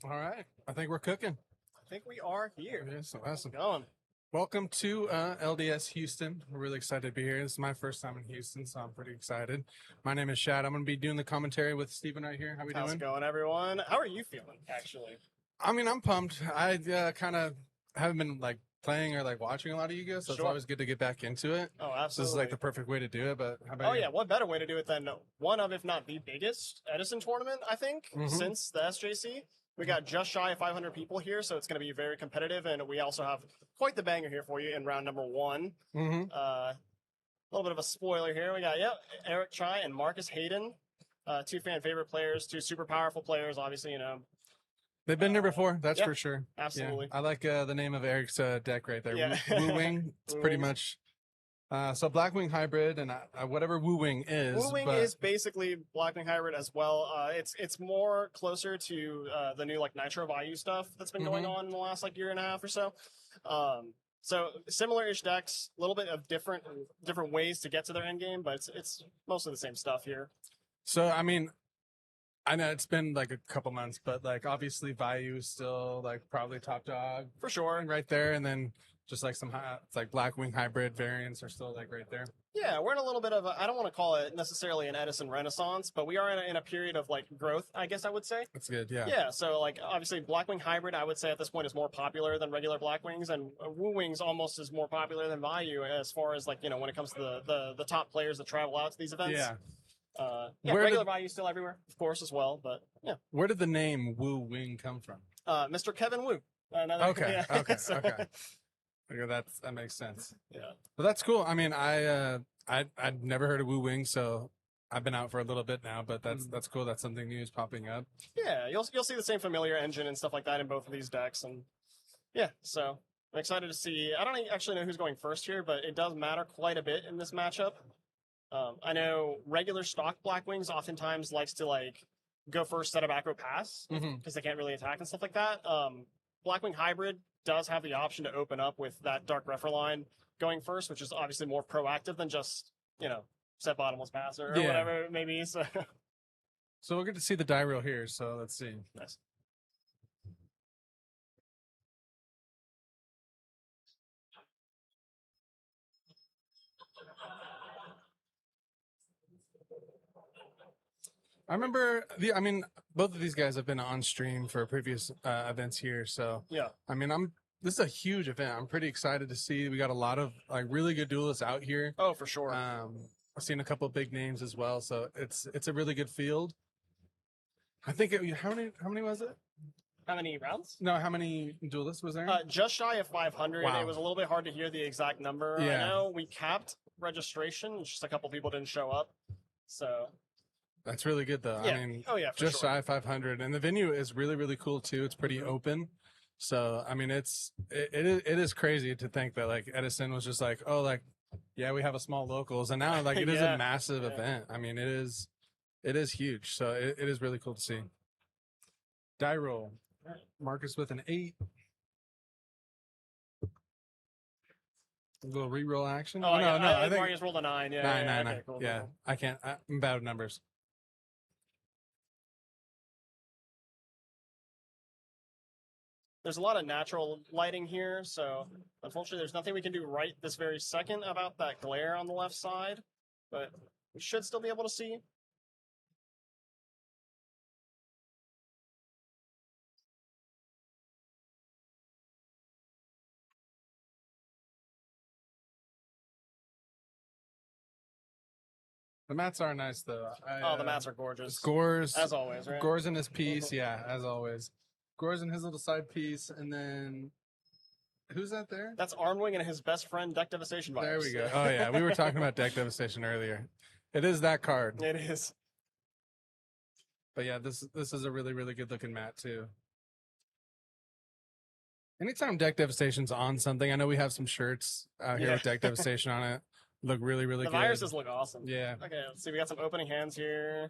All right. I think we're cooking. I think we are here. Yeah, so awesome. Going. Welcome to LDS Houston. We're really excited to be here. This is my first time in Houston, so I'm pretty excited. My name is Shad. I'm going to be doing the commentary with Steven right here. How we How's doing? it going, everyone? How are you feeling, actually? I mean, I'm pumped. I kind of haven't been playing or watching a lot of Yugioh, so it's always good to get back into it. Oh, So this absolutely. is the perfect way to do it. But how about Oh you? yeah, what better way to do it than one of, if not the biggest Edison tournament, I think, since the SJC. We got just shy of 500 people here, so it's going to be very competitive, and we also have quite the banger here for you in round number one. A little bit of a spoiler here. We got, Eric Chai and Marcus Hayden, two fan favorite players, two super powerful players, obviously, They've been there before, that's for sure. Absolutely. Yeah. I like the name of Eric's deck right there. Yeah. Wu Wing. It's pretty much so Blackwing Hybrid and whatever Wu Wing is. Wu Wing is basically Blackwing Hybrid as well. It's more closer to the new Nitro Vayu stuff that's been going on in the last year and a half or so. So similar-ish decks, a little bit of different ways to get to their end game, but it's mostly the same stuff here. So I mean, I know it's been a couple months, but obviously Vayu is still probably top dog for sure, right there, and then just some it's Blackwing Hybrid variants are still right there. Yeah, we're in a little bit of I don't want to call it necessarily an Edison renaissance, but we are in a period of growth, I guess I would say. That's good, yeah. Yeah, so obviously Blackwing Hybrid I would say at this point is more popular than regular Blackwings, and Wu Wings almost is more popular than Vayu as far as when it comes to the top players that travel out to these events. Yeah. Regular Vayu still everywhere, of course, as well, but yeah. Where did the name Wu Wing come from? Mr. Kevin Wu. Okay. Okay, that makes sense. Yeah. But that's cool. I mean, I'd never heard of Wu Wing, so I've been out for a little bit now, but that's cool. That's something new is popping up. Yeah, you'll see the same familiar engine and stuff like that in both of these decks, and yeah, so I'm excited to see. I don't actually know who's going first here, but it does matter quite a bit in this matchup. I know regular stock Blackwings oftentimes likes to go first, set a back row pass because they can't really attack and stuff like that. Blackwing Hybrid does have the option to open up with that Dark Refer line going first, which is obviously more proactive than just set bottomless passer or whatever it may be. So we'll get to see the die roll here. So let's see. Nice. I remember both of these guys have been on stream for previous events here, so yeah. I mean, this is a huge event. I'm pretty excited to see. We got a lot of really good duelists out here. Oh, for sure. I've seen a couple of big names as well, so it's a really good field. I think how many was it? How many rounds? No, how many duelists was there? Just shy of 500. Wow. It was a little bit hard to hear the exact number. Yeah. I know we capped registration. Just a couple people didn't show up, so. That's really good, though. Yeah. I mean, just shy of 500, and the venue is really, really cool too. It's pretty open, so I mean, it is crazy to think that Edison was just we have a small locals, and now it is a massive event. I mean, it is huge, so it is really cool to see. Die roll, Marcus with an 8. A little re-roll action. Oh no, I think Marcus rolled a 9. Yeah, 9. Okay, cool, yeah, cool. I can't. I'm bad with numbers. There's a lot of natural lighting here, so unfortunately there's nothing we can do right this very second about that glare on the left side, but we should still be able to see. The mats are nice, though. The mats are gorgeous. Gores. As always, right? Gores in his piece, yeah, as always. Gores in his little side piece, and then... Who's that there? That's Armwing and his best friend, Deck Devastation Virus. There we go. Oh, yeah, we were talking about Deck Devastation earlier. It is that card. It is. But yeah, this is a really, really good-looking mat, too. Anytime Deck Devastation's on something, I know we have some shirts out here with Deck Devastation on it. Look really, really good. The viruses look awesome. Yeah. Okay, let's see. We got some opening hands here.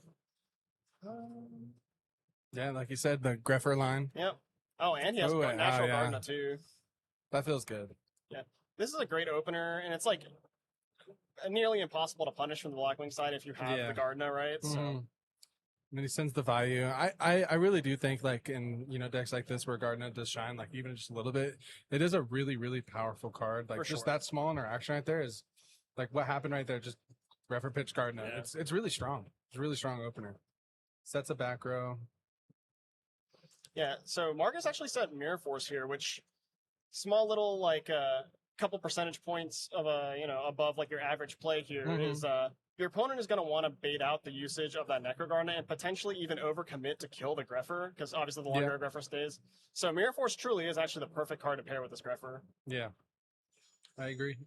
Yeah, like you said, the Greffer line. Yep. Oh, and he has natural Gardner, too. That feels good. Yeah. This is a great opener, and it's nearly impossible to punish from the Blackwing side if you have the Gardner, right? So And then he sends the value. I really do think like in decks like this where Gardner does shine like even just a little bit, it is a really really powerful card. Like For just sure. that small interaction right there is like what happened right there. Just refer pitch Gardner. Yeah. It's really strong. It's a really strong opener. Sets a back row. Yeah, so Marcus actually set Mirror Force here, which small little like couple percentage points of above like your average play here is your opponent is going to want to bait out the usage of that Necrogarnet and potentially even overcommit to kill the Greffer because obviously the longer a Greffer stays. So Mirror Force truly is actually the perfect card to pair with this Greffer. Yeah, I agree.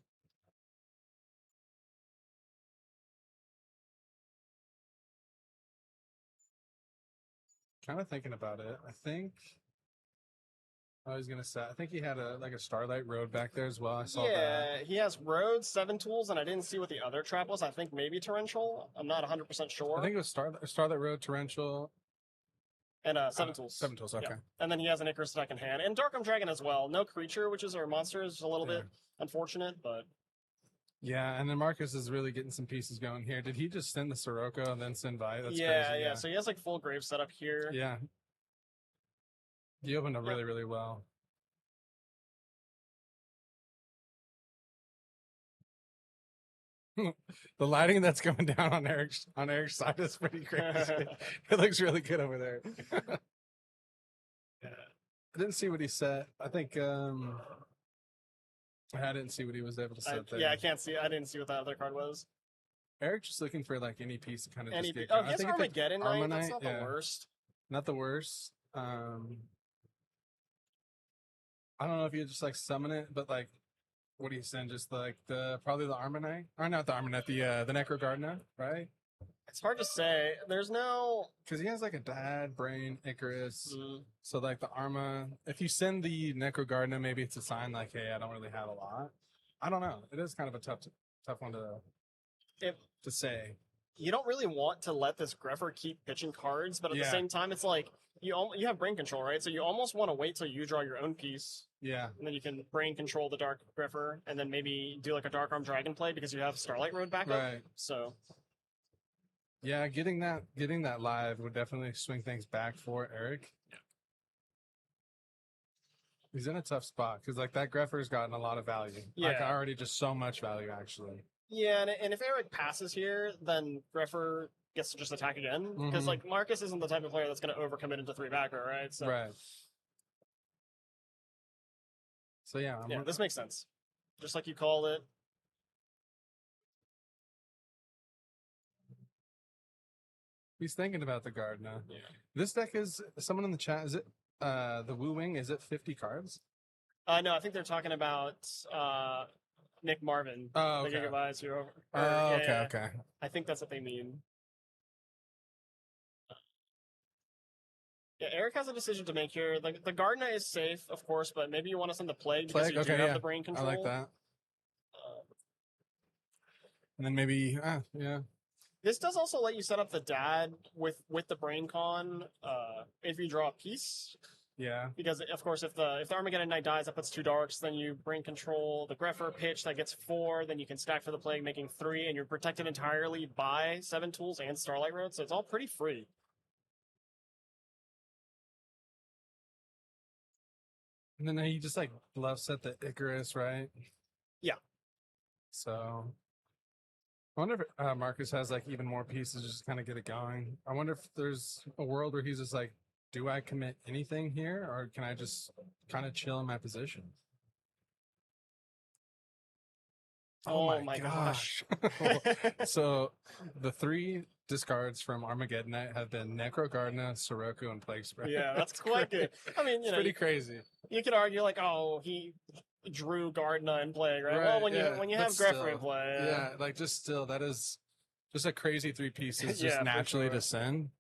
Kind of thinking about it. I think I was gonna say. I think he had a Starlight Road back there as well. I saw that. Yeah, he has Roads, 7 tools, and I didn't see what the other trap was. I think maybe Torrential. I'm not 100% sure. I think it was Starlight Road, Torrential, and 7 tools. 7 tools. Okay. Yeah. And then he has an Icarus deck in hand, and Darkram Dragon as well. No creature, which is our monster, is a little bit unfortunate, but yeah. And then Marcus is really getting some pieces going here. Did he just send the Sirocco and then send Vi? That's crazy. Yeah. So he has like full grave setup here. Yeah. He opened up really, really well. The lighting that's going down on Eric's side is pretty crazy. It looks really good over there. I didn't see what he said. I think I didn't see what he was able to set there. Yeah, I can't see. I didn't see what that other card was. Eric's just looking for like any piece to kind of he just has Armageddon Knight. That's not the worst. Not the worst. I don't know if you just like summon it, but like, what do you send? Just like probably the Armanite, or not the Armanite, the Necrogardener, right? It's hard to say. There's no because he has like a Dad, Brain, Icarus. So like the Arma, if you send the Necrogardener, maybe it's a sign like, hey, I don't really have a lot. I don't know. It is kind of a tough one to say. You don't really want to let this Greffer keep pitching cards, but at the same time, it's like you have brain control, right? So you almost want to wait till you draw your own piece. Yeah. And then you can brain control the Dark Greffer, and then maybe do like a Dark Arm Dragon play because you have Starlight Road backup. Right. So. Yeah, getting that live would definitely swing things back for Eric. Yeah. He's in a tough spot because like that Greffer's gotten a lot of value. Yeah. Like already just so much value actually. Yeah, and if Eric passes here, then Greffer gets to just attack again. Because like Marcus isn't the type of player that's going to overcommit into 3 backer, right? So. Right. So yeah, this makes sense. Just like you called it. He's thinking about the Gardener. Yeah. This deck is someone in the chat. Is it the Wu Wing? Is it 50 cards? No, I think they're talking about Nick Marvin. Oh, okay. The GigaVies okay. I think that's what they mean. Yeah, Eric has a decision to make here. The Gardener is safe, of course, but maybe you want to send the Plague because you do have the brain control. I like that. And then maybe, yeah. This does also let you set up the Dad with the Brain Con if you draw a piece. Yeah. Because, of course, if the Armageddon Knight dies, that puts 2 Darks, then you brain control the Greffer pitch, that gets 4, then you can stack for the Plague, making 3, and you're protected entirely by 7 tools and Starlight Road, so it's all pretty free. And then he just like love set the Icarus, right? Yeah. So I wonder if Marcus has like even more pieces just kind of get it going. I wonder if there's a world where he's just like, do I commit anything here or can I just kind of chill in my position? Oh my gosh. So the 3 discards from Armageddon Knight have been Necrogardener, Sirocco, and Plague Spread. Yeah, that's quite good. I mean, it's pretty crazy. You could argue like, oh, he drew Gardener and Plague, right? Well, when you have Greffer in play, yeah, like just still, that is just a crazy 3 pieces just naturally to send.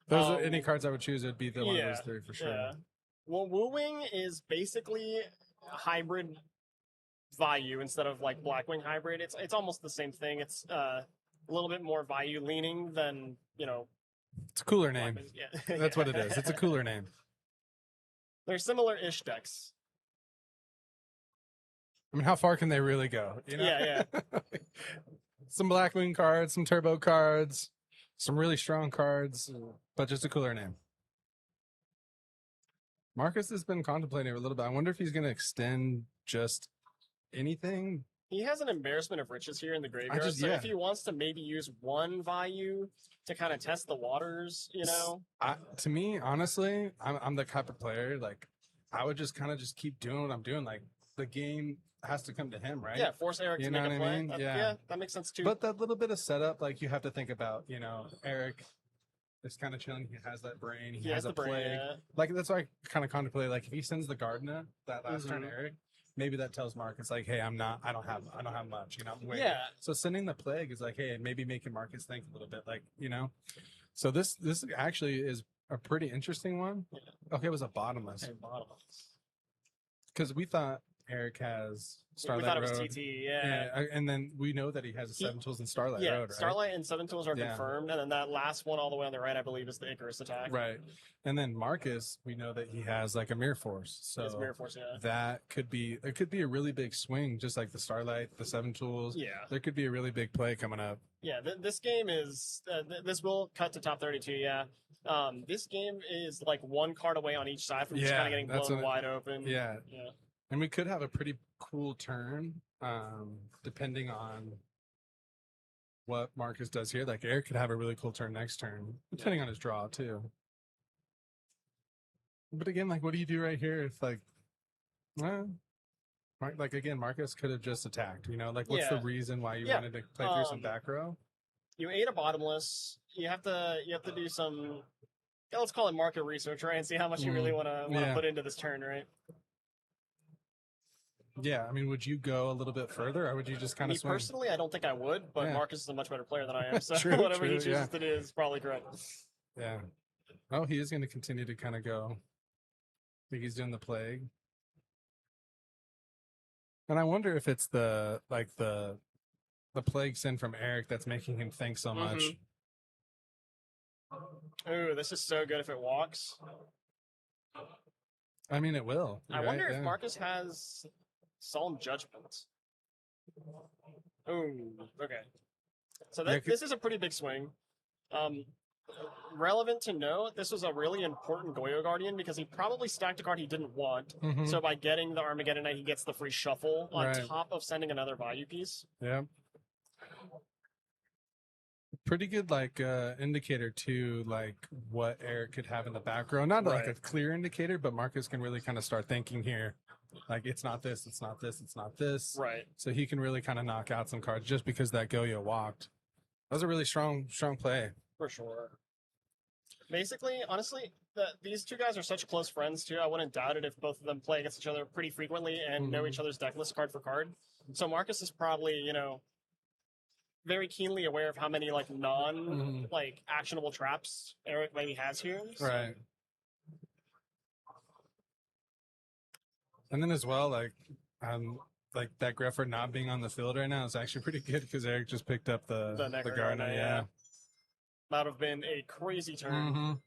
Those are any cards I would choose. It'd be the one of those 3 for sure. Yeah. Well, Wu Wing is basically a hybrid Vayu instead of like Blackwing hybrid. It's almost the same thing. It's a little bit more Vayu leaning than It's a cooler name. Yeah. That's what it is. It's a cooler name. They're similar-ish decks. I mean, how far can they really go? Yeah. Some Blackwing cards, some Turbo cards. some really strong cards, but just a cooler name. Marcus has been contemplating a little bit. I wonder if he's going to extend just anything. He has an embarrassment of riches here in the graveyard. So if he wants to maybe use one value to kind of test the waters, you know. To me, honestly, I'm the type of player, like, I would just kind of just keep doing what I'm doing. Like, the game has to come to him, right? Yeah, force Eric to make a play. Yeah, that makes sense too. But that little bit of setup, like, you have to think about, you know, Eric is kind of chilling. He has that brain. He has a plague. Like, that's why I kind of contemplate, like, if he sends the Gardener that last turn to Eric, maybe that tells Marcus, like, hey, I don't have much, you know. Yeah. So sending the plague is like, hey, maybe making Marcus think a little bit, like, you know. So this actually is a pretty interesting one. Yeah. Okay, it was a bottomless. Okay, bottomless. Because we thought Eric has Starlight we thought Road. It was TT, yeah. And then we know that he has a Seven Tools and Starlight Road, right? Starlight and Seven Tools are confirmed, and then that last one all the way on the right, I believe, is the Icarus attack. Right. And then Marcus, we know that he has like a Mirror Force. So Mirror Force, yeah. That could be a really big swing, just like the Starlight, the Seven Tools. Yeah. There could be a really big play coming up. Yeah, this game is this will cut to top 32, yeah. This game is like one card away on each side from just kind of getting blown wide open. Yeah. And we could have a pretty cool turn, depending on what Marcus does here. Like, Eric could have a really cool turn next turn, depending on his draw, too. But again, like, what do you do right here if, like, again, Marcus could have just attacked, you know? Like, what's the reason why you wanted to play through some back row? You ate a bottomless. You have to do some, let's call it market research, right? And see how much you really want to put into this turn, right? Yeah, I mean, would you go a little bit further, or would you just kind of swing? Personally, I don't think I would, but Marcus is a much better player than I am, so whatever he chooses to do is probably correct. Yeah. Oh, he is going to continue to kind of go. I think he's doing the plague. And I wonder if it's the plague sin from Eric that's making him think so much. Ooh, this is so good if it walks. I mean, it will. I wonder if Marcus has Solemn Judgment. Ooh, okay. So this is a pretty big swing. Relevant to note, this was a really important Yugioh Guardian because he probably stacked a card he didn't want. So by getting the Armageddon Knight, he gets the free shuffle on top of sending another value piece. Yeah. Pretty good, like, indicator to, like, what Eric could have in the back row. Not like a clear indicator, but Marcus can really kind of start thinking here. Like, it's not this, it's not this, it's not this. Right. So he can really kind of knock out some cards just because that Yugioh walked. That was a really strong play. For sure. Basically, honestly, these two guys are such close friends, too. I wouldn't doubt it if both of them play against each other pretty frequently and know each other's deck list card for card. So Marcus is probably, you know, very keenly aware of how many, like, like, actionable traps Eric maybe has here. So. Right. And then as well, like that Grefford not being on the field right now is actually pretty good because Eric just picked up the Gardener. Yeah. That would have been a crazy turn.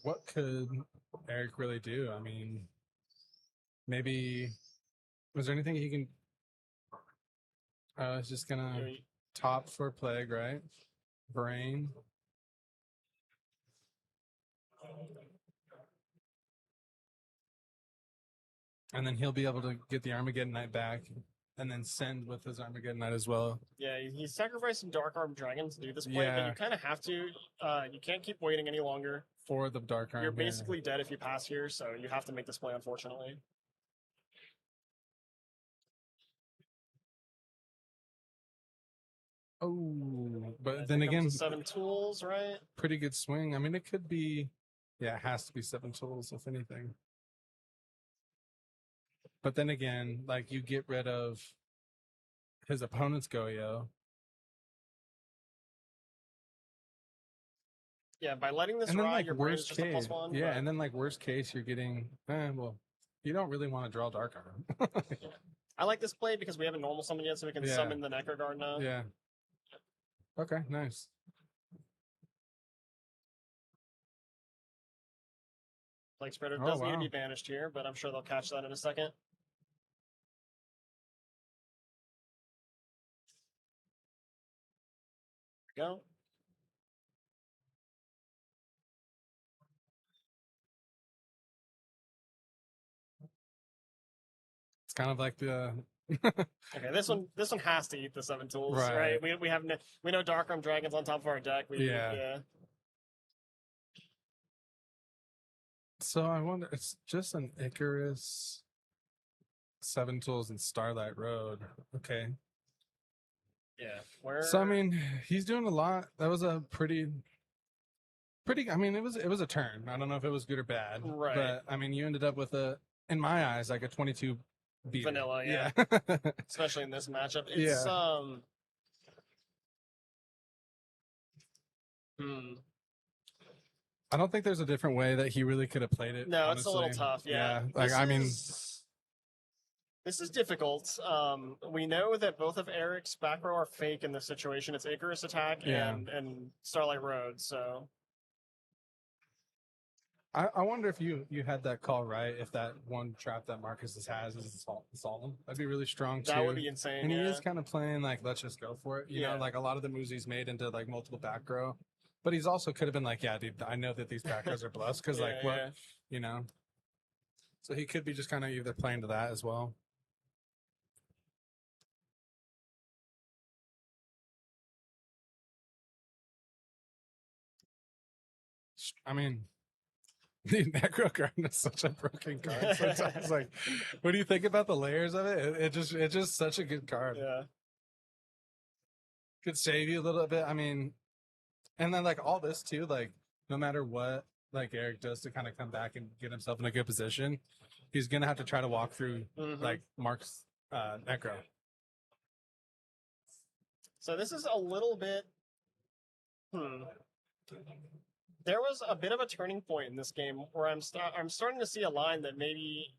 What could Eric really do? I mean, maybe was there anything he can? It's just gonna top for plague, right? Brain. And then he'll be able to get the Armageddon Knight back and then send with his Armageddon Knight as well. Yeah, he's sacrificing Dark Arm Dragon to do this play, but you kind of have to. You can't keep waiting any longer. For the Dark Arm. You're basically dead if you pass here, so you have to make this play, unfortunately. Oh, but then again, 7 tools, right? Pretty good swing. I mean, it could be, it has to be 7 tools, if anything. But then again, like, you get rid of his opponent's Yugioh. Yeah, by letting this ride, your brain is just a +1. Yeah, and then, like, worst case, you're getting, well, you don't really want to draw Dark Arm. I like this play because we haven't normal summoned yet, so we can summon the Necro Guard now. Yeah. Okay, nice. Plague Spreader Oh, does need to wow. be banished here, but I'm sure they'll catch that in a second. There we go. It's kind of like the Okay, this one has to eat the 7 tools, Right. right? We know Darkroom Dragons on top of our deck. Yeah. So I wonder, it's just an Icarus, 7 tools, and Starlight Road. Okay. Yeah. Where? So I mean, he's doing a lot. That was a pretty. I mean, it was a turn. I don't know if it was good or bad, Right. but I mean, you ended up with in my eyes, like a 22 beater. Vanilla, yeah. Especially in this matchup. It's I don't think there's a different way that he really could have played it. No, honestly. it's a little tough. Yeah. Like This is difficult. We know that both of Eric's back row are fake in this situation. It's Icarus Attack and Starlight Road. So I wonder if you had that call right. If that one trap that Marcus has is Solemn, that'd be really strong too. That would be insane. And he is kind of playing like, let's just go for it. You know, like a lot of the moves he's made into like multiple back row. But he's also could have been like, yeah, dude, I know that these back rows are blessed because what, you know. So he could be just kind of either playing to that as well. I mean, the Necro card is such a broken card. Sometimes, like, what do you think about the layers of it? It's just such a good card. Yeah, could save you a little bit. I mean, and then like all this too, like no matter what, like Eric does to kind of come back and get himself in a good position, he's gonna have to try to walk through like Mark's Necro. So this is a little bit. There was a bit of a turning point in this game where I'm starting to see a line that maybe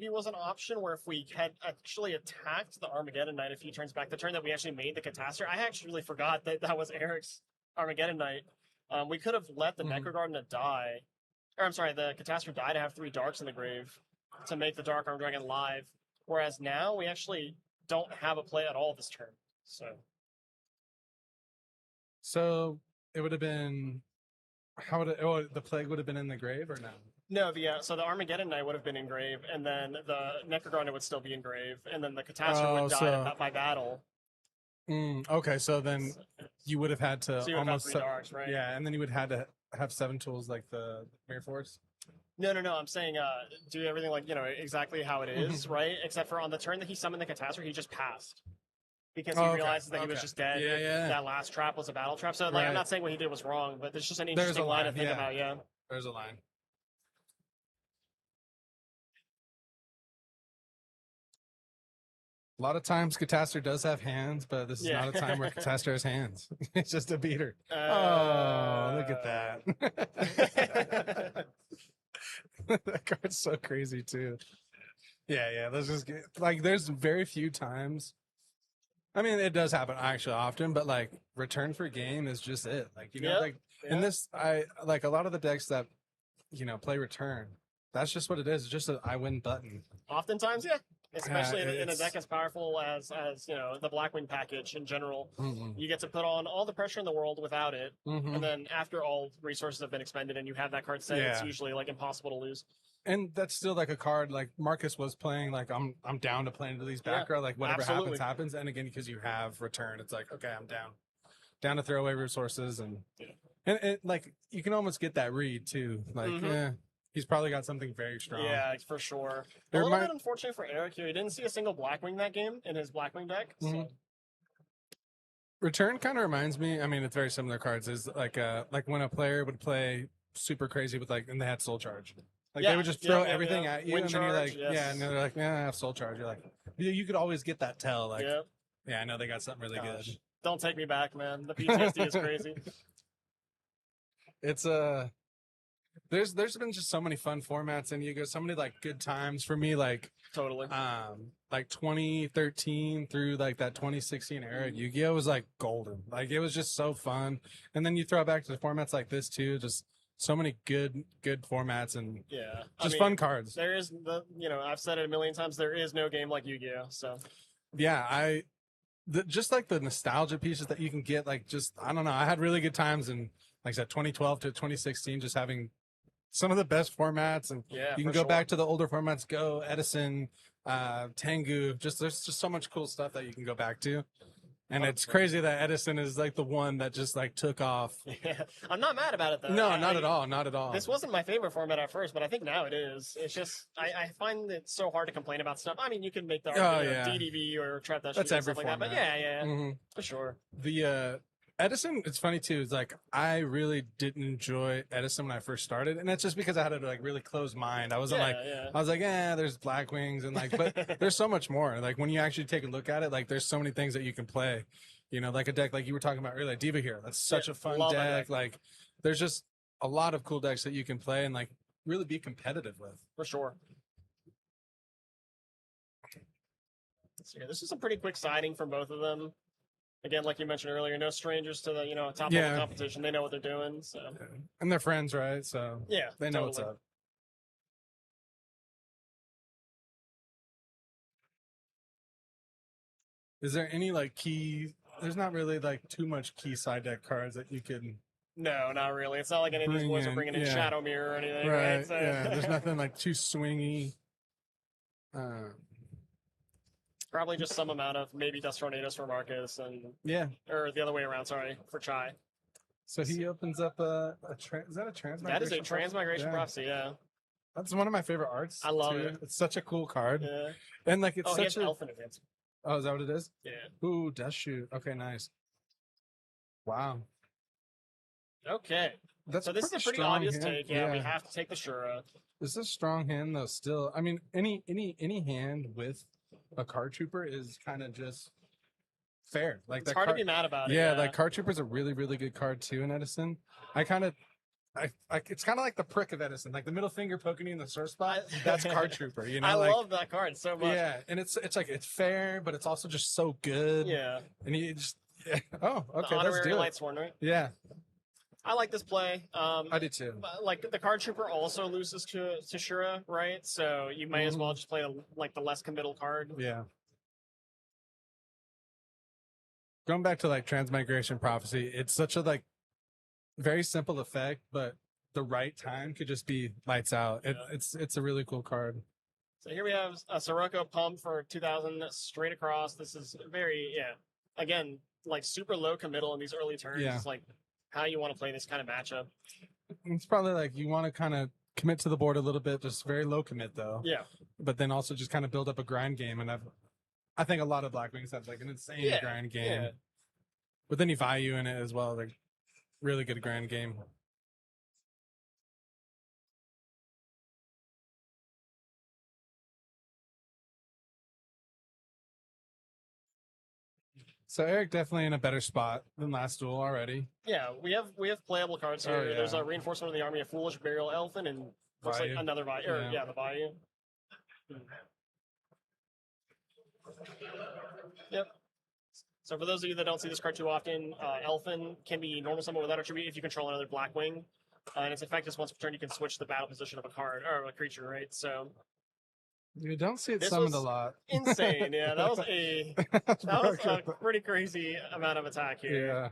was an option where if we had actually attacked the Armageddon Knight a few turns back, the turn that we actually made the Catastrophe, I actually really forgot that was Eric's Armageddon Knight. We could have let the Necrogarden die, or I'm sorry, the Catastrophe die to have 3 Darks in the grave to make the Dark Arm Dragon live. Whereas now we actually don't have a play at all this turn. So it would have been the plague would have been in the grave or no? No, so the Armageddon Knight would have been in grave, and then the Necrogarden would still be in grave, and then the Catastrophe would die by battle. Okay, so then you would have had to almost 3 darks, right? Yeah, and then you would have had to have 7 tools like the Mirror Force. No. I'm saying do everything like exactly how it is, right? Except for on the turn that he summoned the Catastrophe, he just passed because he realizes that he was just dead. Yeah. That last trap was a battle trap. So like, I'm not saying what he did was wrong, but there's just an interesting line to think about. Yeah, there's a line. A lot of times, Catastor does have hands, but this is not a time where Catastor has hands. It's just a beater. Oh, look at that. That card's so crazy, too. Yeah, let's just get, like, there's very few times. I mean, it does happen actually often, but, like, return for game is just it. Like, in this, I like a lot of the decks that, play return. That's just what it is. It's just an I win button. Oftentimes, yeah. Especially in a deck as powerful as the Blackwing package in general, you get to put on all the pressure in the world without it, and then after all resources have been expended and you have that card set, it's usually like impossible to lose. And that's still like a card like Marcus was playing. Like I'm down to play into these back row. Like whatever happens. And again, because you have return, it's like okay, I'm down to throw away resources and it, like you can almost get that read too. Like he's probably got something very strong. Yeah, for sure. A little bit unfortunate for Eric here. He didn't see a single Blackwing that game in his Blackwing deck. So. Return kind of reminds me. I mean, it's very similar cards. Is like when a player would play super crazy with and they had Soul Charge. Like they would just throw everything at you, and then you're like, and they're like, I have Soul Charge. You're like, you could always get that tell. Like, I know they got something really good. Don't take me back, man. The PTSD is crazy. It's There's been just so many fun formats in Yugioh, so many like good times for me, like totally. Like 2013 through like that 2016 era, Yu-Gi-Oh was like golden. Like it was just so fun. And then you throw it back to the formats like this too, just so many good formats and Yeah, just fun cards. There is I've said it a million times. There is no game like Yu-Gi-Oh. So Yeah, just like the nostalgia pieces that you can get, like just I don't know. I had really good times in, like I said, 2012 to 2016, just having some of the best formats, and yeah, you can go back to the older formats, Go, Edison, Tengu. There's just so much cool stuff that you can go back to. And it's crazy that Edison is like the one that just like took off. Yeah, I'm not mad about it though. No, not at all. Not at all. This wasn't my favorite format at first, but I think now it is. It's just I find it so hard to complain about stuff. I mean, you can make the argument of DDV or Trap That Shit and stuff like that, but yeah, for sure. The Edison, it's funny too. It's like I really didn't enjoy Edison when I first started, and that's just because I had a like really closed mind. I wasn't I was like, there's Black Wings and like, but there's so much more. Like when you actually take a look at it, like there's so many things that you can play. You know, like a deck like you were talking about earlier, Diva Hero. That's such a fun deck. Like there's just a lot of cool decks that you can play and like really be competitive with. For sure. So yeah, this is a pretty quick siding from both of them. Again, like you mentioned earlier, no strangers to the top level competition. They know what they're doing, so and they're friends, right? So yeah, they know what's up. Is there any like key? There's not really like too much key side deck cards that you can. No, not really. It's not like any of these boys are bringing in Shadow Mirror or anything, right? So. Yeah, there's nothing like too swingy. Probably just some amount of maybe Dust Tornadoes for Marcus and or the other way around. Sorry, for Chai. So he opens up is that a transmigration? That is a transmigration prophecy. Yeah, that's one of my favorite arts. I love it. It's such a cool card. Yeah, and like it's such an elf in advance. Oh, is that what it is? Yeah. Ooh, Death Shoot. Okay, nice. Wow. Okay. So this is a pretty obvious take. Yeah, we have to take the Shura. This is a strong hand though. Still, I mean, any hand with a card trooper is kind of just fair. Like it's hard to be mad about it. Yeah, like card trooper is a really really good card too in Edison. It's kind of like the prick of Edison, like the middle finger poking you in the sore spot. That's card trooper. You know, I love that card so much. Yeah, and it's like it's fair, but it's also just so good. Yeah, and you just oh okay, the honorary Lightsworn, right? Yeah. I like this play. I do too. Like the card trooper also loses to Shura, right? So you may as well just play the less committal card. Yeah. Going back to like Transmigration Prophecy, it's such a like very simple effect, but the right time could just be lights out. It's a really cool card. So here we have a Sirocco Pump for 2,000 straight across. This is very again like super low committal in these early turns. It's like how you want to play this kind of matchup. It's probably like you want to kind of commit to the board a little bit, just very low commit though. Yeah. But then also just kind of build up a grind game, and I think a lot of Black Wings have like an insane grind game. Yeah. With any value in it as well, like really good grind game. So Eric definitely in a better spot than last duel already. Yeah, we have playable cards here. There's a Reinforcement of the Army, a Foolish Burial Elfin, and looks like another Bayou. The Bayou. Yep. So for those of you that don't see this card too often, Elfin can be normal summon without a tribute if you control another Black Wing. And its effect is once per turn you can switch the battle position of a card or a creature, right? So you don't see it summoned a lot. Insane, yeah. That was a pretty crazy amount of attack here. Yeah.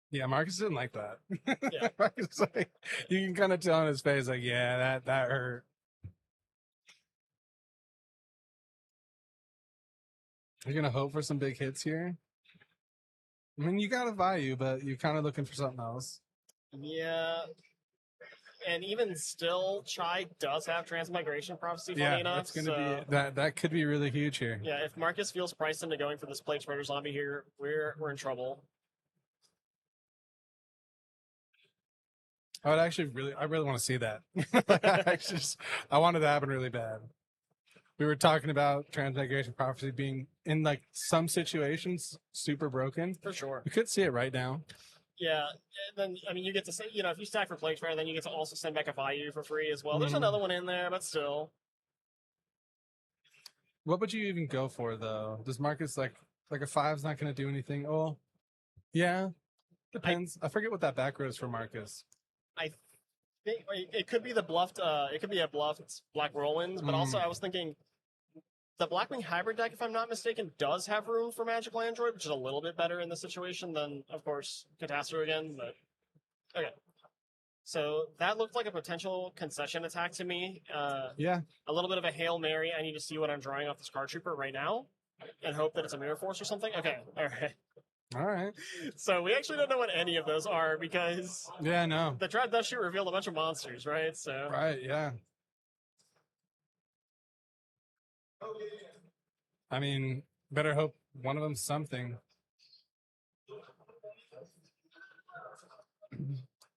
Yeah, Marcus didn't like that. Yeah. Marcus, like, you can kind of tell on his face, like, yeah, that hurt. You're gonna hope for some big hits here. I mean, you got a value, but you're kind of looking for something else. Yeah. And even still, Chai does have Transmigration Prophecy, funny enough. That's gonna be that could be really huge here. Yeah, if Marcus feels priced into going for this Plague Spreader Zombie here, we're in trouble. I really want to see that. I wanted to happen really bad. We were talking about Transmigration Prophecy being in like some situations super broken. For sure. You could see it right now. Yeah, then I mean you get to say, if you stack for Plague Spreader, then you get to also send back a Bayou for free as well. There's another one in there, but still. What would you even go for though? Does Marcus like a 5's not going to do anything? Oh, yeah. Depends. I forget what that back row is for Marcus. I think it could be the bluffed. It could be a bluffed Black Whirlwinds, but also I was thinking the Blackwing Hybrid deck, if I'm not mistaken, does have room for Magical Android, which is a little bit better in this situation than, of course, Catastro again. But okay. So that looked like a potential concession attack to me. Yeah. A little bit of a Hail Mary. I need to see what I'm drawing off this card trooper right now and hope that it's a Mirror Force or something. Okay. All right. All right. So we actually don't know what any of those are because Yeah, no. the Drive Dust Shoot revealed a bunch of monsters, right? So Right, yeah. I mean, better hope one of them's something.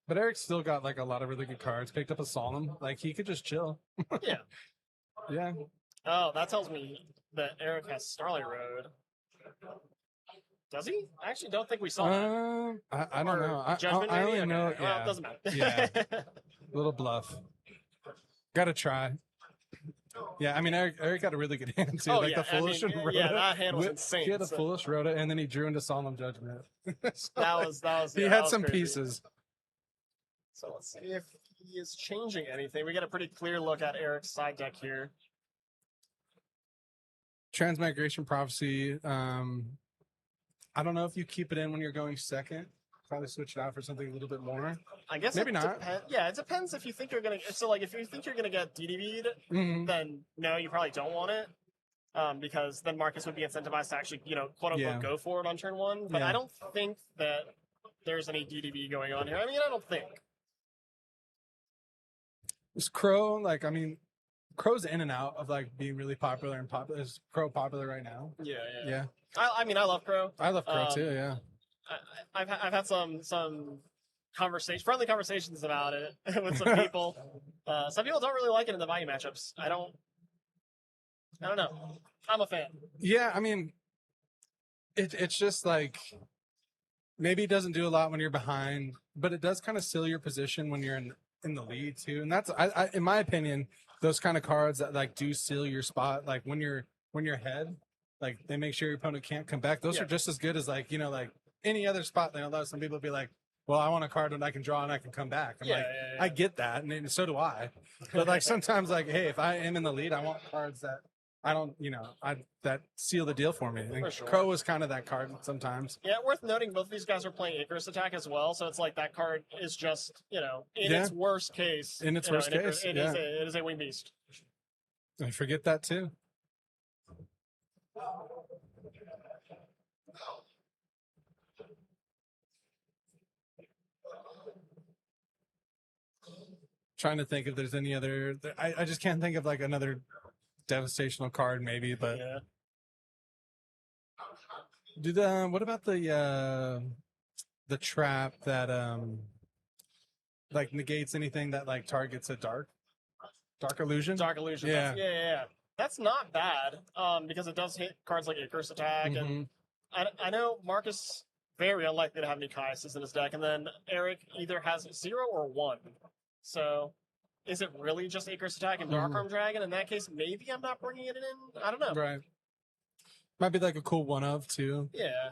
But Eric's still got like a lot of really good cards. Picked up a Solemn. Like he could just chill. yeah. Yeah. Oh, that tells me that Eric has Starlight Road. Does he? I actually don't think we saw that. I don't know. Judgment I maybe? only Okay. know. Well, Yeah. it doesn't matter. Yeah. Little bluff. Gotta try. Yeah, I mean, Eric got a really good hand too. Oh, like yeah. the foolish and Rhoda. Yeah, that hand was insane. He had a so foolish Rhoda, and then he drew into Solemn Judgment. that was. He Yeah, had that was some crazy. pieces. So let's see if he is changing anything. We got a pretty clear look at Eric's side deck here. Transmigration Prophecy. I don't know if you keep it in when you're going second. Probably switch it out for something a little bit more. I guess Maybe it not. Yeah, it depends if you think you're gonna. So like, if you think you're gonna get DDV'd, then no, you probably don't want it. Because then Marcus would be incentivized to actually, quote unquote, go for it on turn one. But I don't think that there's any DDV going on here. I mean, I don't think. Is Crow like? I mean, Crow's in and out of like being really popular and popular. Is Crow popular right now? Yeah. I mean, I love Crow. I love Crow too. Yeah. I've had some friendly conversations about it with some people. Some people don't really like it in the value matchups. I don't know. I'm a fan. Yeah, I mean, it's just like maybe it doesn't do a lot when you're behind, but it does kind of seal your position when you're in the lead too. And that's I in my opinion, those kind of cards that like do seal your spot, like when you're ahead, like they make sure your opponent can't come back. Those are just as good as like like any other spot. Some people be like, well, I want a card that I can draw and I can come back. I'm I get that, and so do I. But like sometimes, like, hey, if I am in the lead, I want cards that I don't, that seal the deal for me. And sure. Crow is kind of that card sometimes. Yeah, worth noting, both of these guys are playing Icarus Attack as well, so it's like that card is just, in its worst case. In its worst case, it is a wing beast. I forget that too. Trying to think if there's any other. I just can't think of like another devastational card, maybe. But what about the trap that like negates anything that like targets a dark illusion? Dark illusion. Yeah. That's not bad. Because it does hit cards like Icarus Attack, and I know Marcus very unlikely to have any Caiuses in his deck, and then Eric either has 0 or 1. So, is it really just Icarus Attack and Dark Arm Dragon? In that case, maybe I'm not bringing it in. I don't know. Right. Might be like a cool one of too. Yeah.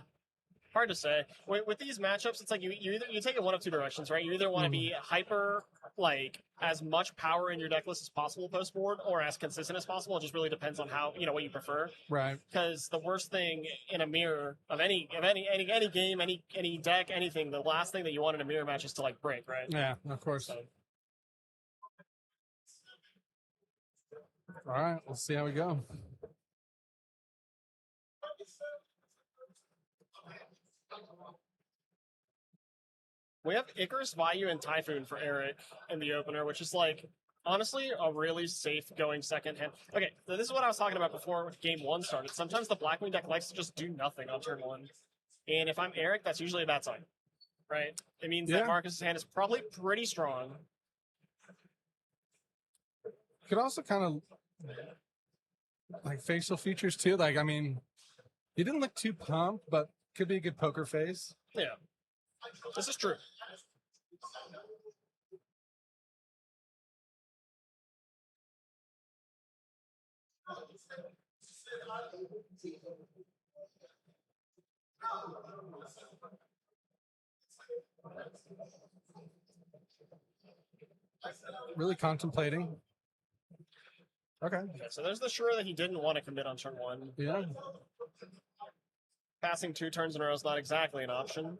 Hard to say. With these matchups, it's like you take it one of two directions, right? You either want to be hyper, like as much power in your deck list as possible post board, or as consistent as possible. It just really depends on how what you prefer. Right. Because the worst thing in a mirror of any game, any deck, anything, the last thing that you want in a mirror match is to like break, right? Yeah, of course. So. All right, we'll see how we go. We have Icarus, Vayu, and Typhoon for Eric in the opener, which is like, honestly, a really safe going second hand. Okay, so this is what I was talking about before with game 1 started. Sometimes the Blackwing deck likes to just do nothing on turn 1. And if I'm Eric, that's usually a bad sign, right? It means that Marcus's hand is probably pretty strong. Could also kind of like facial features too. Like, I mean, he didn't look too pumped, but could be a good poker face. Yeah, this is true. Really contemplating. Okay. So there's the sure that he didn't want to commit on turn 1. Yeah. Passing 2 turns in a row is not exactly an option.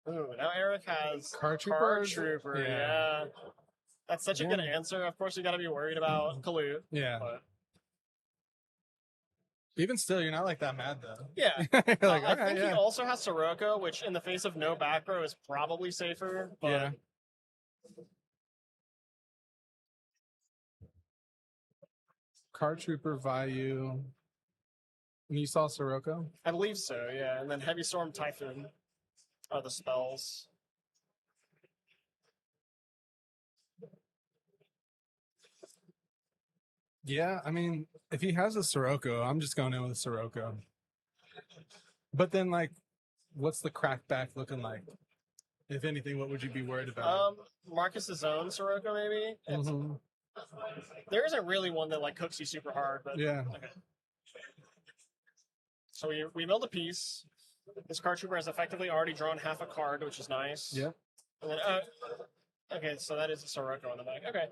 Ooh, now Eric has Card Card Trooper. Trooper. Yeah. That's such a good answer. Of course, you got to be worried about Kalut. Yeah. But even still, you're not like that mad though. yeah. Like, I think he also has Sirocco, which in the face of no back row is probably safer. But Yeah. Card Trooper value. And you saw Sirocco? I believe so, yeah. And then Heavy Storm, Typhoon are the spells. Yeah, I mean, if he has a Sirocco, I'm just going in with a Sirocco. But then, like, what's the crackback looking like? If anything, what would you be worried about? Marcus's own Sirocco, maybe? There isn't really one that, like, cooks you super hard, but... Yeah. Okay. So we build a piece. This card trooper has effectively already drawn half a card, which is nice. Yeah. And then, okay, so that is a Sirocco on the back. Okay.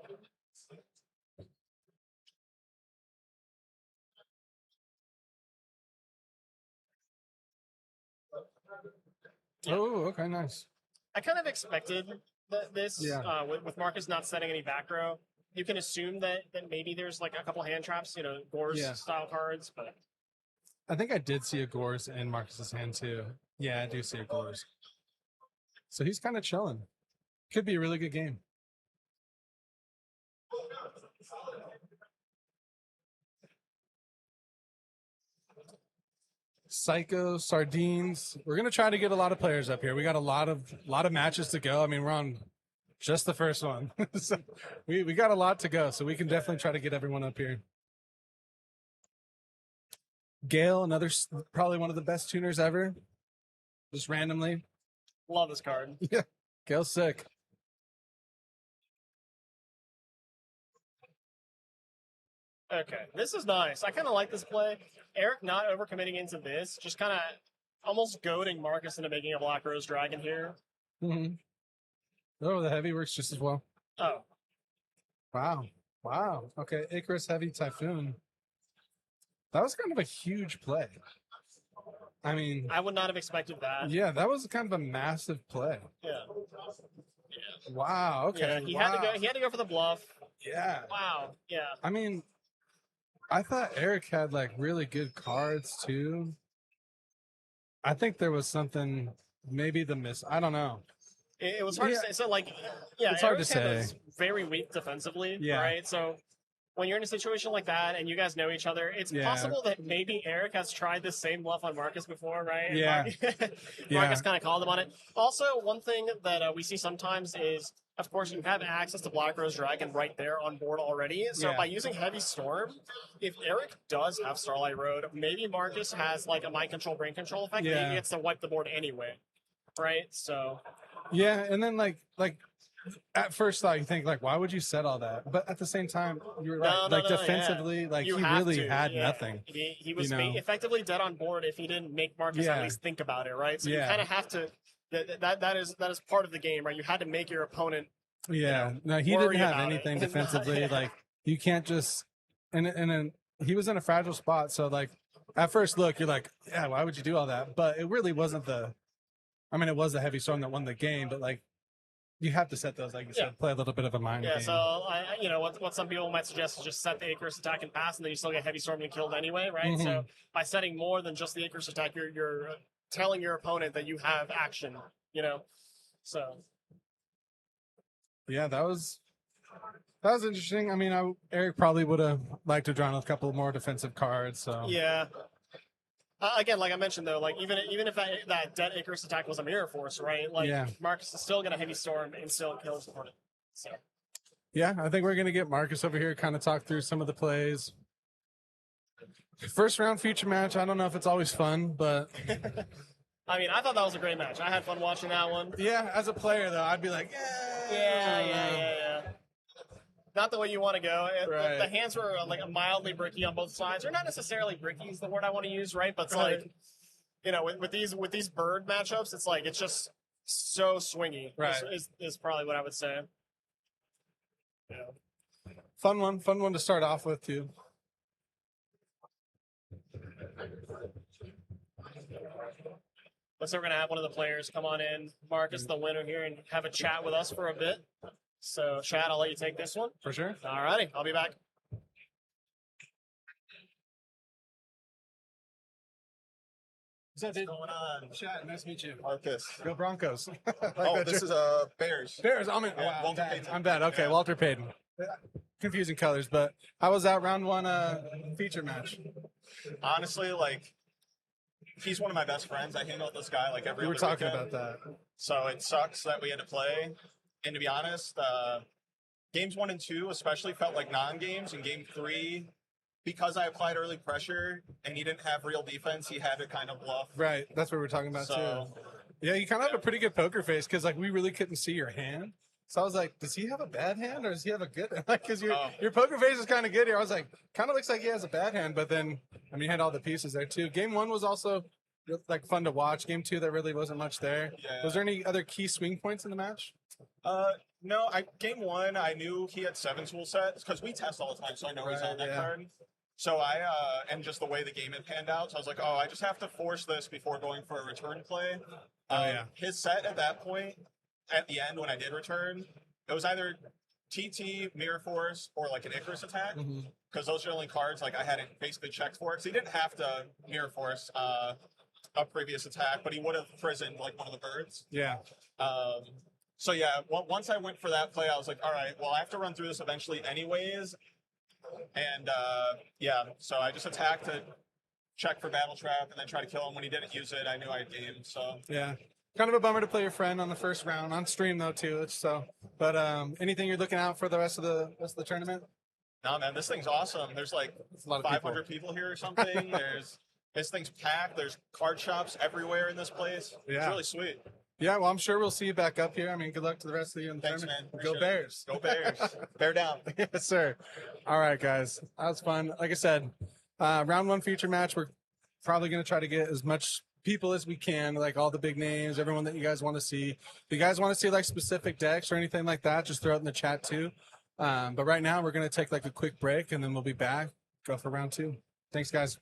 Yeah. Oh, okay, nice. I kind of expected this with Marcus not setting any back row. You can assume that maybe there's like a couple hand traps, Gore's style cards, but I think I did see a Gore's in Marcus's hand too. Yeah, I do see a Gore's. So he's kind of chilling. Could be a really good game. Psycho, Sardines. We're gonna try to get a lot of players up here. We got a lot of matches to go. I mean, we're on just the first one. So we got a lot to go, so we can definitely try to get everyone up here. Gale, another probably one of the best tuners ever. Just randomly. Love this card. Yeah. Gale's sick. Okay, this is nice. I kind of like this play. Eric not overcommitting into this, just kind of almost goading Marcus into making a Black Rose Dragon here. Oh, the heavy works just as well. Oh. Wow. Okay, Icarus Heavy Typhoon. That was kind of a huge play. I mean, I would not have expected that. Yeah, that was kind of a massive play. Yeah. Wow. Okay. Yeah, he had to go for the bluff. Yeah. Wow. Yeah. I mean, I thought Eric had like really good cards too. I think there was something, maybe the miss. I don't know. It was hard to say. So like, yeah, it's hard Eric's to hand say. was very weak defensively. Yeah. Right. So when you're in a situation like that and you guys know each other, it's possible that maybe Eric has tried the same bluff on Marcus before, right? And Yeah. Marcus kind of called him on it. Also, one thing that we see sometimes is, of course, you have access to Black Rose Dragon right there on board already. So by using Heavy Storm, if Eric does have Starlight Road, maybe Marcus has like a Mind Control, Brain Control effect. Yeah. He gets to wipe the board anyway, right? So. Yeah, and then like at first thought you think like, why would you set all that? But at the same time, you're right. Defensively, like you he really had nothing. He was effectively dead on board if he didn't make Marcus at least think about it, right? So you kind of have to. That is part of the game, right? You had to make your opponent. Yeah, no, he didn't have anything defensively. Like you can't just, and he was in a fragile spot. So like at first look, you're like, yeah, why would you do all that? But it really wasn't I mean, it was the Heavy Storm that won the game, but like you have to set those, like you said, play a little bit of a mind game. So what some people might suggest is just set the Icarus attack and pass, and then you still get Heavy Storm and killed anyway, right? So by setting more than just the Icarus attack, you're telling your opponent that you have action, So. Yeah, that was interesting. I mean, Eric probably would have liked to draw a couple more defensive cards. So yeah. Again, like I mentioned though, like even if that dead Icarus attack was a Mirror Force, right? Like Marcus is still gonna Heavy Storm and still kill his opponent. So. Yeah, I think we're gonna get Marcus over here, kind of talk through some of the plays. First round feature match. I don't know if it's always fun, but. I mean, I thought that was a great match. I had fun watching that one. Yeah, as a player though, I'd be like, yeah. not the way you want to go. Right. The hands were like a mildly bricky on both sides, or not necessarily bricky is the word I want to use, right? But it's like, you know, with these bird matchups, it's like it's just so swingy. Right. Is probably what I would say. Yeah. Fun one to start off with too. Looks like we're gonna have one of the players come on in, mark us the winner here, and have a chat with us for a bit. So, Chad, I'll let you take this one. For sure. All righty, I'll be back. What's going on? Chad, nice to meet you. Marcus. Go Broncos. This is Bears. Bears. I'm Walter bad. Payton. I'm bad. Okay, Yeah. Walter Payton. Confusing colors, but how was that round one feature match? Honestly, like, he's one of my best friends. I hang out with this guy like every We were other talking weekend. about that. So it sucks that we had to play. And to be honest, games 1 and 2 especially felt like non-games. In game 3, because I applied early pressure and he didn't have real defense, he had to kind of bluff. Right, that's what we're talking about So, too. Yeah, you kind of have a pretty good poker face because like we really couldn't see your hand. So I was like, does he have a bad hand or does he have a good? Like, because your poker face is kind of good here. I was like, kind of looks like he has a bad hand, but then I mean, he had all the pieces there too. Game 1 was also like fun to watch. Game 2, there really wasn't much there. Yeah. Was there any other key swing points in the match? no, game 1, I knew he had 7 tool sets because we test all the time, so I know he's Right, on that yeah. card. So and just the way the game had panned out, so I was like, oh, I just have to force this before going for a return play. Yeah. His set at that point, at the end when I did return, it was either TT, Mirror Force, or like an Icarus attack, because those are the only cards like I hadn't basically checked for. So he didn't have to Mirror Force a previous attack, but he would have prisoned like one of the birds. Yeah. So yeah, once I went for that play, I was like, all right, well, I have to run through this eventually anyways. And yeah, so I just attacked to check for Battle Trap and then try to kill him. When he didn't use it, I knew I had game. So Yeah. Kind of a bummer to play your friend on the first round on stream though too. It's so. But anything you're looking out for the rest of the tournament? no, man, this thing's awesome. There's like It's a lot of 500 people here or something. This thing's packed. There's card shops everywhere in this place. Yeah. It's really sweet. Yeah, well, I'm sure we'll see you back up here. I mean, good luck to the rest of you in the Thanks, tournament. man. Go Appreciate it. Bears. Go Bears. Bear down. Yes, sir. All right, guys. That was fun. Like I said, round 1 feature match. We're probably going to try to get as much people as we can, like all the big names, everyone that you guys want to see. If you guys want to see like specific decks or anything like that, just throw it in the chat too. But right now, we're going to take like a quick break and then we'll be back. Go for round 2. Thanks, guys.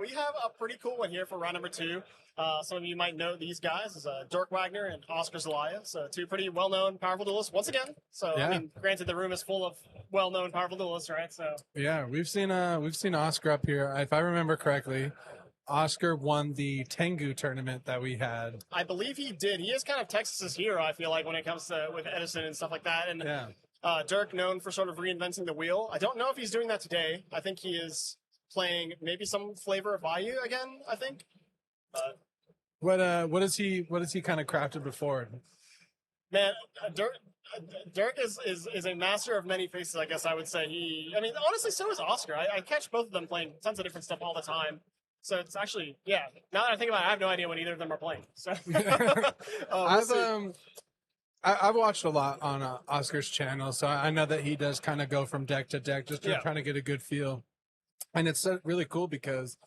we have a pretty cool one here for round number 2. Some of you might know these guys as Dirk Wagner and Oscar Zelaya, so 2 pretty well-known, powerful duelists once again. So Yeah. I mean, granted, the room is full of well-known, powerful duelists, right? So Yeah, we've seen Oscar up here. If I remember correctly, Oscar won the Tengu tournament that we had. I believe he did. He is kind of Texas's hero, I feel like, when it comes to with Edison and stuff like that. And Yeah. Dirk, known for sort of reinventing the wheel. I don't know if he's doing that today. I think he is playing maybe some flavor of Vayu again, I think. What is he kind of crafted before? Man, Dirk is a master of many faces, I guess I would say. I mean, honestly, so is Oscar. I catch both of them playing tons of different stuff all the time. So it's actually, yeah. Now that I think about it, I have no idea what either of them are playing. So I've watched a lot on Oscar's channel, so I know that he does kind of go from deck to deck, just trying to get a good feel. And it's really cool because,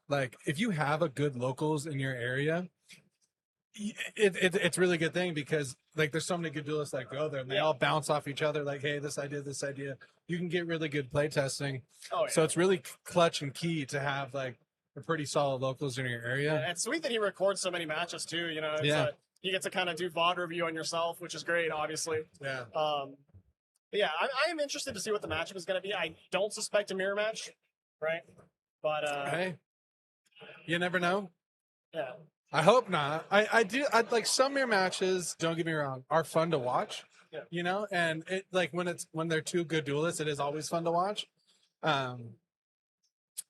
like, if you have a good locals in your area, it's a really good thing because, like, there's so many good duelists that go there and they all bounce off each other. Like, hey, this idea. You can get really good play testing. Oh, yeah. So it's really clutch and key to have like a pretty solid locals in your area. Yeah, it's sweet that he records so many matches too. You know, it's you get to kind of do VOD review on yourself, which is great, obviously. Yeah. Yeah, I am interested to see what the matchup is going to be. I don't suspect a mirror match, right? But hey, you never know. Yeah. I hope not. I like some mirror matches, don't get me wrong, are fun to watch. Yeah. You know, and it like when they're 2 good duelists, it is always fun to watch.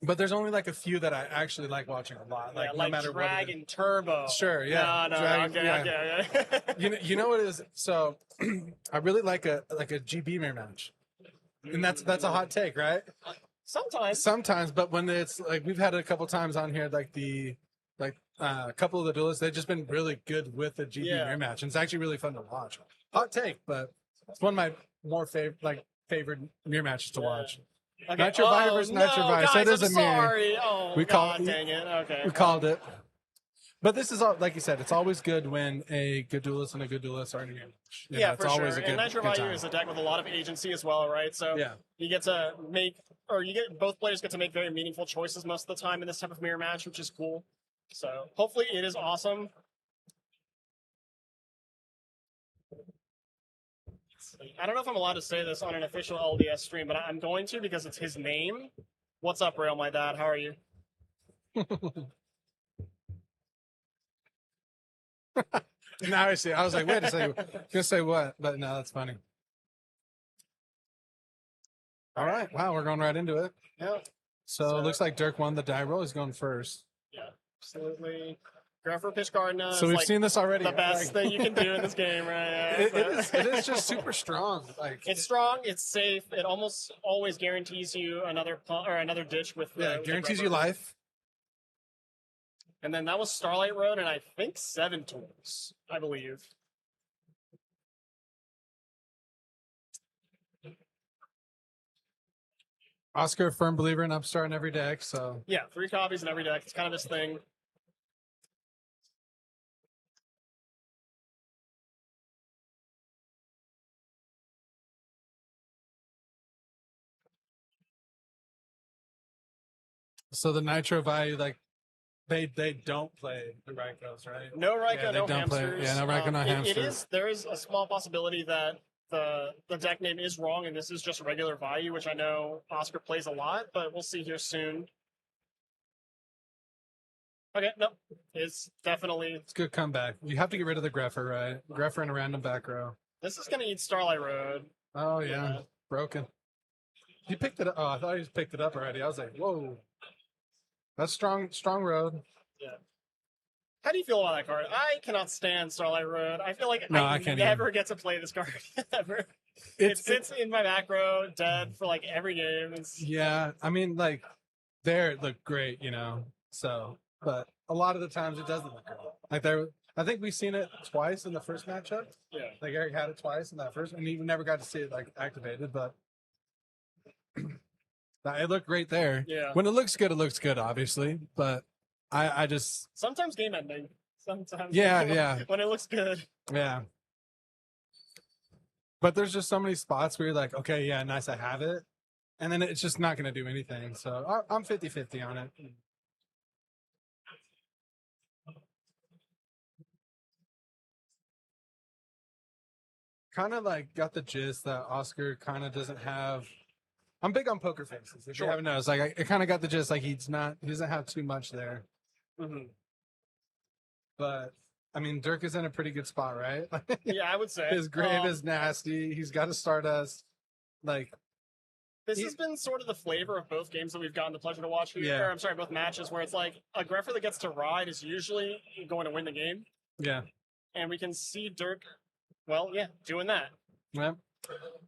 But there's only like a few that I actually like watching a lot. Like, no matter Dragon Turbo. Sure, yeah. No, Dragon, okay. you know what it is? So I really like a GB mirror match. And that's a hot take, right? Sometimes, but when it's like we've had it a couple times on here, like a couple of the duelists, they've just been really good with the GB mirror match, and it's actually really fun to watch. Hot take, but it's one of my more favorite mirror matches to watch. Okay. Nitro Vayu versus Nitro Vayu. Guys, So it is I'm a mirror. sorry. Oh, dang it. Okay. We called it. But this is all, like you said, it's always good when a good duelist and a good duelist are in a mirror match. Yeah, for sure. And Nitro Vayu is a deck with a lot of agency as well, right? So you get to both players get to make very meaningful choices most of the time in this type of mirror match, which is cool. So hopefully it is awesome. I don't know if I'm allowed to say this on an official LDS stream, but I'm going to because it's his name. What's up, Rail, my dad? How are you? Now I see. I was like, wait a second. Gonna say what? But no, that's funny. All right. Wow, we're going right into it. Yeah. So it looks like Dirk won the die roll. He's going first. Yeah, absolutely. Grapher Pitch Gardner. So we've seen this already. The best thing you can do in this game, right? It is just super strong. Like it's strong. It's safe. It almost always guarantees you another ditch with. Guarantees you life. And then that was Starlight Road, and I think 7 tools, I believe. Oscar, a firm believer in upstart in every deck. So yeah, 3 copies in every deck. It's kind of his thing. So the Nitro Vayu, like they don't play the Raikos, right? No Raiko, no hamsters. No Raiko, no hamsters. There is a small possibility that the deck name is wrong, and this is just regular Vayu, which I know Oscar plays a lot, but we'll see here soon. Okay, no, it's definitely... It's a good comeback. You have to get rid of the Greffer, right? Greffer in a random back row. This is going to eat Starlight Road. Oh, yeah. Broken. You picked it up. Oh, I thought you just picked it up already. I was like, whoa. That's strong road. Yeah. How do you feel about that card? I cannot stand Starlight Road. I feel like I can't never get to play this card ever. It sits in my back row, dead for like every game. Yeah, I mean, like, there it looked great, you know. So, but a lot of the times it doesn't look great. Like I think we've seen it twice in the first matchup. Yeah. Like Eric had it twice in that first, and even never got to see it like activated, but. It looked great there. Yeah. When it looks good, obviously. But I just sometimes game ending. Sometimes. Yeah. When it looks good. Yeah. But there's just so many spots where you're like, okay, yeah, nice, I have it, and then it's just not going to do anything. So I'm 50-50 on it. kind of like got the gist that Oscar kind of doesn't have. I'm big on poker faces. If you haven't noticed, like I kind of got the gist, like he doesn't have too much there. Mm-hmm. But I mean, Dirk is in a pretty good spot, right? Yeah, I would say his grave is nasty. He's got a Stardust. Like this has been sort of the flavor of both games that we've gotten the pleasure to watch here. Yeah. Or, I'm sorry, both matches where it's like a grepher that gets to ride is usually going to win the game. Yeah. And we can see Dirk, well, yeah, doing that. Yeah.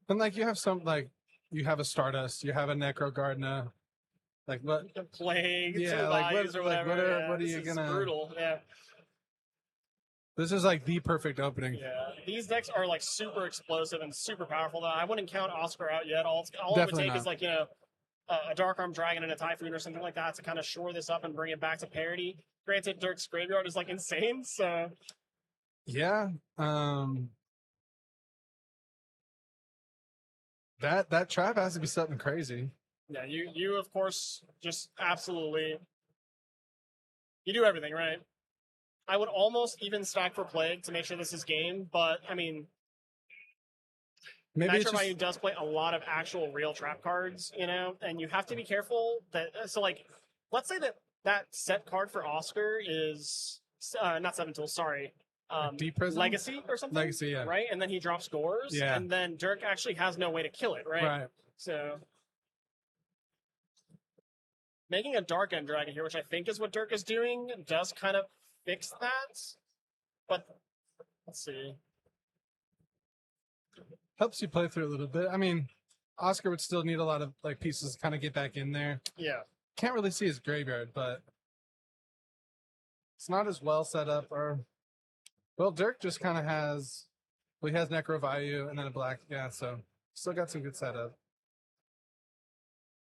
And like you have some like you have a Stardust, you have a Necro Gardner. Like what? The Plague, Yeah, two like values or whatever. what are this you is gonna? brutal. Yeah. This is like the perfect opening. Yeah, these decks are like super explosive and super powerful. Though I wouldn't count Oscar out yet. All it would Definitely take not. is like a Dark Arm Dragon and a Typhoon or something like that to kind of shore this up and bring it back to parity. Granted, Dirk's graveyard is like insane, so Yeah. That trap has to be something crazy. yeah, you of course just absolutely you do everything right. I would almost even stack for Plague to make sure this is game, but I mean, Maybe it's Nitro Value just, does play a lot of actual real trap cards, and you have to be careful that. So, like, let's say that set card for Oscar is not Seven Tools, sorry, Deep Prison? Legacy or something. Legacy, yeah. Right, and then he drops scores, Yeah. and then Dirk actually has no way to kill it, right? right. So, making a Dark End Dragon here, which I think is what Dirk is doing, does kind of fix that. But let's see. Helps you play through a little bit. I mean, Oscar would still need a lot of like pieces to kind of get back in there. Yeah. Can't really see his graveyard, but it's not as well set up. Or well, Dirk just kind of has. Well, he has Necro Value and then a black. Yeah, so still got some good setup.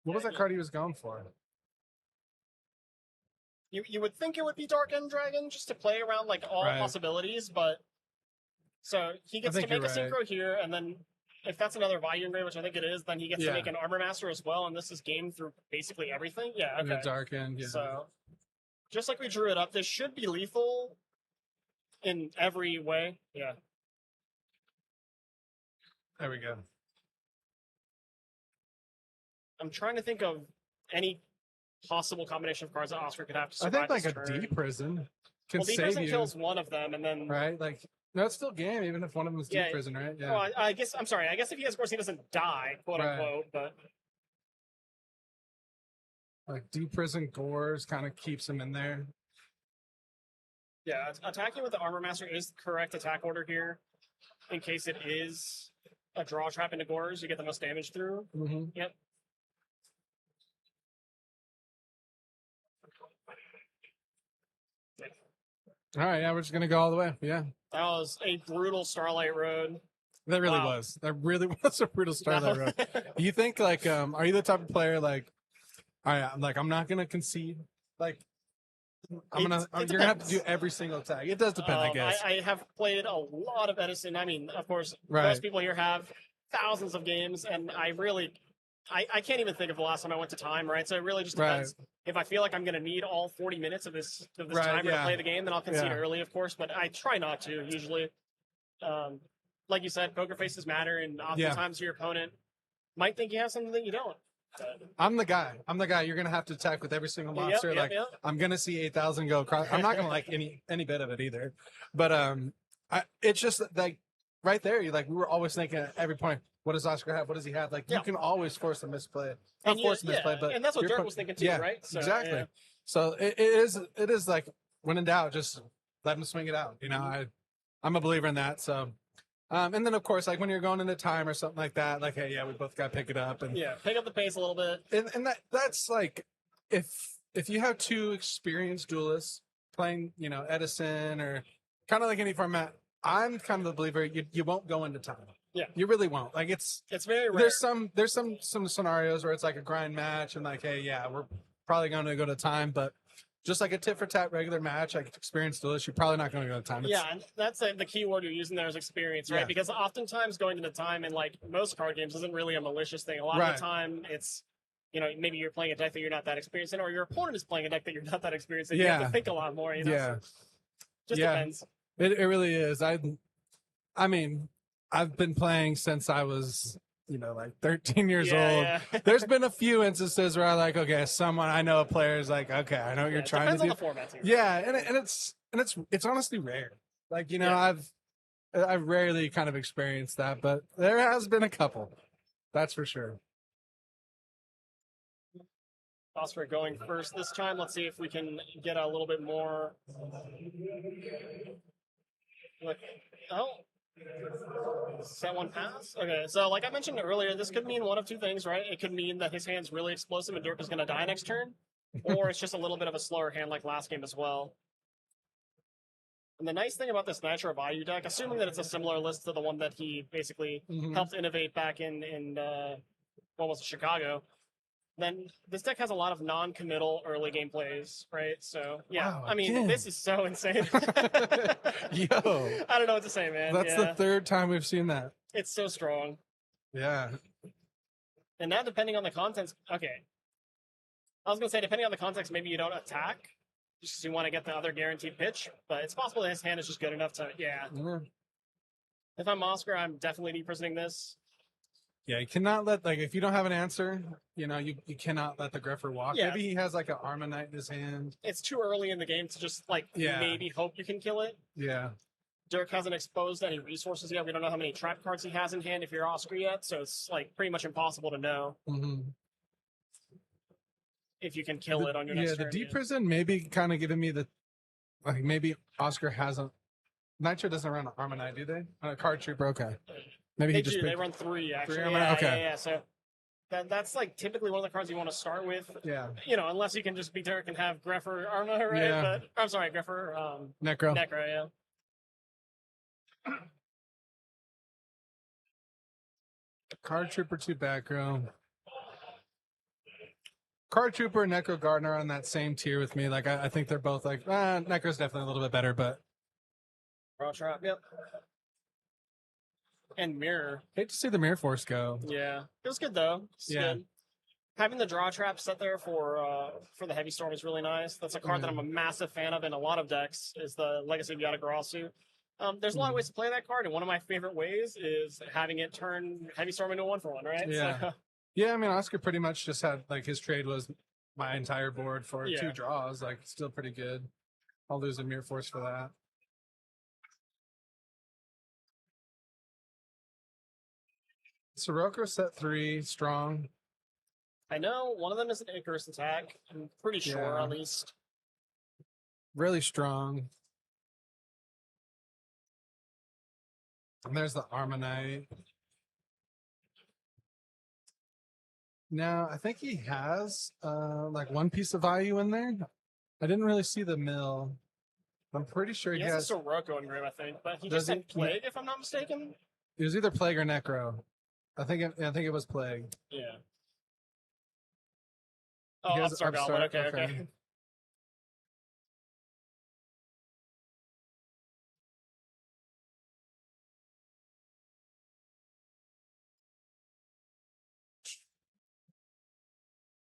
What was that card he was going for? You would think it would be Dark End Dragon just to play around like all Right. possibilities, but so he gets to think make a you're right. synchro here, and then if that's another Value Engrave, which I think it is, then he gets to Yeah. make an Armor Master as well, and this is game through basically everything. Yeah, And the okay. dark end. Yeah. So just like we drew it up, this should be lethal in every way. Yeah. There we go. I'm trying to think of any possible combination of cards that Oscar could have to I survive think like this a turn. deep prison can Well, Deep save Prison you, kills one of them, and then right? Like no, it's still game, even if one of them is deep Yeah. prison, right? Yeah. well, I guess I'm sorry. I guess if he has scores, he doesn't die, quote Right. unquote. But Like deep prison gores kind of keeps him in there. yeah, attacking with the Armor Master is the correct attack order here. In case it is a draw trap into Gores, you get the most damage through. Mm-hmm. Yep. All right, yeah, we're just gonna go all the way. Yeah, That was a brutal Starlight Road. that really Wow. was. That really was a brutal start of that road. Do you think like are you the type of player like all right, like I'm not gonna concede? Like It you're gonna have to depends. do every single tag. It does depend, I guess. I have played a lot of Edison. I mean, of course, Right. most people here have thousands of games, and I can't even think of the last time I went to time, right? So it really just depends. If I feel like I'm going to need all 40 minutes of this Right, timer to yeah. play the game, then I'll concede Yeah. early, of course, but I try not to usually. Like you said, poker faces matter, and oftentimes your opponent might think you have something that you don't. I'm the guy. You're gonna have to attack with every single monster. Yep, yep. I'm gonna see 8,000 go across. I'm not gonna like any bit of it either. But it's just like right there. You like we were always thinking at every point. What does Oscar have? What does he have? Like Yeah. you can always force a misplay. Not And force a misplay, but and that's what your Dirk opponent- was thinking too, yeah, right? So, exactly. yeah. So it is like when in doubt, just let him swing it out. You know, I'm a believer in that. So. And then of course, like when you're going into time or something like that, like, hey, yeah, we both got to pick it up, and Yeah, pick up the pace a little bit. and that's like if you have two experienced duelists playing, you know, Edison or kind of like any format, I'm kind of a believer you won't go into time. Yeah. You really won't. Like it's very rare. there's some scenarios where it's like a grind match and like, hey, yeah, we're probably going to go to time, but just like a tit for tat regular match, like experienced duelist, you're probably not going to go to time. Yeah, and that's the key word you're using there is experience, right? Yeah. Because oftentimes going into time in like most card games isn't really a malicious thing. A lot of Right. the time it's, you know, maybe you're playing a deck that you're not that experienced in, or your opponent is playing a deck that you're not that experienced in. You have Yeah. to think a lot more, you know? Yeah. So just Yeah. depends. It really is. I mean, I've been playing since I was, like 13 years Yeah, old. yeah. There's been a few instances where I like, okay, someone I know a player is like, okay, I know what you're It trying depends to on do. the format too. Yeah, and it's honestly rare. Like, Yeah. I've rarely kind of experienced that, but there has been a couple. That's for sure. Oscar going first this time. Let's see if we can get a little bit more. Look, oh, set one pass. Okay, so like I mentioned earlier, this could mean one of two things, right? It could mean that his hand's really explosive and Dirk is going to die next turn, or it's just a little bit of a slower hand like last game as well. And the nice thing about this Nitro Bayou deck, assuming that it's a similar list to the one that he basically helped innovate back in what was it, Chicago, then this deck has a lot of non-committal early game plays, right? So yeah, Wow, I mean, again. this is so insane. Yo, I don't know what to say, man. that's Yeah. the third time we've seen that. It's so strong. Yeah. And now, depending on the context, okay. I was gonna say, depending on the context, maybe you don't attack just because you want to get the other guaranteed pitch. But it's possible that his hand is just good enough to, yeah. If I'm Oscar, I'm definitely deprisoning this. Yeah, you cannot let, like, if you don't have an answer, you cannot let the Greffer walk. Yeah. Maybe he has like an Armonite in his hand. It's too early in the game to just like maybe hope you can kill it. Yeah. Dirk hasn't exposed any resources yet. We don't know how many trap cards he has in hand if you're Oscar yet, so it's like pretty much impossible to know if you can kill it on your next turn. The deep prison maybe kind of giving me the, like, maybe Oscar hasn't. Nitro doesn't run an Armonite, do they? On a card trooper, okay. Maybe They he just do. They picked run 3 actually. Armonite? Yeah, Okay. yeah. So that's like typically one of the cards you want to start with. Yeah. Unless you can just be Dirk and have Greffer Arna, right? Yeah. But I'm sorry, Greffer. Necro. Necro, yeah. Card Trooper 2 back row. Card Trooper and Necro Gardener on that same tier with me. Like, I think they're both like, Necro's definitely a little bit better, but. Raw trap, yep. And Mirror. Hate to see the Mirror Force go. Yeah. It was good, though. It's good. Having the draw trap set there for the Heavy Storm is really nice. That's a card that I'm a massive fan of in a lot of decks, is the Legacy of YggDrasil. There's a lot of ways to play that card, and one of my favorite ways is having it turn Heavy Storm into a 1-for-1, right? Yeah. So, Yeah, I mean, Oscar pretty much just had, like, his trade was my entire board for 2 draws. Like, still pretty good. I'll lose a Mirror Force for that. Sirocco set 3, strong. I know one of them is an Icarus attack. I'm pretty sure, at least. Really strong. And there's the Armonite. Now, I think he has like one piece of value in there. I didn't really see the mill. I'm pretty sure he has a Sirocco engrave, I think, but he Does just had Plague, if I'm not mistaken. It was either Plague or Necro. I think it was Plague. Yeah. Oh, Upstart Goblin. Okay.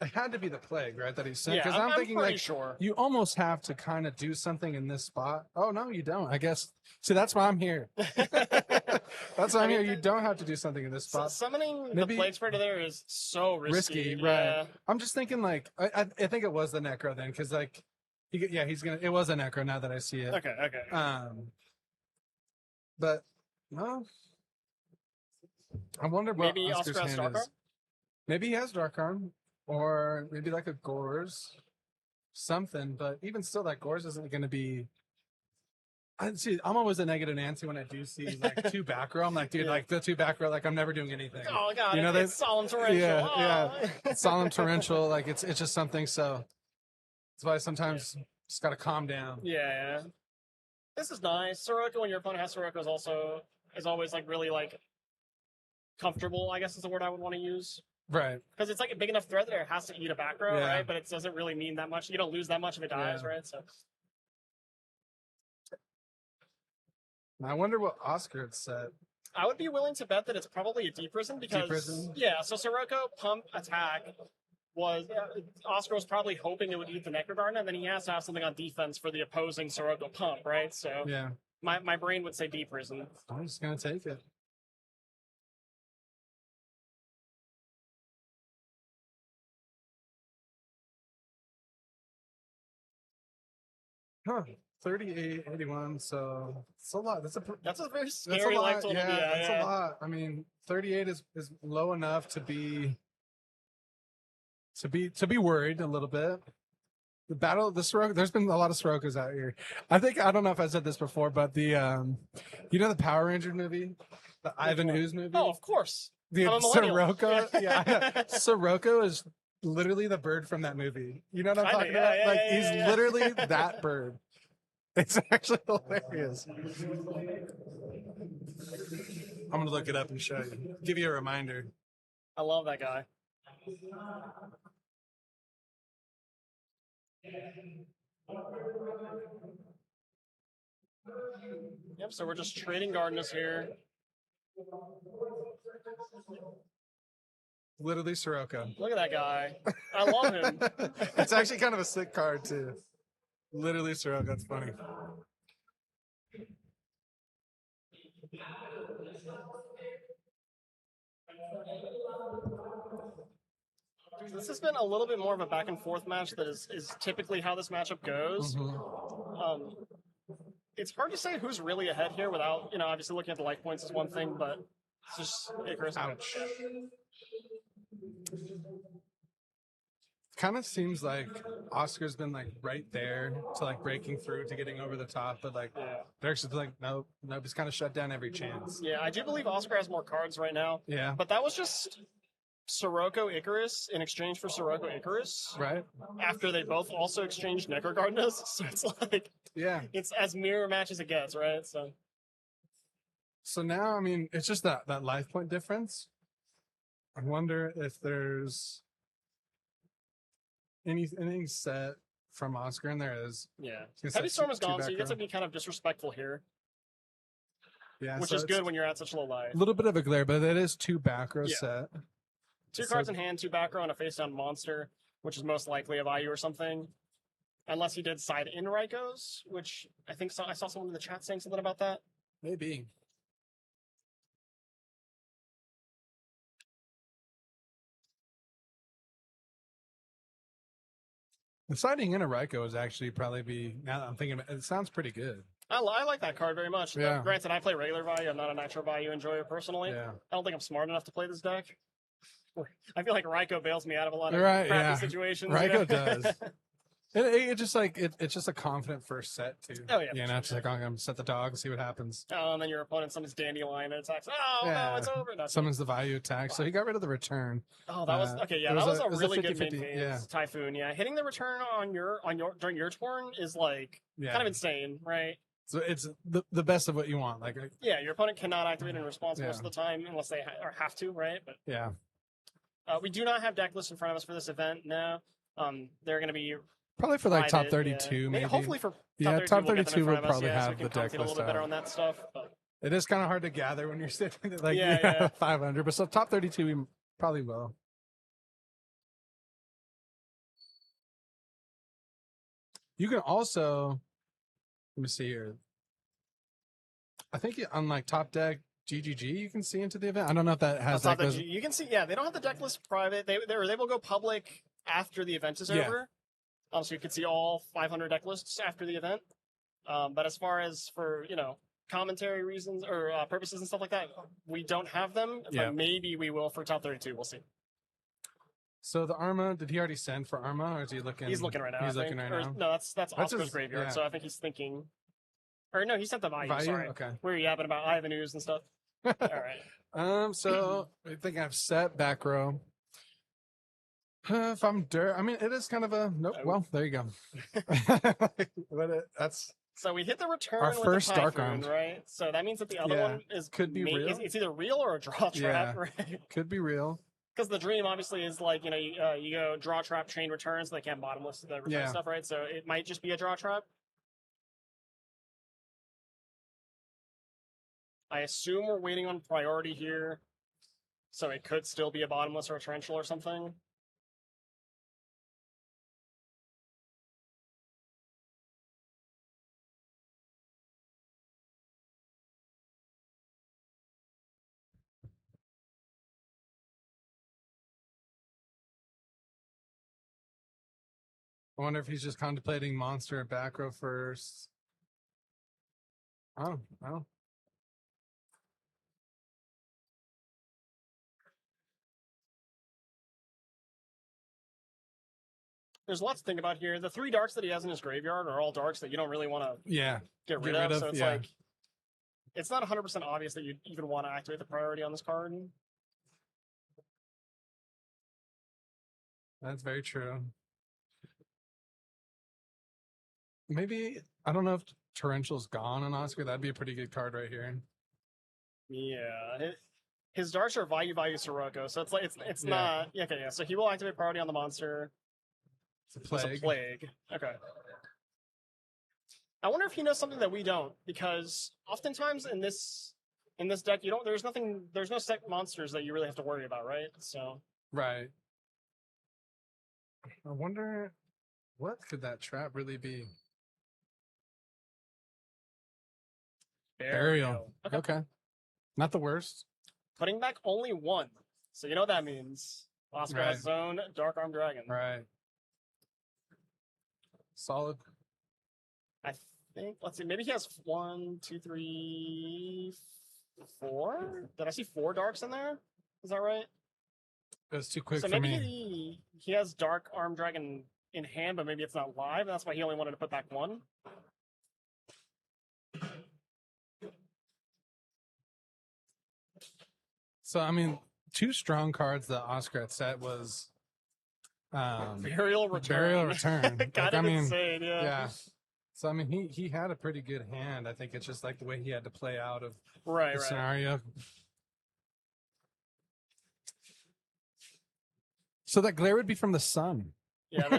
It had to be the Plague, right? That he sent. Yeah, Because I'm thinking, pretty like, sure. you almost have to kind of do something in this spot. Oh, no, you don't. I guess. See, that's why I'm here. That's why I'm here. You don't have to do something in this spot. Summoning the Plague Spreader there is so risky. Right. I'm just thinking, like, I think it was the Necro then, because, like, he's gonna. It was a Necro now that I see it. Okay. But, well, I wonder what maybe Oscar's Oscar has hand Dark is. Maybe he has Dark Arm, or maybe like a Gores, something. But even still, that Gores isn't going to be. I'm always a negative Nancy when I do see like 2 back row. I'm like, dude, like the 2 back row, like I'm never doing anything. Oh god, it's Solemn Torrential. Yeah. Solemn Torrential, like it's just something. So that's why sometimes just got to calm down. Yeah. This is nice. Sirocco, when your opponent has Sirocco, is always like really like comfortable, I guess is the word I would want to use. Right. Because it's like a big enough threat that it has to eat a back row, right? But it doesn't really mean that much. You don't lose that much if it dies, right? So I wonder what Oscar had said. I would be willing to bet that it's probably a deep prison because so Sirocco pump attack was Oscar was probably hoping it would eat the Necrogarden, and then he has to have something on defense for the opposing Sirocco pump, right? So my brain would say deep prison. I'm just gonna take it. Huh. 38.81. So it's a lot. That's a very that's a scary life lot. total. Yeah, Yeah, that's yeah. a lot. I mean, 38 is low enough to be worried a little bit. The Sirocco, there's been a lot of Siroccos out here. I don't know if I said this before, but the the Power Ranger movie, the Ivan Ooze movie. Oh, of course. The I'm a millennial. Sirocco, yeah, Sirocco is literally the bird from that movie. You know what I'm talking about? Yeah, Like yeah, he's yeah. literally that bird. It's actually hilarious. I'm gonna look it up and show you. Give you a reminder. I love that guy. Yep, so we're just trading Gardeners here. Literally Sirocco. Look at that guy. I love him. It's actually kind of a sick card too. Literally Sirocco. That's funny. This has been a little bit more of a back and forth match that is typically how this matchup goes. It's hard to say who's really ahead here without, obviously looking at the life points is one thing, but it's just Icarus. Ouch. Kind of seems like Oscar's been like right there to like breaking through to getting over the top, but like Derek's just like nope, he's kind of shut down every chance. Yeah, I do believe Oscar has more cards right now. Yeah, but that was just Sirocco Icarus in exchange for Sirocco Icarus. Right. After they both also exchanged Necrogardenas, so it's like it's as mirror match as it gets, right? So now, I mean, it's just that life point difference. I wonder if there's anything set from Oscar, and there is. Yeah. Heavy Storm is gone, so you get to be kind of disrespectful here. Yeah, which is good when you're at such low life. A little bit of a glare, but it is 2 back row set. 2 cards in hand, 2 back row, and a face down monster, which is most likely a Vayu or something. Unless he did side in Raikos, which I think I saw someone in the chat saying something about that. Maybe. The siding in a Raiko is actually probably be, now that I'm thinking about it, sounds pretty good. I like that card very much. Yeah. Granted, I play regular Vayu. I'm not a natural Vayu enjoyer personally. Yeah. I don't think I'm smart enough to play this deck. I feel like Raiko bails me out of a lot of crappy situations. Raiko does. It just like it's just a confident first set too. Oh yeah. Yeah, it's like I'm gonna set the dog and see what happens. Oh, and then your opponent summons Dandelion and attacks. Oh no, it's over. Summons the Vayu attack. So he got rid of the return. Oh, that was okay. Yeah, that was a really good main phase. Typhoon. Yeah, hitting the return on your during your turn is like kind of insane, right? So it's the best of what you want. Like yeah, your opponent cannot activate in response most of the time unless they have to, right? But yeah. We do not have deck lists in front of us for this event now. They're going to be probably for like top 32, maybe. Hopefully for top 32 will probably have so we can the deck a little list bit better out. on that stuff. But. It is kind of hard to gather when you're sitting at like 500, but so top 32 we probably will. You can also, let me see here. I think on like top deck GGG, you can see into the event. I don't know if that has deck list. You can see, they don't have the deck list private. They will go public after the event is over. So you can see all 500 deck lists after the event. But as far as for, commentary reasons or purposes and stuff like that, we don't have them. But maybe we will for top 32. We'll see. So the Arma, did he already send for Arma, or is he looking? He's looking right now. He's looking right now. No, that's Oscar's graveyard. So I think he's thinking. Or no, he sent the Vayu. Sorry. Okay. We were yapping about Ivan Ooze and stuff. All right. So I think I've set back row. If I'm dirt, I mean, it is kind of a nope. Well, there you go. That's so we hit the return. Our with first the Typhoon, dark round, right? So that means that the other one could be real. It's either real or a draw trap, right? Could be real. Because the dream obviously is like you go draw trap chain returns, so they can't bottomless the return stuff, right? So it might just be a draw trap. I assume we're waiting on priority here, so it could still be a bottomless or a torrential or something. I wonder if he's just contemplating monster and back row first. Oh, well. There's lots to think about here. The 3 darks that he has in his graveyard are all darks that you don't really want to get rid of. So it's like, it's not 100% obvious that you even want to activate the priority on this card. That's very true. Maybe, I don't know if Torrential's gone on Oscar. That'd be a pretty good card right here. Yeah. His darks are Value Sirocco, so it's like it's not. Yeah, okay, yeah. So he will activate priority on the monster. It's a plague. It's a plague. Okay. I wonder if he knows something that we don't, because oftentimes in this deck there's no set monsters that you really have to worry about, right? So right. I wonder what could that trap really be? Burial. Okay. Not the worst. Putting back only 1. So you know what that means. Oscar has his own Dark Arm Dragon. Right. Solid. I think, let's see, maybe he has 1, 2, 3, 4? Did I see 4 darks in there? Is that right? It was too quick so for maybe me. He has Dark Arm Dragon in hand, but maybe it's not live, and that's why he only wanted to put back 1. So, I mean, 2 strong cards that Oscar had set was Burial Return. Burial Return. Kind of insane, yeah. So, I mean, he had a pretty good hand. I think it's just like the way he had to play out of the scenario. So that glare would be from the sun. Yeah,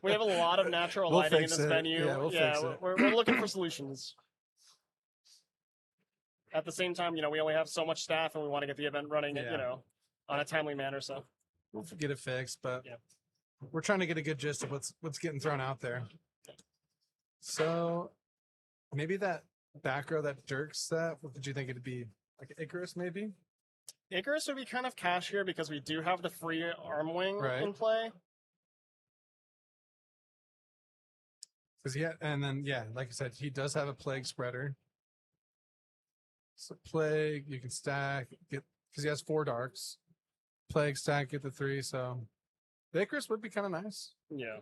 we have a lot of natural lighting in this venue. Yeah, we'll fix it. We're looking for solutions. At the same time, we only have so much staff, and we want to get the event running, on a timely manner. So we'll get it fixed, but we're trying to get a good gist of what's getting thrown out there. So maybe that back row that Dirk set. What did you think it'd be? Like Icarus, maybe? Icarus would be kind of cash here because we do have the free arm wing in play. And then like I said, he does have a plague spreader. So plague, you can stack, because he has 4 darks. Plague, stack, get the 3, so the Icarus would be kind of nice. Yeah.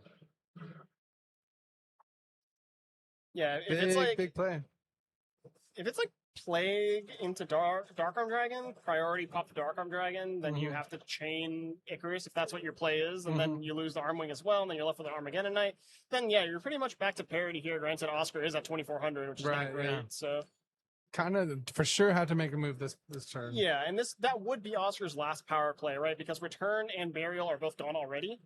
Yeah, if big, it's like big play. If it's like plague into Dark Arm Dragon, priority pop the Dark Arm Dragon, then you have to chain Icarus if that's what your play is, and then you lose the Arm Wing as well, and then you're left with the Armageddon Knight. Then you're pretty much back to parity here. Granted, Oscar is at 2400, which is not great. So kind of for sure had to make a move this turn. Yeah, and that would be Oscar's last power play, right? Because Return and Burial are both gone already.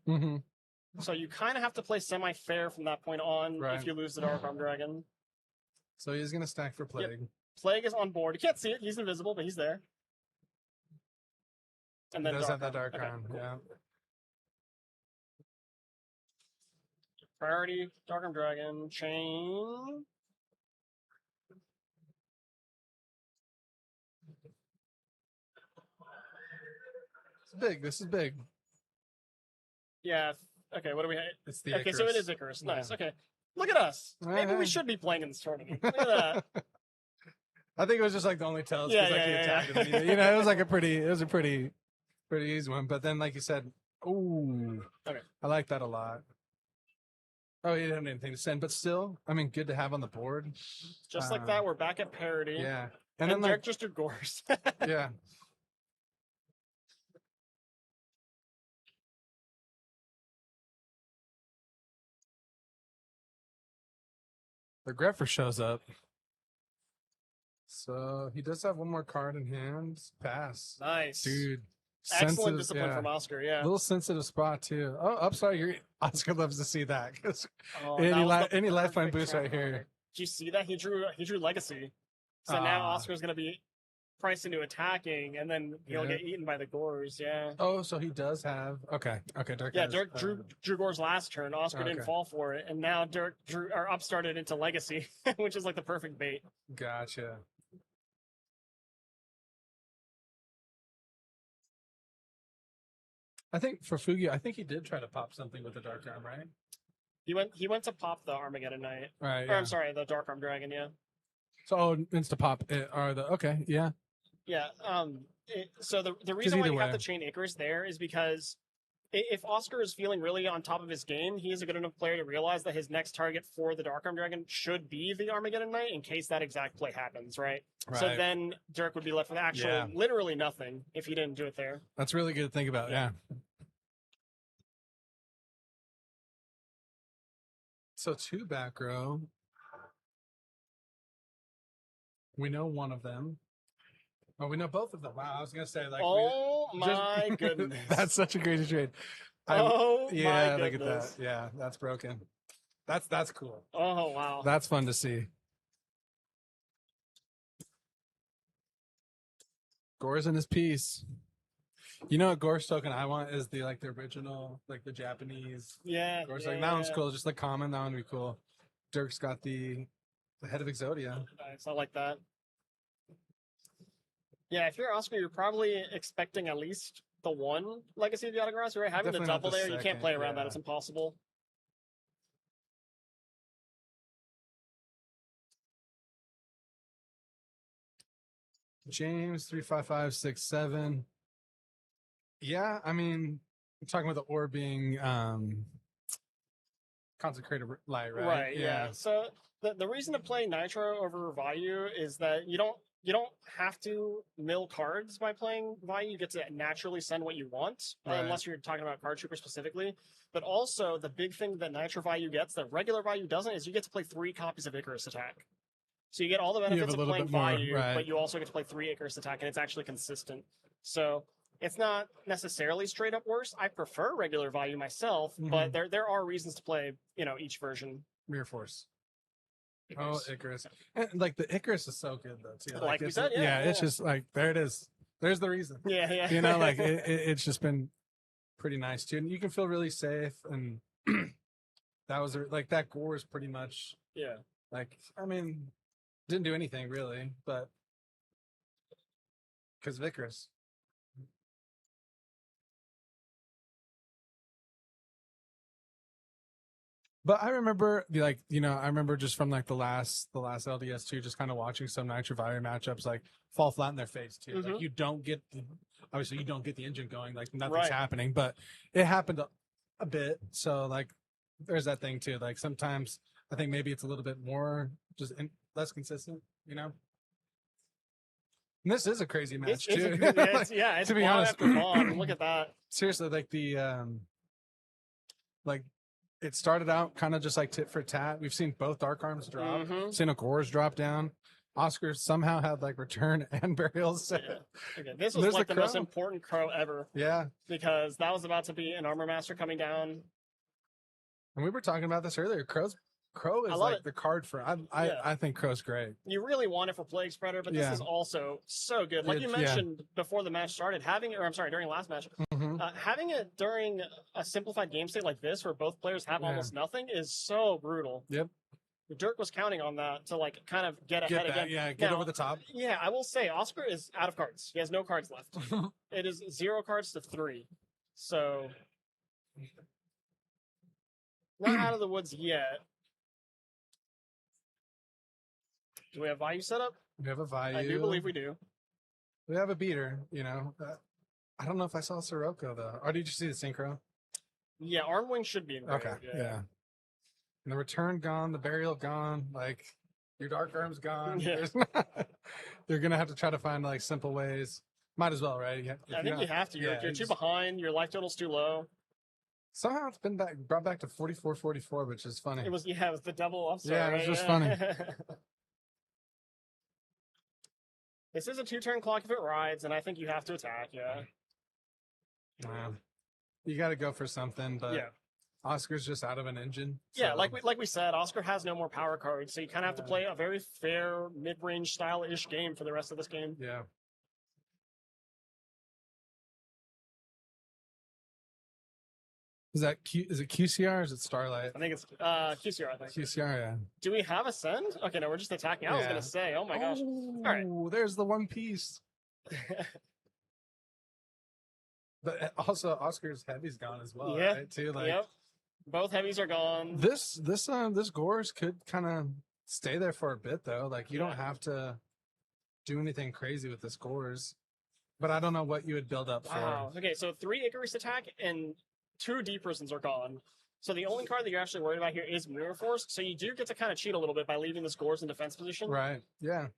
So you kind of have to play semi-fair from that point on if you lose the Dark Arm Dragon. So he's going to stack for Plague. Yep. Plague is on board. You can't see it. He's invisible, but he's there. And then he does have that Dark Arm, cool. yeah. Priority, Dark Arm Dragon, chain. It's big. This is big. Yeah. Okay, what do we have? It's the Icarus. So it is Icarus. Nice. Okay. Look at us. Maybe we should be playing in this tournament. Look at that. I think it was just like the only tells because he attacked him. It was like a pretty easy one. But then, like you said, I like that a lot. Oh, he didn't have anything to send, but still, I mean, good to have on the board. Just like that, we're back at parity. Yeah, and then Derek just did Gores. Yeah. The Greffer shows up. So he does have one more card in hand. Pass. Nice. Dude. Excellent discipline from Oscar, yeah. A little sensitive spot, too. Oh, I'm sorry. Oscar loves to see that. Any lifeline boost right here. Did you see that? He drew Legacy. So now Oscar's going to be priced into attacking, and then he'll get eaten by the Gores, yeah. Oh, so he does have... Okay, Dirk drew Gores last turn. Oscar didn't fall for it, and now Dirk upstarted into Legacy, which is like the perfect bait. Gotcha. I think for Fugi, he did try to pop something with the Dark Arm, right? He went to pop the Armageddon Knight. Right. Or Yeah. I'm sorry, the Dark Arm Dragon. Yeah. So insta pop are the okay. Yeah. Yeah. So the reason why either you have way. to chain Icarus there is because if Oscar is feeling really on top of his game, he is a good enough player to realize that his next target for the Dark Arm Dragon should be the Armageddon Knight in case that exact play happens, right? So Right. then Dirk would be left with actually Yeah. literally nothing if he didn't do it there. That's really good to think about. Yeah. So 2 back row. We know one of them. Oh, we know both of them. Wow, I was gonna say like. Oh my goodness! That's such a crazy trade. Oh yeah, my look at that. goodness! Yeah, that's broken. That's cool. Oh wow! That's fun to see. Gore's in his piece. You know what Gore's token I want is the original, like the Japanese. Yeah. Gore's yeah, that one's yeah. cool, just like common. That one would be cool. Dirk's got the head of Exodia. Nice, I like that. Yeah, if you're Oscar, you're probably expecting at least the one Legacy of YggDrasil, right? Having Definitely the not double the there, you can't second, play around that. yeah. It's impossible. James 35567. Yeah, I mean, I'm talking about the ore being consecrated light, right? Right. Yeah. So the reason to play Nitro over Vayu is that you don't have to mill cards by playing Vayu. You get to naturally send what you want, Right. unless you're talking about Card Trooper specifically. But also the big thing that Nitro Vayu gets that regular Vayu doesn't is you get to play 3 copies of Icarus Attack. So you get all the have benefits a of little playing bit more, Vayu, right. but you also get to play 3 Icarus Attack, and it's actually consistent. So it's not necessarily straight up worse. I prefer regular Vayu myself, but there are reasons to play each version. Mirror Force. Icarus. Oh, Icarus. And like the Icarus is so good though too. Like we it's, said, yeah, it's yeah. just like there it is. There's the reason. Yeah, yeah. You know, like it's just been pretty nice too, and you can feel really safe. And that was like that Gore is pretty much yeah. like I mean didn't do anything really, but because of Icarus. But I remember I remember just from like the last LDS too, just kind of watching some Nitro Valor matchups like fall flat in their face too. Like you don't get obviously you don't get the engine going, like nothing's happening, but it happened a bit. So like there's that thing too. Like sometimes I think maybe it's a little bit more just less consistent, you know. And this is a crazy match too. It's to be bomb honest, after bomb. Look at that. Seriously, like the like it started out kind of just like tit for tat. We've seen both Dark Arms drop. Seen a Gore's drop down. Oscar somehow had like return and burials. Yeah. Okay. This was like the most important crow ever. Yeah. Because that was about to be an Armor Master coming down. And we were talking about this earlier. Crow is like the card for I think Crow's great. You really want it for Plague Spreader, but this is also so good. Like you mentioned before the match started, during the last match, having it during a simplified game state like this where both players have almost nothing is so brutal. Yep. Dirk was counting on that to like kind of get ahead again. Yeah, get over the top. Yeah, I will say Oscar is out of cards. He has no cards left. It is 0 cards to 3. So not out of the woods yet. Do we have Vayu set up? We have a Vayu. I do believe we do. We have a beater, you know. I don't know if I saw Sirocco though. Or did you see the synchro? Yeah, Armwing should be in there. Okay, yeah. And the return gone, the burial gone, like your Dark Arm's gone. Yeah. You're gonna have to try to find like simple ways. Might as well, right? I think you have to. You're too behind. Your life total's too low. Somehow it's been brought back to 44-44, which is funny. It was the double upset. Yeah, it was just funny. This is a 2-turn clock if it rides, and I think you have to attack. Yeah. You got to go for something, but Oscar's just out of an engine. So. Yeah, like we said, Oscar has no more power cards, so you kind of have to play a very fair mid-range style-ish game for the rest of this game. Yeah. Is it QCR or is it Starlight? I think it's QCR, I think. QCR, yeah. Do we have a send? Okay, no, we're just attacking. I was going to say, oh my gosh. All right. There's the one piece. But also, Oscar's heavy's gone as well, right? Too, like, Both heavies are gone. This Gores could kind of stay there for a bit though. Like you don't have to do anything crazy with this Gores. But I don't know what you would build up Wow. for. Okay, so 3 Icarus attack and 2 Deep Prisons are gone. So the only card that you're actually worried about here is Mirror Force. So you do get to kind of cheat a little bit by leaving the Gores in defense position. Right. Yeah.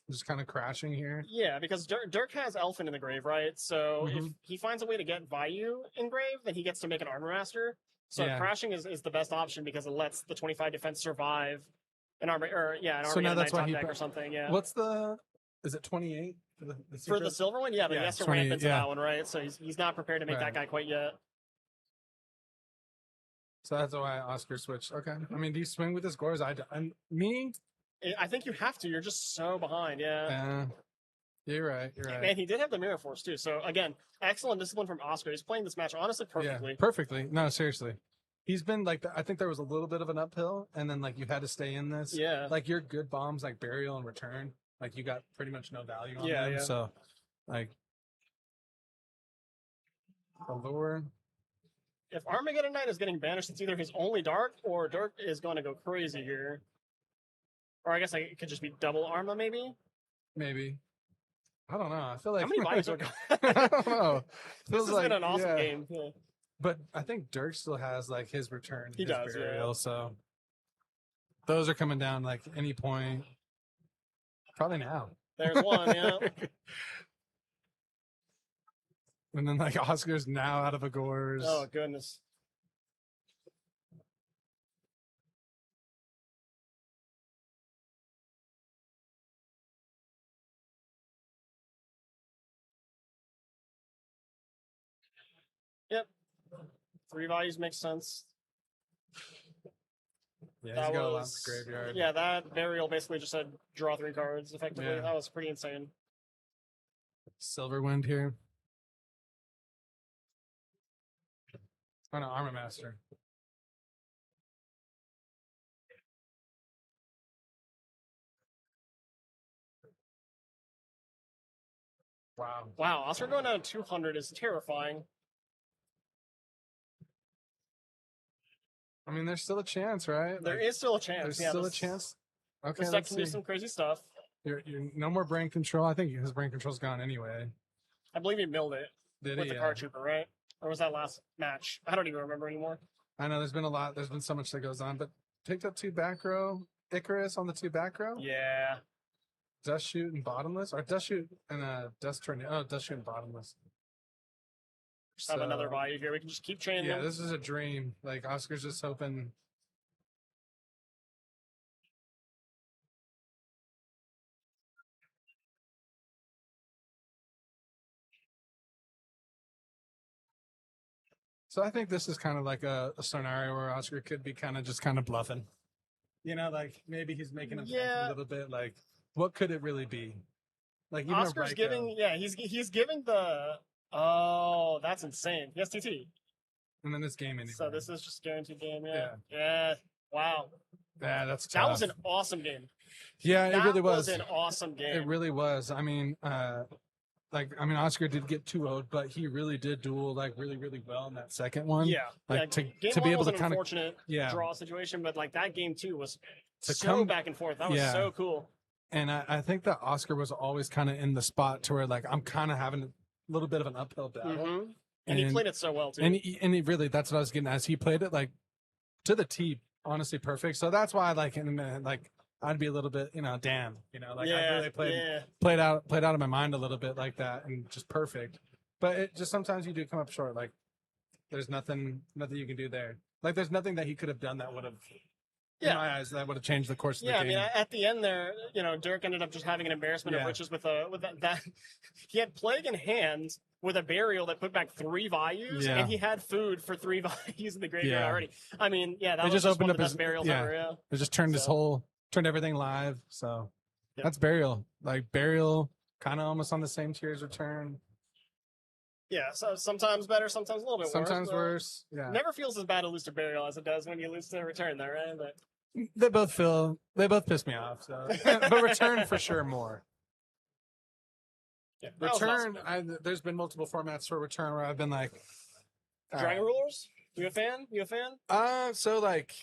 Just kind of crashing here. Yeah, because Dirk has Elfin in the grave, right? So if he finds a way to get Vayu in grave, then he gets to make an Armor Master. So crashing is the best option because it lets the 25 defense survive an armor, So now that's why he deck or something. Yeah. What's is it 28 for the silver one? Yeah, but he has to ramp into that one, right? So he's not prepared to make that guy quite yet. So that's why Oscar switched. Okay. I mean, do you swing with his Gores? I think you have to. You're just so behind. Yeah. You're right. You're right. Man, he did have the Mirror Force too. So again, excellent discipline from Oscar. He's playing this match honestly perfectly. Yeah, perfectly. No, seriously. He's been like, I think there was a little bit of an uphill, and then like you had to stay in this. Yeah. Like your good bombs, like Burial and Return, like you got pretty much no value on them. Yeah. So, like, Allure. If Armageddon Knight is getting banished, it's either his only Dark or Dirk is going to go crazy here. Or I guess it could just be double Arma, maybe? Maybe. I don't know. I feel like... How many vibes are going? I don't know. This has been an awesome game. Yeah. But I think Dirk still has, like, his Return. He does, Burial, so... Those are coming down, like, any point. Probably now. There's one, yeah. And then, like, Oscar's now out of a Gores. Oh, goodness. Yep. 3 values makes sense. Yeah, he's got a lot in the graveyard. Yeah, that Burial basically just said draw 3 cards, effectively. Yeah. That was pretty insane. Silverwind here. Oh no, Armor Master. Wow. Wow, Oscar going down to 200 is terrifying. I mean, there's still a chance, right? There is still a chance. There's still a chance. Okay, this deck can do some crazy stuff. You're no more brain control. I think his brain control's gone anyway. I believe he milled it with the card trooper, right? Or was that last match? I don't even remember anymore. I know there's been a lot. There's been so much that goes on, but picked up 2 back row. Icarus on the 2 back row. Yeah. Dust Shoot and Bottomless, or Dust Shoot and Dust Tornado. Oh, Dust Shoot and Bottomless. Have another value here. We can just keep chaining them. This is a dream. Like Oscar's just hoping. So I think this is kind of like a scenario where Oscar could be kind of bluffing. You know, like maybe he's making a little bit. Like, what could it really be? Like even Oscar's giving, he's giving the. Oh, that's insane. He has TT. And then this game anyway. So this is just guaranteed game. Yeah. Wow. Yeah, that was an awesome game. Yeah, it really was. That was an awesome game. It really was. I mean, Oscar did get 2-0'd, but he really did duel like really, really well in that second one. Yeah, like game to be able to kind of unfortunate draw situation, but like that game too was so back and forth. That was so cool. And I think that Oscar was always kind of in the spot to where like I'm kind of having a little bit of an uphill battle. Mm-hmm. And he played it so well too. And he really, that's what I was getting at. He played it like to the T, honestly perfect. So that's why I'd be a little bit, damn, I really played out of my mind a little bit like that and just perfect. But it just sometimes you do come up short. Like there's nothing you can do there. Like there's nothing that he could have done that would have, in my eyes, that would have changed the course of the game. I mean, at the end there, Dirk ended up just having an embarrassment of riches with that. He had Plague in hand with a Burial that put back 3 values, and he had food for 3 values in the graveyard already. I mean, that was just opened up his Burials ever. Yeah, it just turned turned everything live. So that's Burial. Like Burial, kind of almost on the same tier as Return. Yeah, so sometimes better, sometimes a little bit worse. Sometimes worse. Yeah. Never feels as bad to lose to Burial as it does when you lose to Return, though, right? But they both piss me off. So, but Return for sure more. Yeah, Return. Awesome. There's been multiple formats for Return where I've been like, Dragon Rulers. You a fan? You a fan? So like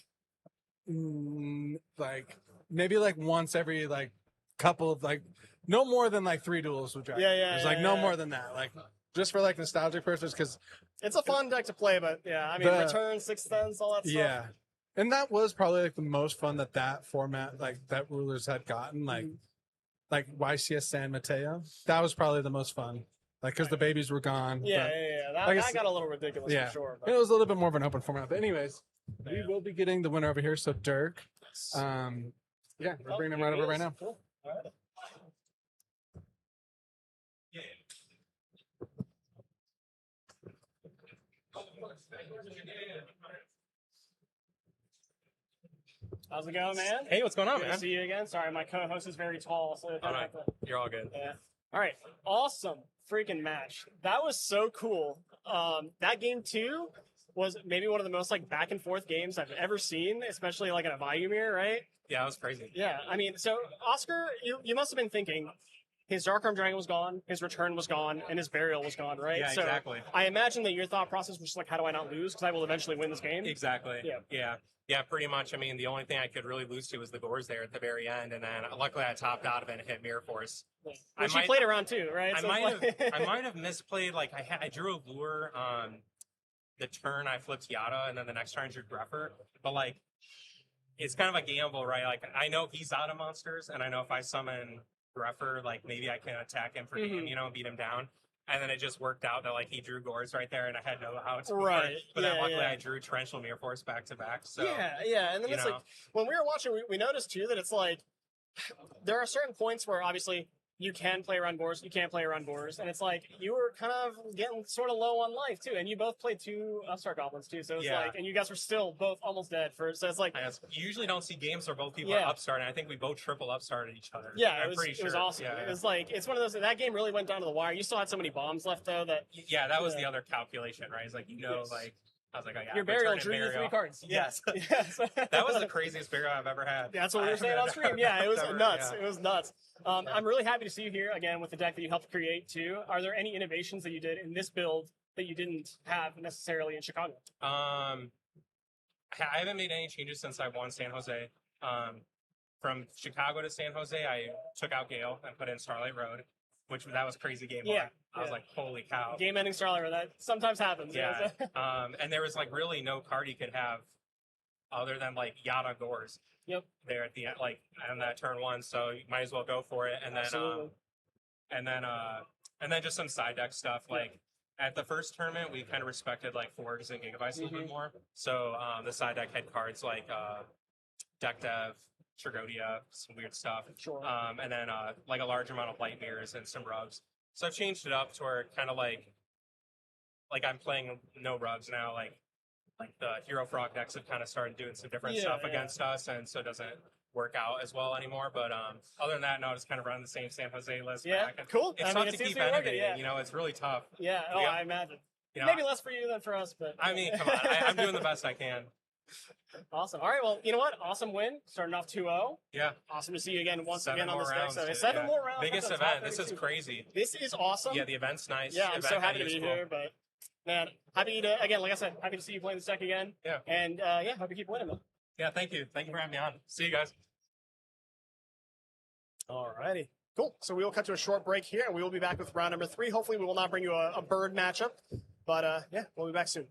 maybe like once every like couple of like no more than like 3 duels with Dragon. Yeah. There's like no more than that. Like just for like nostalgic purposes, because It's a fun deck to play, but yeah, I mean, return, 6th sense, all that stuff. yeah, and that was probably like the most fun that format like that rulers had gotten. Like YCS San Mateo, that was probably the most fun. Like because the babies were gone. Yeah. That got a little ridiculous yeah, for sure. It was a little bit more of an open format. But anyways, we will be getting the winner over here. So Dirk, yeah, we're bringing him right over right now. Cool. All right. How's it going, man? Hey, what's going on, Good man? to see you again. Sorry, my co-host is very tall, so All right. You're all good. yeah. All right, awesome freaking match. That was so cool. That game too was maybe one of the most like back and forth games I've ever seen, especially like in a Vyumir, right? Yeah, it was crazy. Yeah, I mean, so Oscar, you must have been thinking his Dark Arm Dragon was gone, his Return was gone, and his Burial was gone, right? Yeah, so exactly. I imagine that your thought process was just like, how do I not lose? Because I will eventually win this game. Exactly. Yeah. Yeah, pretty much. I mean, the only thing I could really lose to was the Gores there at the very end, and then luckily I topped out of it and hit Mirror Force. Which you played around too, right? I So might have misplayed. Like I drew a lure on the turn I flipped Yada, and then the next turn I drew Greffer. But like, it's kind of a gamble, right? Like I know he's out of monsters, and I know if I summon Greffer, like maybe I can attack him for game, beat him down. And then it just worked out that like he drew Gores right there, and I had no outs. Right. But then luckily I drew Torrential Mirror Force back to back. So yeah. And then it's like when we were watching, we noticed too that it's like there are certain points where obviously you can play around Gores, you can't play around Gores, and it's like you were kind of getting sort of low on life too, and you both played 2 Upstart Goblins too, so it's like, and you guys were still both almost dead so it's like you usually don't see games where both people are upstart, and I think we both triple upstarted each other. Yeah, it was awesome. It was like it's one of those that game really went down to the wire. You still had so many bombs left though that that was the other calculation, right? It's like like I was like, oh yeah, your Burial drew you 3 cards. Yes. That was the craziest Burial I've ever had. That's what we were saying on stream. Yeah, it was nuts. It was nuts. I'm really happy to see you here again with the deck that you helped create too. Are there any innovations that you did in this build that you didn't have necessarily in Chicago? I haven't made any changes since I won San Jose. From Chicago to San Jose, I took out Gale and put in Starlight Road, that was crazy game one. I was like, holy cow. Game-ending Starlight Road, that sometimes happens. Yeah. And there was like really no card you could have other than like Yada Gores. Yep. There at the end, like on that turn 1, so you might as well go for it. And then and then just some side deck stuff. Like at the first tournament, we kind of respected like Forges and Gigabytes a little bit more. So the side deck had cards like Deck Dev, Trigodia, some weird stuff. Sure. And then like a large amount of light mirrors and some rugs. So I've changed it up to where kind of like I'm playing no rugs now. Like the Hero Frog decks have kind of started doing some different stuff against us, and so it doesn't work out as well anymore. But other than that, no, just kind of run the same San Jose list. Yeah, cool. It's tough to keep innovating. You know, it's really tough. Yeah. Oh, I imagine. You know, maybe less for you than for us, but I mean, come on, I'm doing the best I can. Awesome. All right. Well, you know what? Awesome win. Starting off 2-0. Yeah. Awesome to see you again Seven on this deck. So 7 more rounds. Biggest event. This is crazy. This is awesome. Yeah, the event's nice. Yeah, I'm so happy to be here. But man, happy to again, like I said, happy to see you playing this deck again. Yeah. And hope you keep winning, man. Yeah. Thank you. Thank you for having me on. See you guys. All righty. Cool. So we will cut to a short break here, and we will be back with round number 3. Hopefully, we will not bring you a bird matchup, but we'll be back soon.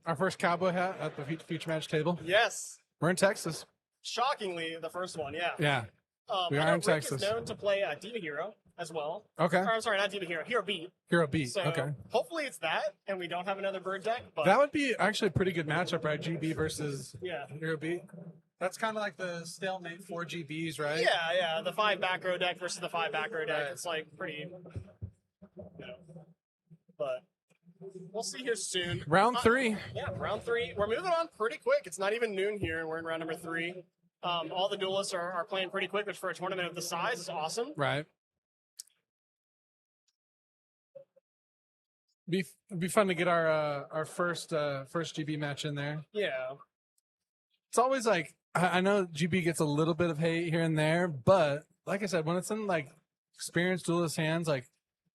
Our first cowboy hat at the feature match table. Yes. We're in Texas. Shockingly, the first one, yeah. Yeah. We I are know in Rick Texas. is known to play Diva Hero as well. Okay. Or, I'm sorry, not Diva Hero, Hero Beat. Hero beat. So Okay. hopefully it's that, and we don't have another bird deck. But That would be actually a pretty good matchup, right? GB versus yeah, Hero beat. That's kind of like the stalemate 4 GBs, right? yeah, the 5 back row deck versus the 5 back row deck. Right. It's like pretty, but we'll see here soon. Round 3. Yeah, round 3. We're moving on pretty quick. It's not even noon here, and we're in round number 3. All the duelists are playing pretty quick, which for a tournament of this size is awesome. Right. Be fun to get our first GB match in there. Yeah. It's always like I know GB gets a little bit of hate here and there, but like I said, when it's in like experienced duelist hands, like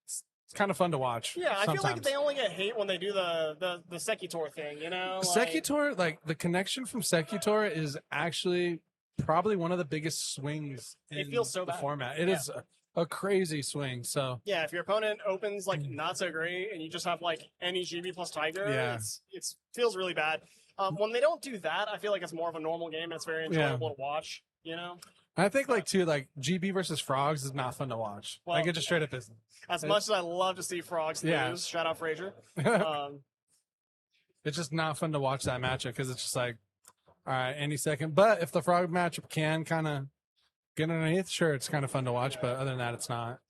it's kind of fun to watch. Yeah, I sometimes. feel like they only get hate when they do the Sekitor thing, you know? Sekitor, like the connection from Sekitor is actually probably one of the biggest swings in It feels so the bad. format. It is a crazy swing. So Yeah, if your opponent opens like not so great and you just have like any GB plus Tiger, Yeah. it's feels really bad. When they don't do that, I feel like it's more of a normal game and it's very enjoyable to watch, you know? I think like too, like GB versus Frogs is not fun to watch. Well, like it just straight up isn't. As much as I love to see Frogs Yeah. lose, shout out Frazier. It's just not fun to watch that matchup because it's just like, all right, any second. But if the Frog matchup can kind of get underneath, sure, it's kind of fun to watch. But other than that, it's not.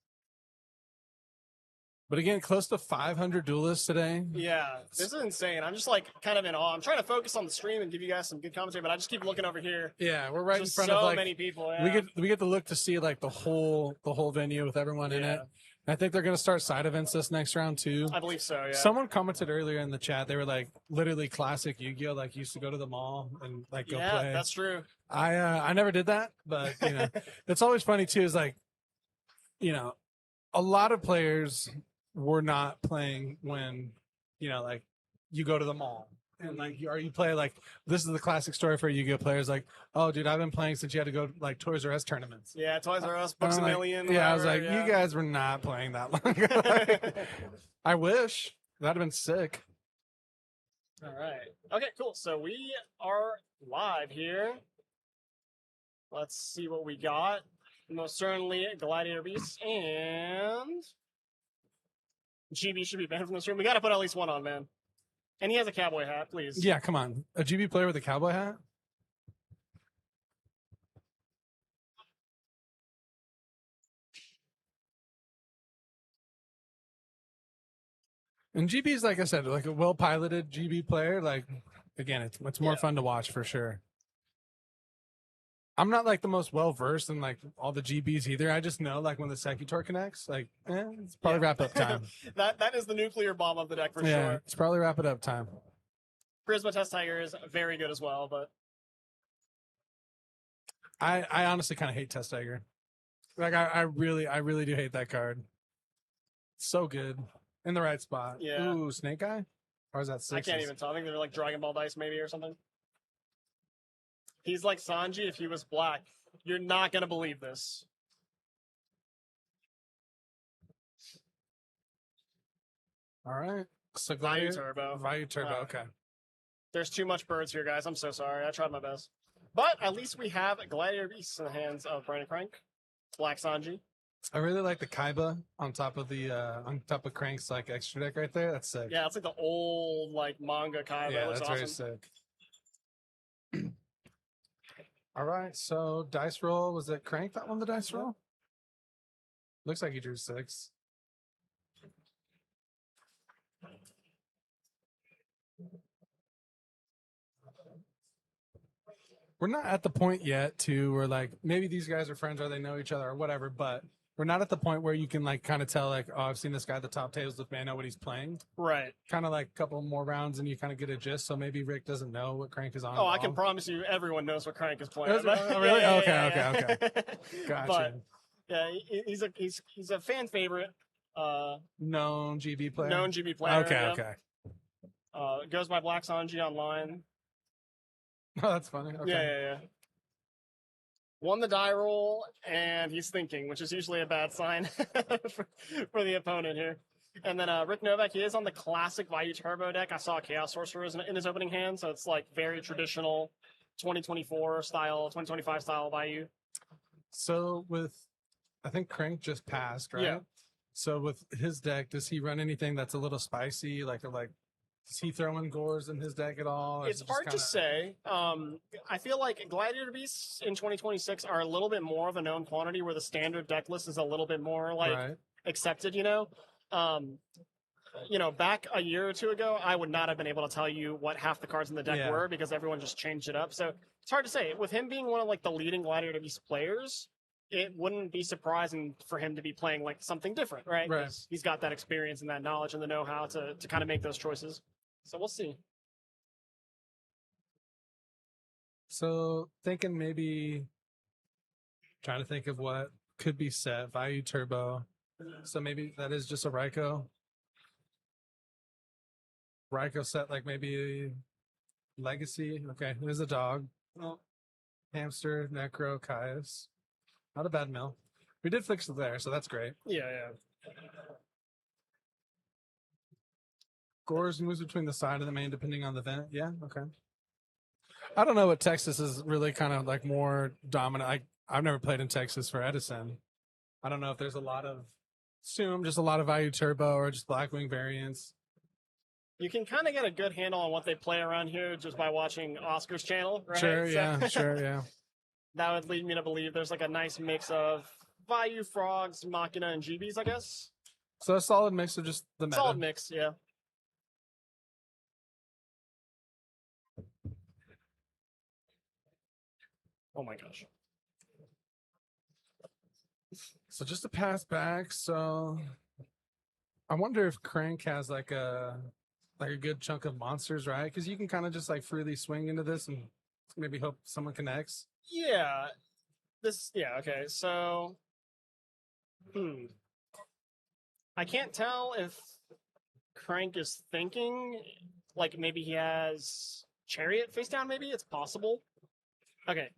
But again, close to 500 duelists today. Yeah, this is insane. I'm just like kind of in awe. I'm trying to focus on the stream and give you guys some good commentary, but I just keep looking over here. Yeah, we're right Just in front so of like many people. Yeah. we get to look to see like the whole venue with everyone in it. Yeah. And I think they're going to start side events this next round too. I believe so. Yeah. Someone commented earlier in the chat. They were like, literally classic Yugioh. Like used to go to the mall and like go yeah, play. that's true. I never did that, but you know, it's always funny too. Is like, you know, a lot of players were not playing when, you know, like you go to the mall and like you play like this is the classic story for Yu-Gi-Oh players. Like, oh, dude, I've been playing since you had to go like Toys R Us tournaments. Yeah, Toys R Us, Books I'm a like, Million. Yeah, I was like, whatever, you guys were not playing that long. I wish that'd have been sick. All right. Okay, cool. So we are live here. Let's see what we got. Most certainly Gladiator Beast and GB should be banned from this room. We got to put at least one on, man. And he has a cowboy hat, please. Yeah, come on, a GB player with a cowboy hat. And GB is, like I said, like a well-piloted GB player. Like, again, it's more fun to watch for sure. I'm not like the most well-versed in like all the GBs either. I just know like when the Sekitor connects, like, it's probably wrap up time. that is the nuclear bomb of the deck for sure. It's probably wrap it up time. Prisma Test Tiger is very good as well, but I honestly kind of hate Test Tiger. Like I really do hate that card. So good in the right spot. Yeah. Ooh, Snake Eye, or is that six? I can't even tell. I think they're like Dragon Ball dice maybe or something. He's like Sanji if he was black. You're not gonna believe this. All right. So Value Turbo. Value Turbo. Wow. Okay. There's too much birds here, guys. I'm so sorry. I tried my best. But at least we have Gladiator Beasts in the hands of Brandon Crank. Black Sanji. I really like the Kaiba on top of Crank's like extra deck right there. That's sick. Yeah, it's like the old like manga Kaiba. Yeah, It looks that's awesome. very sick. All right, so dice roll. Was it Crank that won the dice roll? Looks like he drew 6. We're not at the point yet to where like maybe these guys are friends or they know each other or whatever, but we're not at the point where you can like kind of tell like, oh, I've seen this guy at the top tables with me, I know what he's playing. Right. Kind of like a couple more rounds and you kind of get a gist. So maybe Rick doesn't know what Crank is on. Oh, at I can all. promise you, everyone knows what Crank is playing. Oh, really? Okay. Gotcha. But yeah, he's a fan favorite. Known GB player. Known GB player. Okay. Yeah. Okay. Goes by Black Sanji online. Oh, that's funny. Okay. Yeah. Won the die roll, and he's thinking, which is usually a bad sign for the opponent here. And then Rick Novak, he is on the classic Vayu Turbo deck. I saw a Chaos Sorcerer in his opening hand, so it's like very traditional 2024 style, 2025 style Vayu. So I think Crank just passed, right? Yeah. So with his deck, does he run anything that's a little spicy? Like is he throwing Gores in his deck at all? It's hard to say. I feel like Gladiator Beasts in 2026 are a little bit more of a known quantity, where the standard deck list is a little bit more like accepted. Back a year or two ago, I would not have been able to tell you what half the cards in the deck were, because everyone just changed it up. So it's hard to say. With him being one of like the leading Gladiator Beasts players, it wouldn't be surprising for him to be playing like something different, right? Right. He's got that experience and that knowledge and the know-how to kind of make those choices. So we'll see. So thinking maybe trying to think of what could be set. Vayu Turbo. So maybe that is just a Raikou. Raikou set like maybe Legacy. Okay, there's a dog. Hamster, Necro, Caius. Not a bad mill. We did fix it there, so that's great. Yeah. Gores moves between the side and the main depending on the event. Yeah, okay. I don't know what Texas is really kind of like more dominant. I've never played in Texas for Edison. I don't know if there's a lot of just a lot of Vayu Turbo or just Blackwing variants. You can kind of get a good handle on what they play around here just by watching Oscar's channel, right? Sure, yeah. That would lead me to believe there's like a nice mix of Vayu, Frogs, Machina, and GBs, I guess. So a solid mix of just the meta. Solid mix, yeah. Oh my gosh. So just to pass back, so I wonder if Crank has like a good chunk of monsters, right? Because you can kind of just like freely swing into this and maybe hope someone connects. Yeah. Okay. So I can't tell if Crank is thinking like maybe he has Chariot face down, maybe it's possible. Okay.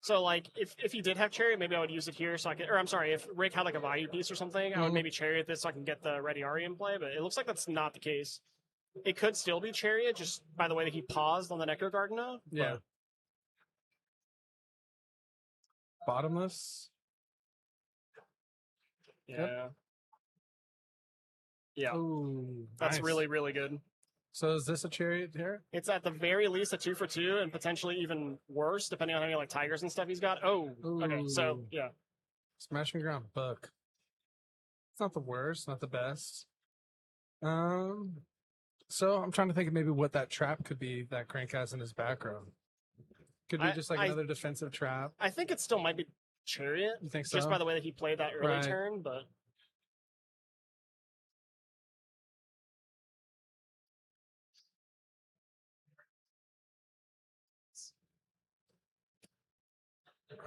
So, like, if he did have Chariot, maybe I would use it here so I could... Or, I'm sorry, if Rick had, like, a Vayu piece or something, I would maybe Chariot this so I can get the Ready Ari in play, but it looks like that's not the case. It could still be Chariot, just by the way that he paused on the Necro Gardener. Yeah. But... Bottomless? Yeah. Yep. Yeah. Ooh, That's nice. really, really good. So is this a Chariot here? It's at the very least a 2-for-2 and potentially even worse, depending on how many, like, Tigers and stuff he's got. Oh, okay, so, yeah. Smash and ground book. It's not the worst, not the best. So I'm trying to think of maybe what that trap could be that Crank has in his back row. Could be just like another defensive trap. I think it still might be Chariot. You think so? Just by the way that he played that early turn, but...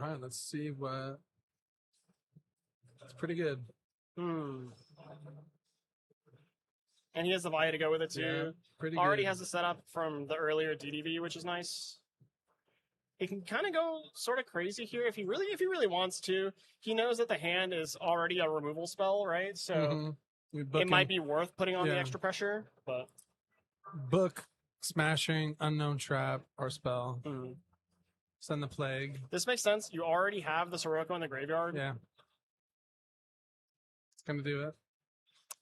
All right, let's see what. It's pretty good. And he has the Vayu to go with it too. Yeah, pretty Already good. has the setup from the earlier DDV, which is nice. He can kind of go sort of crazy here if he really wants to. He knows that the hand is already a removal spell, right? So it might be worth putting on the extra pressure, but book, smashing, unknown trap or spell. Send the plague. This makes sense. You already have the Sirocco in the graveyard. Yeah. It's gonna do it.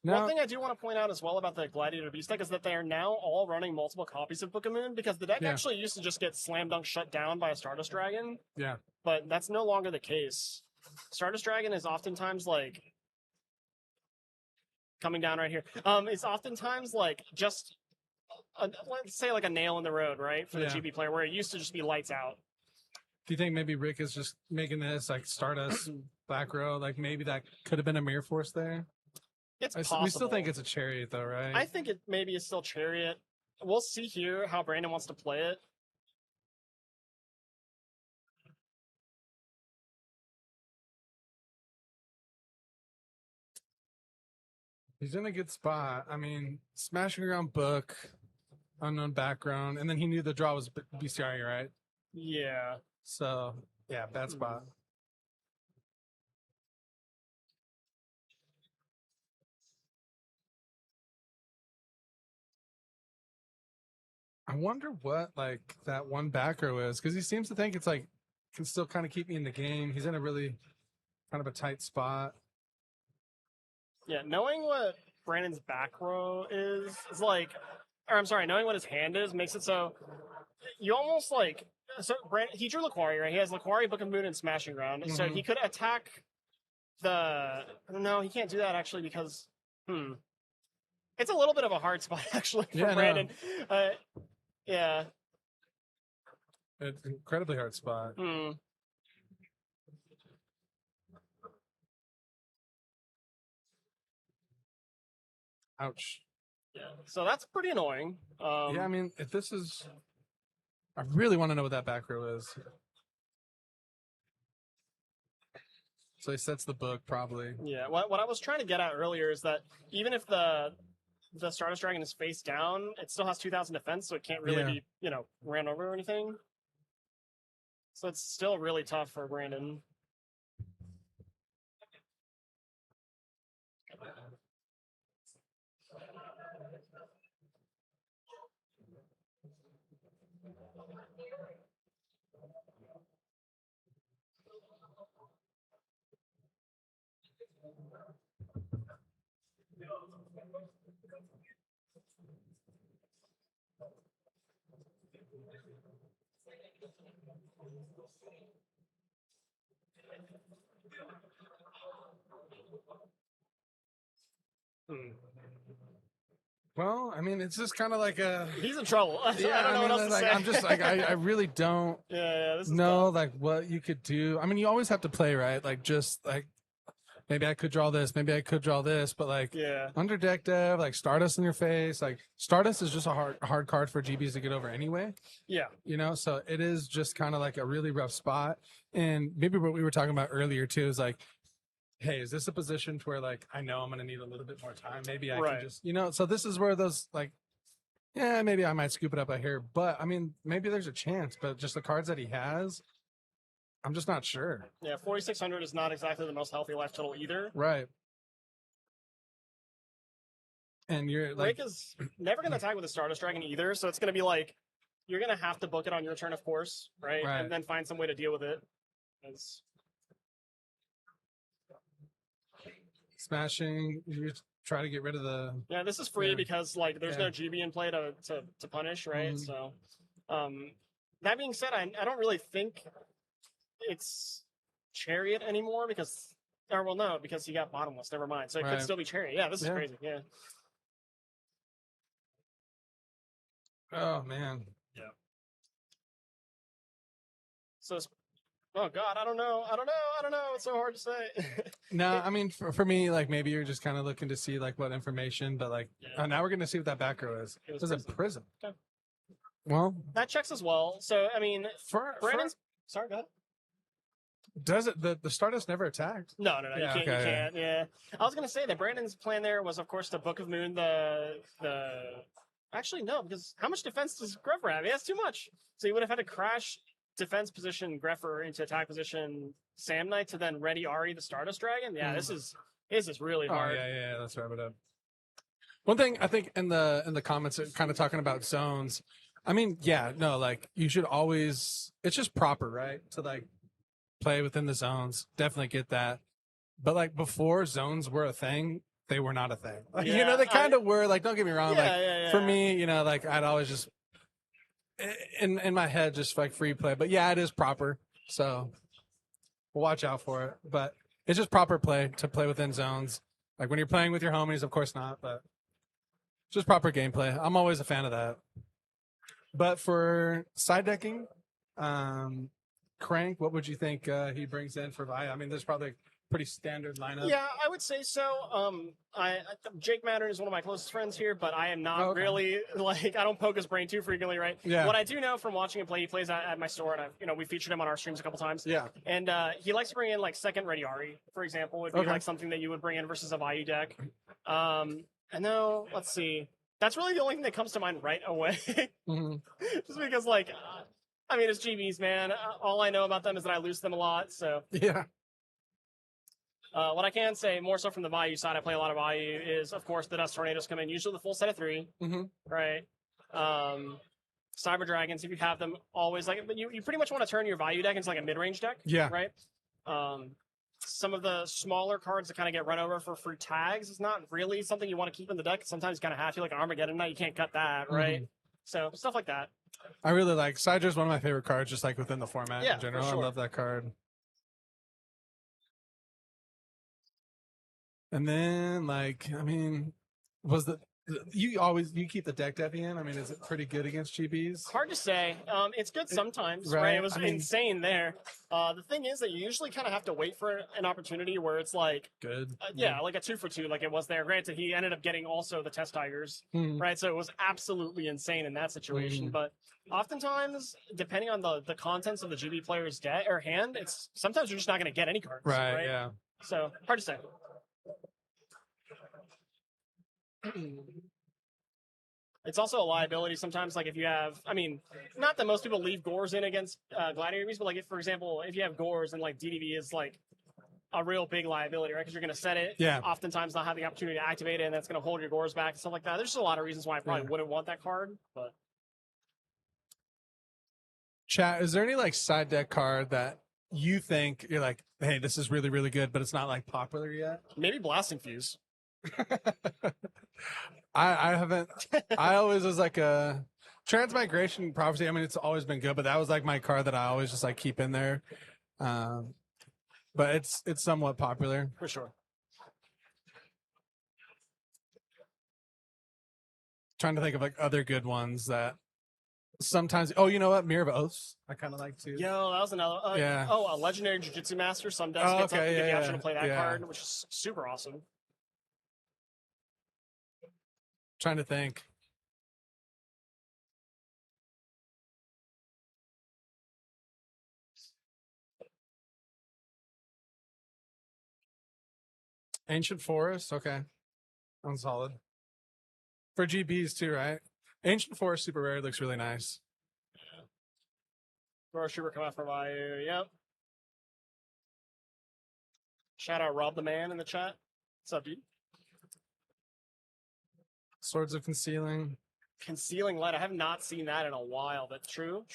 One thing I do want to point out as well about the Gladiator Beast deck is that they are now all running multiple copies of Book of Moon, because the deck actually used to just get slam dunk shut down by a Stardust Dragon. Yeah. But that's no longer the case. Stardust Dragon is oftentimes like coming down right here. It's oftentimes like just let's say like a nail in the road, right, for the GB player, where it used to just be lights out. Do you think maybe Rick is just making this like Stardust back row? Like maybe that could have been a Mirror Force there. It's possible. We still think it's a Chariot though, right? I think it maybe is still Chariot. We'll see here how Brandon wants to play it. He's in a good spot. I mean, smashing around book, unknown background, and then he knew the draw was bestiary, right? Yeah. So yeah, bad spot. I wonder what like that one back row is, because he seems to think it's like can still kind of keep me in the game. He's in a really kind of a tight spot. Yeah, knowing what Brandon's back row is like, or I'm sorry, knowing what his hand is makes it so you almost like. So Brandon, he drew Laquari, right? He has Laquari, Book of Moon, and Smashing Ground. So he could attack the. No, he can't do that actually because. It's a little bit of a hard spot actually for Brandon. No. Yeah. It's an incredibly hard spot. Ouch. Yeah. So that's pretty annoying. Yeah, I mean, if this is, I really want to know what that back row is. So he sets the book probably. Yeah. What I was trying to get at earlier is that even if the Stardust Dragon is face down, it still has 2,000 defense, so it can't really be, ran over or anything. So it's still really tough for Brandon. Well, I mean, it's just kind of like a. He's in trouble. Yeah, I don't know what else to say. I'm just like I really don't this is know tough. like what you could do. I mean, you always have to play right. Like just like maybe I could draw this, maybe I could draw this, but like under deck dev, like Stardust in your face, like Stardust is just a hard card for GBs to get over anyway. Yeah, so it is just kind of like a really rough spot. And maybe what we were talking about earlier too is like, hey, is this a position to where like I know I'm gonna need a little bit more time? Maybe I can just so this is where those like maybe I might scoop it up out here. But I mean maybe there's a chance, but just the cards that he has, I'm just not sure. Yeah, 4,600 is not exactly the most healthy life total either. Right. And you're like Rick is never gonna attack with a Stardust Dragon either, so it's gonna be like you're gonna have to book it on your turn, of course, right? And then find some way to deal with it. Smashing, you try to get rid of the. Yeah, this is free because like there's no GB in play to punish, right? So, that being said, I don't really think it's Chariot anymore because he got bottomless. Never mind. So it could still be Chariot. Yeah, this is crazy. Yeah. Oh man. Yeah. So. Oh God, I don't know. It's so hard to say. No, I mean for me, like maybe you're just kind of looking to see like what information, but like now we're gonna see what that back row is. It was a prism. Okay. Well, that checks as well. So I mean, Brandon's. Sorry, go ahead. Does it the Stardust never attacked? No, you can't. Yeah, I was gonna say that Brandon's plan there was, of course, the Book of Moon. Actually, no, because how much defense does Greffer have? He has too much. So he would have had to crash defense position Greffer into attack position Sam Knight to then ready Ari the Stardust Dragon. Yeah, this is really hard. Yeah, let's wrap it up. One thing I think in the comments are kind of talking about zones. I mean, like you should always, it's just proper, right? To like play within the zones. Definitely get that. But like before zones were a thing, they were not a thing. Like, they kind of were, like, don't get me wrong. For me, like I'd always just in my head, just like free play, but it is proper. So we'll watch out for it, but it's just proper play to play within zones. Like when you're playing with your homies, of course not, but just proper gameplay. I'm always a fan of that. But for side decking, Crank, what would you think he brings in for Vi? I mean, there's probably a pretty standard lineup. Yeah, I would say so. Jake Mattern is one of my closest friends here, but I am not really like I don't poke his brain too frequently, right? Yeah. What I do know from watching him play, he plays at my store, and we featured him on our streams a couple times. Yeah. And he likes to bring in like second ready Ari, for example, would be like something that you would bring in versus a Vayu deck. And now let's see. That's really the only thing that comes to mind right away. Just because, like, I mean, it's GBs, man. All I know about them is that I lose them a lot. So yeah. What I can say, more so from the Vayu side, I play a lot of Vayu, is, of course, the Dust Tornadoes come in, usually the full set of 3, right? Cyber Dragons, if you have them, always, like, but you pretty much want to turn your Vayu deck into, like, a mid-range deck, right? Some of the smaller cards that kind of get run over for free tags is not really something you want to keep in the deck. Sometimes you kind of have to, like Armageddon Knight, you can't cut that, right? So, stuff like that. I really like Sydra's one of my favorite cards, just like within the format in general. For sure. I love that card. And then, like, I mean, you keep the deck Devi in? I mean, is it pretty good against GBs? Hard to say. It's good sometimes, right? It was insane there. The thing is that you usually kind of have to wait for an opportunity where it's like good. Like a 2 for 2, like it was there. Granted, he ended up getting also the Test Tigers, right? So it was absolutely insane in that situation. But oftentimes, depending on the contents of the GB player's deck or hand, it's sometimes you're just not going to get any cards, right? Yeah. So hard to say. It's also a liability sometimes, like if you have, I mean, not that most people leave Gores in against Gladiator Beasts, but like if, for example, if you have Gores and like DDV is like a real big liability, right? Because you're going to set it, oftentimes not have the opportunity to activate it, and that's going to hold your Gores back and stuff like that. There's just a lot of reasons why I probably wouldn't want that card, but. Chat, is there any like side deck card that you think you're like, hey, this is really, really good, but it's not like popular yet? Maybe Blasting Fuse. I haven't. I always was like a Transmigration Prophecy. I mean, it's always been good, but that was like my card that I always just like keep in there. But it's somewhat popular for sure. Trying to think of like other good ones that sometimes. Oh, you know what? Mirror of Oaths. I kind of like too. Yo, that was another. Oh, a Legendary Jiu-Jitsu Master. Some decks get the option to play that card, which is super awesome. Trying to think. Ancient Forest, okay. Sounds solid. For GBs too, right? Ancient Forest super rare looks really nice. Throw Super come out for Vayu, yep. Shout out Rob the Man in the chat. What's up, dude? Swords of Concealing. Concealing Light. I have not seen that in a while, but true.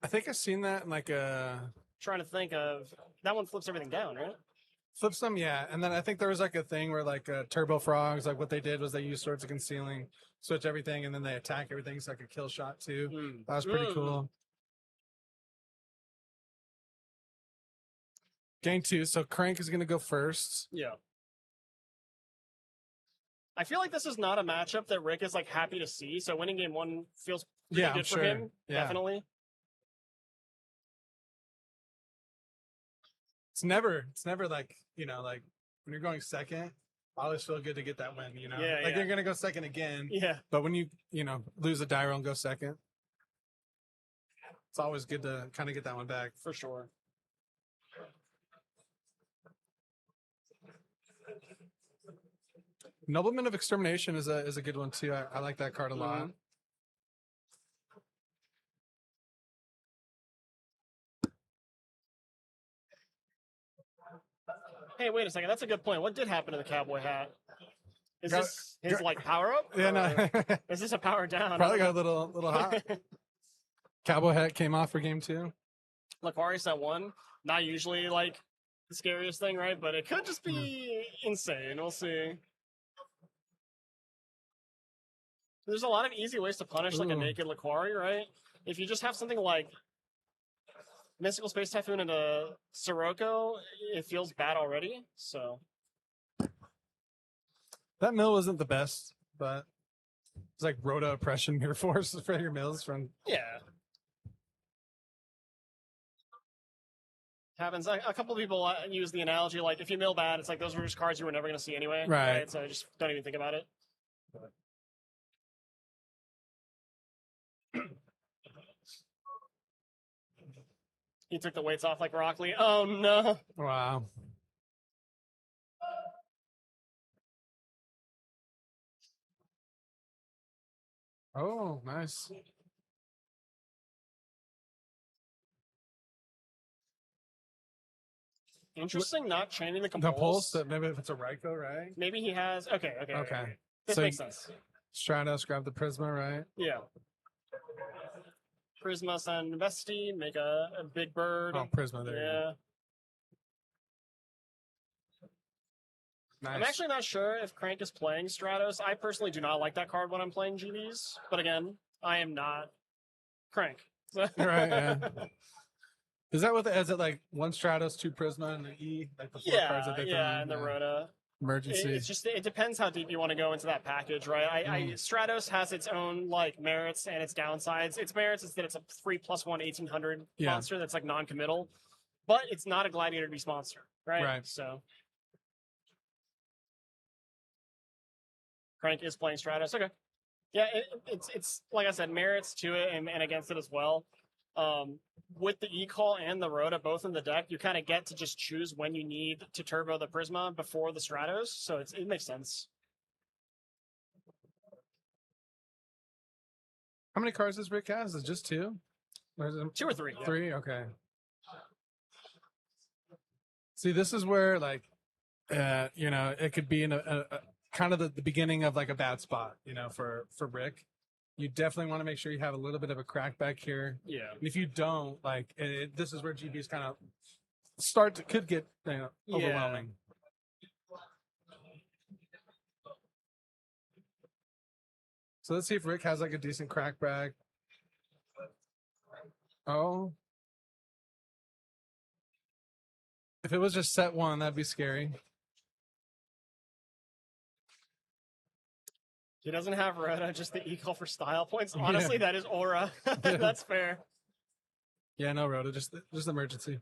I think I've seen that in like a... Trying to think of... That one flips everything down, right? Flips them, yeah. And then I think there was like a thing where like Turbo Frogs, like what they did was they used Swords of Concealing, switch everything, and then they attack everything. It's like a kill shot too. That was pretty cool. Game 2. So Crank is going to go first. Yeah. I feel like this is not a matchup that Rick is like happy to see. So winning game 1 feels pretty good for him. Yeah. Definitely. It's never like, you know, like when you're going second, I always feel good to get that win, you know? Like you're going to go second again. Yeah. But when you know, lose a die roll and go second, it's always good to kind of get that one back. For sure. Nobleman of Extermination is a good one too. I like that card a lot. Hey, wait a second. That's a good point. What did happen to the cowboy hat? Is this his like power up? Yeah, no. Is this a power down? Probably got a little hot. Cowboy hat came off for game 2. Laquarius at 1. Not usually like the scariest thing, right? But it could just be insane. We'll see. There's a lot of easy ways to punish like a naked Laquari, right? If you just have something like Mystical Space Typhoon and a Sirocco, it feels bad already. So that mill wasn't the best, but it's like Rhoda Oppression Mirror Force for your mills from. Yeah. Happens. A couple of people use the analogy like if you mill bad, it's like those were just cards you were never going to see anyway. Right. So just don't even think about it. He took the weights off like Rock Lee. Oh no. Wow. Oh, nice. Interesting, not chaining the The compulse. pulse, that maybe if it's a Ryko, right? Maybe he has. Okay. Okay. This So makes sense. Stratos, grab the Prisma, right? Yeah. Prisma, Sun, Vesti, make a big bird. Oh, Prisma, there you go. Yeah. Nice. I'm actually not sure if Crank is playing Stratos. I personally do not like that card when I'm playing GBs. But again, I am not Crank. Right, yeah. Is that what is it like one Stratos, two Prisma, and an E? Like the four cards that they throw in? and the Rhoda. Emergency. It's just it depends how deep you want to go into that package, right? Stratos has its own like merits and its downsides. Its merits is that it's a free +1 1800 monster that's like non-committal, but it's not a Gladiator Beast monster, right? Right. So Crank is playing Stratos. Okay, yeah, it's like I said, merits to it and against it as well. With the E-Call and the Rhoda both in the deck, you kind of get to just choose when you need to turbo the Prisma before the Stratos, so it makes sense. How many cards does Rick has? Is it just two? Or is it 2 or 3. Yeah. 3? Okay. See, this is where, like, you know, it could be in a kind of the beginning of like a bad spot, you know, for Rick. You definitely want to make sure you have a little bit of a crack back here. Yeah. And if you don't, like, this is where GBs kind of could get overwhelming. So let's see if Rick has like a decent crack back. Oh. If it was just set 1, that'd be scary. He doesn't have Rhoda, just the E-Call for style points. Honestly, that is aura. That's fair. Yeah, no Rhoda, just emergency.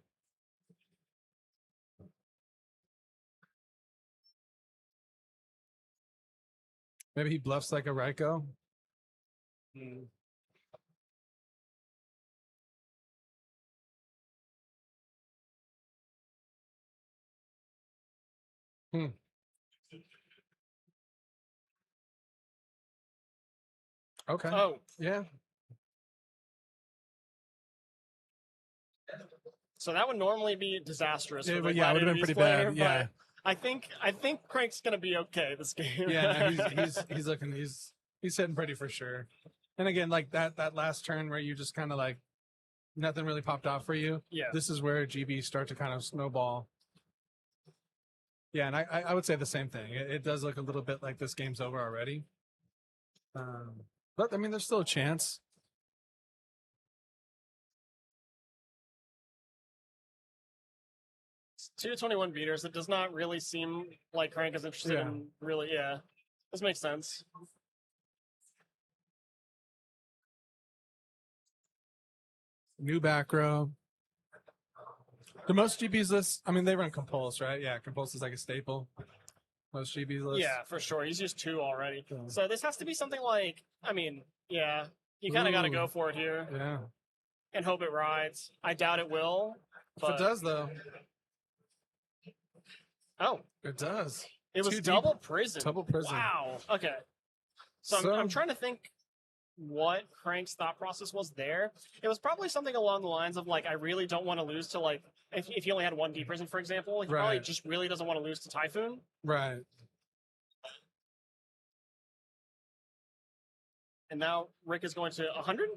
Maybe he bluffs like a Ryko. Okay. Oh, yeah. So that would normally be disastrous. It for would the have been pretty bad. Yeah. I think Crank's gonna be okay this game. Yeah, no, he's looking he's hitting pretty for sure. And again, like that last turn where you just kind of like nothing really popped off for you. Yeah. This is where GB start to kind of snowball. Yeah, and I would say the same thing. It does look a little bit like this game's over already. But I mean, there's still a chance. It's 221 beaters. It does not really seem like Crank is interested in really. Yeah, this makes sense. New back row. The most GBs list, I mean, they run Compulse, right? Yeah, Compulse is like a staple. Most GBs list. Yeah, for sure. He's used 2 already. So this has to be something like, I mean, yeah, you kind of got to go for it here. Yeah. And hope it rides. I doubt it will. If it does, though. Oh. It does. It was double prison. Double prison. Wow. Okay. So I'm trying to think what Crank's thought process was there. It was probably something along the lines of like, I really don't want to lose to like, if he only had 1 D prison, for example, he probably just really doesn't want to lose to Typhoon. Right. And now Rick is going to 100?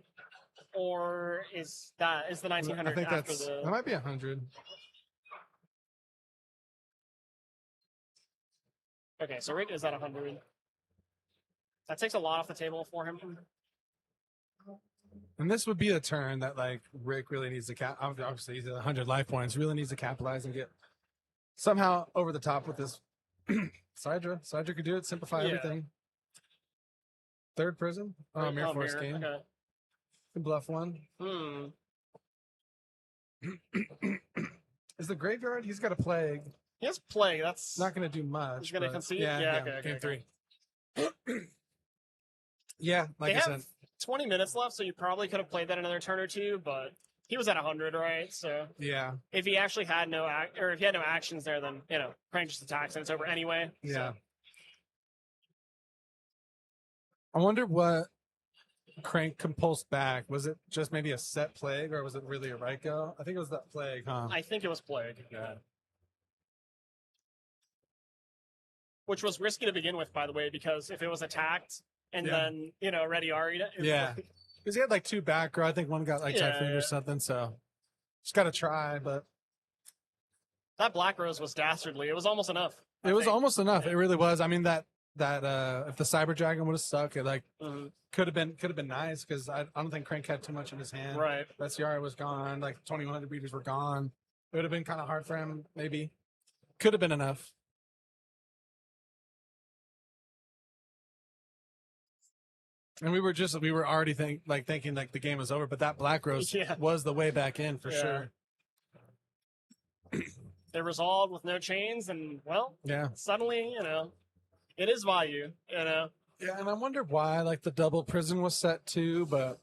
Or is the 1900 I think after that might be 100. Okay, so Rick is at 100. That takes a lot off the table for him. And this would be a turn that like Rick really needs to obviously he's at 100 life points, really needs to capitalize and get somehow over the top with this. Sidra could do it, simplify everything. 3rd prison. Oh, Mirror Force game. Okay. Can bluff 1. Is the graveyard? He's got a plague. He has plague. That's Not going to do much. He's gonna but- concede? Yeah, Yeah, yeah. okay, Game okay. 3. Yeah, like they I have said. 20 minutes left, so you probably could have played that another turn or two, but he was at 100, right? So Yeah, if he actually had no if he had no actions there, then Crank just attacks and it's over anyway. yeah. So. I wonder what Crank compulsed back. Was it just maybe a set plague, or was it really a Ryko? I think it was that plague, huh? I think it was plague. Yeah. Which was risky to begin with, by the way, because if it was attacked and Yeah. then ready Ari, Yeah. Because he had like 2 back row. I think one got like Yeah, Typhoon yeah. or something. So just got to try. But that Black Rose was dastardly. It was almost enough. I it was think. almost enough. It really was. I mean that if the Cyber Dragon would have stuck, it like Mhm. could have been nice because I don't think Crank had too much in his hand. Right. That Ciara was gone. Like 2100 beaters were gone. It would have been kind of hard for him. Maybe could have been enough. And we were already thinking like the game was over, but that Black Rose Yeah. was the way back in for Yeah. sure. They resolved with no chains, and well, Yeah. suddenly it is value. Yeah, and I wonder why like the double prison was set too, but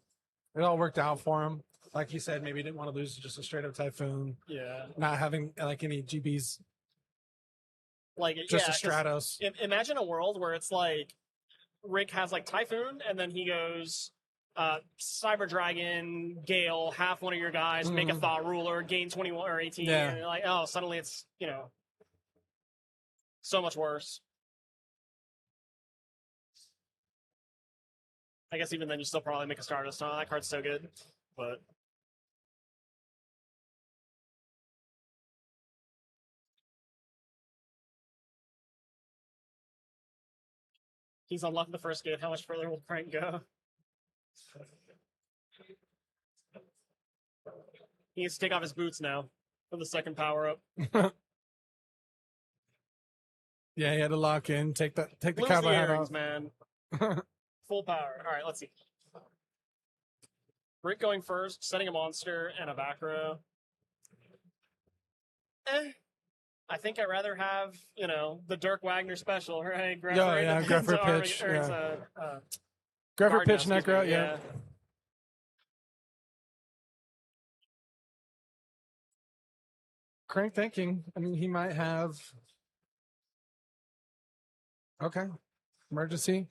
it all worked out for him. Like you said, maybe he didn't want to lose to just a straight up Typhoon, Yeah. not having like any GBs, Like just yeah, a 'cause Stratos. Imagine a world where it's like Rick has like Typhoon, and then he goes Cyber Dragon, Gale, half one of your guys, make a Mhm. Thought Ruler, gain 21 or 18, Yeah. and you're like, oh, suddenly it's so much worse. I guess even then you still probably make a Stardust. Oh, that card's so good, but. He's unlocked the first gate. How much further will Crank go? He needs to take off his boots now for the second power up. Yeah, he had to lock in, take the Lose the cowboy hat earrings, off. man. Full power. All right, let's see. Rick going first, setting a monster and a back row. I think I'd rather have, the Dirk Wagner special, right? Yeah, Greffer pitch, Greffer pitch Necro, yeah. Crank thinking. I mean, he might have. Okay. Emergency.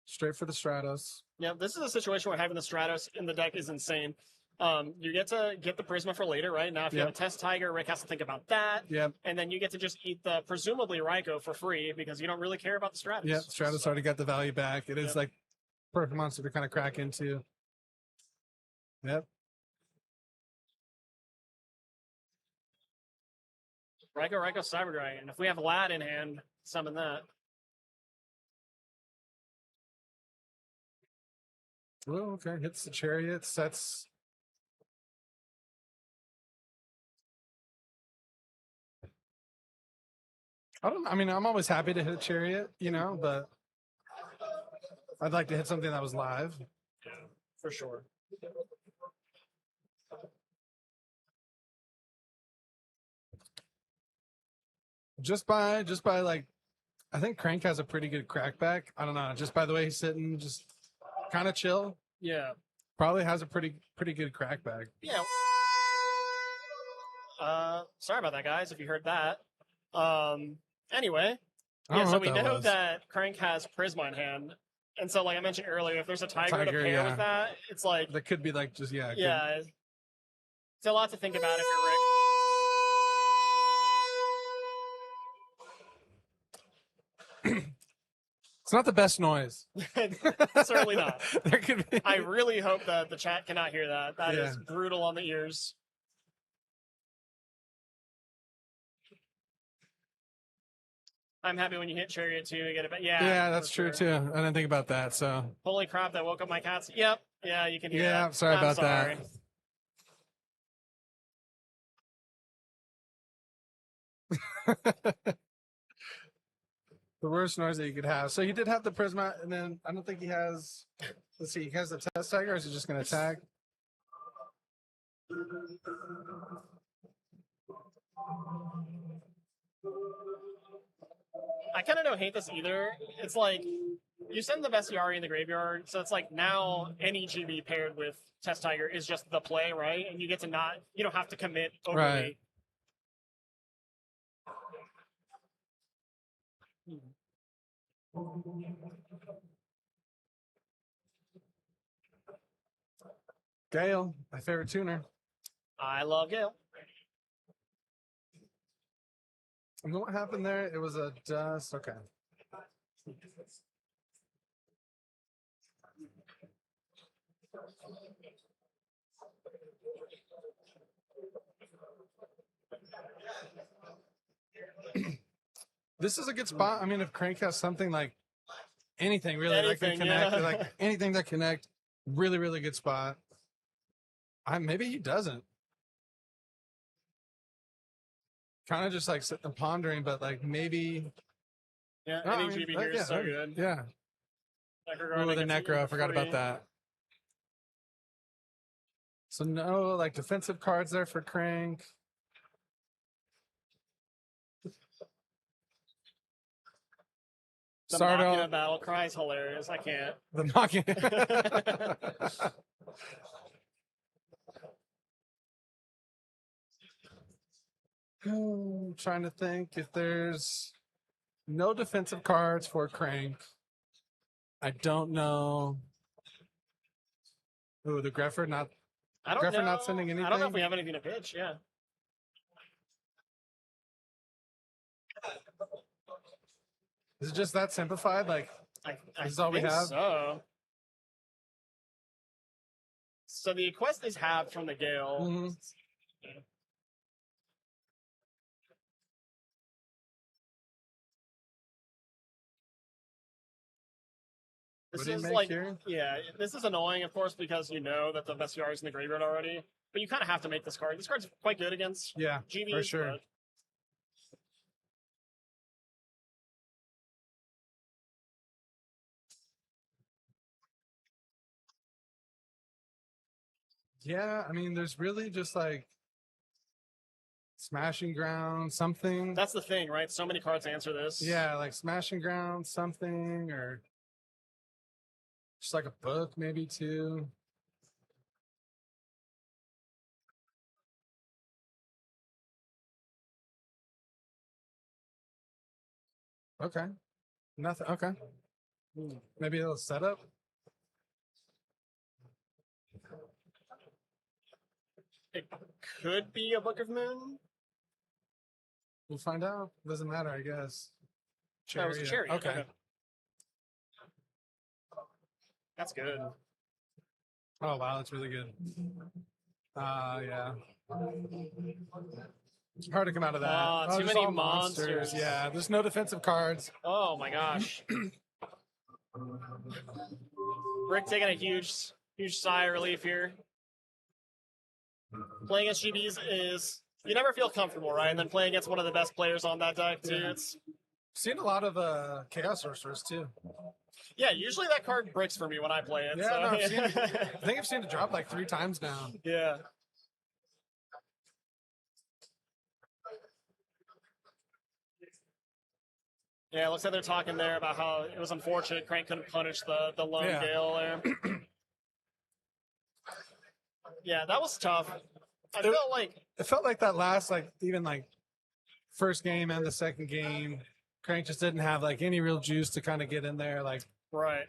Straight for the Stratos. Yeah, this is a situation where having the Stratos in the deck is insane. You get to get the Prisma for later, right? Now, if you have a Test Tiger, Rick has to think about that. Yep. And then you get to just eat the presumably Ryko for free because you don't really care about the Stratos. Yep. Stratos already got the value back. It is like perfect monster to kind of crack into. Yep. Ryko, Cyber Dragon. If we have Lad in hand, summon that. Oh, okay. Hits the chariot, sets. I mean, I'm always happy to hit a chariot, but I'd like to hit something that was live. Yeah, for sure. Just by like, I think Crank has a pretty good crackback. I don't know, just by the way he's sitting, just kind of chill. Yeah. Probably has a pretty good crackback. Yeah. Sorry about that, guys, if you heard that. Anyway. I don't Yeah, know so what we that know was. that Crank has Prisma in hand. And so, like I mentioned earlier, if there's a Tiger to Tiger, pair yeah. with that, it's like, That could be like just it could- yeah. It's a lot to think about if you're Rick. It's not the best noise. Certainly not. There could be. I really hope that the chat cannot hear that. That is Yeah. brutal on the ears. I'm happy when you hit Chariot too. You get it back. Yeah. Yeah, that's for true sure. too. I didn't think about that. So Holy crap! That woke up my cats. Yep. Yeah, you can hear yeah, that. sorry I'm about sorry. that. The worst noise that you could have. So he did have the Prisma, and then I don't think he has. Let's see, he has the Test Tiger, or is he just going to attack? I kind of don't hate this either. It's like you send the Bestiari in the graveyard, so it's like now any GB paired with Test Tiger is just the play, right? And you get to not, you don't have to commit overly. Right. Gale, my favorite tuner. I love Gale. And what happened there? It was a dust. Okay. This is a good spot. I mean, if Crank has something like anything really that can connect, like anything that connect, really, really good spot. Maybe he doesn't. Kind of just like sitting and pondering, but like maybe. Yeah, any GB here is so good. Yeah. Oh, the Necro. I forgot about that. So no, like defensive cards there for Crank. The Machina battle cry is hilarious. I can't. The Machina. Trying to think if there's no defensive cards for Crank. I don't know. Ooh, the Greffer not. I don't know. Not sending anything. I don't know if we have anything to pitch. Yeah. Is it just that simplified? Like, this is all we have? So the quest is halved from the Gale. Mm-hmm. This is like, yeah, this is annoying, of course, because you know that the Bestiari is in the graveyard already. But you kind of have to make this card. This card's quite good against GBs. For sure. But... Yeah, I mean, there's really just like Smashing Ground, something. That's the thing, right? So many cards answer this. Yeah, like Smashing Ground, something, or just like a book, maybe too. Okay. Nothing. Okay. Maybe a little setup. It could be a Book of Moon. We'll find out. Doesn't matter, I guess. That was a cherry. Okay. That's good. Oh, wow. That's really good. Yeah. Hard to come out of that. Too many monsters. Yeah, there's no defensive cards. Oh, my gosh. Rick taking a huge sigh of relief here. Playing against GBs is, you never feel comfortable, right? And then playing against one of the best players on that deck, too. It's seen a lot of Chaos Sorcerers, too. Yeah, usually that card bricks for me when I play it. Yeah, so. no, I think I've seen it drop like 3 times now. Yeah. Yeah, it looks like they're talking there about how it was unfortunate Crank couldn't punish the lone Gale there. Yeah, that was tough. It felt like that last, like, even like first game and the second game, Crank just didn't have like any real juice to kind of get in there. Like, right.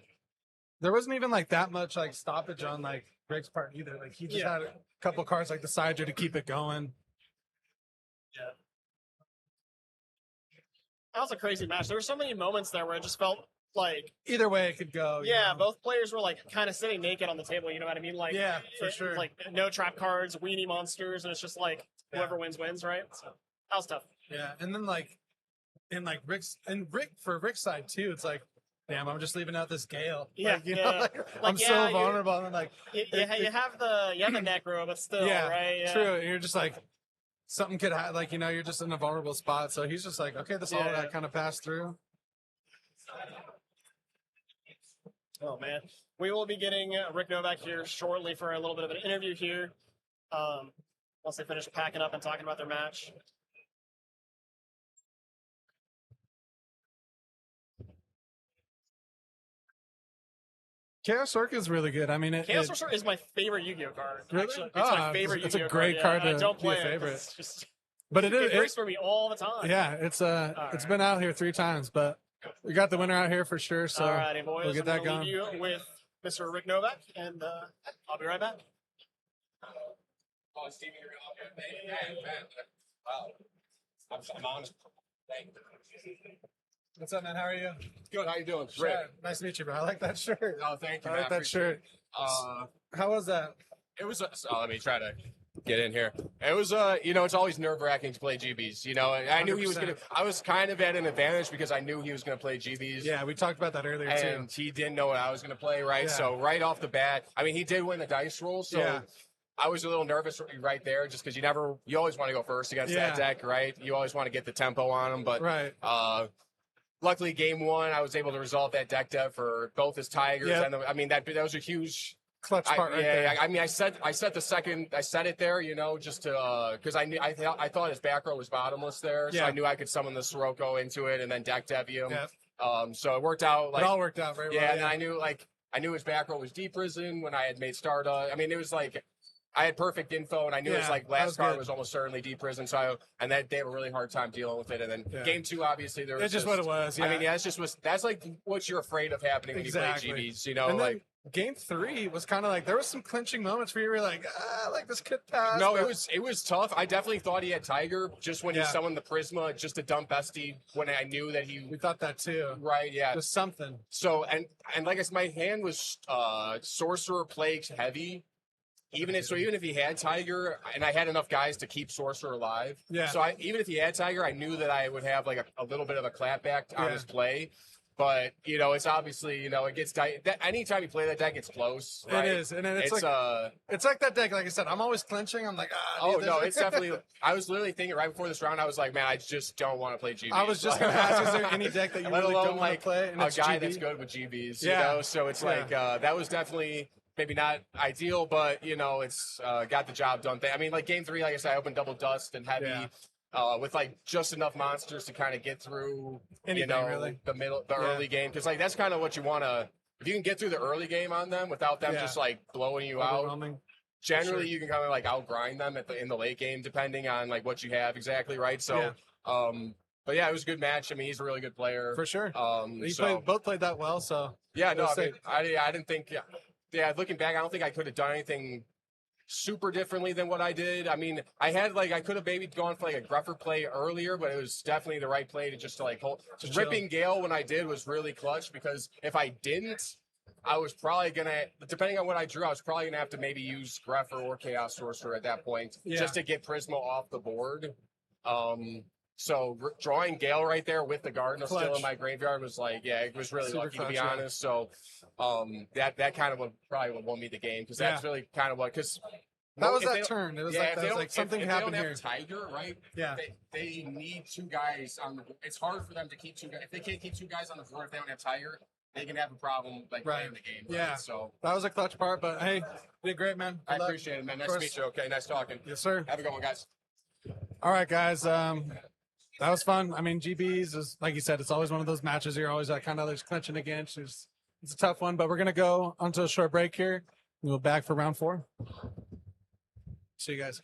There wasn't even like that much like stoppage on like Rick's part either. Like he just had a couple cards like the Sidra to keep it going. Yeah. That was a crazy match. There were so many moments there where it just felt like either way it could go. Yeah, both players were like kind of sitting naked on the table. You know what I mean? Like, yeah, for sure. Like no trap cards, weenie monsters, and it's just like whoever wins, right? So that was tough. Yeah, and then like, for Rick's side too, it's like, damn, I'm just leaving out this Gale. Yeah, like, you know, like, I'm so vulnerable. And like, you have the Necro, but still, right? Yeah, true. You're just like, something could happen. Like, you know, you're just in a vulnerable spot. So he's just like, okay, this all that kind of passed through. Oh man, we will be getting Rick Novak here shortly for a little bit of an interview here. once they finish packing up and talking about their match. Chaos Orc is really good. I mean, Chaos Sorcerer is my favorite Yu-Gi-Oh card. Really? Actually, it's my favorite it's Yu-Gi-Oh a great card Yeah, I to don't be a play it. favorite. It's just But it breaks for me all the time. Yeah, it's right. been out here 3 times, but we got the winner out here for sure. So Alrighty, boys. we'll get I'm that gonna going. leave you with Mr. Rick Novak, and I'll be right back. What's up, man? How are you? Good. How you doing? Great. Nice to meet you, bro. I like that shirt. Oh, thank you. I like that shirt. How was that? It was. Let me try to get in here. It was. It's always nerve wracking to play GBs. I knew he was 100%. gonna. I was kind of at an advantage because I knew he was gonna play GBs. Yeah, we talked about that earlier And too. he didn't know what I was gonna play, right? Yeah. So right off the bat, I mean, he did win the dice roll, so. Yeah. I was a little nervous right there, just because you always want to go first against that deck, right? You always want to get the tempo on him, but Right. luckily, game 1, I was able to resolve that deck dev for both his Tigers, Yep. and that was a huge Clutch part right there. I mean, I set it there, just to because I thought his back row was bottomless there, so Yeah. I knew I could summon the Sirocco into it and then deck dev him. Yep. So it worked out It all worked out very well. yeah, and I knew his back row was deep risen when I had made Stardust. I mean, it was like I had perfect info, and I knew his Yeah, that last was card good. was almost certainly deep prison. So they had a really hard time dealing with it. And then Yeah. game 2, obviously, there was It's just what it was. Yeah. I mean, yeah, that's like what you're afraid of happening when Exactly. you play GBs. And then game 3 was kind of like there was some clinching moments where you were like, like this could pass. No, but- it was tough. I definitely thought he had Tiger just when he Yeah. summoned the Prisma, just to dump Bestie when I knew that We thought that too. right, yeah. Just something. So and like I said, my hand was Sorcerer Plagues heavy. Even if he had Tiger, and I had enough guys to keep Sorcerer alive. Yeah. So even if he had Tiger, I knew that I would have like a little bit of a clapback on his play. But it's obviously it gets anytime you play that deck, it's close. Right? It is, and then it's like that deck. Like I said, I'm always clinching. I'm like, Oh dude, no, this- it's definitely. I was literally thinking right before this round, I was like, man, I just don't want to play GBs. I was just gonna ask, is there any deck that you Let really alone don't want like to play? And a it's guy GB? that's good with GBs. Yeah. So it's Yeah. like that was definitely maybe not ideal, but it's got the job done. I mean, like game 3, like I said, I opened double dust and heavy. Yeah. With like just enough monsters to kind of get through, Anything, really. the early game, because like that's kind of what you want to. If you can get through the early game on them without them Yeah. just like blowing you out, Overwhelming. generally Sure. you can kind of like outgrind them in the late game, depending on like what you have exactly, right? So, but yeah, it was a good match. I mean, he's a really good player For sure. So Both played that well, so yeah, no, Let's I mean, I didn't think. Yeah, looking back, I don't think I could have done anything super differently than what I did. I mean, I could have maybe gone for like a Gruffer play earlier, but it was definitely the right play to like hold. To chill. Ripping Gale when I did was really clutch, because if I didn't, I was probably gonna, depending on what I drew, I was probably gonna have to maybe use Gruffer or Chaos Sorcerer at that point just to get Prisma off the board. So drawing Gale right there with the Garden still Clutch. in my graveyard was like, yeah, it was really Super lucky to be clutch, yeah. honest. So that kind of probably won me the game, because that's really kind of because that was if they that don't- turn. It was yeah, like if that they was don't- like something if happened they don't here. have Tiger, right? Yeah. They need 2 guys on the board. It's hard for them to keep 2 guys. If they can't keep 2 guys on the board, if they don't have Tiger, they can have a problem like Right. playing the game. Yeah. Right? So That was a clutch part, but hey, you did great, man. I Good luck. appreciate it, man. Nice Of to course. meet you. Okay, nice talking. Yes, sir. Have a good one, guys. All right, guys. That was fun. I mean, GBs is like you said, it's always one of those matches you're always kind of just clinching against. It's a tough one, but we're gonna go onto a short break here. We'll be back for round 4. See you guys.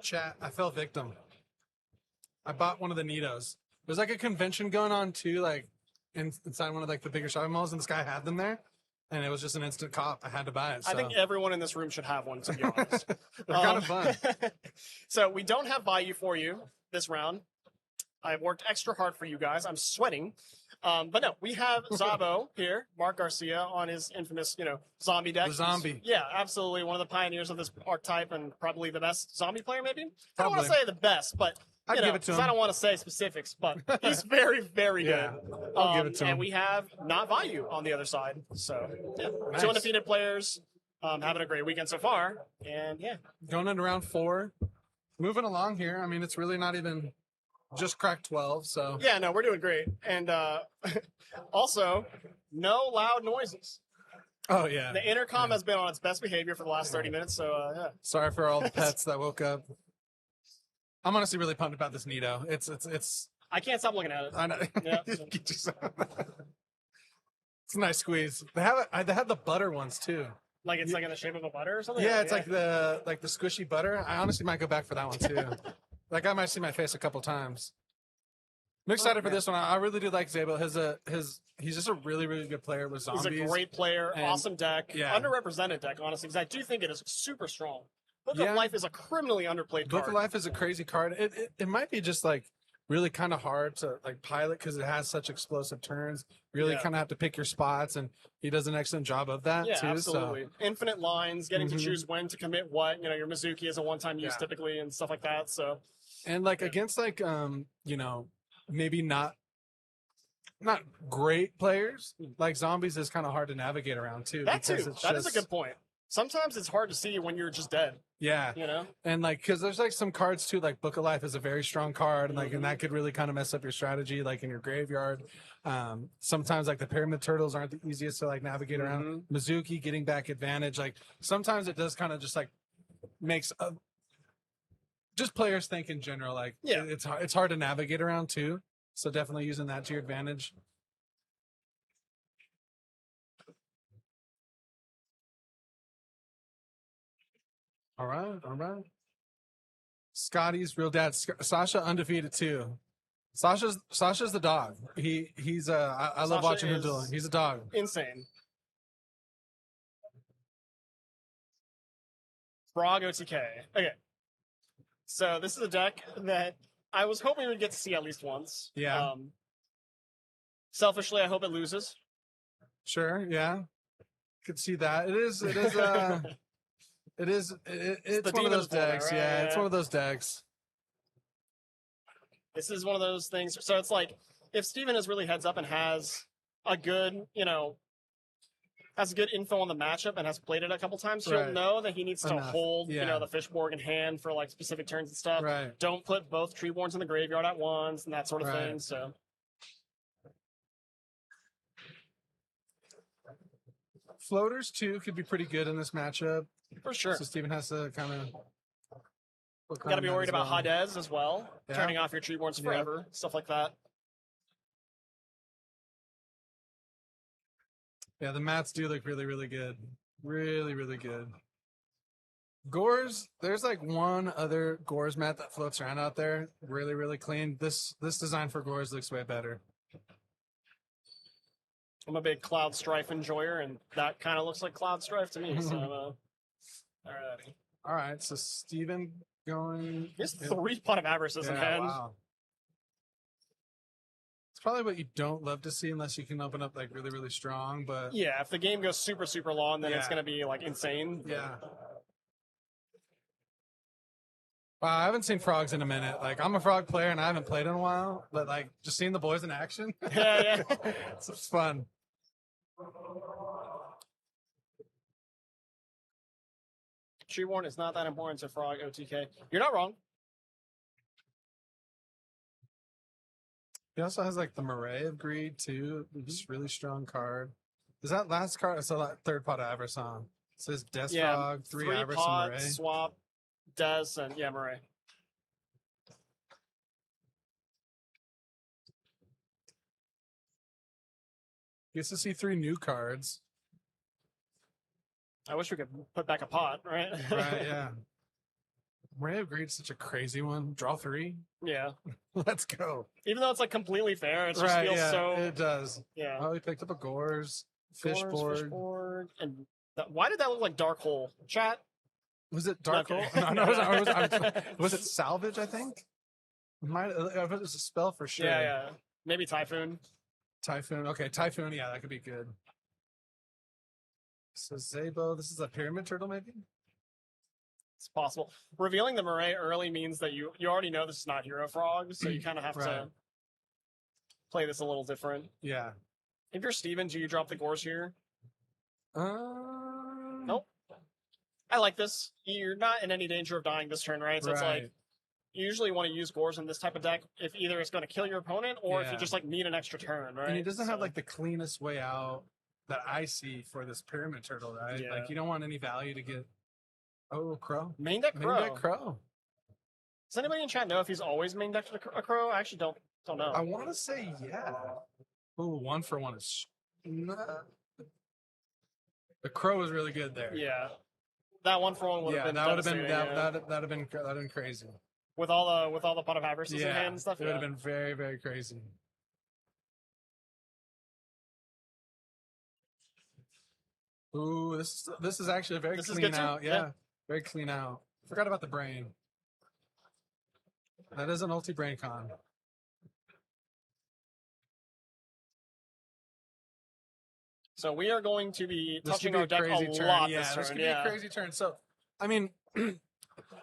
Chat, I fell victim. I bought one of the Nitos. There's like a convention going on too, like inside one of like the bigger shopping malls, and this guy had them there, and it was just an instant cop. I had to buy it. So. I think everyone in this room should have one, to be honest. They're kind of fun. So we don't have value for you this round. I've worked extra hard for you guys. I'm sweating. But no, we have Zabo here, Mark Garcia, on his infamous, zombie deck. The zombie. Yeah, absolutely. One of the pioneers of this archetype and probably the best zombie player, maybe. I don't want to Probably. say the best, but I'd give it to 'cause him. I don't want to say specifics, but he's very, very Yeah, good. I'll give it to him. And we have not value on the other side. So, yeah. Nice. 2 undefeated players, having a great weekend so far. And yeah, Going into round 4. Moving along here. I mean, it's really not even just cracked 12, so. yeah, no, we're doing great. And also, no loud noises. Oh, yeah. The intercom has been on its best behavior for the last 30 minutes. So, yeah. Sorry for all the pets that woke up. I'm honestly really pumped about this Nito. It's. I can't stop looking at it. I know. Yeah. It's a nice squeeze. They have the butter ones too. Like it's like in the shape of a butter or something? Yeah, it's like the squishy butter. I honestly might go back for that one too. That guy might see my face a couple times. I'm excited for this one. I really do like Zabo. He's just a really, really good player with He's zombies. a great player, and- awesome deck, yeah. underrepresented deck, honestly, because I do think it is super strong. Book Yeah. of Life is a criminally underplayed Book card. of Life is a crazy card. It might be just like really kind of hard to like pilot because it has such explosive turns. Really Yeah. kind of have to pick your spots, and he does an excellent job of that Yeah, too. absolutely. Infinite lines, getting to Mhm. choose when to commit what. Your Mizuki is a one-time use Yeah. typically and stuff like that. So, So and like Yeah. against like maybe not great players, like zombies is kind of hard to navigate around too. that too. because it's That is a just- good point. Sometimes it's hard to see when you're just dead, Yeah, and like because there's like some cards too, like Book of Life is a very strong card, and like and that could really kind of mess up your strategy, like in your graveyard. Sometimes like the Pyramid Turtles aren't the easiest to like navigate around. Mizuki getting back advantage, like sometimes it does kind of just like makes just players think in general, like Yeah. it's hard to navigate around too. So definitely using that to your advantage. All right. Scotty's real dad, Sasha, undefeated too. Sasha's the dog. He's I love Sasha watching him is- do it. He's a dog. insane. Frog OTK. Okay. So this is a deck that I was hoping we'd get to see at least once. Yeah. Selfishly, I hope it loses. Sure, yeah. Could see that. It's the one of Demon those Format, decks. right? Yeah, it's Yeah. one of those decks. This is one of those things. So it's like if Steven is really heads up and has a good, has good info on the matchup and has played it a couple times, he'll Right. know that he needs to Enough. hold, Yeah. the Fishborg in hand for like specific turns and stuff. Right. Don't put both Treeborns in the graveyard at once and that sort of Right. thing. So Floaters too could be pretty good in this matchup. for sure. So Steven has to kind of Got to be worried about Hades as well, Yeah. turning off your Treeborns Yeah. forever, stuff like that. Yeah, the mats do look really, really good. Really, really good. Gores, there's like one other Gores mat that floats around out there. Really, really clean. This design for Gores looks way better. I'm a big Cloud Strife enjoyer, and that kind of looks like Cloud Strife to me. So, alrighty. All right, so Steven going. Here's 3 Pot of Avarices in hand. Wow. It's probably what you don't love to see unless you can open up like really, really strong. But Yeah, if the game goes super, super long, then it's Yeah. going to be like insane. yeah. Wow, I haven't seen frogs in a minute. Like I'm a frog player and I haven't played in a while, but like just seeing the boys in action, Yeah, yeah. it's fun. Treeborn is not that important to Frog OTK. You're not wrong. He also has like the Murray of Greed too. Just really strong card. Is that last card? It's that third pot of Avarice on. It says Death Yeah, Frog, 3 3 Avarice pot, and Murray. swap, Des, and yeah, Murray. Gets to see 3 new cards. I wish we could put back a pot, right? Right, yeah. Ray of Greed's such a crazy one. Draw 3. Yeah. Let's go. Even though it's like completely fair, it just feels so. It does. Yeah. Oh, he picked up a Gores. Gores, Fishboard. And why did that look like Dark Hole? Chat? Was it Dark Hole? Okay. No, was it Salvage, I think? It was a spell for sure. Yeah. Maybe Typhoon. Typhoon. Okay, Typhoon. Yeah, that could be good. So Zabo, this is a Pyramid Turtle, maybe? It's possible. Revealing the Murray early means that you already know this is not Hero Frog, so you kind of have to play this a little different. Yeah. If you're Steven, do you drop the Gores here? Nope. I like this. You're not in any danger of dying this turn, right? So it's like, you usually want to use Gores in this type of deck if either it's going to kill your opponent or if you just like need an extra turn, right? And he doesn't have like the cleanest way out that I see for this Pyramid Turtle, right? Yeah. Like you don't want any value to get. Oh, Crow. Main deck Crow. Main deck Crow. Does anybody in chat know if he's always main decked a Crow? I actually don't know. I want to say yeah. Ooh, 1 for 1 is. The Crow is really good there. Yeah. That 1 for 1 would have been that would have been devastating, that'd have been crazy. with all the Pot of Avarices in hand and stuff. It would have been very, very crazy. Ooh, this is actually a very This is clean good too. out. Yeah. Very clean out. Forgot about the brain. That is an ulti brain con. So we are going to be This touching could our be a deck a crazy turn. lot Yeah, this turn. could be a crazy turn. So, I mean, when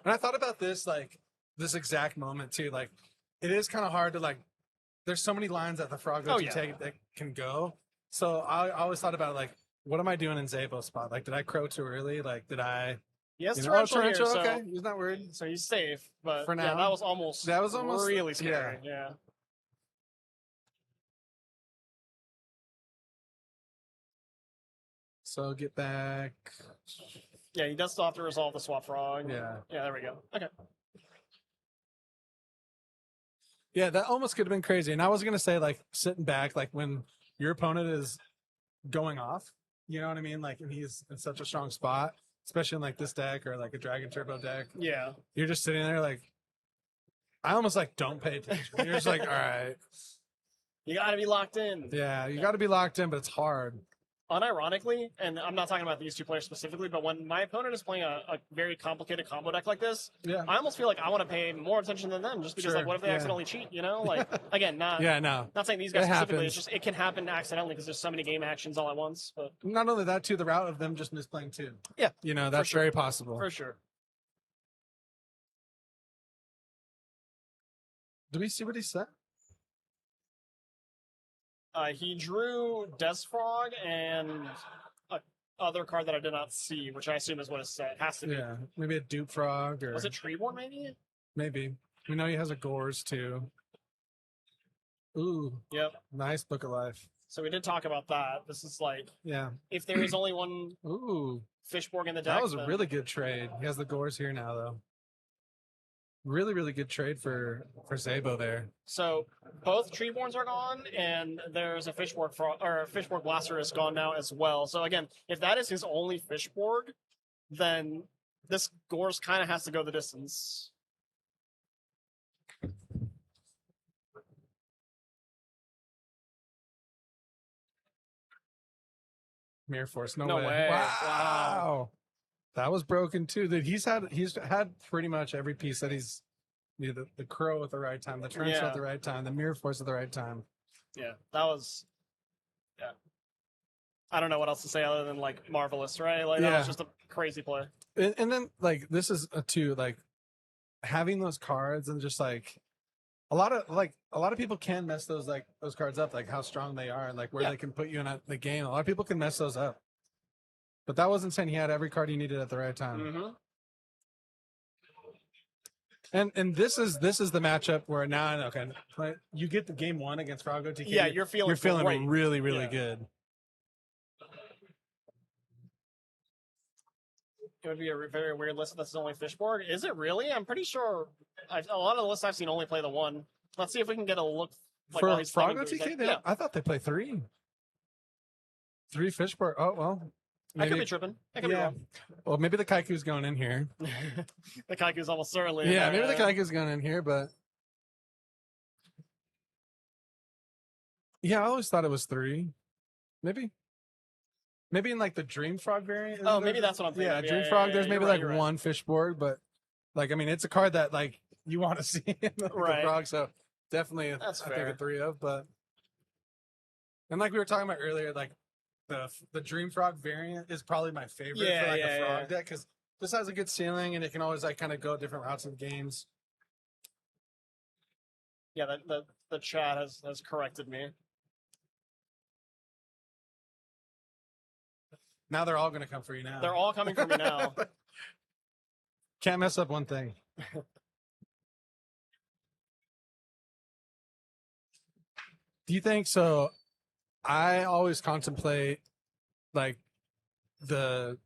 I thought about this, like this exact moment too, like it is kind of hard to like. There's so many lines that the frog goes to take that can go. So I always thought about like, what am I doing in Zabo's spot? Like, did I crow too early? Like, did I? Yes, Torrential here, so, okay, he's not worried. so he's safe. But For yeah, now. that was almost really scary. Yeah. So get back. Yeah, he does still have to resolve the swap frog. Yeah. Yeah, there we go. Okay. Yeah, that almost could have been crazy. And I was gonna say like sitting back, like when your opponent is going off, you know what I mean? Like and he's in such a strong spot, especially in like this deck or like a Dragon Turbo deck. Yeah. You're just sitting there like I almost like don't pay attention. You're just like, all right. You gotta be locked in. Yeah, you gotta be locked in, but it's hard. Unironically, and I'm not talking about these two players specifically, but when my opponent is playing a very complicated combo deck like this, Yeah. I almost feel like I want to pay more attention than them, just because Sure, like what if they yeah. accidentally cheat? You know, like again, not No. not saying these guys It specifically. happens. It's just it can happen accidentally because there's so many game actions all at once. But Not only that, too, the route of them just misplaying too. Yeah, You know, that's sure. very possible. for sure, Do we see what he said? he drew Desfrog and a other card that I did not see, which I assume is what it said. It has to be. Yeah. Maybe a Dupe Frog or Was it Treeborn maybe? maybe. We know he has a Gores too. Ooh, Yep. nice Book of Life. So we did talk about that. This is like Yeah. if there is only one Ooh, Fishborg in the deck. that was a then- really good trade. He has the Gores here now, though. Really, really good trade for Zabo there. So both Treeborns are gone, and there's a Fishborg Blaster is gone now as well. So again, if that is his only Fishborg, then this Gores kind of has to go the distance. Mirror Force, no, No way. Wow. That was broken too. That he's had pretty much every piece that he's the Crow at the right time, the Torrential Yeah. at the right time, the Mirror Force at the right time. Yeah, that was. Yeah, I don't know what else to say other than like marvelous, right? Like that Yeah. was just a crazy play. And then like this is too like having those cards and just like a lot of people can mess those cards up, like how strong they are and like where Yeah. they can put you in the game. A lot of people can mess those up. But that wasn't saying he had every card he needed at the right time. Mm-hmm. And this is the matchup where now okay, you get the game one against Froggo TK. Yeah, you're feeling great. really, really Yeah. good. It would be a very weird list that's only Fishborg. Is it really? I'm pretty sure a lot of the lists I've seen only play the one. Let's see if we can get a look. Like, For while he's thumbing Froggo through his TK, deck. Yeah. I thought they play three. Three Fishborg. Oh well. I could be tripping. I could be wrong. Well, maybe the Kaiku's going in here. The Kaiku's almost certainly. Yeah, maybe the Kaiku's going in here, but yeah, I always thought it was 3. Maybe in like the Dream Frog variant. Oh, maybe that's what I'm thinking. Yeah, of. Dream Frog. There's maybe like you're right. one Fishborg, but like I mean, it's a card that like you want to see in the Frog. So definitely, That's I think fair. a 3 of. But and like we were talking about earlier, like the Dream Frog variant is probably my favorite for like a Frog deck because this has a good ceiling and it can always like kind of go different routes in games. Yeah, the chat has corrected me. Now they're all going to come for you now. They're all coming for me now. Can't mess up one thing. Do you think so? I always contemplate like the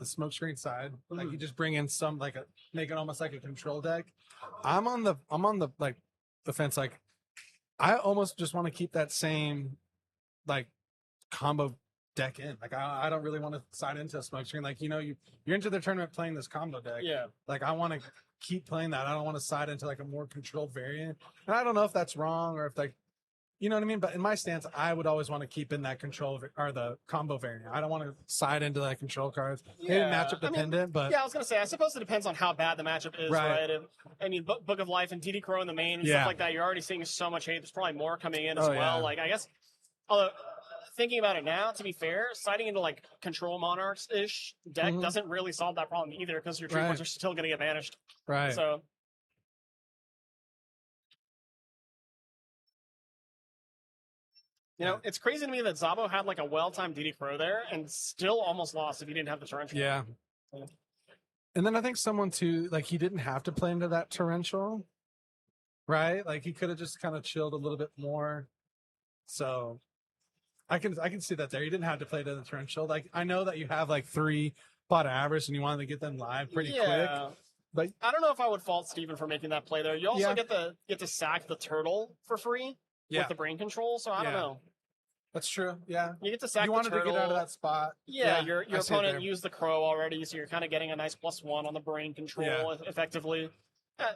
smoke screen side. Like you just bring in some like make it almost like a control deck. I'm on the like the fence. Like I almost just want to keep that same like combo deck in. Like I don't really want to side into a smoke screen. Like you're into the tournament playing this combo deck. Yeah. Like I want to keep playing that. I don't want to side into like a more controlled variant. And I don't know if that's wrong or if like you know what I mean? But in my stance, I would always want to keep in that control or the combo variant. I don't want to side into that control cards. Maybe matchup dependent, but yeah, I was gonna say I suppose it depends on how bad the matchup is, right? I mean, Book of Life and DD Crow in the main and stuff like that. You're already seeing so much hate. There's probably more coming in as well. Yeah. Like I guess, although thinking about it now, to be fair, siding into like control monarchs ish deck doesn't really solve that problem either because your tree boards are still gonna get banished. Right. So. You know, it's crazy to me that Zabo had like a well-timed DD Crow there and still almost lost if he didn't have the torrential. Yeah. And then I think someone too, like he didn't have to play into that torrential, right? Like he could have just kind of chilled a little bit more. So I can see that there. You didn't have to play to the torrential. Like I know that you have like 3 pot average and you wanted to get them live pretty quick. But I don't know if I would fault Steven for making that play there. You also get to sack the turtle for free with the brain control, so I don't know. That's true. Yeah. You get to sack you wanted the turtle. to get out of that spot. Yeah, your opponent used the crow already, so you're kind of getting a nice +1 on the brain control effectively. I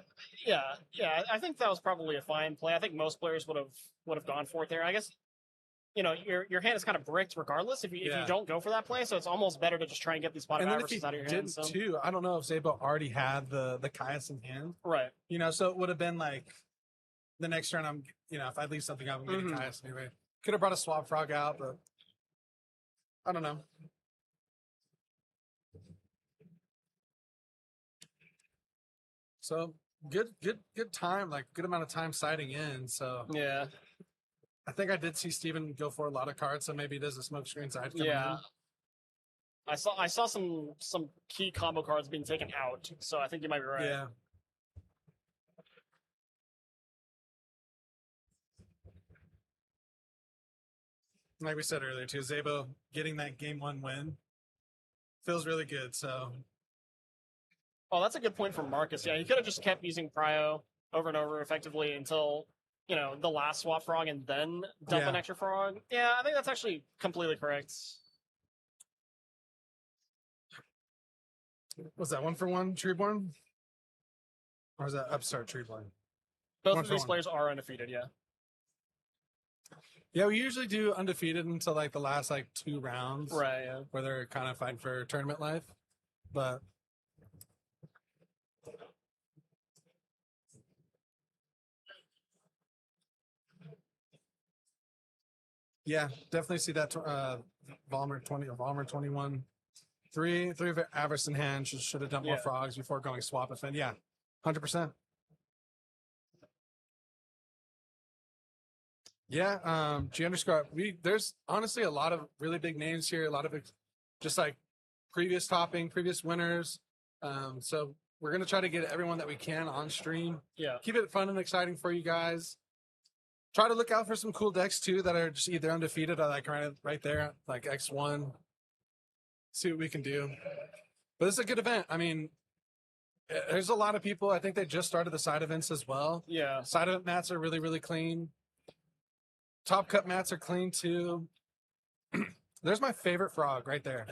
think that was probably a fine play. I think most players would have gone for it there. I guess your hand is kind of bricked regardless if you don't go for that play, so it's almost better to just try and get these pot averages out of your hand. So. Too, I don't know if Zabo already had the Caius in hand. Right. So it would have been like the next turn I'm if I leave something up, I'm getting Caius anyway. Could have brought a Swab Frog out, but I don't know. So good time, like good amount of time siding in. So yeah, I think I did see Steven go for a lot of cards, so maybe it is a smoke screen side coming in. I saw some key combo cards being taken out, so I think you might be right. Yeah. Like we said earlier too, Zabo getting that game 1 win feels really good. So, that's a good point from Marcus. Yeah, he could have just kept using Prio over and over effectively until the last swap frog and then dump an extra frog. Yeah, I think that's actually completely correct. Was that 1-for-1 Treeborn? Or is that Upstart Treeborn? Both of these players are undefeated, yeah. Yeah, we usually do undefeated until like the last 2 rounds. Right, yeah. Where they're kind of fighting for tournament life. But yeah, definitely see that Valmer 20 or Valmer 21. 3 of Avarice in hand. Should have done more frogs before going swap offend. Yeah, 100%. Yeah, G_. There's honestly a lot of really big names here. A lot of just like previous topping, previous winners. So we're gonna try to get everyone that we can on stream. Yeah, keep it fun and exciting for you guys. Try to look out for some cool decks too that are just either undefeated or like right there, like X1. See what we can do. But it's a good event. I mean, there's a lot of people. I think they just started the side events as well. Yeah, side event mats are really, really clean. Top cut mats are clean too. There's my favorite frog right there.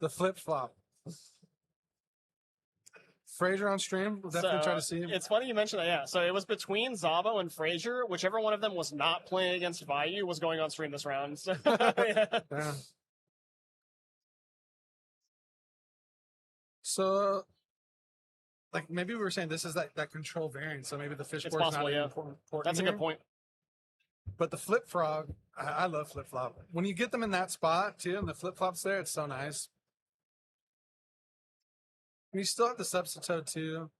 The flip flop. Fraser on stream. We'll definitely try to see him. It's funny you mentioned that, yeah. So it was between Zabo and Fraser. Whichever one of them was not playing against Vayu was going on stream this round. So, yeah. Yeah. So, like, maybe we were saying this is that control variant, so maybe the fish It's board's possible, not yeah. important That's a here. good point. But the flip frog, I love flip flop. When you get them in that spot too, and the flip flops there, it's so nice. And you still have the substitute too.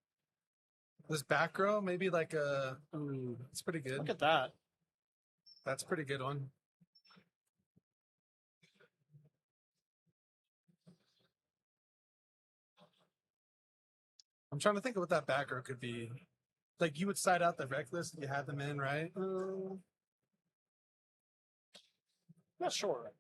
This back row, maybe like a. Ooh, it's pretty good. Look at that. That's a pretty good one. I'm trying to think of what that back row could be. Like you would side out the reckless if you had them in, right? Not sure.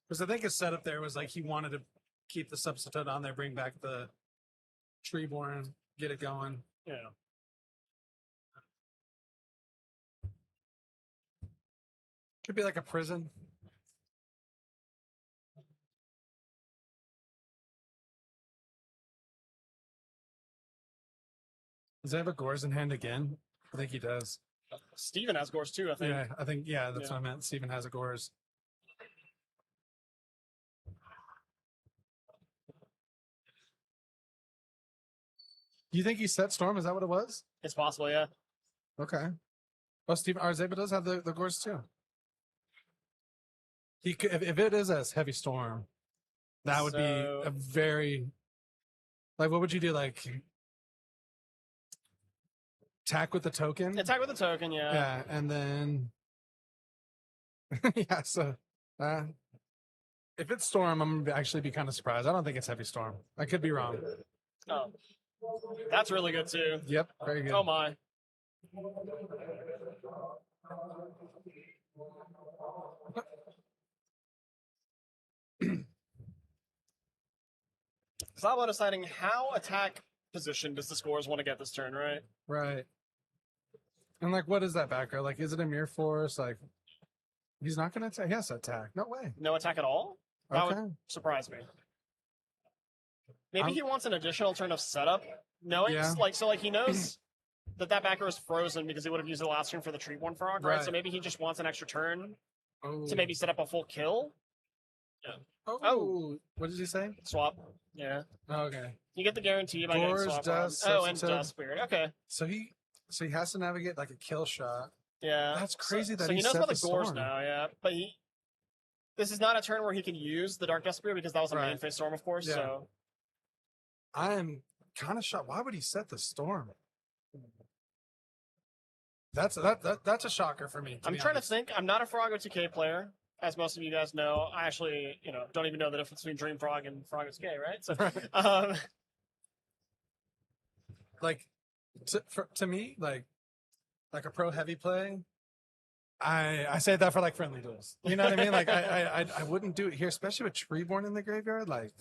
Because I think his setup there was like he wanted to keep the substitute on there, bring back the Treeborn, get it going. Yeah. Could be like a prison. Does he have a Gores in hand again? I think he does. Steven has Gores too, I think. Yeah, that's Yeah. what I meant. Steven has a Gores. Do you think he set Storm? Is that what it was? It's possible, yeah. Okay. Oh, Steven Arzeba does have the Gores too. He could, if it is a heavy storm, that would be So- a very like. What would you do? Like attack with the token? Attack with the token, yeah. Yeah, and then yeah. So if it's storm, I'm gonna actually be kind of surprised. I don't think it's heavy storm. I could be wrong. Oh. That's really good too. Yep, very good. Oh my. It's all about deciding how attack position does the scores want to get this turn, right? Right. And like, what is that back row? Like, is it a mere force? Like, he's not gonna attack. He has to attack. No way. No attack at all? That Okay. would surprise me. Maybe I'm- he wants an additional turn of setup, knowing Yeah. like he knows that back row is frozen because he would have used the last turn for the Treeborn frog, right? Right. So maybe he just wants an extra turn Oh. to maybe set up a full kill. Oh. What did he say? Swap. Yeah. Oh, okay. You get the guarantee by Gores, getting swap. Dust, Oh, and substitute. Dust Spirit. Okay. So he has to navigate like a kill shot. Yeah. That's crazy that so he he knows set about the the Gores storm. now, yeah. But this is not a turn where he can use the Dark Dust Spirit because that was a main Right. phase storm, of course. Yeah. So I am kind of shocked. Why would he set the storm? That's a shocker for me. I'm trying to think. I'm not a Frog 2K player, as most of you guys know. I actually, don't even know the difference between Dream Frog and Frog 2K, right? So, Like to me, like a pro heavy play. I say that for like friendly duels. You know what I mean? Like I wouldn't do it here, especially with Treeborn in the graveyard. Like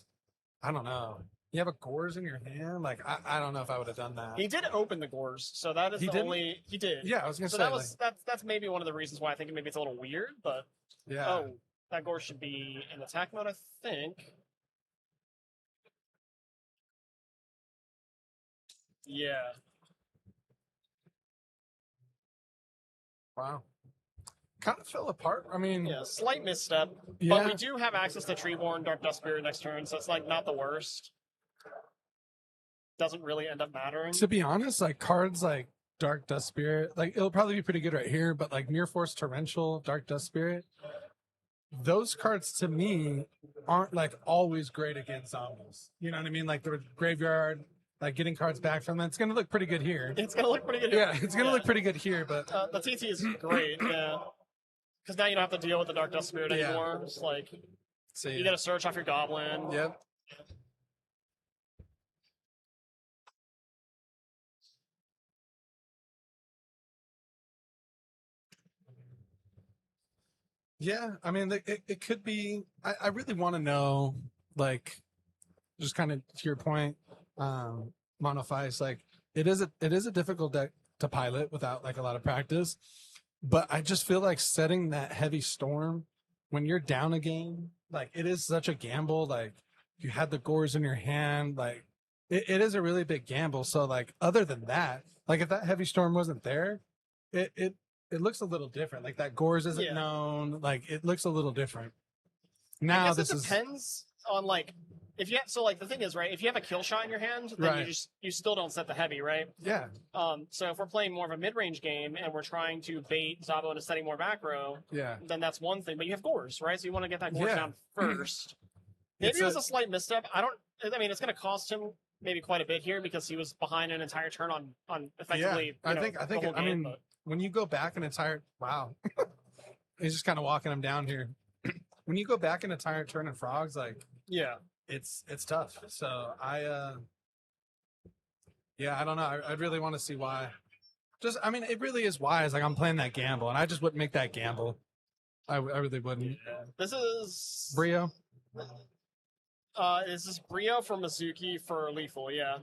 I don't know. You have a Gores in your hand. Like I don't know if I would have done that. he did open the Gores, so that is He the did? only he did. Yeah, I was gonna So say. that was that's maybe one of the reasons why I think maybe it's a little weird, but yeah. oh, that Gore should be in attack mode, I think. Yeah. Wow. Kind of fell apart. I mean, Yeah, slight misstep. Yeah. But we do have access to Treeborn, Dark Dust Spirit next turn, so it's like not the worst. Doesn't really end up mattering. to be honest, like cards like Dark Dust Spirit, like it'll probably be pretty good right here, but like Mirror Force Torrential, Dark Dust Spirit, those cards to me aren't like always great against zombies. You know what I mean? Like the graveyard, like getting cards back from them. It's gonna look pretty good here. It's gonna look pretty good. Yeah, it's gonna look pretty good here, but The TT is great, yeah. Because now you don't have to deal with the Dark Dust Spirit Yeah. anymore. It's like see. you got to search off your Goblin. Yep. Yeah, I mean, it could be. I really want to know, like, just kind of to your point, Monofice, like, it is a difficult deck to pilot without like a lot of practice. but I just feel like setting that heavy storm when you're down a game, like it is such a gamble. Like you had the gores in your hand, like it is a really big gamble. So like other than that, like if that heavy storm wasn't there, it looks a little different. Like that gores isn't known. Like it looks a little different. Now I guess this it is depends on like if you so like the thing is right if you have a kill shot in your hand then Right. you still don't set the heavy right. yeah. So if we're playing more of a mid range game and we're trying to bait Zabo into setting more back row, Yeah. then that's one thing. But you have gores right, so you want to get that gores Yeah. down first. Maybe It's it was a slight misstep. I mean, it's going to cost him maybe quite a bit here because he was behind an entire turn on effectively. I you know, think the whole I game, mean when you go back an entire wow. He's just kind of walking him down here. When you go back an entire turn of frogs, like yeah. it's tough. So I don't know. I really want to see why. Just I mean, it really is wise. Like I'm playing that gamble, and I just wouldn't make that gamble. I really wouldn't. This is Brio. Is this Brio for Mizuki for lethal? Yeah.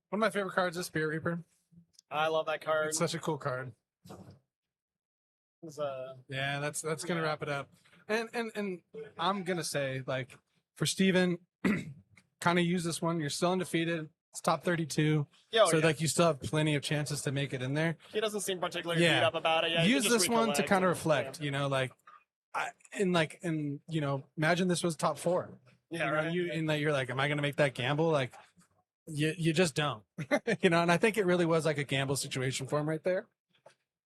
One of my favorite cards is Spirit Reaper. I love that card. It's such a cool card. It's, Yeah, that's gonna wrap it up. And I'm gonna say like for Steven, kind of use this one. You're still undefeated. It's top 32. yeah, So like you still have plenty of chances to make it in there. he doesn't seem particularly Yeah. beat up about it. Yeah, he Use can just this one to recollect kind of and- reflect, you know, like imagine this was top 4. Yeah, You know, right. you in that you're like, am I gonna make that gamble? Like you just don't. You know, and I think it really was like a gamble situation for him right there.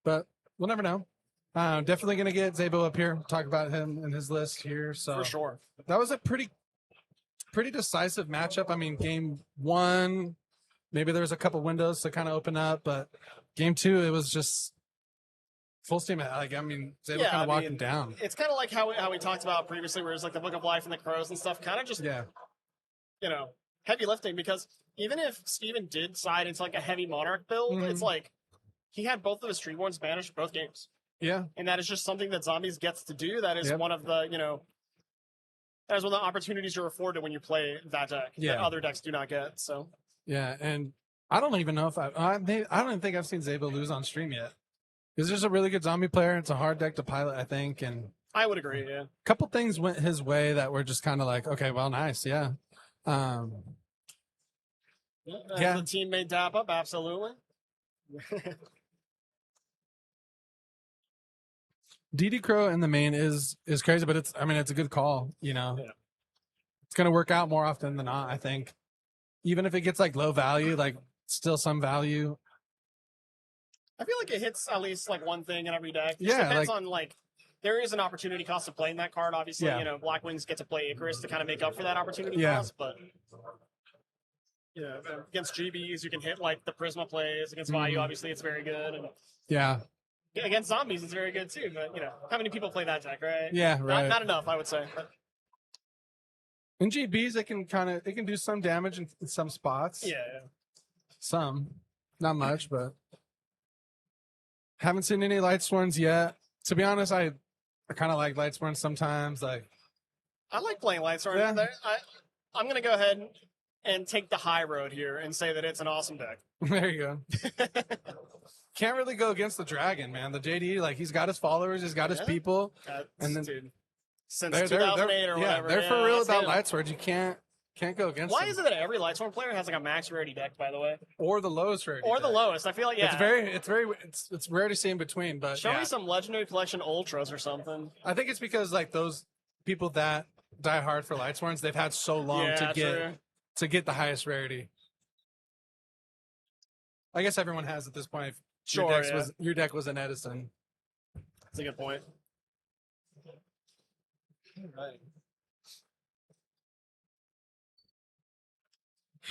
But we'll never know. Definitely gonna get Zabo up here, talk about him and his list here. So for sure. that was a pretty decisive matchup. I mean, game 1, maybe there was a couple windows to kind of open up, but game 2, it was just full steam ahead. Like, I mean, Zabo Yeah, kind I of walked mean, him down. It's kind of like how we talked about previously, where it's like the Book of Life and the Crows and stuff, kind of just Yeah, heavy lifting. Because even if Steven did side into like a heavy Monarch build, Mhm. it's like he had both of his Treeborns banished both games, yeah, and that is just something that Zombies gets to do. That is Yep. one of the that is one of the opportunities you're afforded when you play that deck that Yeah. other decks do not get. So yeah. And I don't even know if I don't even think I've seen Zabo lose on stream yet. He's just a really good zombie player. It's a hard deck to pilot, I think, and I would agree. Yeah. a couple things went his way that were just kind of like, okay, well, nice, yeah. Yeah. The team made dap up, absolutely. DD Crow in the main is crazy, but it's a good call, you know. Yeah. It's gonna work out more often than not, I think. Even if it gets like low value, like still some value. I feel like it hits at least like one thing in every deck. It Yeah, depends like- on like there is an opportunity cost of playing that card. Obviously, Yeah. Black Wings get to play Icarus to kind of make up for that opportunity Yeah. cost, but against GBs you can hit like the Prisma plays. Against Vayu, Mhm. obviously it's very good, and Yeah. against Zombies it's very good too. But how many people play that deck, right? Yeah, right. Not enough, I would say. But, In GBs, it can do some damage in some spots. yeah. Some. Not much, but haven't seen any Lightsworns yet. To be honest, I kind of like Lightsworns sometimes. Like, I like playing Lightsworn. Yeah. I'm gonna go ahead and take the high road here and say that it's an awesome deck. there you go. Can't really go against the dragon, man. The JD, like, he's got his followers, he's got his Yeah. people. And then- dude, since They're 2008 or whatever. they're for real that's about him. Lightswords. You can't go against Why them. is it that every Lightsworn player has like a max rarity deck, by the way, Or the lowest rarity. or the deck. lowest? I feel like It's it's rare to see in between, but Show yeah. me some Legendary Collection Ultras or something. I think it's because like those people that die hard for Lightsworns, they've had so long Yeah, to true. get the highest rarity. I guess everyone has at this point. If Sure, your deck was an Edison. That's a good point. Right.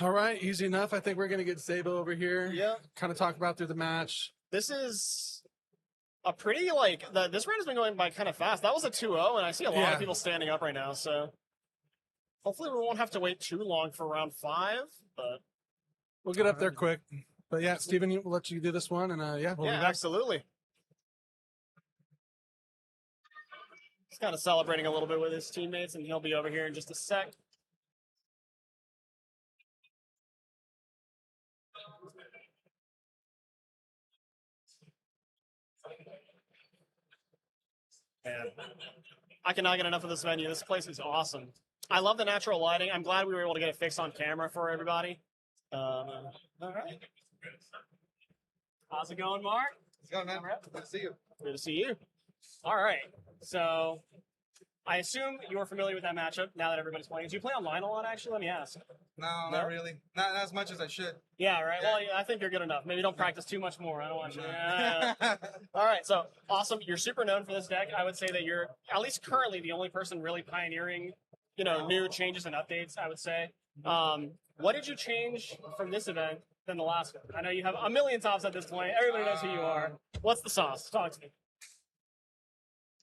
All right, easy enough. I think we're gonna get Zabo over here. Yeah, Kind of talk about through the match. this is a pretty, like, this round has been going by kind of fast. That was a 2-0, and I see a lot of people standing up right now, so hopefully we won't have to wait too long for round 5, but we'll get up there quick. But yeah, Steven, we'll let you do this one, and we'll be back. Absolutely. He's kind of celebrating a little bit with his teammates, and he'll be over here in just a sec. Man, I cannot get enough of this venue. This place is awesome. I love the natural lighting. I'm glad we were able to get it fixed on camera for everybody. All right. How's it going, Mark? How's it going, man? Good to see you. Good to see you. All right. So I assume you're familiar with that matchup now that everybody's playing. Do you play online a lot, actually? Let me ask. No, not really. Not as much as I should. Yeah, right. Well, I think you're good enough. Maybe don't practice too much more. I don't want you. All right. So awesome. You're super known for this deck. I would say that you're, at least currently, the only person really pioneering, new changes and updates, I would say. What did you change from this event than the last one? I know you have a million tops at this point. Everybody knows who you are. What's the sauce? Talk to me.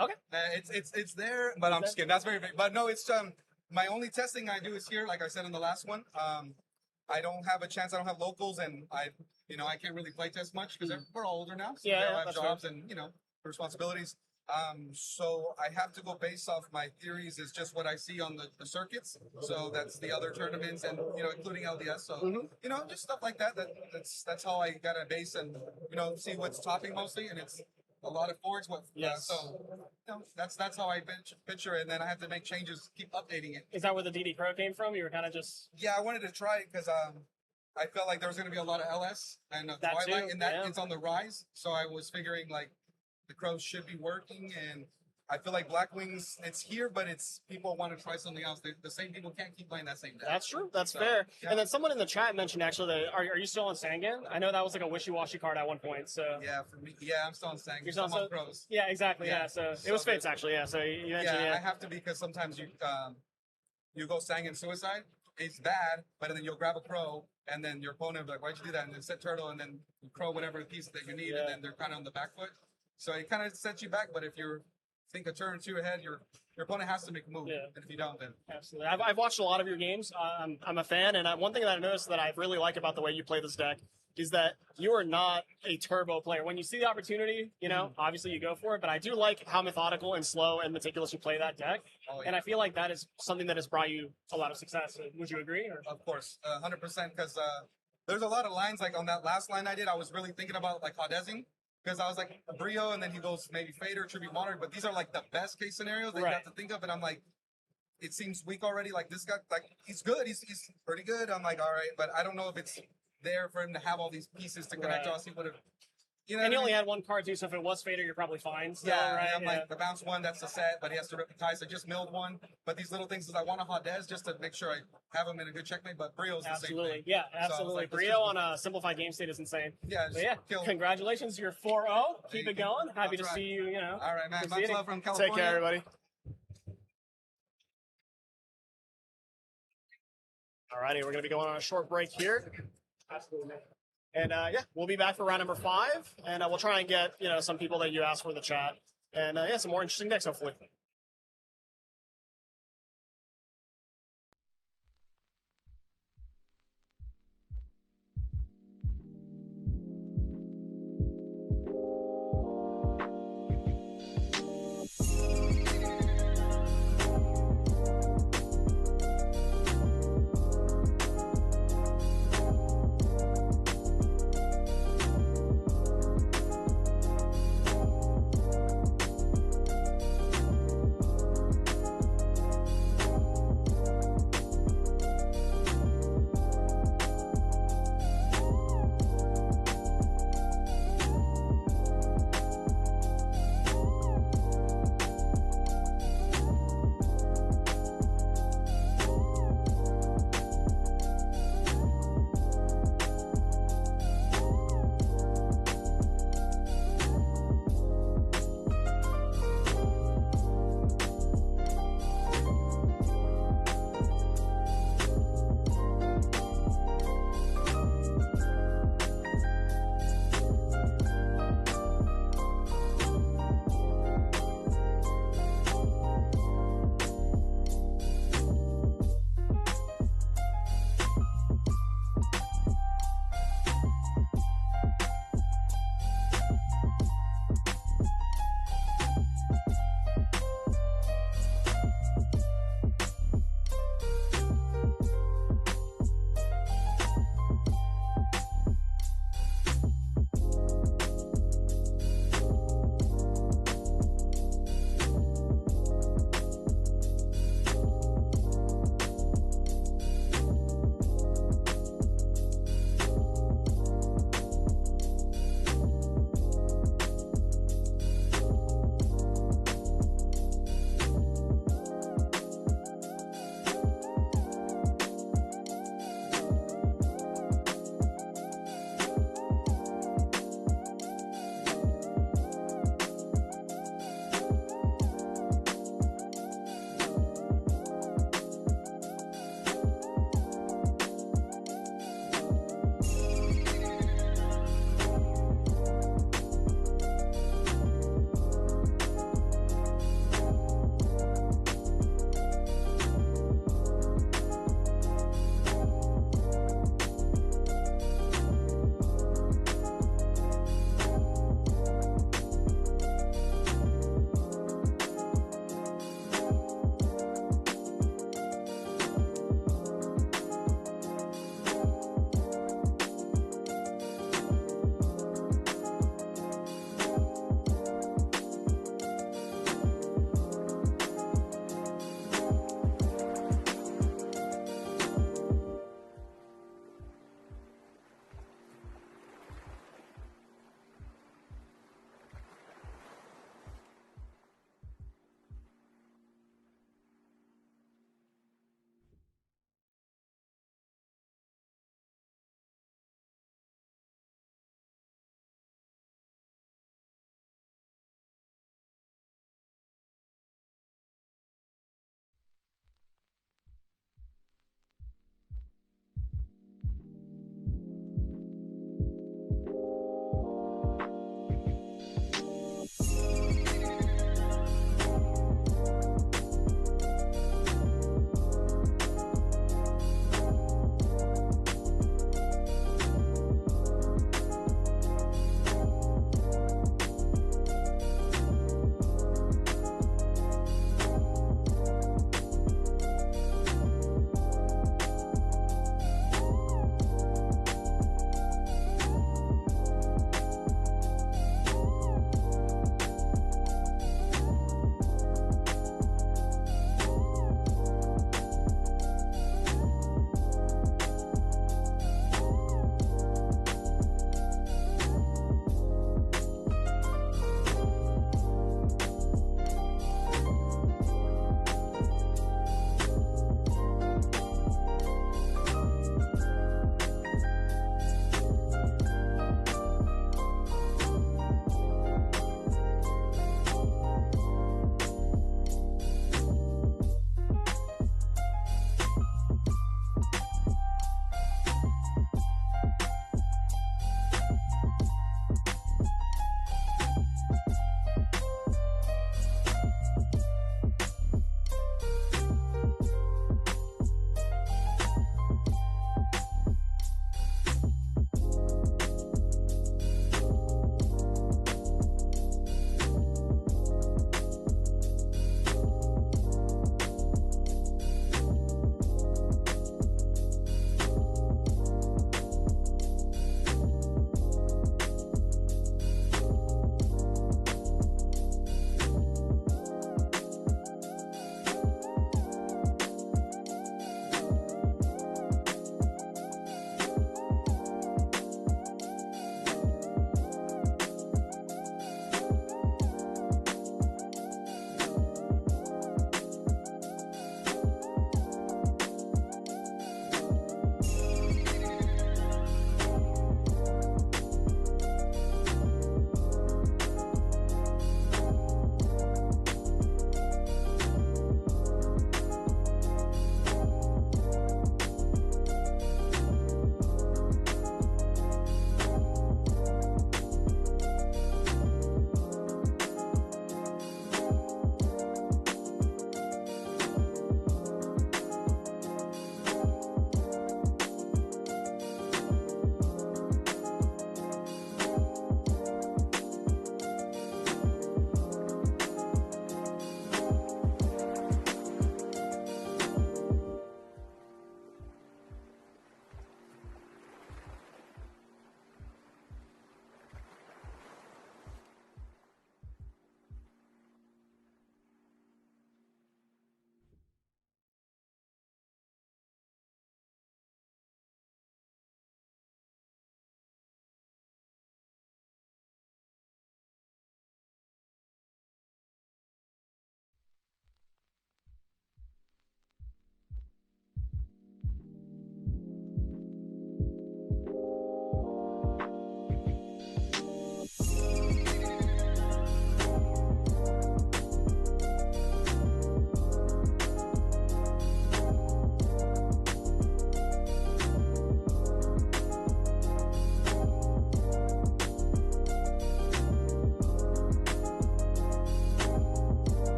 Okay. It's there, but I'm just kidding. That's very big. But no, it's my only testing I do is here, like I said in the last one. I don't have a chance. I don't have locals, and I can't really play test much because we're all older now. So we all have jobs and responsibilities. So I have to go based off my theories is just what I see on the circuits. So that's the other tournaments and including LDS. So just stuff like that. That's how I got a base and see what's topping mostly, and it's a lot of forks. That's how I picture it, and then I have to make changes, keep updating it. Is that where the DD Pro came from? You were kind of just I wanted to try it because I felt like there was going to be a lot of LS and Twilight, and it's on the rise. So I was figuring like the Crows should be working, and I feel like Black Wings, it's here, but it's people want to try something else. The same people can't keep playing that same deck. That's true. That's fair. Yeah. And then someone in the chat mentioned actually that are you still on Sangan? I know that was like a wishy-washy card at one point. So yeah, for me, I'm still on Sangan. You're still on Crows. Yeah, exactly. Yeah, so it was Fates actually. Yeah, so you mentioned I have to because sometimes you go Sangan Suicide. It's bad, but then you'll grab a Crow, and then your opponent will be like, "Why'd you do that?" And then set Turtle, and then you Crow whatever piece that you need, and then they're kind of on the back foot. So it kind of sets you back, but if you think a turn or two ahead, your opponent has to make a move. Yeah. And if you don't, then absolutely. I've watched a lot of your games. I'm a fan, and one thing that I noticed that I really like about the way you play this deck is that you are not a turbo player. When you see the opportunity, obviously you go for it. But I do like how methodical and slow and meticulous you play that deck, and I feel like that is something that has brought you a lot of success. Would you agree? Or? Of course, 100%. Because there's a lot of lines like on that last line I did. I was really thinking about like Hadezing. Because I was like Brio, and then he goes maybe Fader, Tribute Monarch, but these are like the best case scenarios that you have to think of. And I'm like, it seems weak already. Like this guy, like he's good, he's pretty good. I'm like, all right, but I don't know if it's there for him to have all these pieces to connect to us. He would have. And he only had one card too, so if it was Fader, you're probably fine. So, right? I'm like, the bounce one, that's a set, but he has to rip the tie, so I just milled one. But these little things is I want a Hadez just to make sure I have him in a good checkmate, but Brio's the same thing. Yeah, absolutely. So like, Brio on a simplified game state is insane. Yeah, congratulations, you're 4-0. Keep it going. Happy to see you, All right, man. Much love from California. Take care, everybody. All righty, we're going to be going on a short break here. Absolutely. And we'll be back for round number 5, and we'll try and get some people that you asked for in the chat, and some more interesting decks hopefully.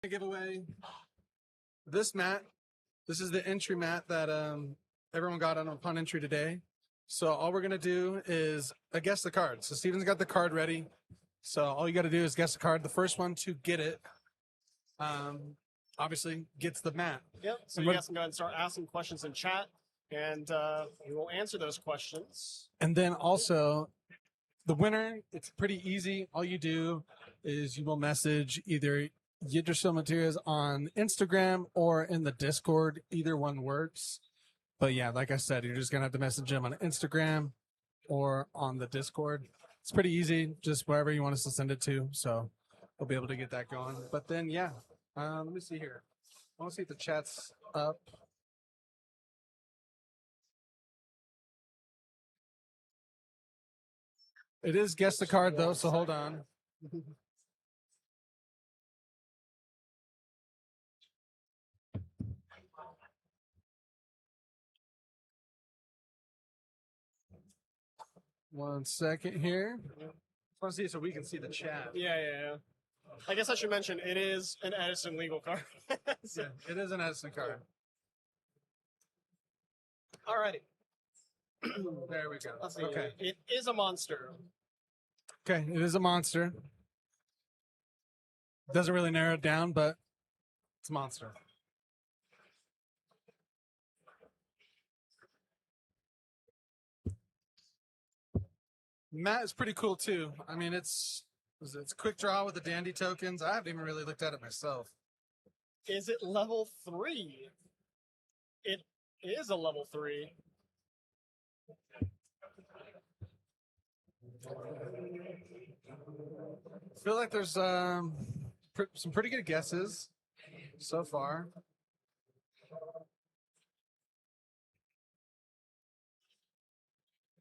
Giveaway this mat. This is the entry mat that everyone got upon entry today. So all we're gonna do is guess the card. So Steven's got the card ready. So all you got to do is guess the card. The first one to get it, obviously gets the mat. Yep. So you guys can go ahead and start asking questions in chat, and we will answer those questions. And then also, the winner, it's pretty easy. All you do is you will message either YggDrasil Materias on Instagram or in the Discord. Either one works. But yeah, like I said, you're just going to have to message them on Instagram or on the Discord. It's pretty easy, just wherever you want us to send it to. So we'll be able to get that going. But then, yeah, let me see here. I want to see if the chat's up. It is guess the card, though, so hold on. One second here. I want to see so we can see the chat. Yeah. I guess I should mention it is an Edison legal card. So, Yeah, it is an Edison card. alrighty. There we go. Let's see. Okay. It is a monster. Okay, it is a monster. Doesn't really narrow it down, but it's a monster. Matt is pretty cool too. I mean, it's quick draw with the dandy tokens. I haven't even really looked at it myself. Is it level 3? It is a level 3. I feel like there's some pretty good guesses so far.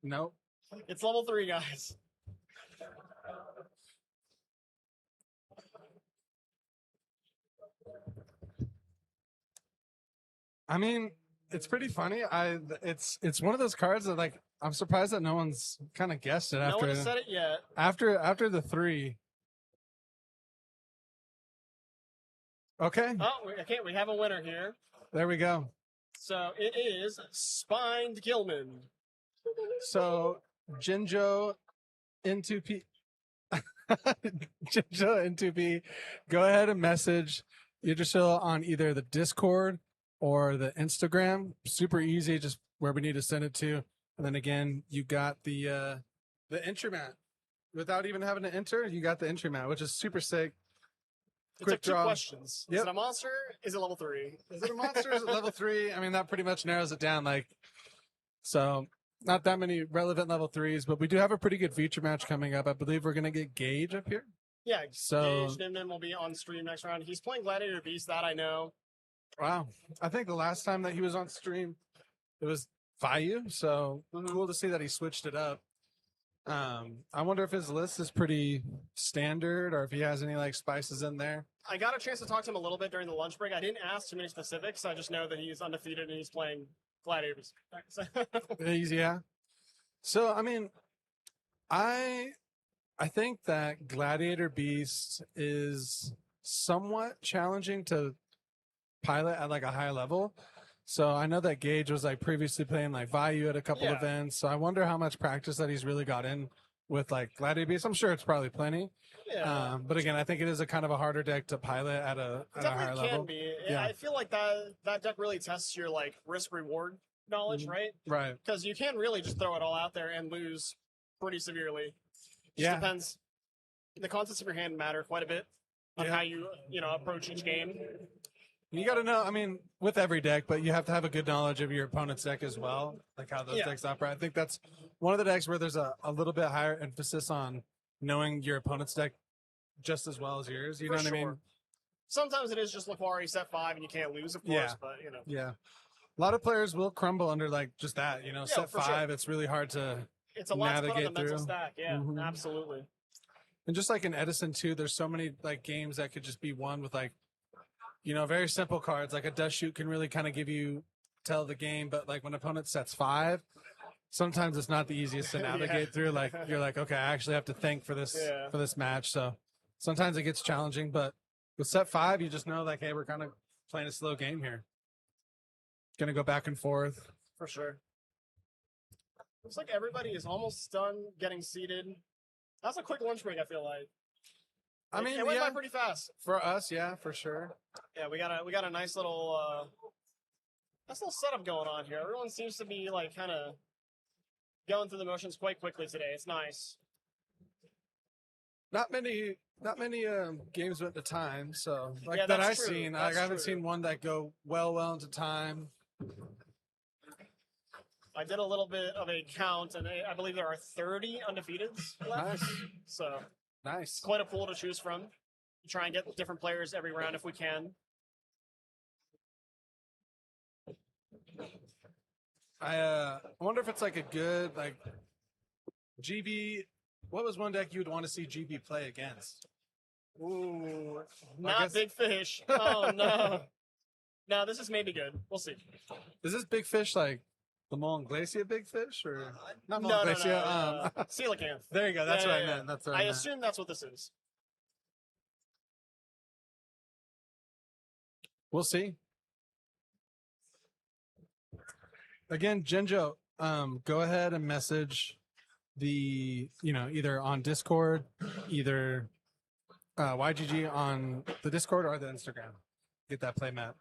Nope. It's level 3, guys. I mean, it's pretty funny. It's one of those cards that like I'm surprised that no one's kind of guessed it No after one has said it yet. after the 3. Okay, Oh, we have a winner here. there we go. So it is Spined Gilman. So Yugioh into P. Yugioh into P. Go ahead and message YggDrasil on either the Discord or the Instagram. Super easy, just where we need to send it to. And then again, you got the entry mat. Without even having to enter, you got the entry mat, which is super sick. It Quick took 2 draw. questions. Yep. Is it a monster? Is it level 3? Is it a monster? Is it level 3? I mean, that pretty much narrows it down. Like, so not that many relevant level 3s, but we do have a pretty good feature match coming up. I believe we're gonna get Gage up here. Yeah, So- Gage Nimnin will be on stream next round. He's playing Gladiator Beast, that I know. Wow. I think the last time that he was on stream, it was Vayu. So cool to see that he switched it up. I wonder if his list is pretty standard or if he has any like spices in there. I got a chance to talk to him a little bit during the lunch break. I didn't ask too many specifics. I just know that he's undefeated and he's playing Gladiator Beast. Easy, yeah. So I mean, I think that Gladiator Beast is somewhat challenging to pilot at like a high level. So I know that Gage was like previously playing like Vayu at a couple Yeah. events. So I wonder how much practice that he's really got in with like Gladiator Beast. I'm sure it's probably plenty. Yeah. But again, I think it is a kind of a harder deck to pilot at a higher Definitely can level. be. Yeah. I feel like that deck really tests your like risk reward knowledge, right? Right. Because you can really just throw it all out there and lose pretty severely. Just Yeah. depends. The contents of your hand matter quite a bit on Yeah. how you approach each game. You got to know, I mean, with every deck, but you have to have a good knowledge of your opponent's deck as well, like how those Yeah. decks operate. I think that's one of the decks where there's a little bit higher emphasis on knowing your opponent's deck just as well as yours. You For know what I sure. mean? Sometimes it is just Laquari set 5 and you can't lose, of course, Yeah. but Yeah. A lot of players will crumble under like just that, set for sure. 5. It's really hard to, it's a lot to put on the navigate mental through. stack. Yeah, Mhm. absolutely. and just like in Edison too, there's so many like games that could just be won with like, very simple cards. Like a dust shoot can really kind of tell the game, but like when opponent sets 5, sometimes it's not the easiest to Yeah. navigate through. Like you're like, okay, I actually have to think for this Yeah. match. So sometimes it gets challenging, but with set 5, you just know like, hey, we're kind of playing a slow game here. Gonna go back and forth. For sure. Looks like everybody is almost done getting seated. That's a quick lunch break, I feel like. I mean, it went by pretty fast. For us, yeah, for sure. Yeah, we got a nice little setup going on here. Everyone seems to be like kind of going through the motions quite quickly today. It's nice. Not many games went to time, so like Yeah, that that's I've true. seen. That's I haven't true. seen one that go well into time. I did a little bit of a count, and I believe there are 30 undefeateds left. Nice. So Nice. quite a pool to choose from. Try and get different players every round if we can. I wonder if it's like a good like GB. What was one deck you would want to see GB play against? Ooh, I not guess- big fish. Oh no. No, this is maybe good. We'll see. Is this big fish like the Mullen Glacier big fish or not No, Mullen no, Glacier? no. Coelacanth. There you go. That's Yeah, what yeah, I yeah. meant. That's what I I meant. assume that's what this is. We'll see. Again, Jinjo, go ahead and message the, either on Discord, either YGG on the Discord or the Instagram. Get that play map.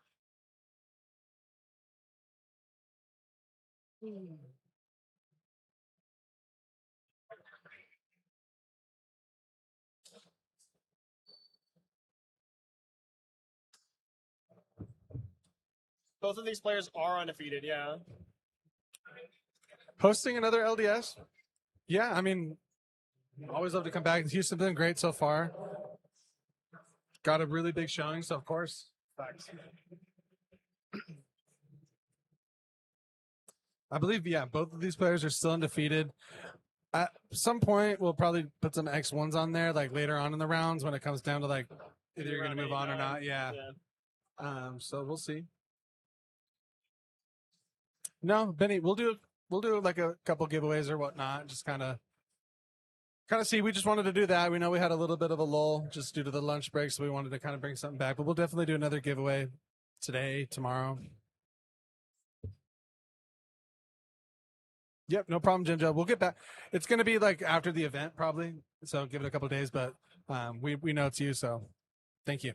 Both of these players are undefeated, yeah. Hosting another LDS? Yeah, I mean, always love to come back. Houston's been great so far. Got a really big showing, so of course. Facts. I believe, yeah, both of these players are still undefeated. At some point, we'll probably put some X1s on there, like later on in the rounds when it comes down to like either you're going to move on or not. Yeah. So we'll see. No, Benny, we'll do like a couple giveaways or whatnot. Just kind of see. We just wanted to do that. We know we had a little bit of a lull just due to the lunch break, so we wanted to kind of bring something back. But we'll definitely do another giveaway today, tomorrow. Yep, no problem, Jinjo. We'll get back. It's going to be like after the event, probably. So give it a couple of days, but we know it's you, so thank you.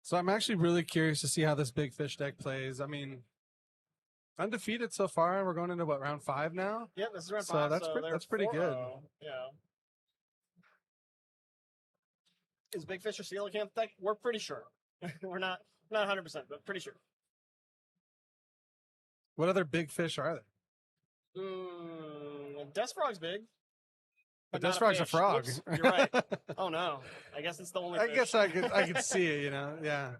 So I'm actually really curious to see how this big fish deck plays. I mean, undefeated so far. We're going into what, round 5 now? Yeah, this is round So 5. that's pretty good. Yeah. Is Big Fish or Coelacanth deck? We're pretty sure. We're not 100%, but pretty sure. What other big fish are there? Death Frog's big. But not Death Frog's a fish. frog. Whoops, you're right. Oh no. I guess it's the only I fish. guess I could see it, yeah.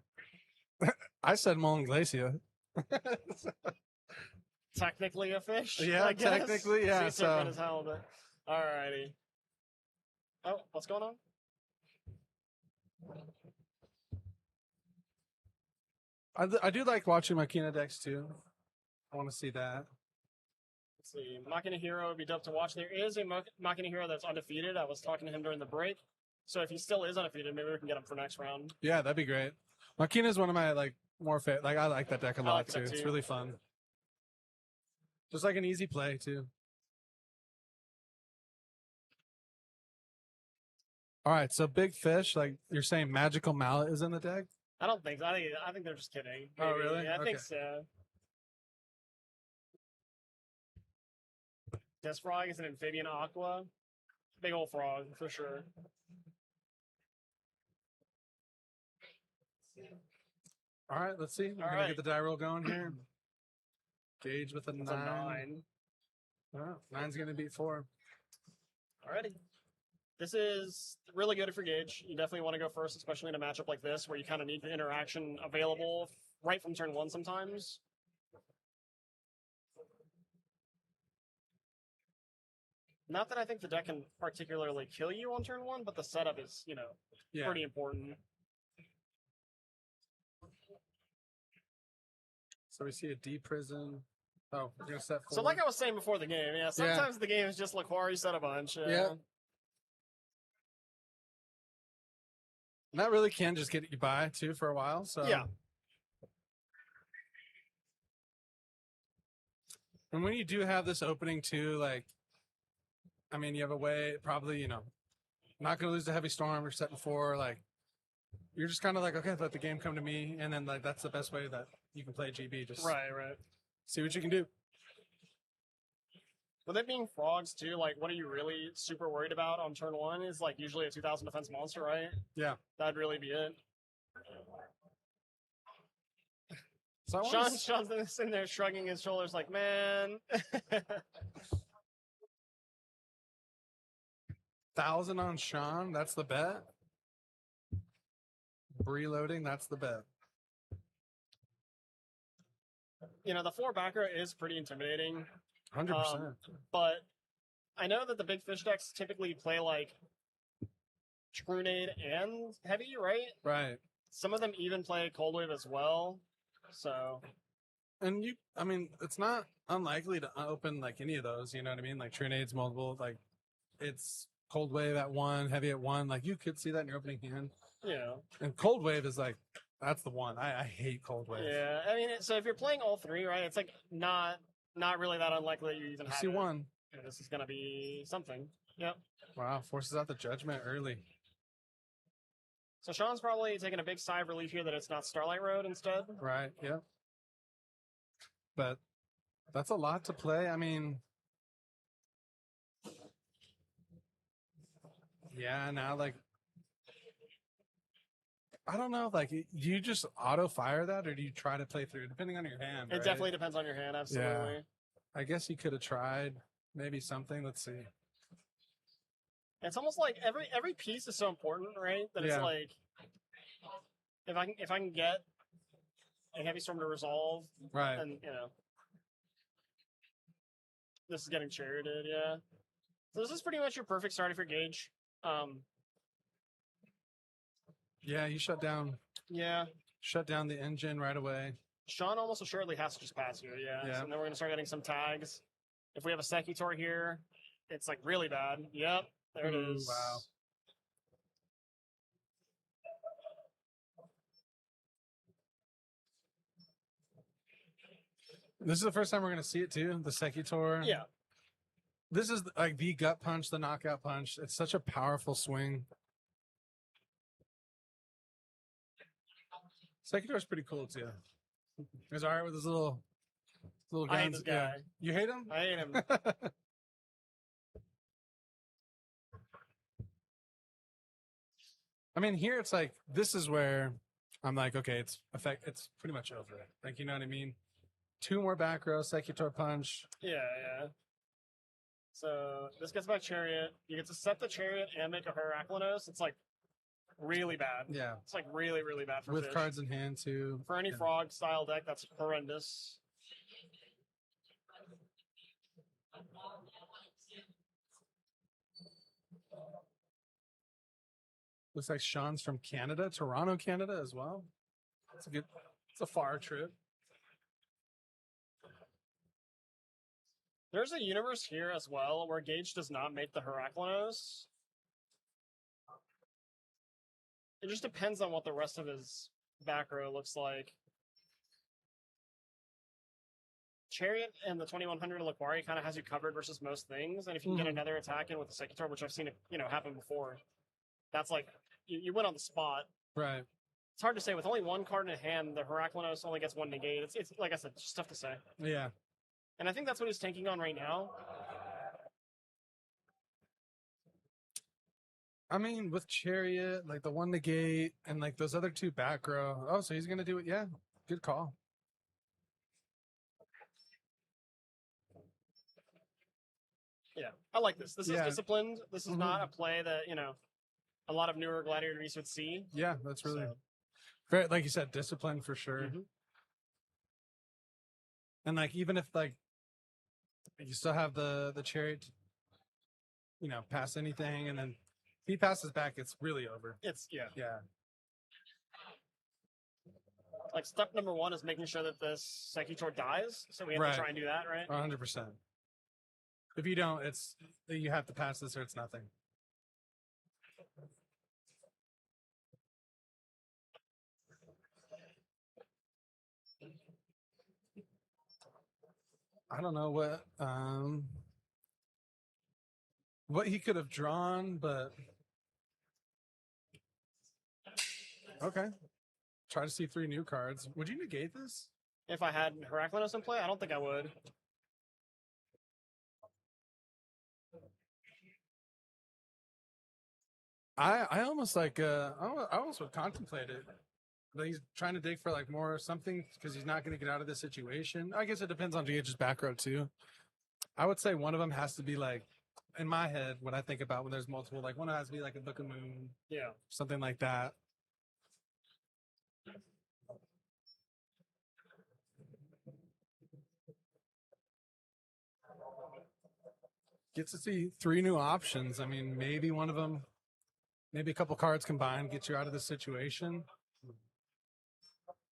I said Mullen Glacier. Technically a fish. Yeah, I guess. technically, yeah, Sea serpent so- is halibut. Alrighty. Oh, what's going on? I do like watching Machina decks too. I want to see that. Let's see. Machina Hero would be dope to watch. There is a Machina Hero that's undefeated. I was talking to him during the break. So if he still is undefeated, maybe we can get him for next round. Yeah, that'd be great. Machina is one of my more I like that deck a lot like too. that It's too. really fun. Just like an easy play too. All right, so big fish, like you're saying, Magical Mallet is in the deck. I don't think so. I think they're just kidding. Oh, Maybe. really? Yeah, I think Okay. so. Death Frog is an amphibian aqua. Big old frog, for sure. All right, let's see. We're All gonna right. get the die roll going here. Gauge with a It's 9. a 9. Oh, 9's gonna beat 4. Alrighty. This is really good for Gauge. You definitely want to go first, especially in a matchup like this, where you kind of need the interaction available right from turn 1 sometimes. Not that I think the deck can particularly kill you on turn 1, but the setup is, Yeah. pretty important. So we see a D prison, Oh, we're gonna set So forward. like I was saying before the game, yeah, sometimes the game is just Laquari set a bunch. Yeah. And that really can just get you by too for a while. So Yeah. And when you do have this opening too, like, I mean, you have a way, probably, you know, not going to lose the heavy storm. You're setting 4, like, you're just kind of like, okay, let the game come to me. And then, like, that's the best way that you can play GB. Just Right. see what you can do. With it being frogs too, like, what are you really super worried about on turn 1 is like usually a 2000 defense monster, right? Yeah. That'd really be it. So I Sean's sitting there shrugging his shoulders like, man. 1,000 on Sean. That's the bet. Reloading. That's the bet. You know, the 4 back row is pretty intimidating. 100%. But I know that the big fish decks typically play like Trunade and Heavy, right? Right. Some of them even play Cold Wave as well. So. And I mean, it's not unlikely to open like any of those, you know what I mean? Like Trunade's multiple, like it's Cold Wave at 1, Heavy at 1. Like you could see that in your opening hand. Yeah. And Cold Wave is like, that's the one. I hate Cold Wave. Yeah. I mean, so if you're playing all 3, right, it's like not really that unlikely that you even have See it. 1. Yeah, this is going to be something. Yep. Wow. Forces out the judgment early. So Sean's probably taking a big sigh of relief here that it's not Starlight Road instead. Right. Yep. But that's a lot to play. I mean, yeah, now like, I don't know, like, do you just auto fire that or do you try to play through, depending on your hand? It right? definitely depends on your hand, absolutely. I guess you could have tried maybe something. Let's see. It's almost like every piece is so important, right? That it's Yeah. like if I can get a heavy storm to resolve, Right. and you know, this is getting charioted, yeah. So this is pretty much your perfect start if you're Gage. Yeah, you shut down the engine right away. Sean almost assuredly has to just pass you, yeah. Yeah. So then we're gonna start getting some tags. If we have a Sekitor here, it's like really bad. Yep, there it is. Wow. This is the first time we're going to see it too, the Sekitor. Yeah. This is like the gut punch, the knockout punch. It's such a powerful swing. Sekitor's pretty cool too. He's all right with his little guns. I hate this guy. Yeah. You hate him? I hate him. I mean, here it's like, this is where I'm like, okay, it's pretty much over. Like, you know what I mean? 2 more back row, Sekitor punch. Yeah. So this gets my Chariot. You get to set the Chariot and make a Heraclinos. It's like really bad. Yeah. It's like really, really bad for With fish. cards in hand too. For any Yeah. frog style deck, that's horrendous. Looks like Sean's from Canada, Toronto, Canada as well. It's a far trip. There's a universe here as well where Gage does not make the Heraclinos. It just depends on what the rest of his back row looks like. Chariot and the 2100 Laquari kind of has you covered versus most things, and if you can get another attack in with the Sekitor, which I've seen it, happen before, that's like you win on the spot. Right. It's hard to say. With only 1 card in hand, the Heraclinos only gets 1 negate. It's like I said, it's just tough to say. Yeah. And I think that's what he's tanking on right now. I mean, with Chariot, like the 1 negate and like those other 2 back row. Oh, so he's gonna do it. Yeah. Good call. Yeah, I like this. This is Yeah. disciplined. This is not a play that, a lot of newer Gladiator Beasts would see. Yeah, that's really So- very, like you said, discipline for sure. Mhm. And like, even if like you still have the Chariot, pass anything, and then if he passes back, it's really over. It's, yeah. Yeah. like step number 1 is making sure that this Sekitor dies. So we have to try and do that, right? 100%. If you don't, you have to pass this or it's nothing. I don't know what he could have drawn, but okay. Try to see 3 new cards. Would you negate this? If I had Heraclinos in play, I don't think I would. I almost like I almost would contemplate it. But he's trying to dig for like more something because he's not going to get out of this situation. I guess it depends on GH's back row too. I would say one of them has to be like, in my head, when I think about when there's multiple, like one has to be like a Book of Moon, something like that. Gets to see 3 new options. I mean, maybe one of them, maybe a couple cards combined get you out of this situation.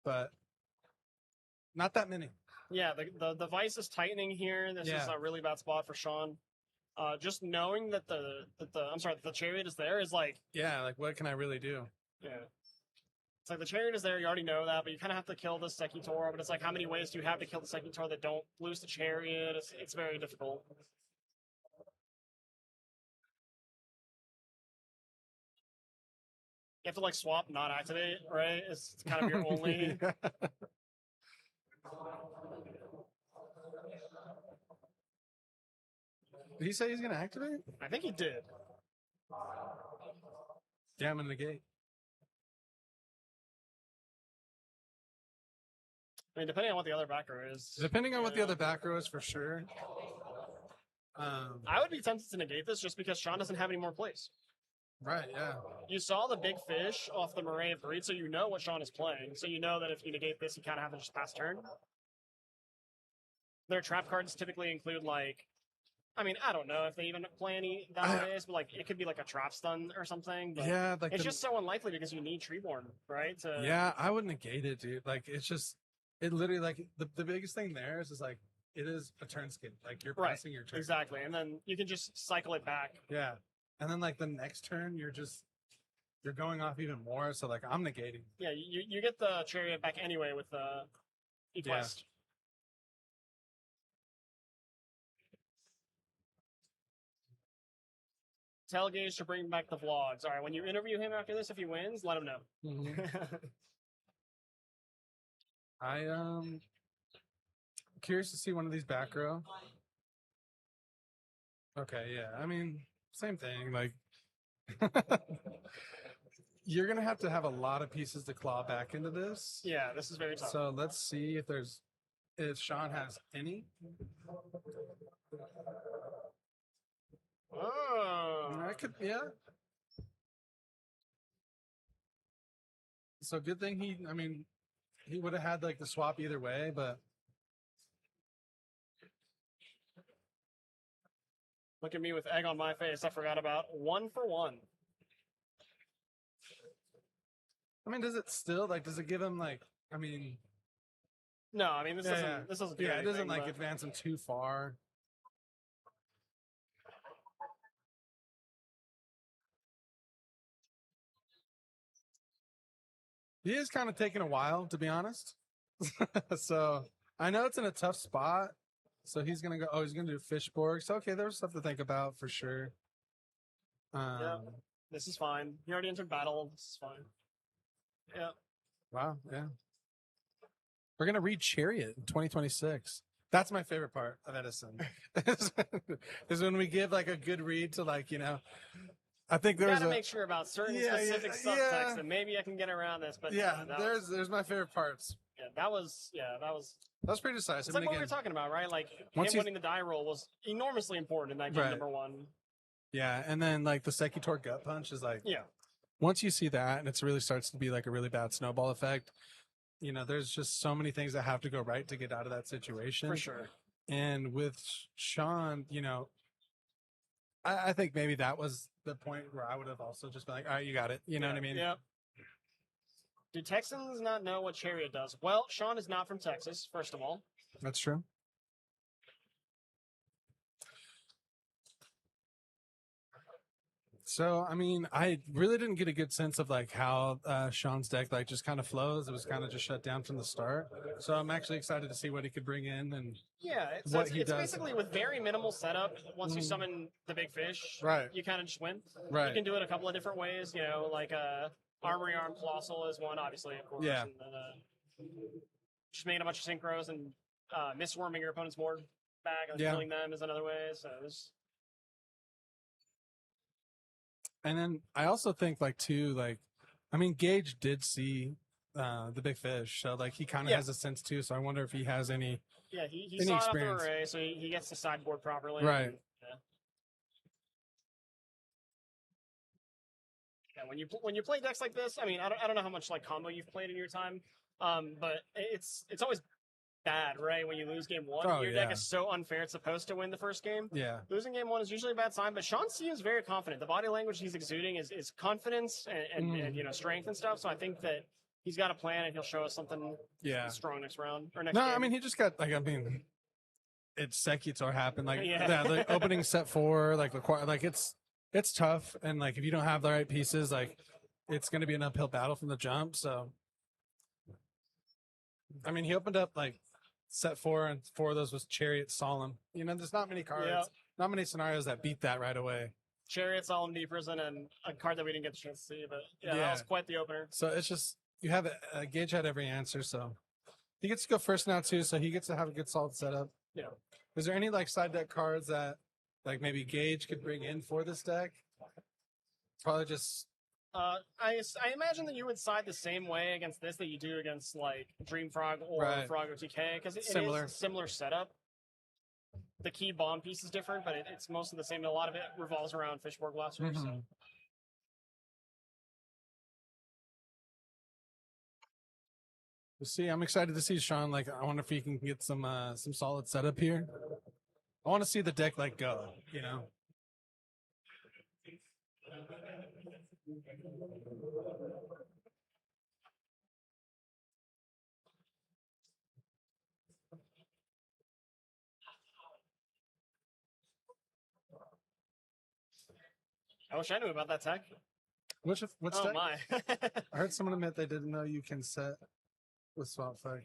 But not that many. Yeah, the vice is tightening here. This is a really bad spot for Sean. Just knowing that the chariot is there is like, like what can I really do? Yeah, it's like the chariot is there. You already know that, but you kind of have to kill the Sekitor. But it's like, how many ways do you have to kill the Sekitor that don't lose the chariot? It's very difficult. You have to like swap, not activate, right? It's kind of your only. Did he say he's going to activate? I think he did. Yeah, I'm in the gate. I mean, depending on what the other back row is. Depending on what the other back row is, for sure. I would be tempted to negate this just because Sean doesn't have any more plays. Right, yeah. You saw the big fish off the Moray of Greed, so you know what Sean is playing. So you know that if you negate this, you kind of have to just pass turn. Their trap cards typically include, like, I mean, I don't know if they even play any nowadays, but like it could be like a trap stun or something. But yeah, like it's just so unlikely because you need Treeborn, right? Yeah, I would negate it, dude. Like it's just, it literally, like the biggest thing there is like it is a turn skip. Like you're passing your turn. Exactly, and then you can just cycle it back. Yeah, and then like the next turn, you're going off even more. So like I'm negating. Yeah, you get the chariot back anyway with the Equest. Tell Gage to bring back the vlogs. All right, when you interview him after this, if he wins, let him know. Mm-hmm. I curious to see one of these back row. Okay, yeah. I mean, same thing. Like, you're gonna have to have a lot of pieces to claw back into this. Yeah, this is very tough. So let's see if Sean has any. Oh, I could, yeah. So good thing he would have had like the swap either way, but look at me with egg on my face. I forgot about 1 for 1. I mean, does it give him like, I mean, no, I mean this doesn't do it anything, doesn't like advance him too far. He is kind of taking a while, to be honest. So I know it's in a tough spot. So he's gonna go. Oh, he's gonna do Fishborg. So okay, there's stuff to think about for sure. Yeah, this is fine. He already entered battle. This is fine. Yeah. Wow. Yeah. We're gonna read Chariot in 2026. That's my favorite part of Edison. is when we give like a good read to like, I think there's gotta make sure about certain specific subtext, and maybe I can get around this. But there's my favorite parts. Yeah, that was pretty decisive. It's like what we were talking about, right? Like him winning the die roll was enormously important in that game number 1. Yeah, and then like the Sekitor gut punch is like, once you see that, and it really starts to be like a really bad snowball effect. There's just so many things that have to go right to get out of that situation. For sure. And with Sean, I think maybe that was the point where I would have also just been like, all right, you got it. You know what I mean? Yeah. Do Texans not know what Chariot does? Well, Sean is not from Texas, first of all. That's true. So, I mean, I really didn't get a good sense of like how Sean's deck like just kind of flows. It was kind of just shut down from the start. So I'm actually excited to see what he could bring in and Yeah, what he it's does. basically with very minimal setup. Once you summon the big fish, Right. you kind of just win. Right. You can do it a couple of different ways. You know, like Armory Arm Colossal is one, obviously, of course. Yeah. And then, just making a bunch of synchros and misworming your opponent's board back and killing them is another way. So there's. And then I also think like too, like, I mean, Gage did see the big fish, so like he kind of has a sense too. So I wonder if he has any. Yeah, he any saw it experience. off the array, so he gets the sideboard properly. Right. And, yeah, when you play decks like this, I mean, I don't know how much like combo you've played in your time, but it's always bad, right? When you lose game one, Oh, your yeah. deck is so unfair. It's supposed to win the first game. Yeah. Losing game one is usually a bad sign, but Sean seems very confident. The body language he's exuding is confidence and you know strength and stuff. So I think that he's got a plan and he'll show us something strong next round or next No, game. I mean he just got like it's Sekitor happened like Yeah. the opening set 4 like it's tough and like if you don't have the right pieces like it's going to be an uphill battle from the jump. So I mean he opened up like set 4 and 4 of those was Chariot Solemn. You know, there's not many cards, not many scenarios that beat that right away. Chariot, Solemn Deep Prison, and a card that we didn't get the chance to see, but that was quite the opener. So it's just you have Gage had every answer, so he gets to go first now too. So he gets to have a good solid setup. Yeah. Is there any like side deck cards that like maybe Gage could bring in for this deck? Probably just. I imagine that you would side the same way against this that you do against like Dream Frog or Frog OTK because it is a similar setup. The key bomb piece is different, but it's mostly the same. A lot of it revolves around Fishborg Blaster. Mm-hmm. So. We'll see. I'm excited to see Sean. Like, I wonder if he can get some solid setup here. I want to see the deck like go. You know. I wish I knew about that tech. What's oh deck? My! I heard someone admit they didn't know you can set with swap fight.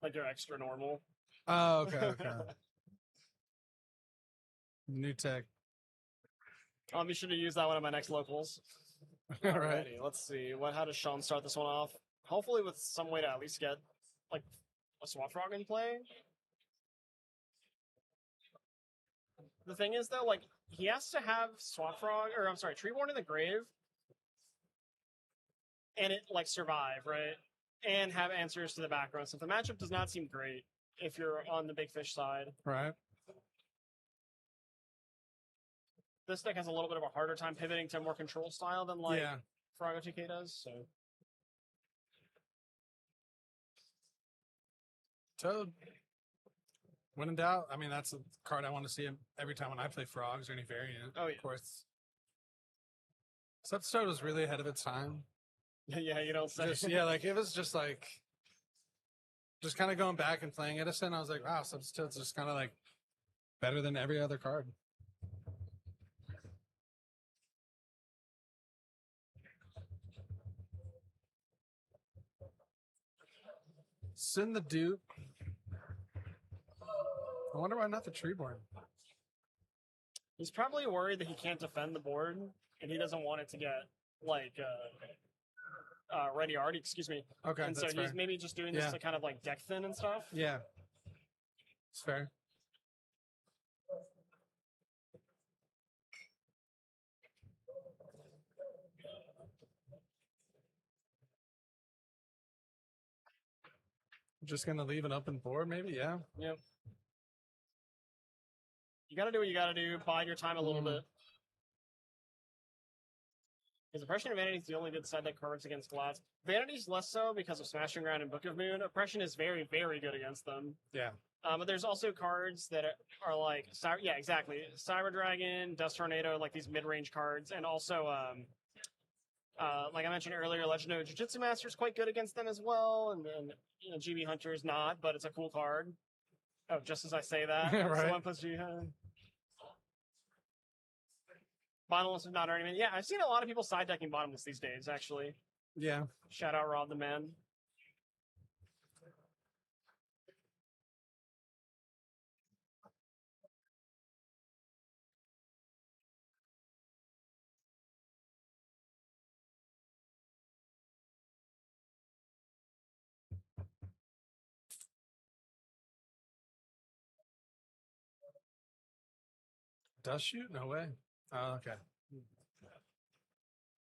Like your extra normal. Oh, okay. New tech. I'll be sure to use that one at my next locals. All right. Alrighty, let's see. How does Sean start this one off? Hopefully with some way to at least get like a Swamp Frog in play. The thing is though, like he has to have Swamp Frog, or I'm sorry, Treeborn in the grave, and it like survive, right? And have answers to the background. So the matchup does not seem great if you're on the big fish side. Right. This deck has a little bit of a harder time pivoting to a more control style than like Frog OTK does. So Toad. When in doubt, I mean that's a card I want to see every time when I play Frogs or any variant. Oh yeah. Of course. Toad was really ahead of its time. Yeah, you don't say. Like it was just like just kind of going back and playing Edison. I was like, wow, Toad's just kind of like better than every other card. Send the dupe. I wonder why not the Treeborn. He's probably worried that he can't defend the board, and he doesn't want it to get like ready already. Excuse me. Okay, and so that's fair. he's maybe just doing this to kind of like deck thin and stuff. Yeah, it's fair. Just gonna leave an open board, maybe. Yeah. Yep. You gotta do what you gotta do. Bide your time a little bit. His Oppression and Vanity is the only good side deck cards against Glads. Vanity's less so because of Smashing Ground and Book of Moon. Oppression is very, very good against them. Yeah. But there's also cards that are like, exactly. Cyber Dragon, Dust Tornado, like these mid-range cards, and also Like I mentioned earlier, Legendary Jiu-Jitsu Master is quite good against them as well, and then GB Hunter is not, but it's a cool card. Oh, just as I say that, Right. someone puts Jihad. Bottomless is not earning. Yeah, I've seen a lot of people side decking bottomless these days. Actually, Yeah. shout out Rob the Man. Dust shoot? No way. Oh, okay.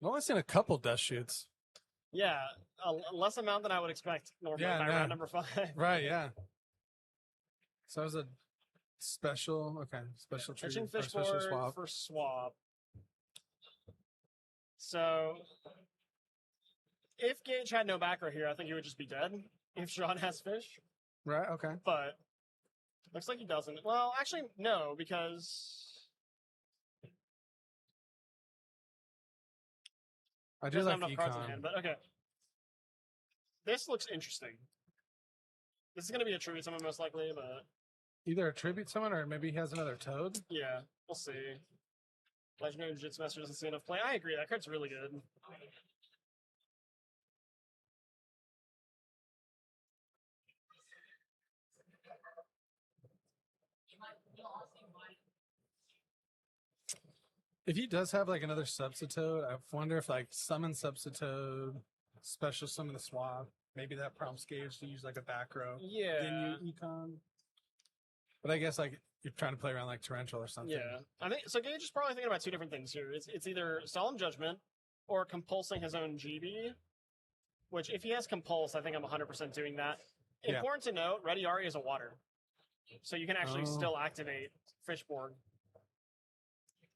I've only seen a couple dust shoots. Yeah, a less amount than I would expect normally Yeah, by no. round number 5. Right, yeah. So it was a special, okay, special treat, Fishing or fish special board swap. for swap. So, if Gage had no backer here, I think he would just be dead. If Sean has fish, Right, okay. but looks like he doesn't. Well, actually, no, because I he do doesn't like have enough cards in econ. hand. But okay, this looks interesting. This is going to be a tribute summon most likely, but Either a tribute summon or maybe he has another toad. yeah, we'll see. Legendary Jiu-Jitsu Master doesn't see enough play. I agree, that card's really good. If he does have like another substitute, I wonder if like summon substitute, special summon the swap, maybe that prompts Gage to use like a back row. Yeah. Then you econ. But I guess like you're trying to play around like torrential or something. Yeah, I think so. Gage is probably thinking about two different things here. It's either Solemn Judgment or compulsing his own GB. Which, if he has compulse, I think I'm 100% doing that. Yeah. Important to note: Ready Ari is a water, so you can actually Oh. still activate Fishborg.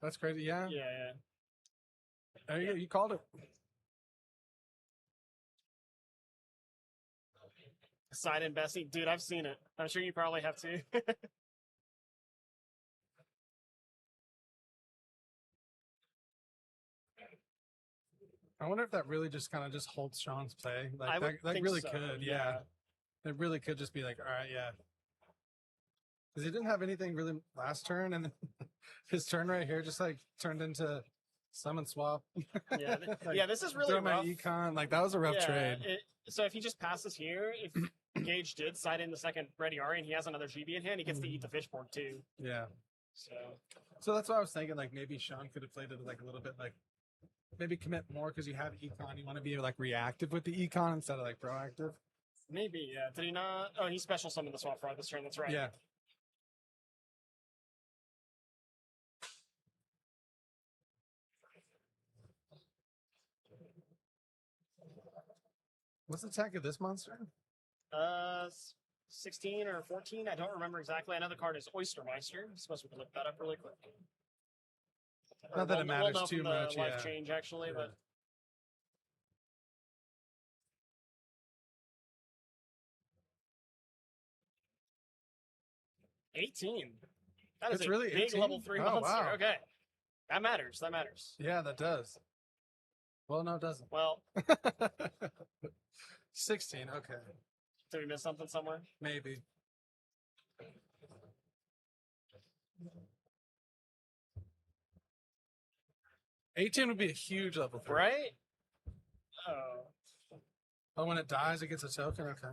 That's crazy. Yeah. Yeah, yeah. There you go. You called it. Side and Bessie, dude, I've seen it. I'm sure you probably have too. I wonder if that really just kind of just holds Sean's play. I Like would that think really so, could. yeah. Yeah. It really could just be like, all right, yeah. Because he didn't have anything really last turn, and then his turn right here just like turned into summon swap. Yeah, Like, yeah. This is really throw my rough. econ. Like that was a rough Yeah, trade. so if he just passes here, if Gage did side in the second Ready Ari and he has another GB in hand, he gets to eat the Fishborg too. Yeah. So That's what I was thinking. Like maybe Sean could have played it like a little bit like maybe commit more because you have econ. You want to be like reactive with the econ instead of like proactive. maybe, yeah. Did he not? Oh, he special summoned the swap fraud this turn. That's right. Yeah. What's the attack of this monster? 16 or 14. I don't remember exactly. I know the card is Oystermeister. I suppose we can look that up really quick. Not that it We'll matters know too from the much, life yeah. change actually, Yeah. but 18. That is It's a really big 18? level 3 Oh, monster. wow. Okay. That matters. That matters. Yeah, that does. Well, no, it doesn't. Well, 16. Okay, did we miss something somewhere? maybe. $18 would be a huge level 3. Right? Oh. Oh, when it dies, it gets a token. Okay.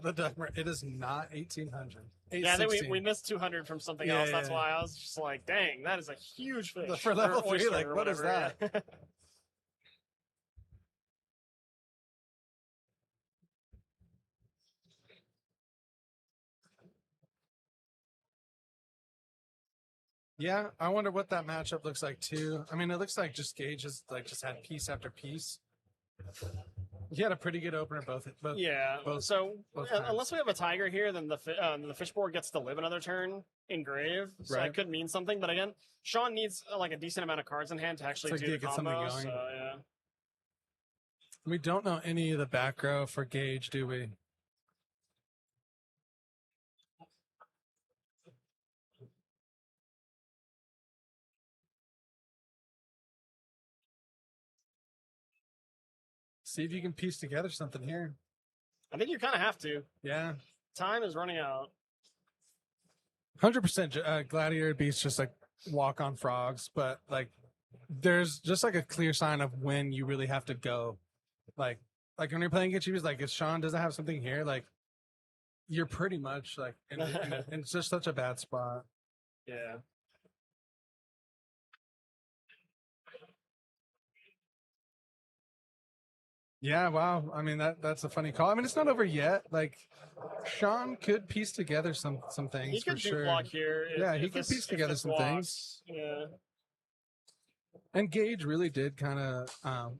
The Dugmer, it is not 1800. Yeah, I think we 816. missed 200 from something Yeah, else. That's yeah, why I was just like, dang, that is a huge fish. For level Or 3, oyster like, or what is whatever, yeah. Yeah, I wonder what that matchup looks like too. I mean, it looks like just Gage has like just had piece after piece. He had a pretty good opener both. Yeah. both- So both times. unless we have a tiger here, then the fishboard gets to live another turn in grave. So Right. it could mean something. But again, Sean needs like a decent amount of cards in hand to actually To do the get something combo. going. So yeah. We don't know any of the back row for Gage, do we? See if you can piece together something here. I think you kind of have to. Yeah. Time is running out. 100% Gladiator Beast just like walk on frogs, but like there's just like a clear sign of when you really have to go. Like when you're playing Get like if Sean doesn't have something here, like you're pretty much like in just such a bad spot. Yeah. Yeah, wow. I mean that's a funny call. I mean it's not over yet. Like Sean could piece together some He things could for sure. block here. Yeah, he could piece together some things. Yeah. And Gage really did kind of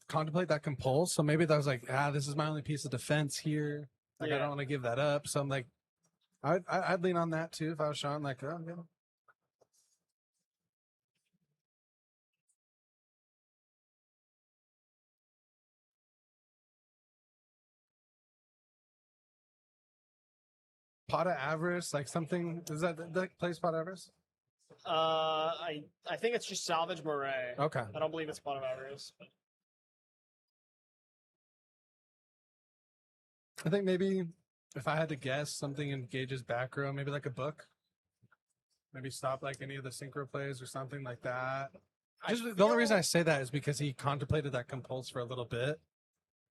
contemplate that compulse. So maybe that was like, this is my only piece of defense here. Like I don't want to give that up. So I'm like, I'd lean on that too if I was Sean. Like, oh, yeah. Pot of Avarice, like something. Is that plays Pot of Avarice? I think it's just Salvage Moray. Okay. I don't believe it's Pot of Avarice. I think maybe if I had to guess something in Gage's back row, maybe like a book. Maybe stop like any of the synchro plays or something like that. Just the only reason I say that is because he contemplated that compulse for a little bit.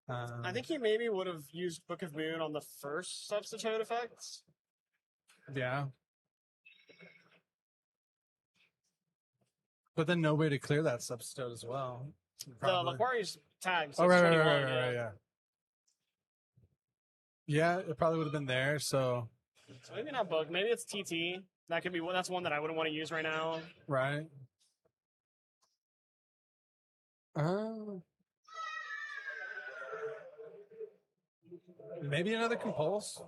I think he maybe would have used Book of Moon on the first substitute effects. Yeah. But then no way to clear that substitute as well. Probably. The Laquari's tagged. So oh, right, yeah. Yeah, it probably would have been there, so maybe not Book. Maybe it's TT. That could be one. That's one that I wouldn't want to use right now. Right. Maybe another compulse.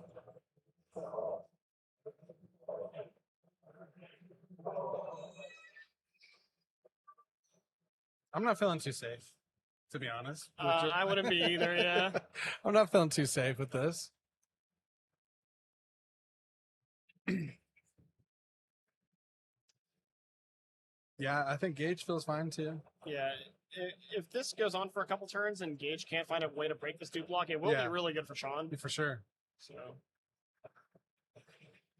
I'm not feeling too safe, to be honest. I wouldn't be either, yeah. I'm not feeling too safe with this. Yeah, I think Gage feels fine too. Yeah, if this goes on for a couple turns and Gage can't find a way to break this dupe block, it will be really good for Sean. For sure. So,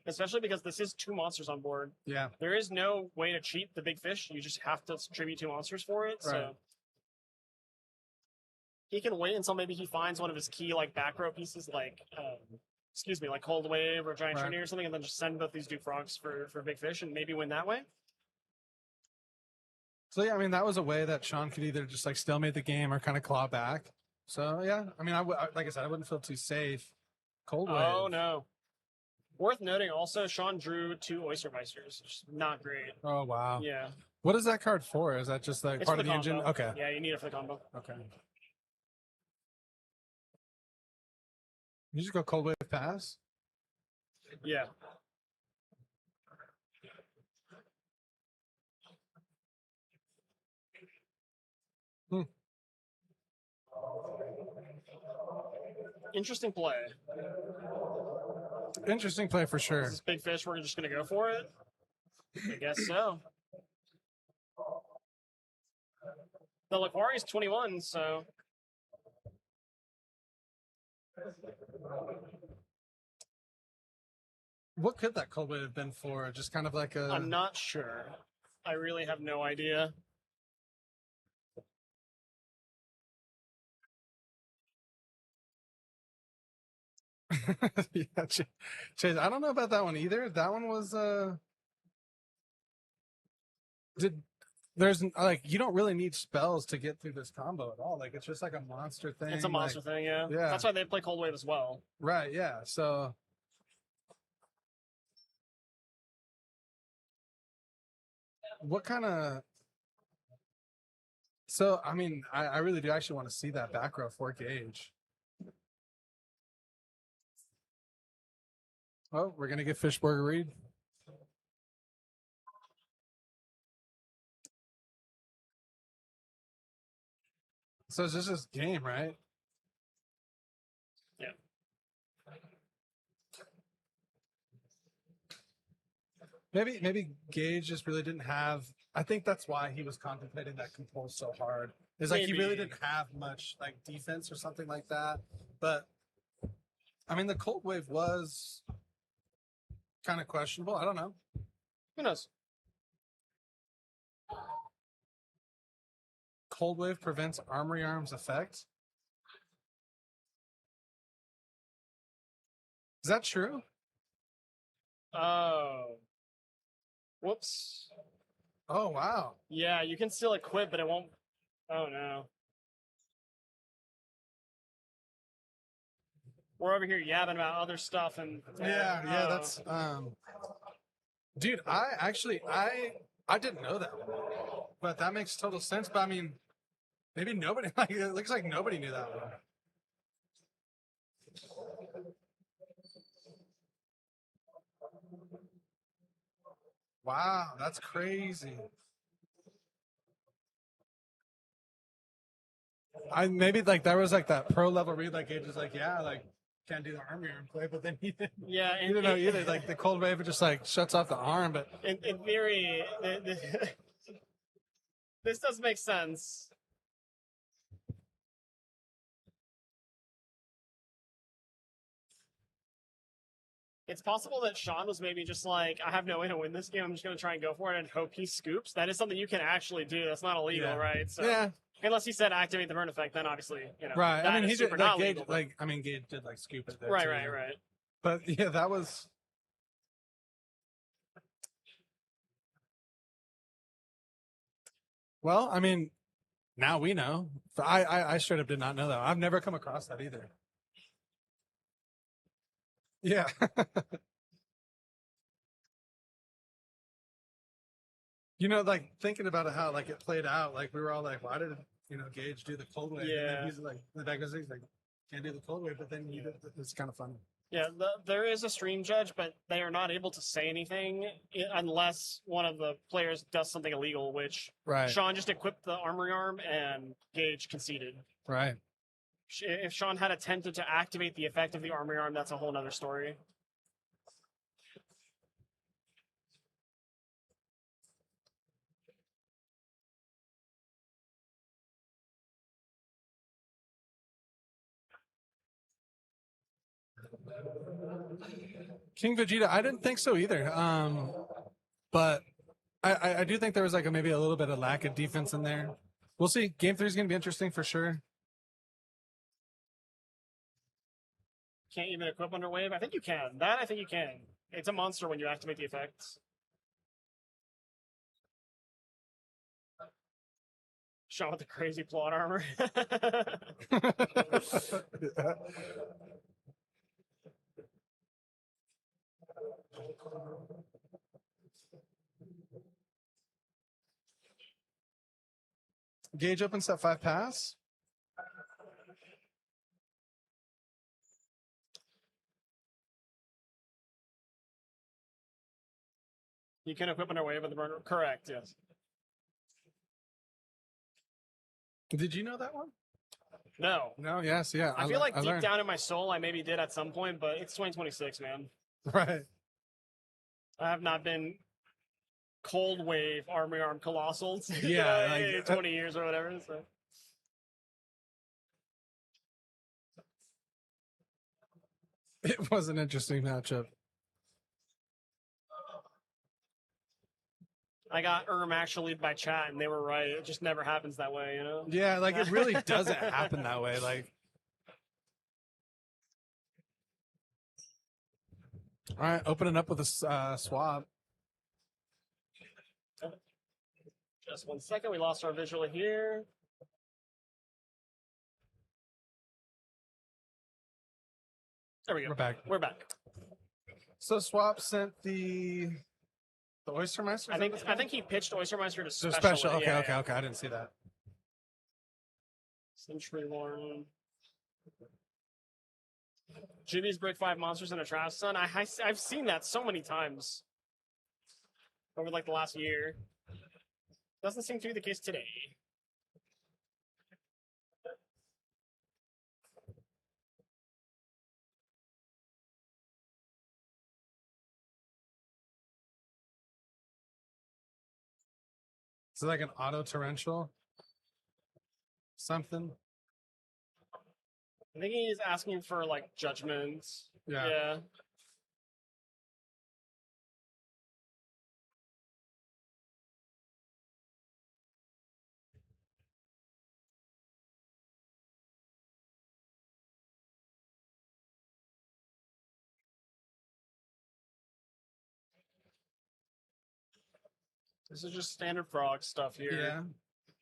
especially because this is 2 monsters on board. Yeah. There is no way to cheat the big fish. You just have to tribute 2 monsters for it. Right. So he can wait until maybe he finds one of his key like back row pieces, like like Cold Wave or Giant Trinity or something, and then just send both these dupe frogs for big fish and maybe win that way. So yeah, I mean that was a way that Sean could either just like stalemate the game or kind of claw back. So yeah, I mean, like I said, I wouldn't feel too safe. Cold Wave. Oh no. Worth noting also, Sean drew 2 Oystermeisters, which is not great. Oh wow. Yeah. What is that card for? Is that just like part of the engine? Okay. Yeah, you need it for the combo. Okay. You just go Cold Wave pass? Yeah. Interesting play. Interesting play for sure. Is this big fish? We're just going to go for it? I guess so. The Laquari's 21, so. What could that Cold Wave have been for? Just kind of like a. I'm not sure. I really have no idea. Yeah, Chase, I don't know about that one either. That one was there's like you don't really need spells to get through this combo at all. Like it's just like a monster thing. It's a monster thing, yeah. Yeah. That's why they play Cold Wave as well. Right, yeah. So what kind of I mean, I really do actually want to see that back row for Gage. Oh, we're going to get Fishburger Reed. So it's just this game, right? Yeah. Maybe Gage just really didn't have. I think that's why he was contemplating that compulse so hard. It's like he really Maybe. didn't have much like defense or something like that. But I mean, the cold wave was kind of questionable. I don't know. Who knows? Cold wave prevents armory arms effect. Is that true? Oh. Whoops. Oh wow. Yeah, you can still equip, but it won't. Oh no. We're over here yabbing about other stuff and Yeah, oh. that's dude, I didn't know that one. But that makes total sense. But I mean, maybe nobody like it looks like nobody knew that one. Wow, that's crazy. I maybe like there was like that pro level read like Gage was like, yeah, like can't do the arm arm play, but then he didn't. Yeah, He didn't know either. Like the cold wave just like shuts off the arm, but in theory, this does make sense. It's possible that Sean was maybe just like, I have no way to win this game. I'm just going to try and go for it and hope he scoops. That is something you can actually do. That's not illegal, Yeah. right? So, yeah, unless he said activate the burn effect, then obviously, you know. right. I that mean, is he super did like not Gage, legal, but- like I mean, Gage did like scoop it there. Right, too, right, yeah. right. But yeah, that was. Well, I mean, now we know. I straight up did not know that. I've never come across that either. Yeah. You know, like thinking about it, how like it played out, like we were all like, why did Gage do the cold wave? And Yeah. then he's like, the back of he's like, can't do the cold wave, but then it's kind of funny. Yeah, there is a stream judge, but they are not able to say anything unless one of the players does something illegal, which Right. Sean just equipped the armory arm and Gage conceded. Right. If Sean had attempted to activate the effect of the armory arm, that's a whole nother story. King Vegeta, I didn't think so either. But I do think there was like maybe a little bit of lack of defense in there. We'll see. Game 3 is going to be interesting for sure. Can't even equip under wave? I think you can. That I think you can. It's a monster when you activate the effects. Sean with the crazy plot armor. Gage opens that 5 pass. You can equip under wave with the burner. Correct, yes. Did you know that one? No. No, yes, yeah. I feel like deep learned. down in my soul, I maybe did at some point, but it's 2026, man. Right. I have not been cold wave armory arm colossals. Yeah, in like, 20 years or whatever. So. It was an interesting matchup. I got actually by chat, and they were right. It just never happens that way, you know? Yeah, like it really doesn't happen that way. Like, all right, opening up with a swap. Just 1 second. We lost our visual here. There we go. We're back. We're back. So swap sent the Oystermeister. I think he pitched Oystermeister to So special. special. Okay, Yeah, okay, yeah. okay. I didn't see that. Century Warren. Jimmy's break 5 monsters in a trash sun. I've seen that so many times over like the last year. Doesn't seem to be the case today. Is it like an auto torrential? something. I think he's asking for like judgments. Yeah. Yeah. This is just standard frog stuff here. Yeah.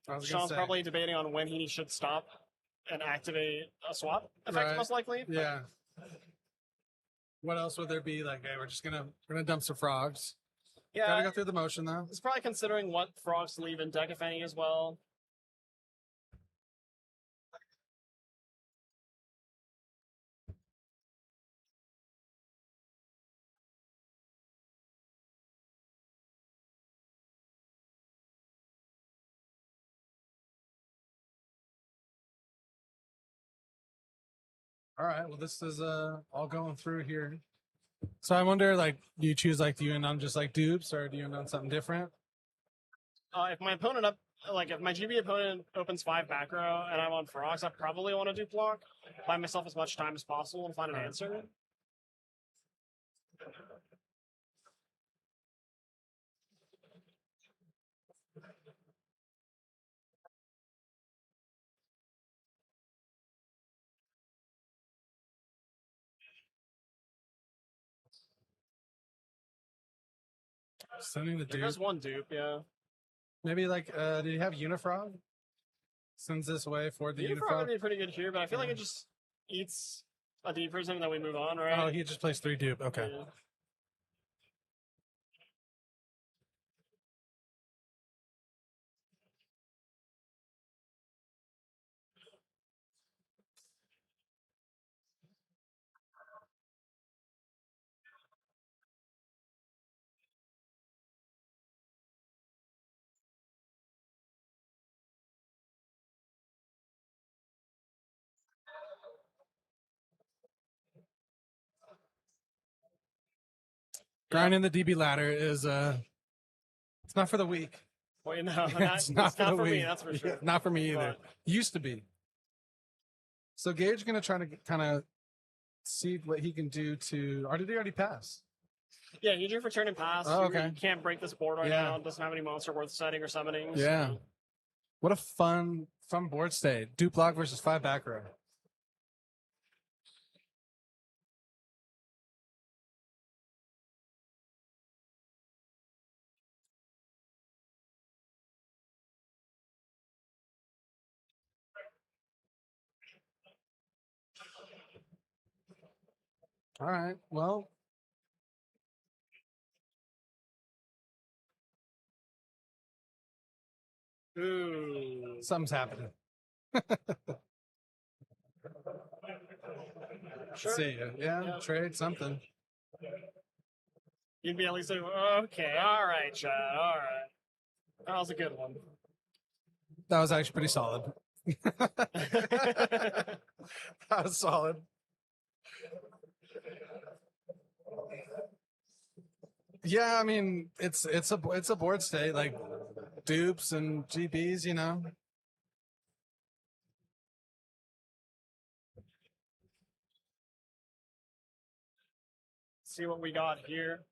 I was gonna Sean's say. probably debating on when he should stop and activate a swap effect, Right. most likely. Yeah. What else would there be? Like, hey, we're gonna dump some frogs. Yeah. Gotta go through the motion though. He's probably considering what frogs to leave in deck, if any, as well. All right. Well, this is all going through here. So I wonder, like, do you choose like do you end on just like dupes, or do you end on something different? If my opponent if my GB opponent opens 5 back row and I'm on frogs, I probably want to do block. Buy myself as much time as possible and find an answer. Sending the There dupe. goes one dupe, yeah. Maybe like, did you have Unifrog? Sends this way for the Unifrog Unifrog. would be pretty good here, but I feel like it just eats a deep prism and then we move on, right? Oh, he just plays 3 dupe. Okay. Yeah. Grinding the DB ladder is it's not for the weak. Wait, no, It's not for the me, weak. that's for sure. Not for me either. But- Used to be. So Gage gonna try to kind of see what he can do to. Or did he already pass? Yeah, you drew for turn and pass. Oh, You okay. really can't break this board right Yeah. now. It doesn't have any monster worth setting or summoning. Yeah. So. What a fun board state. Dupe block versus 5 back row. All right. Well, Ooh. something's happening. Sure. See ya. Yeah, Yeah. trade something. You'd be at least like, okay, all right, Chad, all right. That was a good one. That was actually pretty solid. That was solid. Yeah, I mean it's a board state, like dupes and GBs, you know. See what we got here.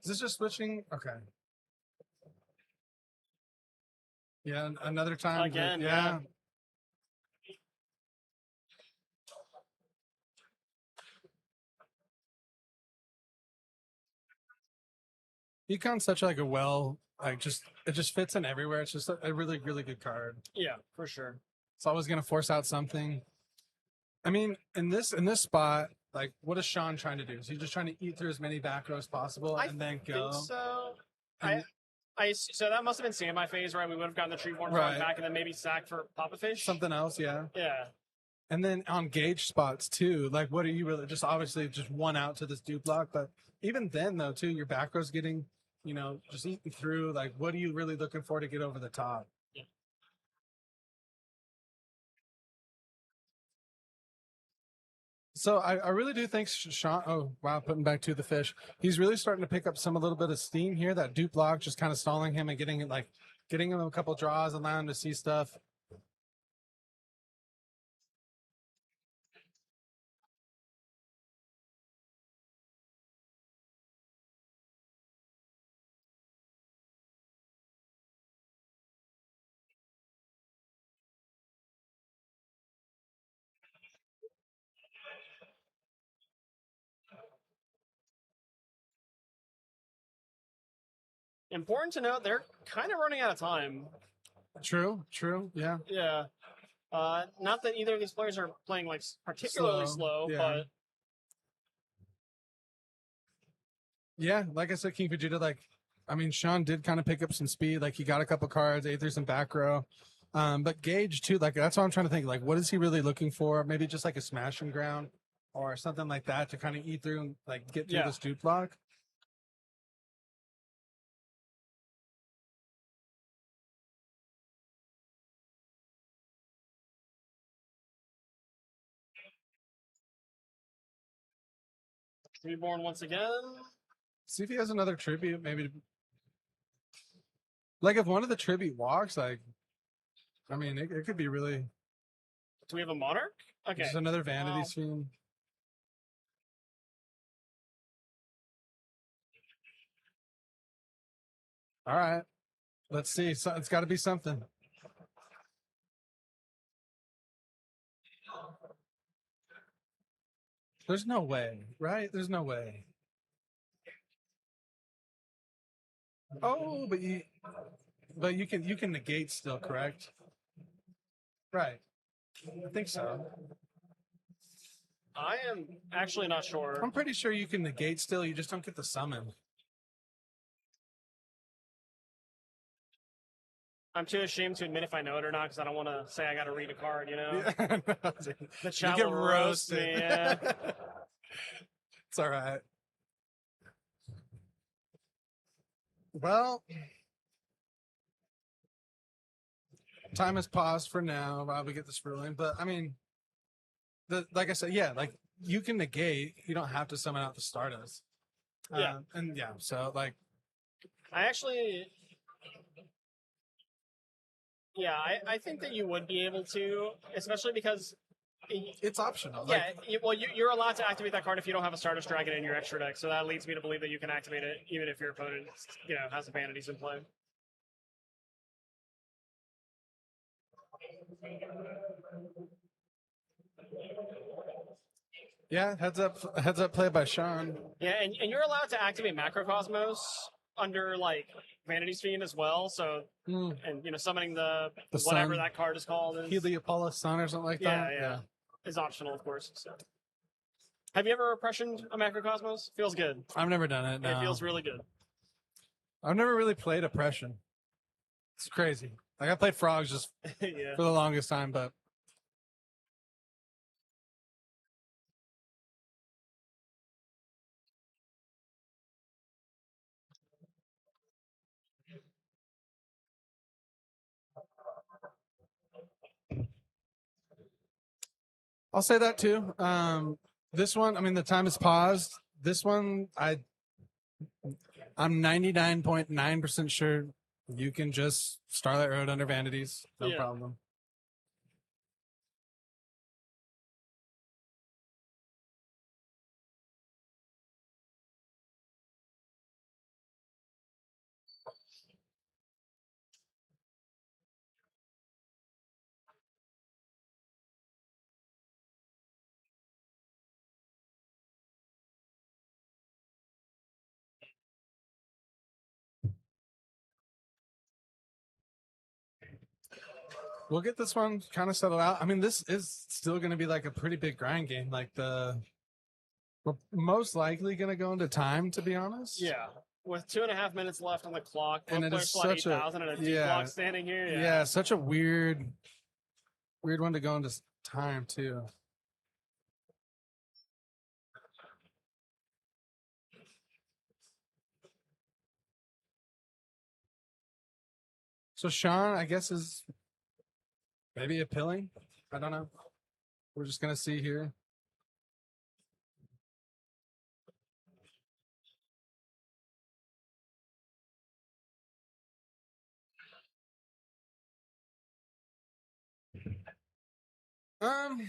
Is this just switching? Okay. Yeah, another time. Again, yeah. Econ's such like a it just fits in everywhere. It's just a really, really good card. Yeah, for sure. It's always gonna force out something. I mean, in this spot, like what is Sean trying to do? Is he just trying to eat through as many back rows as possible I and then think go? so. And- So that must have been standby phase, right? We would have gotten the Treeborn Right. back and then maybe sack for Papa Fish. Something else, yeah. Yeah. And then on gauge spots too, like what are you really just obviously just one out to this dupe block, but even then though too, your back row's getting, you know, just eating through. Like what are you really looking for to get over the top? Yeah. So I really do think Sean. Oh wow, putting back to the fish. He's really starting to pick up some a little bit of steam here. That dupe block just kind of stalling him and getting him a couple draws, allowing him to see stuff. Important to note, they're kind of running out of time. True, yeah. Yeah. Not that either of these players are playing like particularly slow, yeah. but Yeah, like I said, King Vegeta, like, I mean, Sean did kind of pick up some speed. Like, he got a couple cards, ate through some back row. But Gage, too, like, that's what I'm trying to think. Like, what is he really looking for? Maybe just like a smashing ground or something like that to kind of eat through and, like, get through this dupe block. Reborn once again. See if he has another tribute, maybe. Like, if one of the tribute walks, like, I mean, it could be really. Do we have a Monarch? Okay. Just another Vanity Stream. All right. Let's see. So it's got to be something. There's no way, right? There's no way. Oh, but you can negate still, correct? Right. I think so. I am actually not sure. I'm pretty sure you can negate still. You just don't get the summon. I'm too ashamed to admit if I know it or not because I don't want to say I got to read a card, you know? Yeah. The chat get will roast me. Yeah. It's all right. Well, time has paused for now while we get this ruling. But I mean, like I said, yeah, like you can negate. You don't have to summon out the Stardust. Yeah. And yeah, so like, I actually, yeah, I think that you would be able to, especially because it's optional. Yeah, you're allowed to activate that card if you don't have a Stardust Dragon in your extra deck. So that leads me to believe that you can activate it even if your opponent, has the vanities in play. Yeah, heads up play by Sean. Yeah, and you're allowed to activate Macrocosmos under like Vanity's Fiend as well. So and summoning the whatever sun. that card is called is Heliopolis Sun or something like that. Yeah. Is optional, of course. So. Have you ever oppressioned a Macrocosmos? Feels good. I've never done it. No. It feels really good. I've never really played oppression. It's crazy. Like I played frogs just for the longest time, but I'll say that too. This one, I mean, the time is paused. This one, I'm 99.9% sure you can just Starlight Road under Vanities. No problem. We'll get this one kind of settled out. I mean, this is still going to be like a pretty big grind game. Like we're most likely going to go into time, to be honest. Yeah. with 2.5 minutes left on the clock, both And it players is still have such a 8,000 and a D yeah, block standing here. yeah, such a weird one to go into time too. So Sean, I guess, is maybe appealing. I don't know. We're just gonna see here. Um,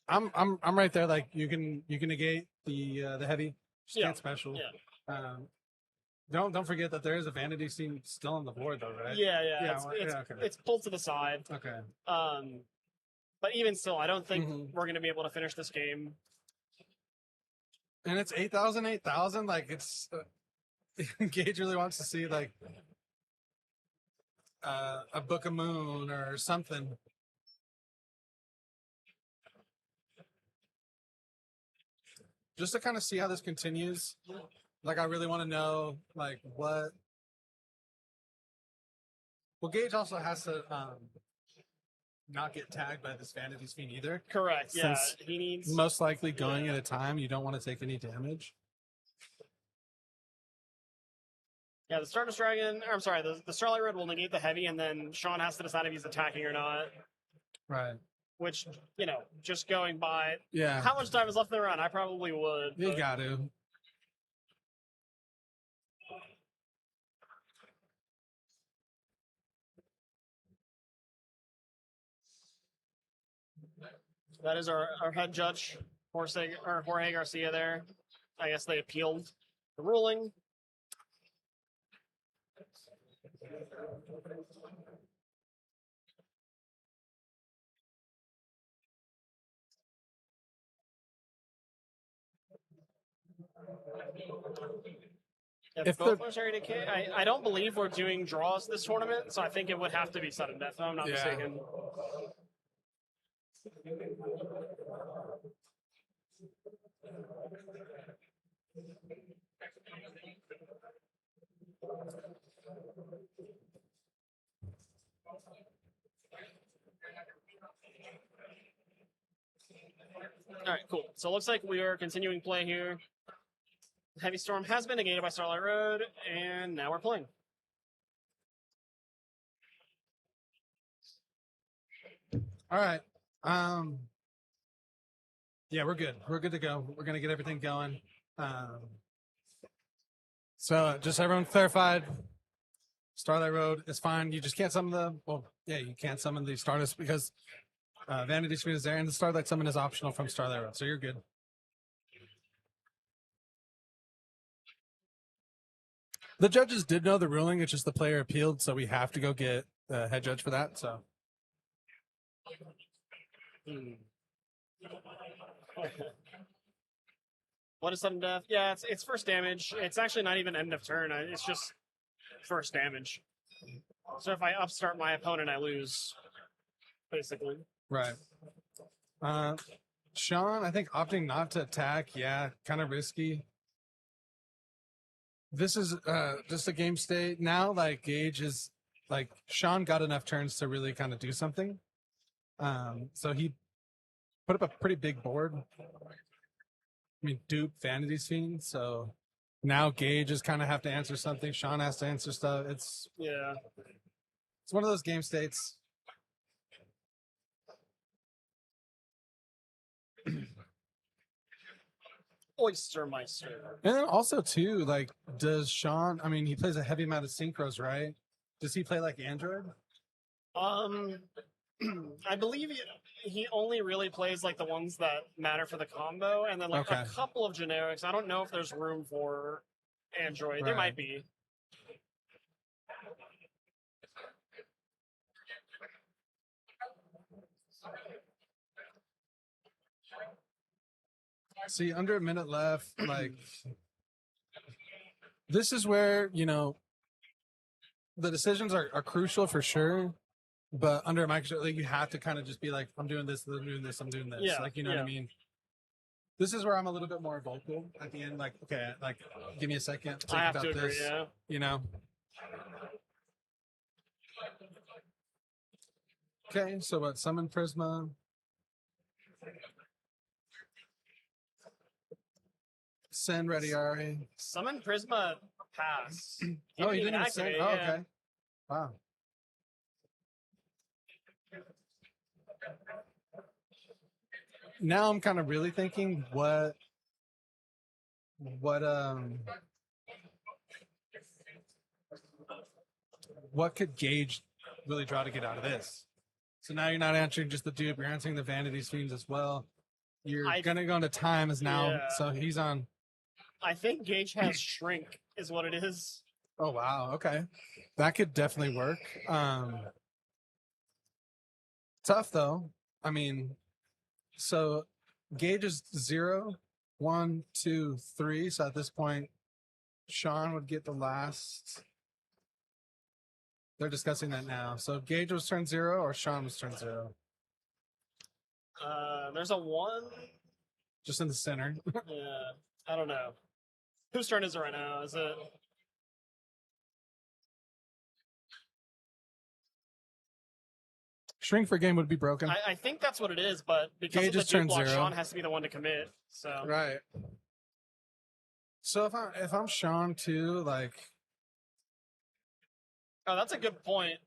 I'm right there. Like you can negate the heavy, just Yeah. can't special. Yeah. Don't forget that there is a vanity scene still on the board though, right? Yeah, Yeah, it's, okay. it's pulled to the side. Okay. But even still, I don't think Mhm. we're going to be able to finish this game. And it's 8,000. Like it's Gage really wants to see like a Book of Moon or something. Just to kind of see how this continues. Like I really want to know like what. Well, Gage also has to not get tagged by this vanity screen either. Correct. Yeah, Since he needs. most likely going at a time, you don't want to take any damage. Yeah, the Stardust Dragon. Or, I'm sorry, the Starlight Red will negate the heavy, and then Sean has to decide if he's attacking or not. Right. Which, just going by Yeah. how much time is left in the round, I probably would. You but- got to. That is our head judge, Jorge Garcia there. I guess they appealed the ruling. If both the- players are ADK, I don't believe we're doing draws this tournament, so I think it would have to be sudden death, if I'm not Yeah. mistaken. All right, cool. So it looks like we are continuing play here. Heavy Storm has been negated by Starlight Road, and now we're playing. All right. Yeah, we're good. We're good to go. We're gonna get everything going. So just everyone clarified. Starlight Road is fine. You just can't summon you can't summon the Stardust because Vanity Screen is there, and the Starlight Summon is optional from Starlight Road, so you're good. The judges did know the ruling. It's just the player appealed, so we have to go get the head judge for that. So. What is sudden death? Yeah, it's first damage. It's actually not even end of turn. It's just first damage. So if I upstart my opponent, I lose, basically. Right. Sean, I think opting not to attack, yeah, kind of risky. This is just a game state. Now, like, Gage is, like, Sean got enough turns to really kind of do something. So he put up a pretty big board. I mean, dupe Vanity Scene, so now Gage is kind of have to answer something. Sean has to answer stuff. It's one of those game states. Oystermeister. And then also too, like, does Sean? I mean, he plays a heavy amount of synchros, right? Does he play like Android? I believe he only really plays like the ones that matter for the combo, and then like a couple of generics. I don't know if there's room for Android. There might be. See, under a minute left, like this is where, the decisions are crucial for sure. But under a micro, like, you have to kind of just be like, I'm doing this, I'm doing this, I'm doing this. Yeah, like, you know what I mean? This is where I'm a little bit more vocal at the end. Like, okay, like, give me a second to think I have about to agree. this. Yeah. You know. Okay, so what? Summon Prisma. Send Rediari. Summon Prisma pass. Oh, you even didn't even send. activate, Oh, yeah. okay. Wow. Now I'm kind of really thinking what what could Gage really draw to get out of this? So now you're not answering just the dupe, you're answering the Vanity Fiends as well. You're gonna go into times now, Yeah. so he's on. I think Gage has Shrink, is what it is. Oh wow, okay, that could definitely work. Tough though. I mean, so Gage is 0, 1, 2, 3. So at this point, Sean would get the last. They're discussing that now. So Gage was turn 0 or Sean was turn 0? There's a 1. Just in the center. Yeah, I don't know. Whose turn is it right now? Is it? Shrink for game would be broken. I think that's what it is, but because Gage of the is dupe turn block, 0. Sean has to be the one to commit. So Right. So if I'm Sean too, like, oh, that's a good point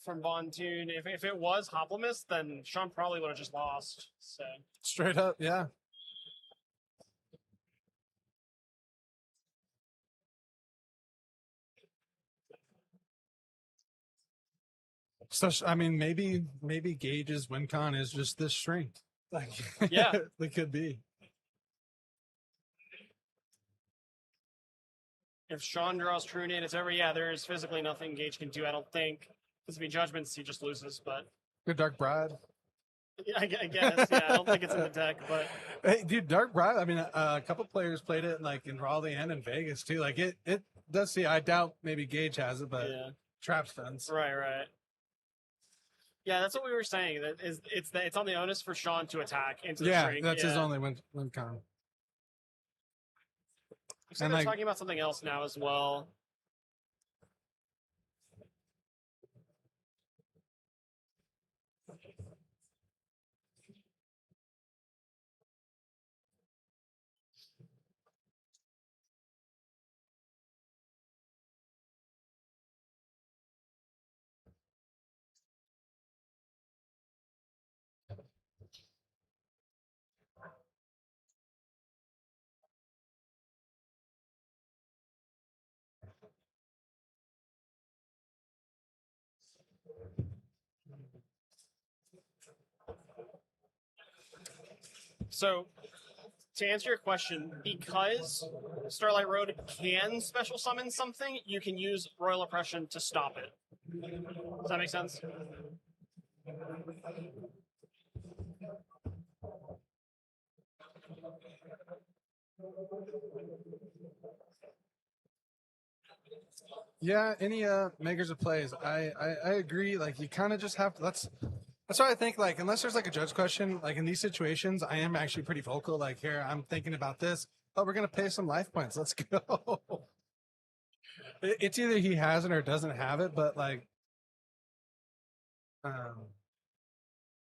from Von Toon. If it was Hoplimus, then Sean probably would have just lost. So straight up, yeah. So I mean, maybe Gage's win con is just this shrink. Like, Yeah. it could be. if Sean draws True Nade, it's over. Yeah, there is physically nothing Gage can do. I don't think. Because if he judgments, he just loses. But Good Dark Bride. yeah, I guess. Yeah, I don't think it's in the deck, but Hey, dude, Dark Bride. I mean, a couple players played it like in Raleigh and in Vegas too. Like it does see. I doubt maybe Gage has it, but yeah, Traps does. right. Yeah, that's what we were saying. That is, it's on the onus for Sean to attack into the Yeah, shrink. that's his only win con. So and, they're like- talking about something else now as well. So, to answer your question, because Starlight Road can special summon something, you can use Royal Oppression to stop it. Does that make sense? Yeah, any makers of plays. I agree. Like you kind of just have to. That's why I think like unless there's like a judge question, like in these situations, I am actually pretty vocal. Like here, I'm thinking about this. Oh, we're gonna pay some life points. Let's go. It's either he has it or doesn't have it, but like,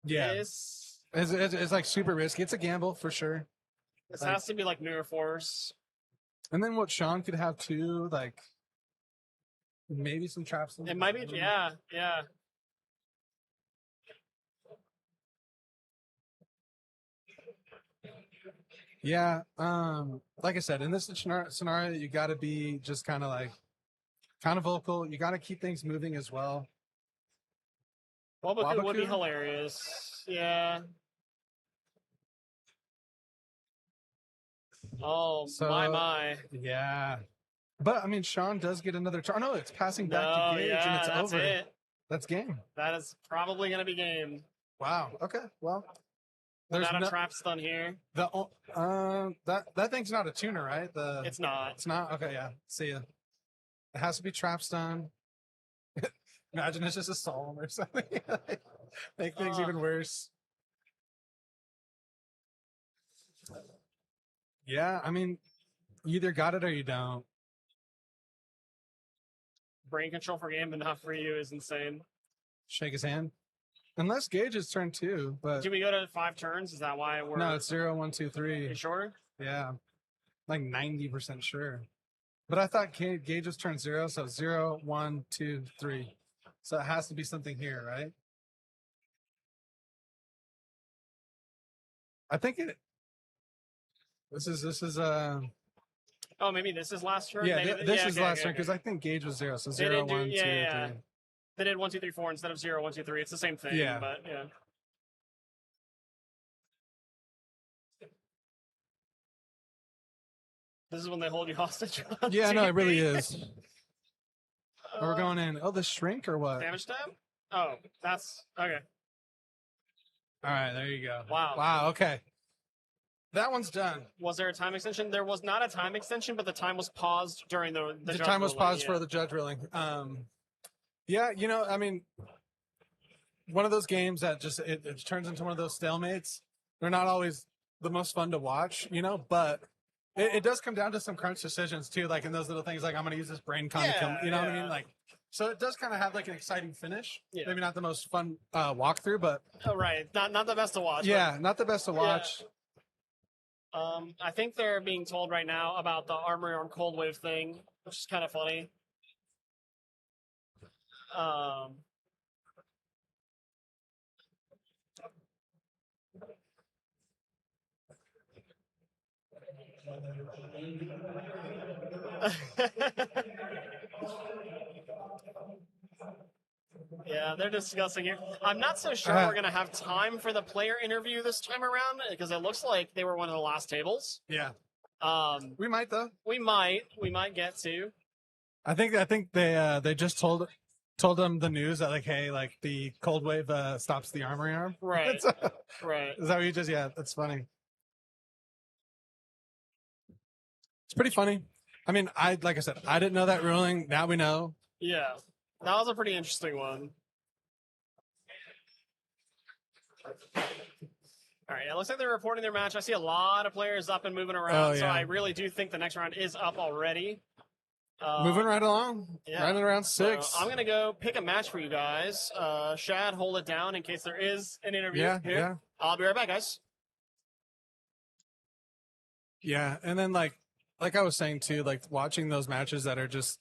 yeah, This it's like super risky. It's a gamble for sure. has to be like Mirror Force. And then what Sean could have too, like maybe some traps. It might be, yeah. Yeah, like I said, in this scenario, you got to be just kind of vocal. You got to keep things moving as well. Wabaku would be Wabaku? hilarious. Yeah. Oh, So- my. Yeah, but I mean, Sean does get another turn. No, it's passing back No, to Gage, and yeah, it's that's over. it. That's game. That is probably going to be game. Wow. Okay. Well, there's Without a no, trap stun here. that thing's not a tuner, right? It's not. It's not. Okay. Yeah. See ya. It has to be trap stun. Imagine it's just a solemn or something. Make things even worse. Yeah, I mean, you either got it or you don't. Brain control for game, but not for you is insane. Shake his hand. Unless Gage is turn 2, but Do we go to 5 turns? Is that why we're... no, it's 0, 1, 2, 3. You sure? Yeah, like 90% sure. But I thought Gage was turn 0, so 0, 1, 2, 3. So it has to be something here, right? I think it. This is Oh, maybe this is last turn? yeah, this is okay, last okay, turn okay. because I think Gage was 0, so They 0, didn't do- 1, 2, yeah, yeah. 3. They did 1, 2, 3, 4 instead of 0, 1, 2, 3. It's the same thing, Yeah. but yeah. This is when they hold you hostage. Yeah, no, it really is. Uh, We're going in. Oh, the shrink or what? Damage tab? Oh, that's okay. All right, there you go. Wow. Wow. Okay. That one's done. Was there a time extension? There was not a time extension, but the time was paused during the The judge time was ruling, paused yeah. for the judge ruling. Yeah, you know, I mean, one of those games that just it turns into one of those stalemates. They're not always the most fun to watch, you know, but it does come down to some crunch decisions too, like in those little things, like I'm going to use this brain con to kill, you know what I Yeah. mean? Like, so it does kind of have like an exciting finish. Yeah. Maybe not the most fun walkthrough, but Oh, right. Not the best to watch. yeah, not the best to watch. I think they're being told right now about the Armory on Cold Wave thing, which is kind of funny. Yeah, they're discussing it. I'm not so sure we're going to have time for the player interview this time around because it looks like they were one of the last tables. Yeah. We might though. We might get to. I think they just told them the news that like, hey, like the cold wave stops the armory arm. Right. So, Right. is that what you just? Yeah, that's funny. It's pretty funny. I mean, like I said, I didn't know that ruling. Now we know. Yeah, that was a pretty interesting one. All right, it looks like they're reporting their match. I see a lot of players up and moving around, so yeah. I really do think the next round is up already. Moving right along. Yeah. Right around 6. So I'm going to go pick a match for you guys. Shad, hold it down in case there is an interview. Yeah, here. yeah. I'll be right back, guys. Yeah, and then like I was saying too, like watching those matches that are just,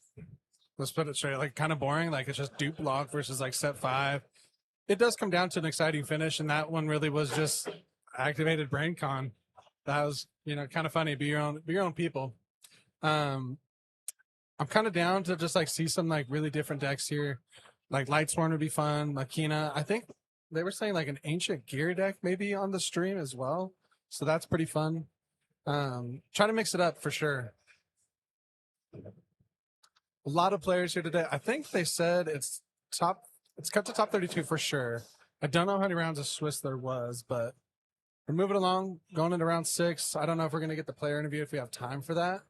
let's put it straight, like kind of boring. Like it's just dupe lock versus like set 5. It does come down to an exciting finish, and that one really was just activated brain con. That was, you know, kind of funny. Be your own people. I'm kind of down to just like see some like really different decks here. Like Lightsworn would be fun. Makina. I think they were saying like an ancient gear deck maybe on the stream as well. So that's pretty fun. Try to mix it up for sure. A lot of players here today. I think they said it's cut to top 32 for sure. I don't know how many rounds of Swiss there was, but we're moving along, going into round 6. I don't know if we're going to get the player interview if we have time for that.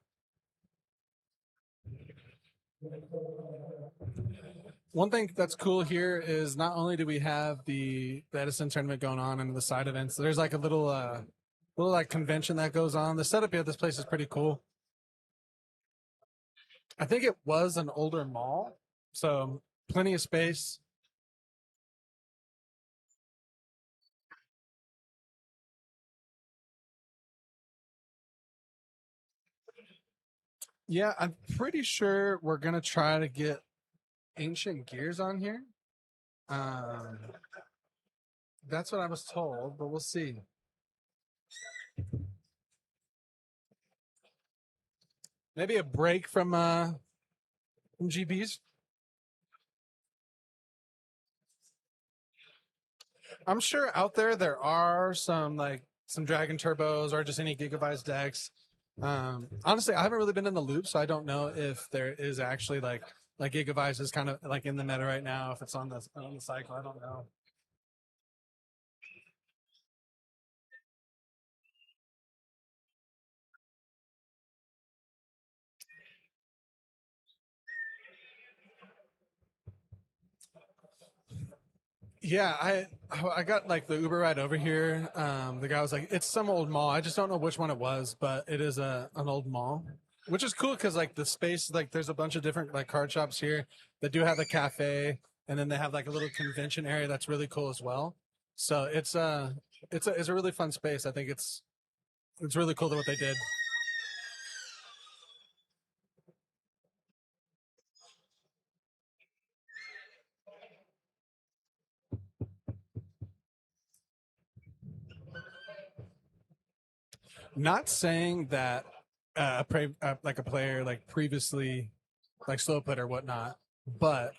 One thing that's cool here is not only do we have the Edison tournament going on and the side events, there's like a little like convention that goes on. The setup here at this place is pretty cool. I think it was an older mall, so plenty of space. Yeah, I'm pretty sure we're gonna try to get Ancient Gears on here. That's what I was told, but we'll see. Maybe a break from GBs. I'm sure out there are some Dragon Turbos or just any Gigabytes decks. Honestly, I haven't really been in the loop, so I don't know if there is actually like Gigabytes is kind of like in the meta right now. If it's on the cycle, I don't know. Yeah, I got like the Uber ride over here. The guy was like, "It's some old mall. I just don't know which one it was, but it is an old mall, which is cool because like the space, like there's a bunch of different like card shops here that do have a cafe, and then they have like a little convention area that's really cool as well. So it's a really fun space. I think it's really cool what they did. Not saying that like a player like previously like slow put or whatnot, but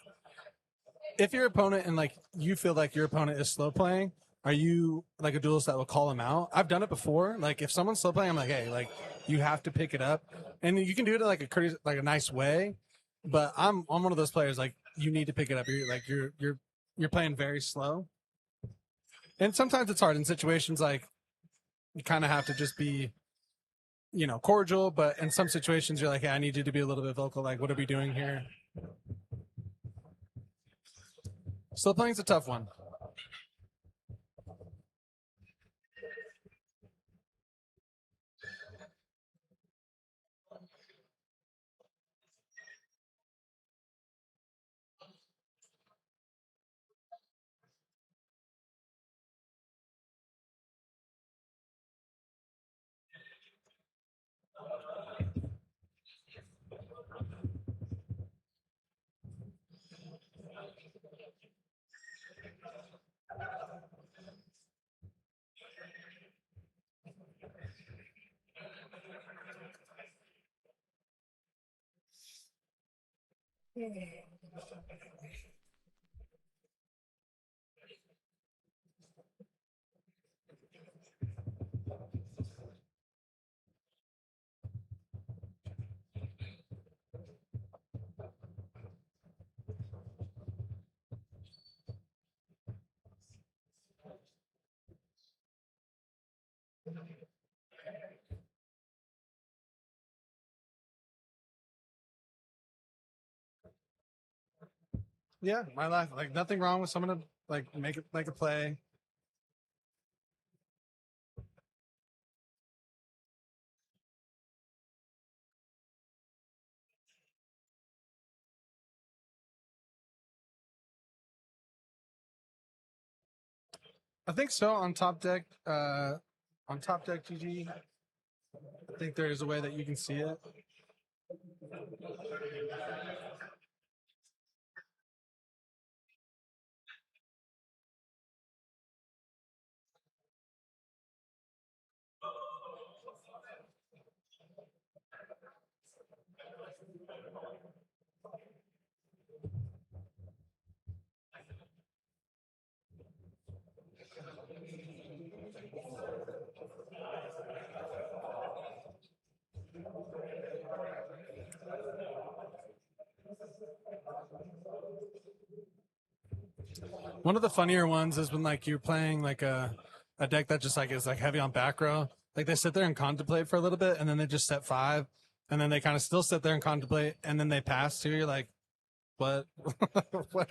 if your opponent and like you feel like your opponent is slow playing, are you like a duelist that will call him out? I've done it before. Like if someone's slow playing, I'm like, hey, like you have to pick it up, and you can do it in like a courteous, like a nice way. But I'm one of those players like you need to pick it up. You're playing very slow, and sometimes it's hard in situations like you kind of have to just be cordial, but in some situations you're like, hey, I need you to be a little bit vocal. Like, what are we doing here? Slow playing's a tough one. Yeah, my life. Like nothing wrong with someone to like make a play. I think so. On top deck, GG. I think there is a way that you can see it. One of the funnier ones is when like you're playing like a deck that just like is like heavy on back row. Like they sit there and contemplate for a little bit, and then they just set 5, and then they kind of still sit there and contemplate, and then they pass to you. You're like, what? what?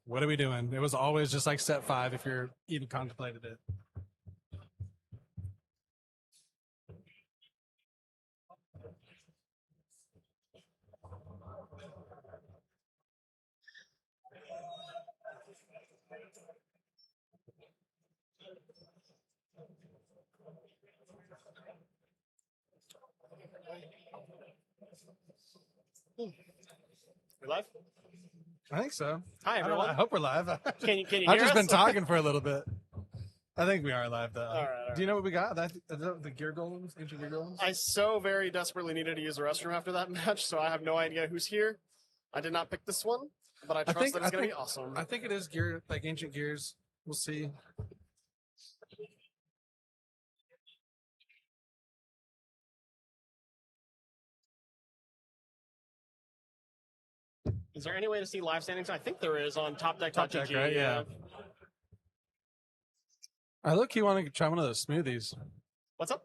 What are we doing? It was always just like set 5 if you're even contemplated it. We live? I think so. Hi, I don't know. everyone. I hope we're live. Can you I've hear just us? been talking for a little bit. I think we are live though. All right. Do you know what we got? The gear golems, ancient gear golems. I so very desperately needed to use the restroom after that match, so I have no idea who's here. I did not pick this one, but I trust that it's going to be awesome. I think it is gear, like ancient gears. We'll see. Is there any way to see live standings? I think there is on Top Deck. Top Deck, right? Yeah. I look. You want to try one of those smoothies? What's up?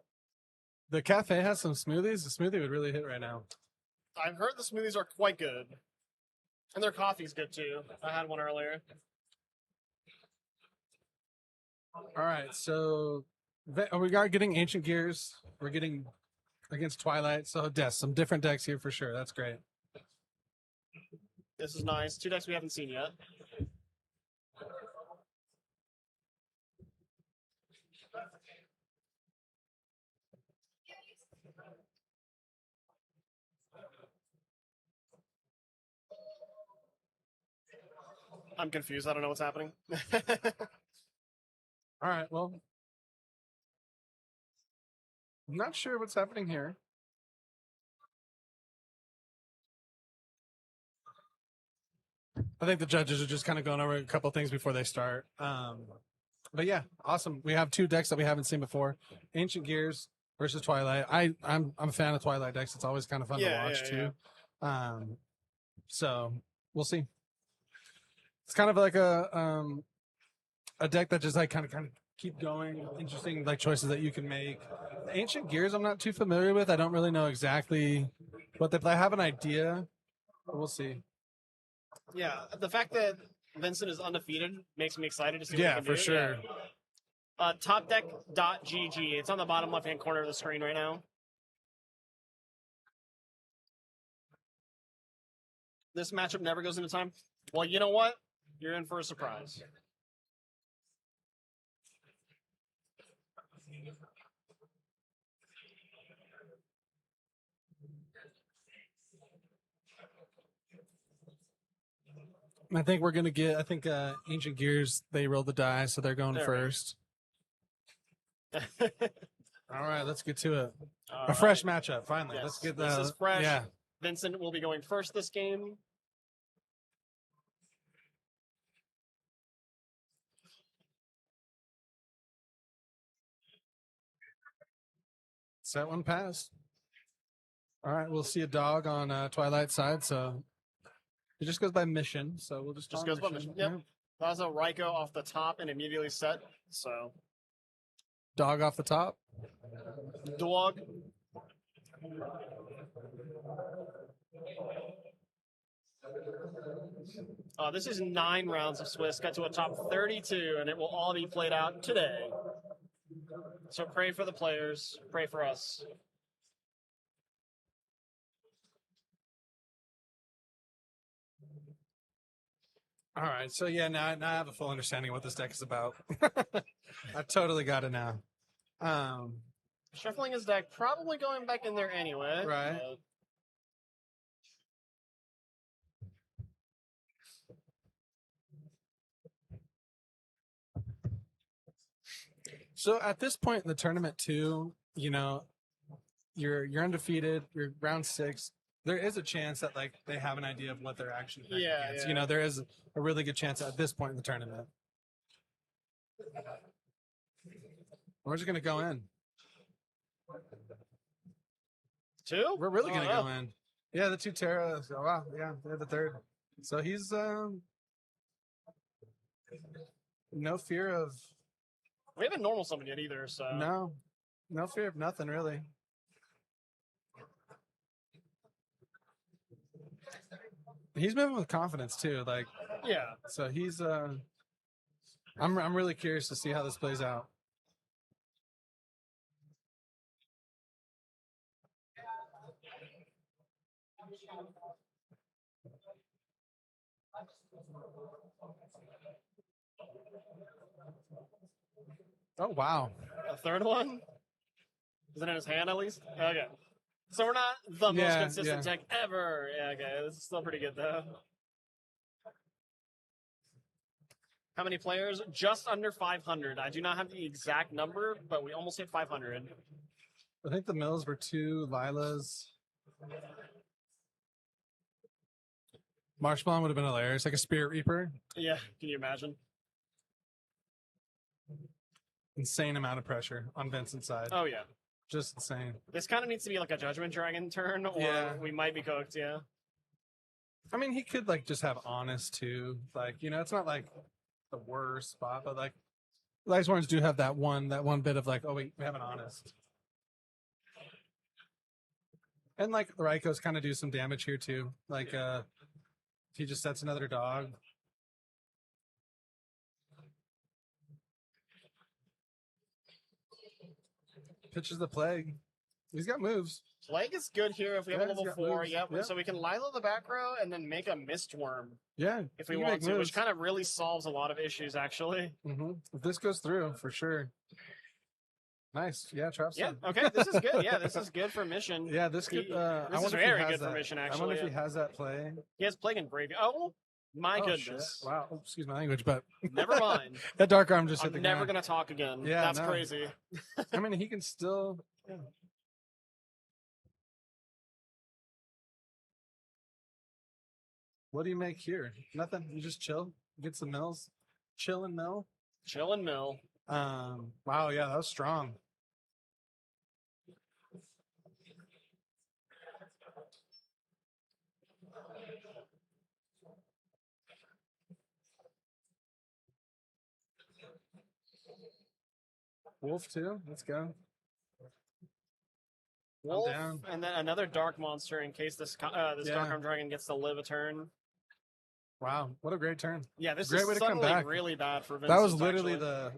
The cafe has some smoothies. The smoothie would really hit right now. I've heard the smoothies are quite good, and their coffee's good too. I had one earlier. All right, so we are getting Ancient Gears. We're getting against Twilight. So, some different decks here for sure. That's great. This is nice. 2 decks we haven't seen yet. I'm confused. I don't know what's happening. All right, well, I'm not sure what's happening here. I think the judges are just kind of going over a couple things before they start. But yeah, awesome. We have 2 decks that we haven't seen before: Ancient Gears versus Twilight. I'm a fan of Twilight decks. It's always kind of fun to watch too. So we'll see. It's kind of like a deck that just like kind of keep going. Interesting like choices that you can make. The Ancient Gears I'm not too familiar with. I don't really know exactly what they play. I have an idea, but we'll see. Yeah, the fact that Vincent is undefeated makes me excited to see what he Yeah, can for do. sure. Yeah. Topdeck.gg. It's on the bottom left-hand corner of the screen right now. This matchup never goes into time. Well, you know what? You're in for a surprise. I think we're gonna get. I think Ancient Gears they rolled the die, so they're going There we first. All right, let's get to it. All A fresh right. matchup, finally. Yes, Let's get this is fresh. Yeah, Vincent will be going first this game. set one passed. All right, we'll see a dog on Twilight side, so it just goes by mission. So we'll just Just call it goes by mission. Yep. That's a Ryko off the top and immediately set. So Dog off the top. dog. This is 9 rounds of Swiss. Got to a top 32, and it will all be played out today. So pray for the players. Pray for us. All right, so yeah, now I have a full understanding of what this deck is about. I totally got it now. Shuffling his deck, probably going back in there anyway. Right. So at this point in the tournament too, you know, you're undefeated, you're round 6. There is a chance that like they have an idea of what they're actually picking against. Yeah. You know, there is a really good chance at this point in the tournament. We're just gonna go in. 2? We're really gonna go in. Yeah, the 2 Terra. Oh, wow, yeah, they're the 3rd. So he's no fear of. We haven't normal summoned yet either, so. No fear of nothing really. He's moving with confidence too, like Yeah. so he's I'm really curious to see how this plays out. Oh wow. A 3rd one? Is it in his hand at least? Okay. So we're not the most Yeah, consistent yeah. deck ever. Yeah, okay. This is still pretty good though. How many players? Just under 500. I do not have the exact number, but we almost hit 500. I think the mills were 2 Lilas. Marshmallow would have been hilarious, like a Spirit Reaper. Yeah, can you imagine? Insane amount of pressure on Vincent's side. Oh yeah. Just insane. This kind of needs to be like a Judgment Dragon turn, or Yeah. we might be cooked, yeah. I mean, he could like just have Honest too. Like, you know, it's not like the worst spot, but like Ice Warrens do have that one bit of like, oh wait, we have an Honest. And like the Rykos kind of do some damage here too. Like he just sets another dog. Pitches the plague. He's got moves. Plague is good here if we have a Yeah, he's level got 4. moves. Yep. Yep. So we can Lilo the back row and then make a Mist Worm Yeah, if we you want make to, which moves. kind of really solves a lot of issues, actually. If this goes through, for sure. Nice. Yeah, trap Yeah. stun. Okay. This is good. Yeah, this is good for mission. Yeah, this could. I This is wonder if he very has good for that. mission, I actually. wonder if he has that play. He has Plague and Graveyard. Oh, my Oh, goodness. shit. Wow. Oh, excuse my language, but Never mind. that dark arm just hit I'm the never ground. going to talk again. Yeah, That's no. crazy. I mean, he can still. Yeah. What do you make here? Nothing. You just chill. Get some mills. Chill and mill. Chill and mill. Wow. Yeah, that was strong. Wolf too. Let's go. Wolf, down. and then another dark monster in case this Yeah. Dark Arm Dragon gets to live a turn. Wow, what a great turn. Yeah, this Great is way to come suddenly back. really bad for Vincent. That was literally the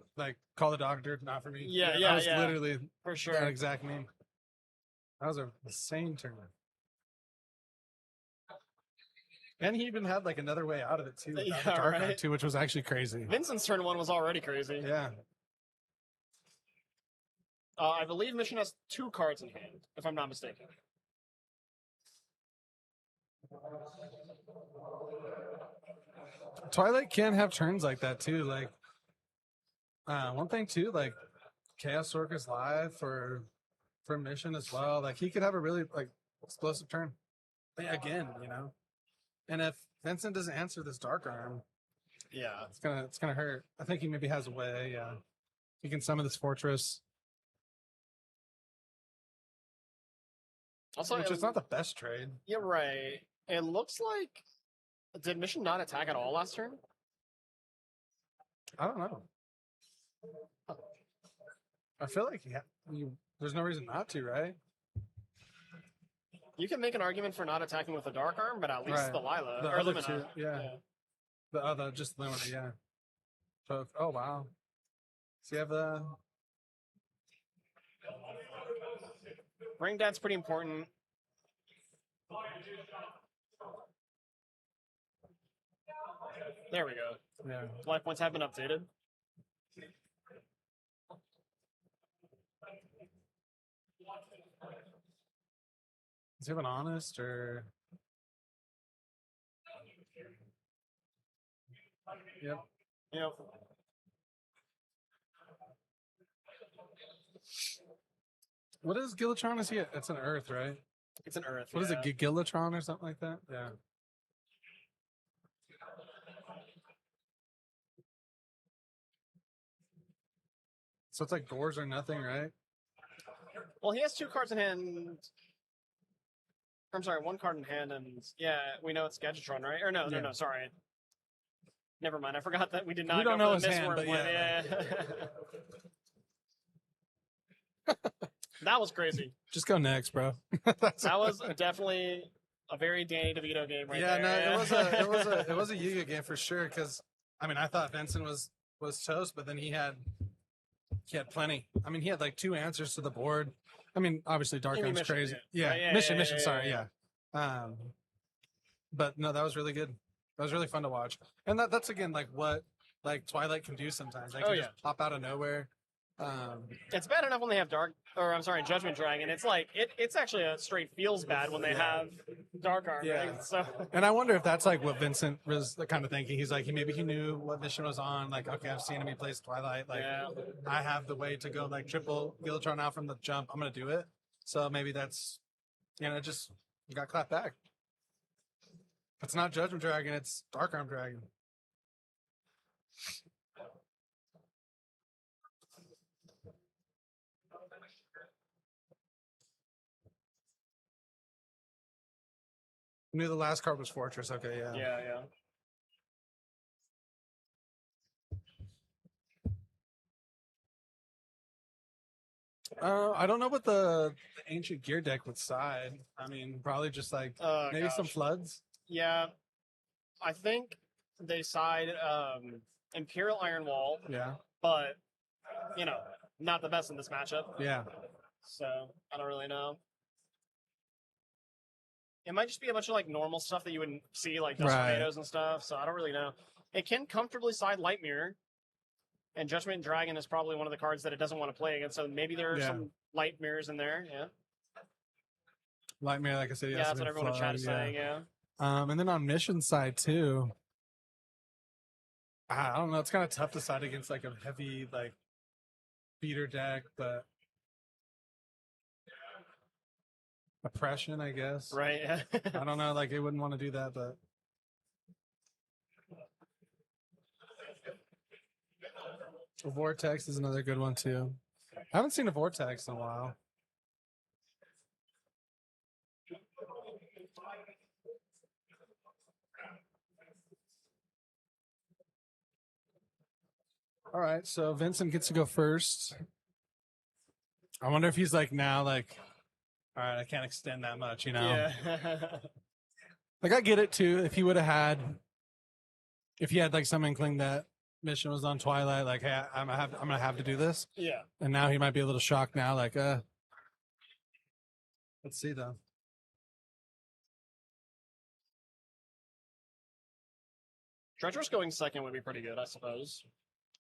call the doctor, not for me. Yeah, That yeah, was yeah. literally for sure. that exact meme. That was an insane turn. And he even had like another way out of it too. Yeah, Dark Arm right. too, which was actually crazy. Vincent's turn 1 was already crazy. Yeah. I believe Mission has 2 cards in hand, if I'm not mistaken. Twilight can have turns like that too. Like one thing too, like Chaos Orcus live for Mission as well. Like he could have a really like explosive turn. Again, you know. And if Vincent doesn't answer this Dark Arm, Yeah. it's gonna hurt. I think he maybe has a way, yeah. He can summon this fortress. Also, Which is not the best trade. Yeah, right. It looks like. Did Mission not attack at all last turn? I don't know. I feel like there's no reason not to, right? You can make an argument for not attacking with the Dark Arm, but at least Right. the Lila. The or other Lumina. two, yeah. The other, just the Lumina, yeah. So, oh wow. So you have the Ring Dad's pretty important. There we go. yeah. Life points have been updated. Does he have an honest or? Yep. You know, What is Gillatron? Is he? It's an Earth, right? it's an Earth. What is it? Gillatron or something like that? Yeah. So it's like doors or nothing, right? Well, he has 2 cards in hand. I'm sorry, 1 card in hand, and yeah, we know it's Gadgetron, right? Or no, Yeah. no, sorry. Never mind. I forgot that we did not. We don't go know for his the hand, Mistworm but one. yeah. That was crazy. Just go next, bro. That's That was definitely a very Danny DeVito game right yeah, there. no, it was a Yugioh game for sure. Because I mean, I thought Vincent was toast, but then he had plenty. I mean, he had like 2 answers to the board. I mean, obviously Dark You mean Arm's Mission, crazy. yeah. Yeah, Yeah, mission. yeah, yeah, Sorry, yeah. yeah. But no, that was really good. That was really fun to watch. And that's again like what like Twilight can do sometimes. They can just pop out of nowhere. It's bad enough when they have Judgment Dragon. It's like it's actually a straight feels bad when they have Dark Arm. Yeah. Right? So And I wonder if that's like what Vincent was kind of thinking. He's like, maybe he knew what mission was on. Like, okay, I've seen him. He plays Twilight. Like, yeah. I have the way to go like triple Gillatron out from the jump. I'm gonna do it. So maybe that's, just got clapped back. It's not Judgment Dragon. It's Dark Arm Dragon. Knew the last card was Fortress. Okay, yeah. Yeah. I don't know what the ancient gear deck would side. I mean, probably just like maybe some floods. Yeah, I think they side Imperial Iron Wall, Yeah. but not the best in this matchup. Yeah. So I don't really know. It might just be a bunch of like normal stuff that you wouldn't see, like dust Right. tornadoes and stuff. So I don't really know. It can comfortably side Light Mirror, and Judgment Dragon is probably one of the cards that it doesn't want to play against. So maybe there are some Light Mirrors in there. Yeah. Light Mirror, like I said, Yeah, that's what everyone in chat is saying. Yeah. And then on mission side too, I don't know. It's kind of tough to side against like a heavy like beater deck, but oppression, I guess. Right. Yeah. I don't know. Like, they wouldn't want to do that, but a Vortex is another good one too. I haven't seen a Vortex in a while. All right, so Vincent gets to go first. I wonder if he's like now, like, all right, I can't extend that much, you know? Yeah. Like, I get it too. If he would have had, if he had like some inkling that mission was on Twilight, like, hey, I'm gonna have to do this. Yeah. And now he might be a little shocked now, like, let's see though. Treacherous going second would be pretty good, I suppose.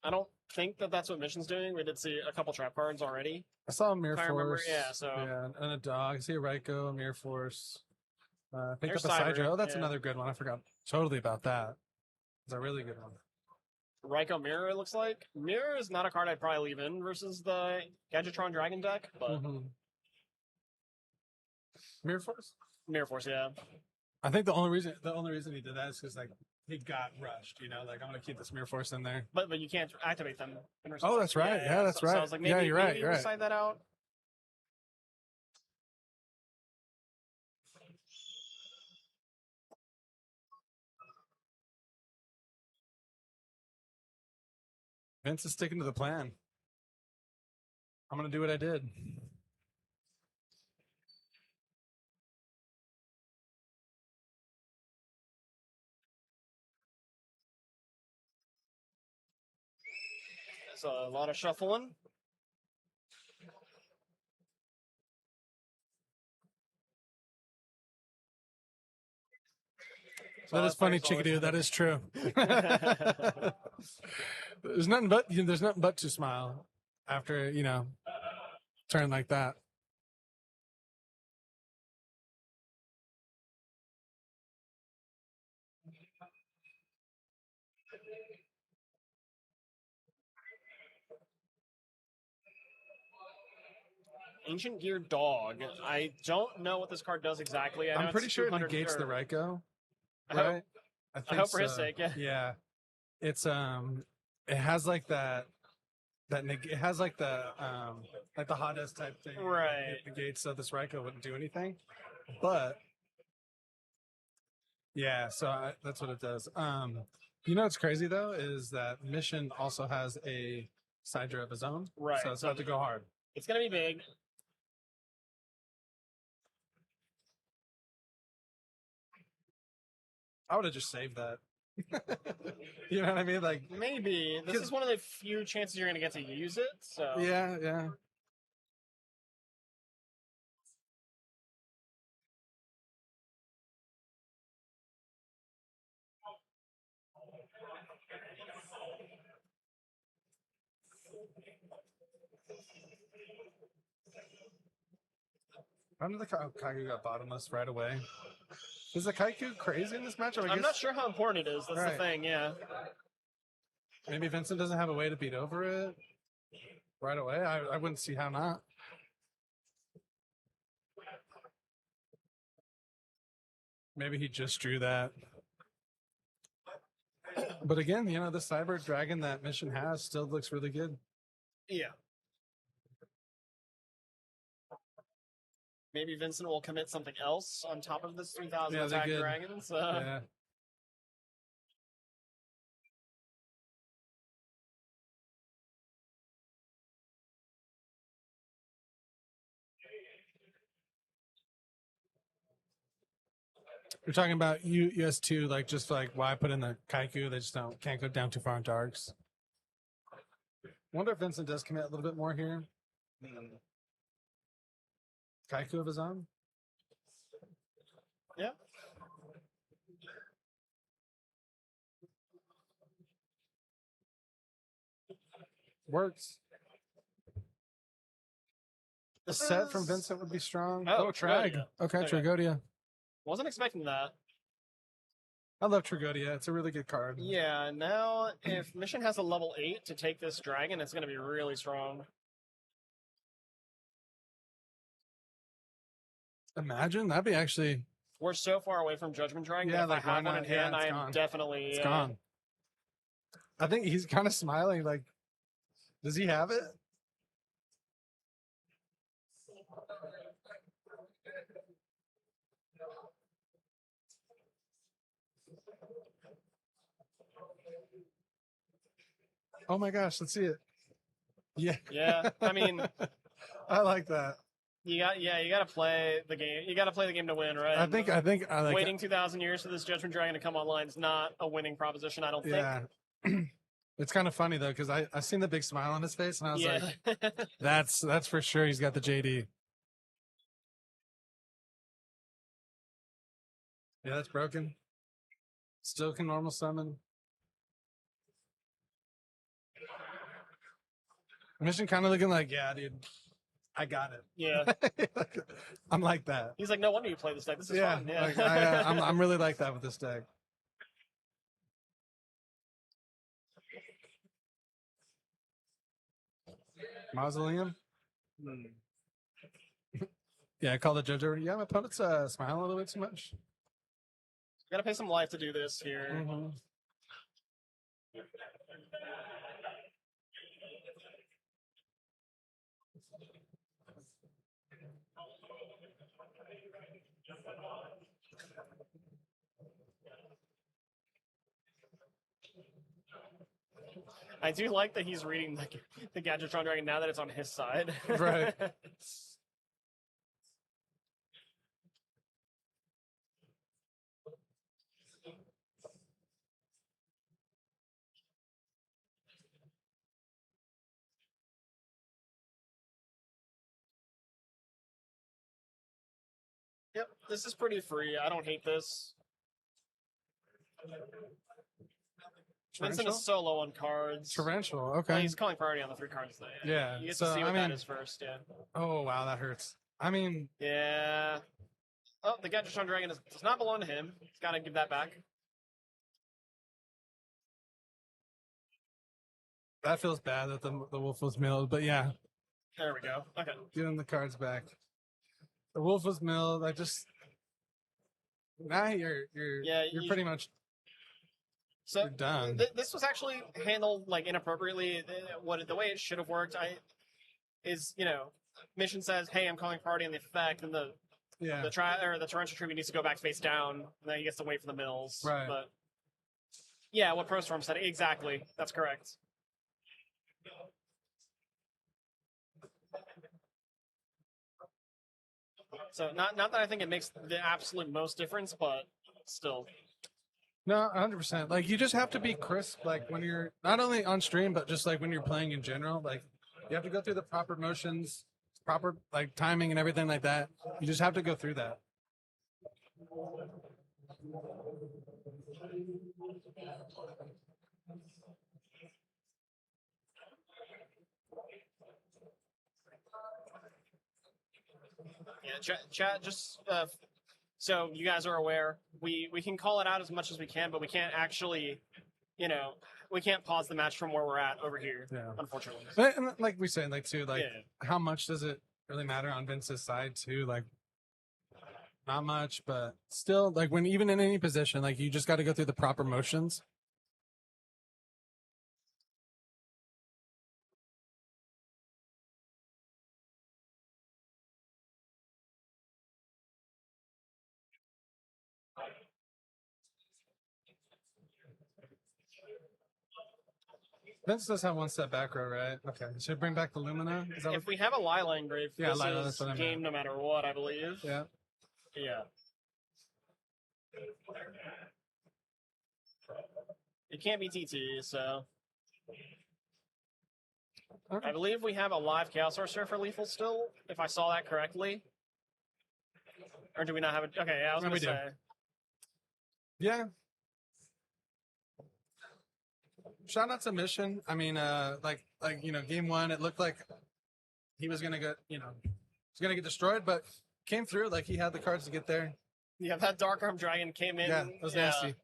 I don't think that that's what Mission's doing. We did see a couple trap cards already. I saw a Mirror If I remember, Force. yeah, so- yeah, and a dog. I see a Raiko, a Mirror Force. Picked There's up a Sidra. Cyber, Oh, that's yeah. another good one. I forgot totally about that. It's a really good one. Raiko Mirror, it looks like. Mirror is not a card I'd probably leave in versus the Gadgetron Dragon deck, but Mirror Force. Mirror Force, yeah. I think the only reason he did that is because like he got rushed. You know, like I'm gonna keep this Mirror Force in there. But you can't activate them. In Oh, that's right. Yeah, that's so right. I was like, maybe, Yeah, you're right, maybe you're we'll right. side that out. Vince is sticking to the plan. I'm gonna do what I did. It's a lot of shuffling. That is funny, Chickadoo. That is true. There's nothing but to smile after, you know, turn like that. Ancient Gear Dog. I don't know what this card does exactly. I know I'm pretty it's sure it 200 negates the or- Raiko. I hope- Right? I hope for his sake, yeah. Yeah. It's it has like it has like the hottest type thing. Right. It negates, so this Raiko wouldn't do anything. But yeah, so that's what it does. You know what's crazy though is that Mission also has a Sidra of his own. Right. So it's about to go hard. It's going to be big. I would have just saved that. You know what I mean? Like, Maybe. This is one of the few chances you're going to get to use it. So yeah. I don't know Kaiku got bottomless right away. Is the Kaiku crazy in this matchup? I'm not sure how important it is. That's Right. the thing, yeah. Maybe Vincent doesn't have a way to beat over it right away. I wouldn't see how not. Maybe he just drew that. But again, you know, the Cyber Dragon that Mission has still looks really good. Yeah. Maybe Vincent will commit something else on top of this 3,000 Yeah, they attack could. dragon. So Yeah. You're talking about US2, like just like why put in the Kaiku? They just can't go down too far into arcs. Wonder if Vincent does commit a little bit more here. Kaiku of his own. Yeah. Works. A set from is- Vincent would be strong. Oh, Trag. Tragodia. Okay, Okay. Tragodia. Wasn't expecting that. I love Tragodia. It's a really good card. Yeah, now if Mission has a level 8 to take this dragon, it's going to be really strong. Imagine that'd be actually. We're so far away from Judgment Dragon. Yeah, If like, I have why one in not? Yeah, hand, it's I am gone. definitely. It's gone. I think he's kind of smiling. Like, does he have it? Oh my gosh, let's see it. Yeah. Yeah, I mean, I like that. you got to play the game. You got to play the game to win, right? I think I like Waiting 2,000 years for this Judgment Dragon to come online is not a winning proposition. I don't think. Yeah. It's kind of funny though, because I seen the big smile on his face and I was Yeah. like, that's for sure. He's got the JD. Yeah, that's broken. Still can normal summon. Mission kind of looking like, yeah, dude, I got it. Yeah. I'm like that. He's like, no wonder you play this deck. This is Yeah, fun. Yeah. like, I'm really like that with this deck. Mausoleum. Yeah, I call the judge over. Yeah, my opponent's smiling a little bit too much. Gotta pay some life to do this here. Mhm. I do like that he's reading the Gadgetron Dragon now that it's on his side. Right. Yep, this is pretty free. I don't hate this. Vincent Torrential? is so low on cards. Torrential. Well, Okay. he's calling priority on the 3 cards there. Yeah, You get so, to see I what that mean- is first, yeah. Oh wow, that hurts. I mean, Yeah. Oh, the Gadgetron Dragon does not belong to him. He's got to give that back. that feels bad that the wolf was milled, but yeah, There we go. Okay. give him the cards back. The wolf was milled. I just now you're Yeah, you're you- pretty much So you're done. this was actually handled like inappropriately. The way it should have worked, is Mission says, "Hey, I'm calling priority on the effect," and the Yeah, torrential tribute needs to go back face down. And then he gets to wait for the mills. Right. But yeah, what ProStorm said exactly. That's correct. So not that I think it makes the absolute most difference, but still. no, 100%. Like you just have to be crisp. Like when you're not only on stream, but just like when you're playing in general. Like you have to go through the proper motions, proper like timing and everything like that. You just have to go through that. Yeah, chat. Just so you guys are aware, we can call it out as much as we can, but we can't actually, we can't pause the match from where we're at over here. Yeah. Unfortunately. But and like we said, like too, like Yeah. how much does it really matter on Vince's side too? Like not much, but still, like when even in any position, like you just got to go through the proper motions. Vince does have one step back row, right? Okay. Should I bring back the Lumina? Is that what, If we have a Lila Engrave, Yeah, this Lila, is that's what I meant. game no matter what, I believe. yeah. Yeah. It can't be TT, so I believe we have a live Chaos Sorcerer for lethal still, if I saw that correctly. Or do we not have it? Okay, yeah, I was going to say. Yeah. Shout out to Mission. I mean, like game one, it looked like he was gonna get, get destroyed, but came through. Like he had the cards to get there. Yeah, that Dark Arm Dragon came in. Yeah, it was nasty.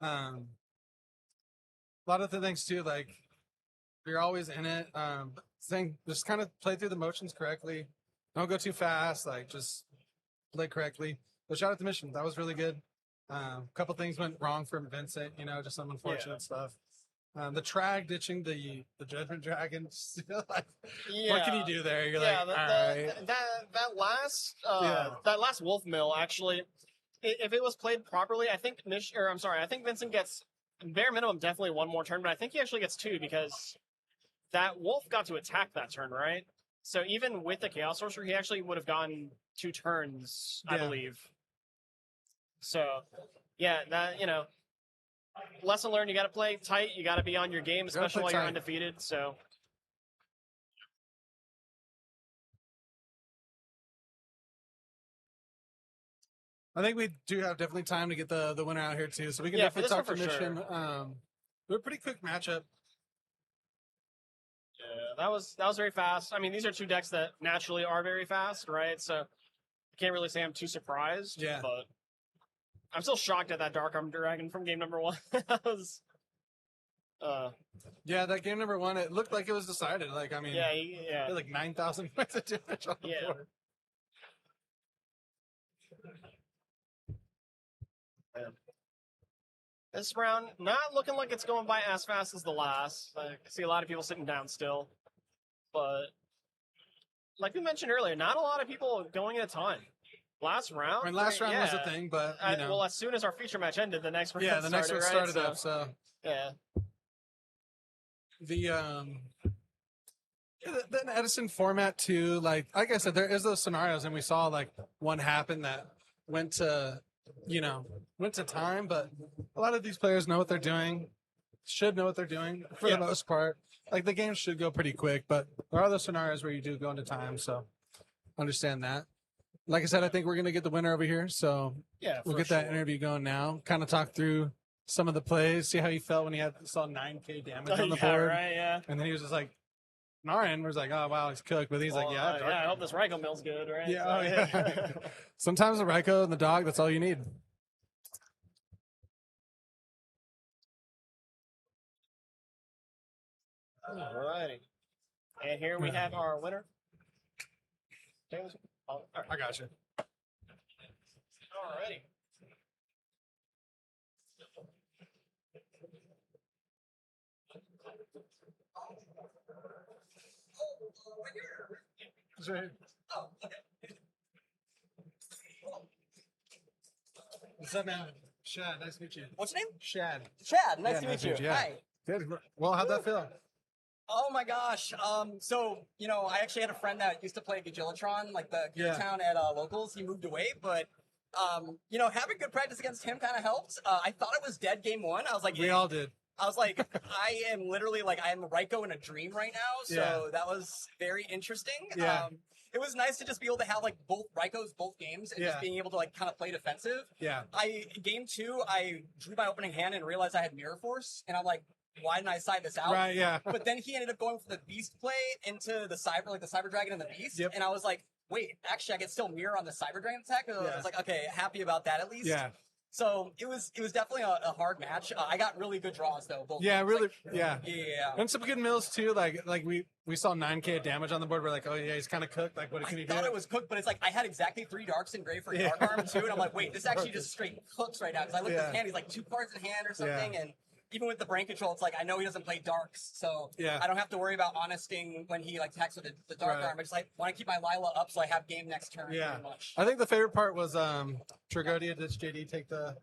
A lot of the things too, like you're always in it. Just kind of play through the motions correctly. Don't go too fast. Like just play correctly. But shout out to Mission. That was really good. A couple things went wrong for Vincent. Just some unfortunate stuff. The Trag ditching the Judgment Dragon. Like, what can you do there? You're like, all right. That last Wolf Mill actually, if it was played properly, I think I think Vincent gets bare minimum definitely one more turn, but I think he actually gets two because that Wolf got to attack that turn, right? So even with the Chaos Sorcerer, he actually would have gotten 2 turns, I believe. So, yeah, that lesson learned. You got to play tight. You got to be on your game, especially while you're undefeated. So, I think we do have definitely time to get the winner out here too. So we can definitely talk to Mission. They're a pretty quick matchup. Yeah, that was very fast. I mean, these are 2 decks that naturally are very fast, right? So, I can't really say I'm too surprised. Yeah, but I'm still shocked at that Dark Arm Dragon from game number 1. That was, yeah, that game number 1, it looked like it was decided. Like, I mean, he had like 9,000 points of damage on the board. This round, not looking like it's going by as fast as the last. I see a lot of people sitting down still. But, like we mentioned earlier, not a lot of people going at a time. Last round? I mean, last round was the thing, but, well, as soon as our feature match ended, the next round started. Yeah, the next one started right? up, so. Yeah. The Edison format, too, like I said, there is those scenarios, and we saw, like, one happen that went to time, but a lot of these players know what they're doing, should know what they're doing for the most part. Like, the game should go pretty quick, but there are those scenarios where you do go into time, so understand that. Like I said, I think we're going to get the winner over here, so we'll get that interview going now. Kind of talk through some of the plays, see how he felt when he saw 9K damage on the board. Right, yeah. And then he was just like, on our end, was like, oh, wow, he's cooked. But he's like, I hope this Ryko mill's good, right? Yeah, so, Sometimes the Ryko and the dog, that's all you need. Alrighty. And here we have our winner. I got you. Alrighty. What's up, man? Shad, nice to meet you. What's your name? Shad. Chad, nice to meet you. Yeah. Hi. Good. Well, how'd that feel? Oh my gosh. So, I actually had a friend that used to play Gagillatron, like the Gear Town at locals. He moved away, but having good practice against him kind of helped. I thought it was dead game 1. I was like, we all did. I was like, I am literally like, I am Ryko in a dream right now. So that was very interesting. Yeah. It was nice to just be able to have like both Rykos, both games, and just being able to like kind of play defensive. Yeah. Game 2, I drew my opening hand and realized I had Mirror Force, and I'm like, why didn't I side this out? Right, yeah. But then he ended up going for the Beast play into the Cyber Dragon and the Beast, and I was like, wait, actually I can still mirror on the Cyber Dragon attack. I was like, okay, happy about that at least. Yeah. So it was definitely a hard match. I got really good draws though. Both yeah, games. really. Like, yeah. Yeah. And some good mills too. Like we saw 9K damage on the board. We're like, oh yeah, he's kind of cooked. Like, what can he do? I thought it was cooked, but it's like I had exactly 3 darks in gray for Dark Arm too, and I'm like, wait, this actually just straight cooks right now because I looked at his hand. He's like 2 cards in hand or something, and even with the brain control, it's like I know he doesn't play darks, so I don't have to worry about honesting when he like attacks with the Dark Arm. I just like want to keep my Lila up so I have game next turn. Yeah. Pretty much. I think the favorite part was Tragodia ditch JD take the.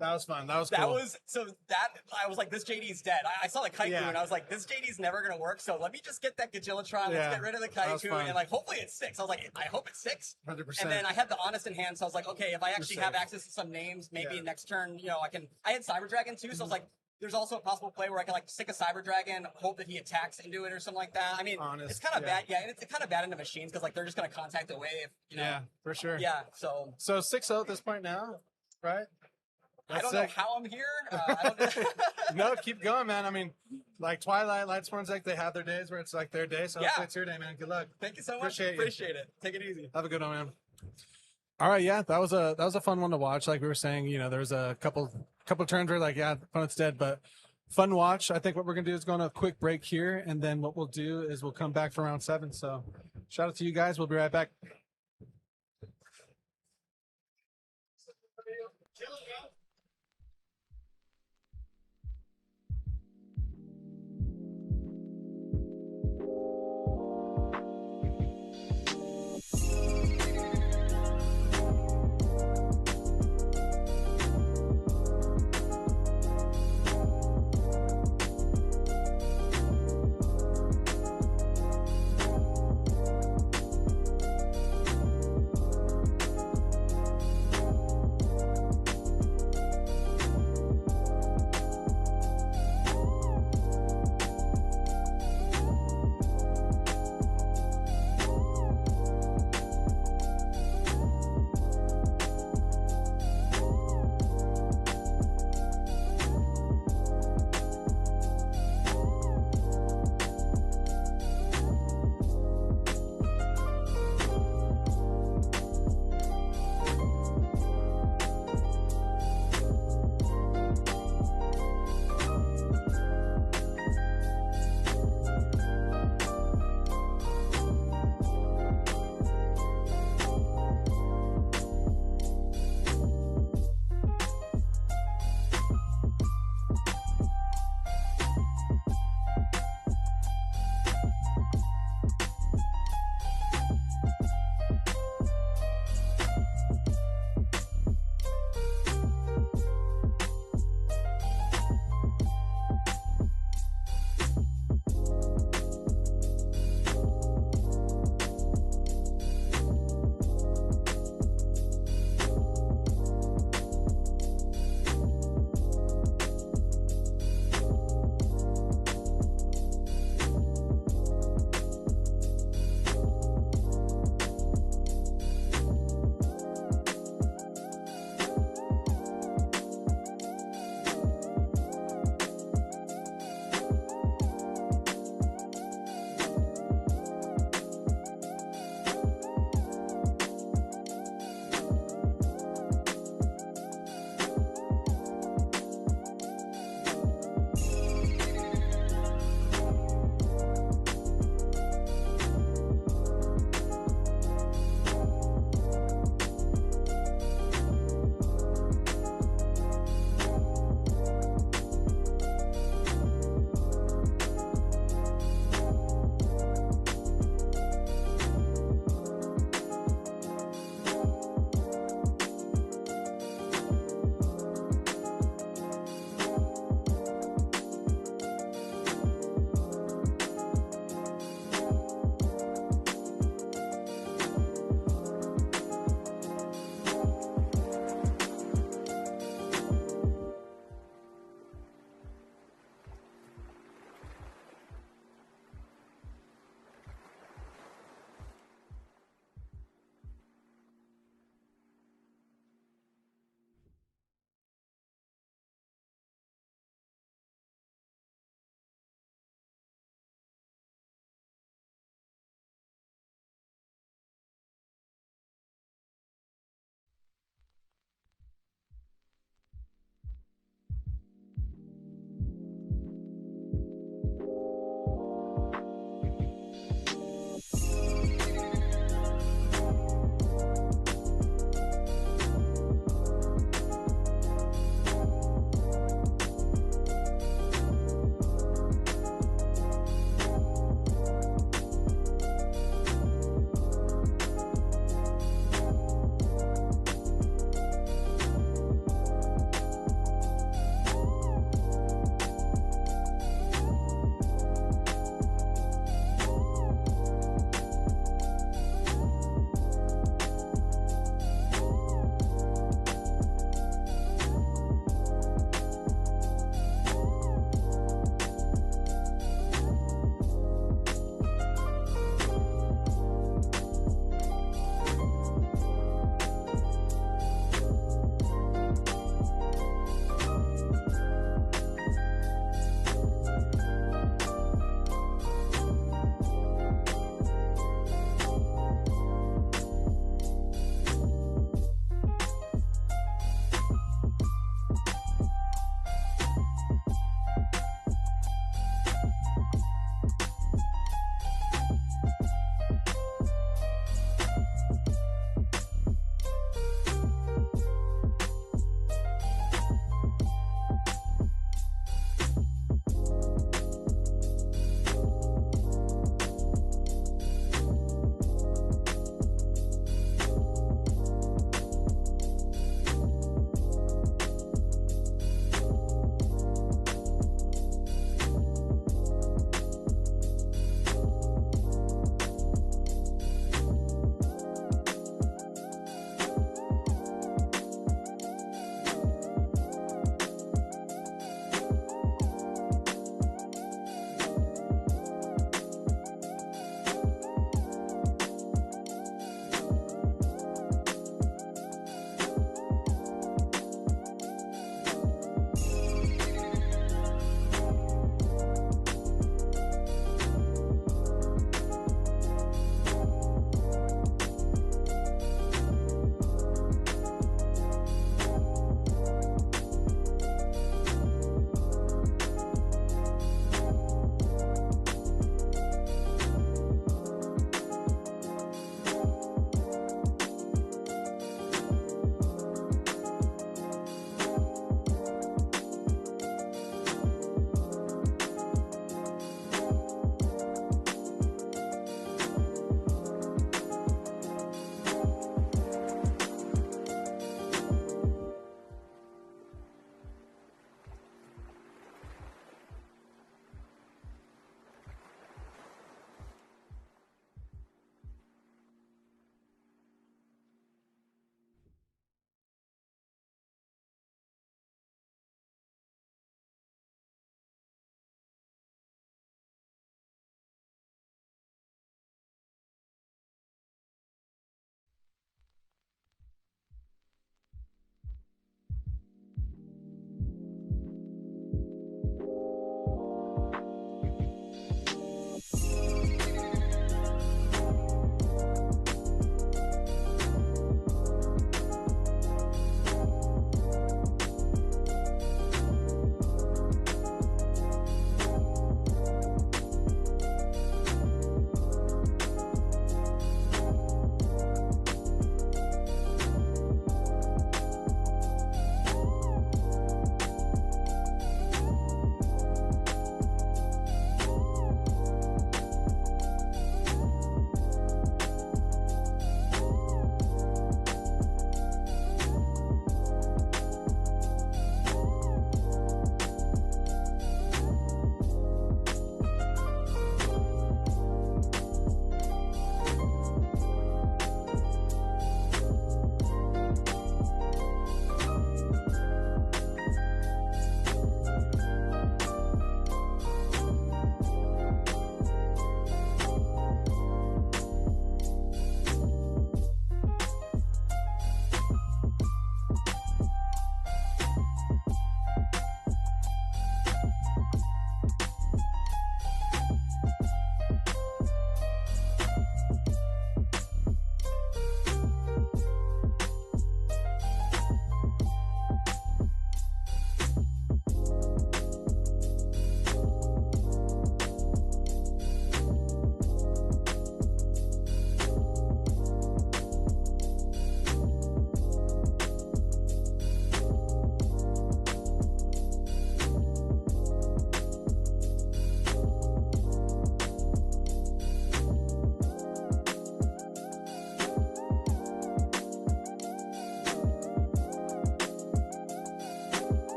That was fun. That was cool. I was like, this JD's dead. I saw the Kaiku and I was like, this JD's never gonna work. So let me just get that Gagillatron. Let's get rid of the Kaiku and like hopefully it's 6. I was like, I hope it's 6. 100%. And then I had the Honest in hand, so I was like, okay, if I actually have access to some names, maybe next turn, I had Cyber Dragon too. So I was like, there's also a possible play where I can like stick a Cyber Dragon, hope that he attacks into it or something like that. I mean, it's kind of bad. Yeah, and it's kind of bad into machines because like they're just gonna contact away if you know. Yeah, for sure. Yeah, so 6-0 at this point now, right? I don't know how I'm here. I don't No, keep going, man. I mean, like Twilight, Lightsworn's like they have their days where it's like their day. So hopefully it's your day, man. Good luck. Thank you so much. Appreciate it. Take it easy. Have a good one, man. All right, yeah, that was a fun one to watch. Like we were saying, you know, there was a couple turns where like, yeah, fun it's dead, but fun watch. I think what we're gonna do is go on a quick break here, and then what we'll do is we'll come back for round 7. So shout out to you guys. We'll be right back.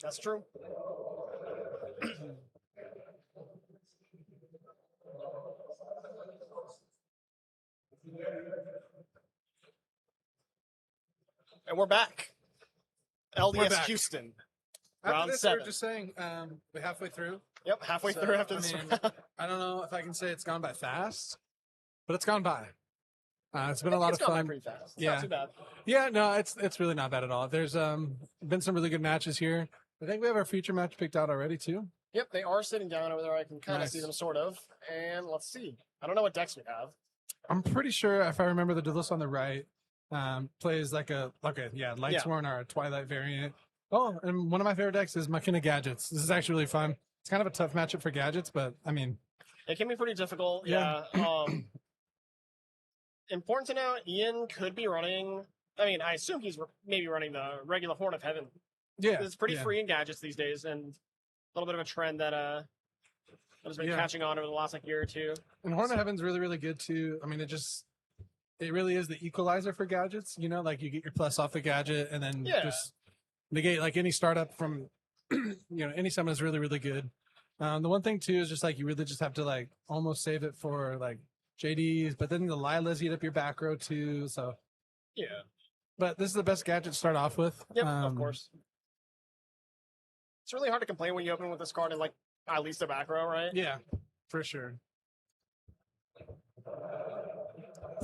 That's true. And we're back. LDS back. Houston. After Round this, 7. we were just saying we're halfway through. Yep, halfway So, through after I this mean, round. I don't know if I can say it's gone by fast, but it's gone by. It's been a lot It's of gone by fun. pretty fast. It's Yeah. not too bad. Yeah, no, it's really not bad at all. There's been some really good matches here. I think we have our feature match picked out already too. Yep, they are sitting down over there. I can kind of Nice. see them, sort of. And let's see. I don't know what decks we have. I'm pretty sure if I remember the Duelist on the right plays like Lightsworn or a Twilight variant. Oh, and one of my favorite decks is McKenna Gadgets. This is actually really fun. It's kind of a tough matchup for Gadgets, but I mean, It can be pretty difficult. Yeah. Important to know, Ian could be running. I mean, I assume he's maybe running the regular Horn of Heaven. yeah, It's pretty yeah. free in Gadgets these days, and a little bit of a trend that has been Yeah. catching on over the last year or two. And Horn of Heaven's really, really good too. I mean, it really is the equalizer for Gadgets. You know, like you get your plus off the gadget and then Yeah. just negate like any startup from, any summon is really, really good. The one thing too is just like you really just have to like almost save it for like JDs, but then the Lilas eat up your back row too. So, Yeah. but this is the best gadget to start off with. Yep, of course. It's really hard to complain when you open with this card in like at least the back row, right? Yeah, for sure.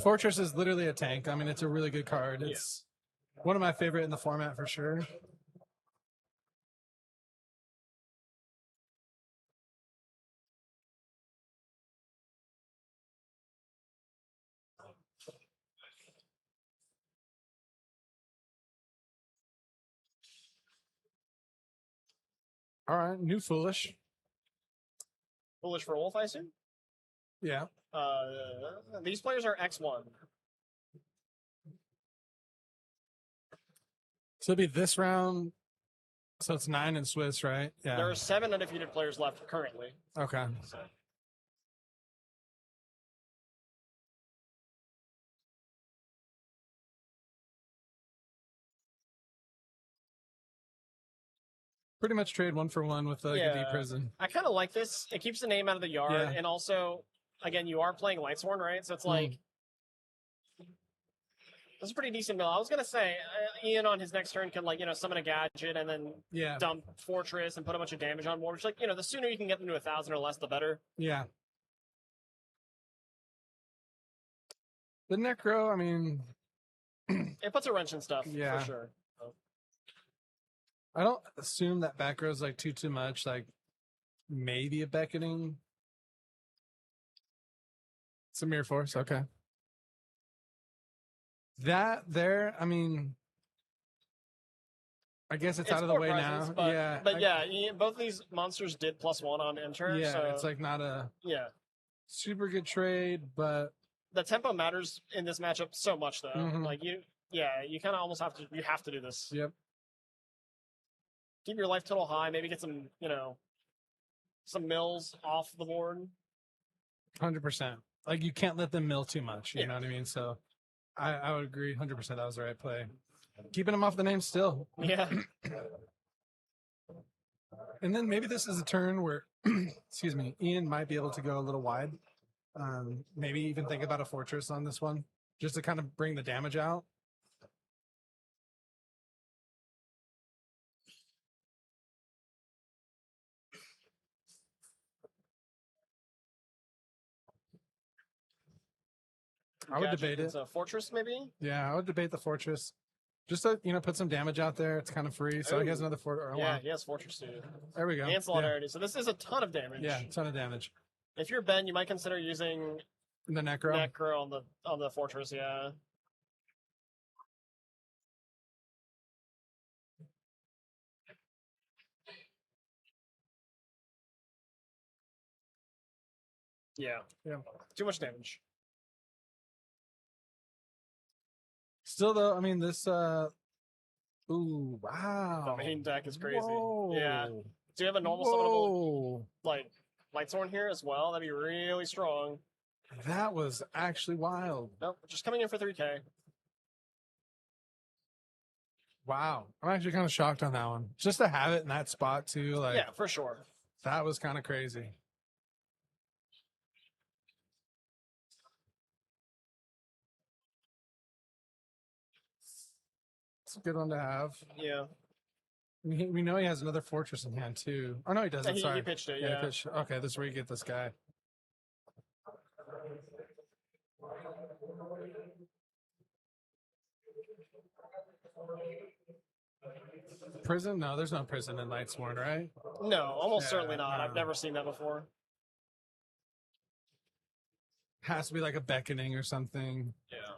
Fortress is literally a tank. I mean, it's a really good card. It's one of my favorite in the format for sure. All right, new Foolish. Foolish for Wolf, I assume. Yeah. These players are X1. So it'll be this round. So it's 9 in Swiss, right? Yeah. There are 7 undefeated players left currently. Okay. So. Pretty much trade 1 for 1 with like a deep prison. I kind of like this. It keeps the name out of the yard, Yeah. and also, again, you are playing Lightsworn, right? So it's like that's a pretty decent mill. I was gonna say Ian on his next turn can summon a gadget and then dump Fortress and put a bunch of damage on board. Which the sooner you can get them to 1,000 or less, the better. Yeah. The Necro, I mean, it puts a wrench in stuff Yeah. for sure. I don't assume that back row's like too much. Like maybe a beckoning. It's a Mirror Force. Okay. That there, I mean, I guess it's out of the more way presence, now. But, yeah. But both of these monsters did +1 on enter. Yeah, so, it's like not a super good trade, but the tempo matters in this matchup so much, though. Mhm. Like you kind of almost have to do this. Yep. Keep your life total high. Maybe get some some mills off the board. 100%. Like you can't let them mill too much. You Yeah. know what I mean? So I would agree 100% that was the right play. Keeping them off the name still. Yeah. And then maybe this is a turn where, excuse me, Ian might be able to go a little wide. Maybe even think about a Fortress on this one, just to kind of bring the damage out. I would debate it. It's a Fortress, maybe. Yeah, I would debate the Fortress. Just to, put some damage out there. It's kind of free. So he has another Fortress. Yeah, he has Fortress too. There we go. And Solidarity. So this is a ton of damage. Yeah, a ton of damage. If you're Ben, you might consider using The Necro. Necro on the Fortress. Yeah. Yeah. Yeah. Too much damage. Still though, I mean this ooh, wow. The main deck is crazy. Whoa. Yeah. Do you have a normal summonable like Lightsworn here as well? That'd be really strong. That was actually wild. Nope, just coming in for 3K. Wow. I'm actually kind of shocked on that one. Just to have it in that spot too, like Yeah, for sure. that was kind of crazy. It's a good one to have. Yeah. We know he has another fortress in hand too. Oh no, he doesn't. He Sorry, pitched it. He Yeah. pitched. Okay, this is where you get this guy. Prison? No, there's no prison in Lightsworn, right? No, almost Yeah, certainly not. I've no. never seen that before. Has to be like a beckoning or something. Yeah.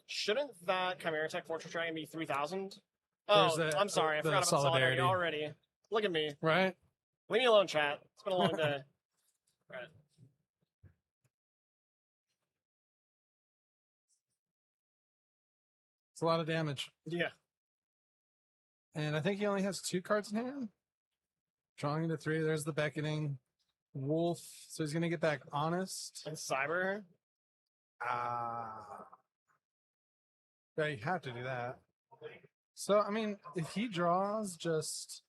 Shouldn't that Chimera Tech Fortress Dragon be 3,000? Oh, There's I'm sorry. I the forgot about Solidarity Solidarity. already. Look at me. Right? Leave me alone, chat. It's been a long day. Right. It's a lot of damage. Yeah. And I think he only has 2 cards in hand. Drawing into 3. There's the beckoning. Wolf. So he's gonna get back honest. And Cyber. Yeah, you have to do that. So I mean, if he draws just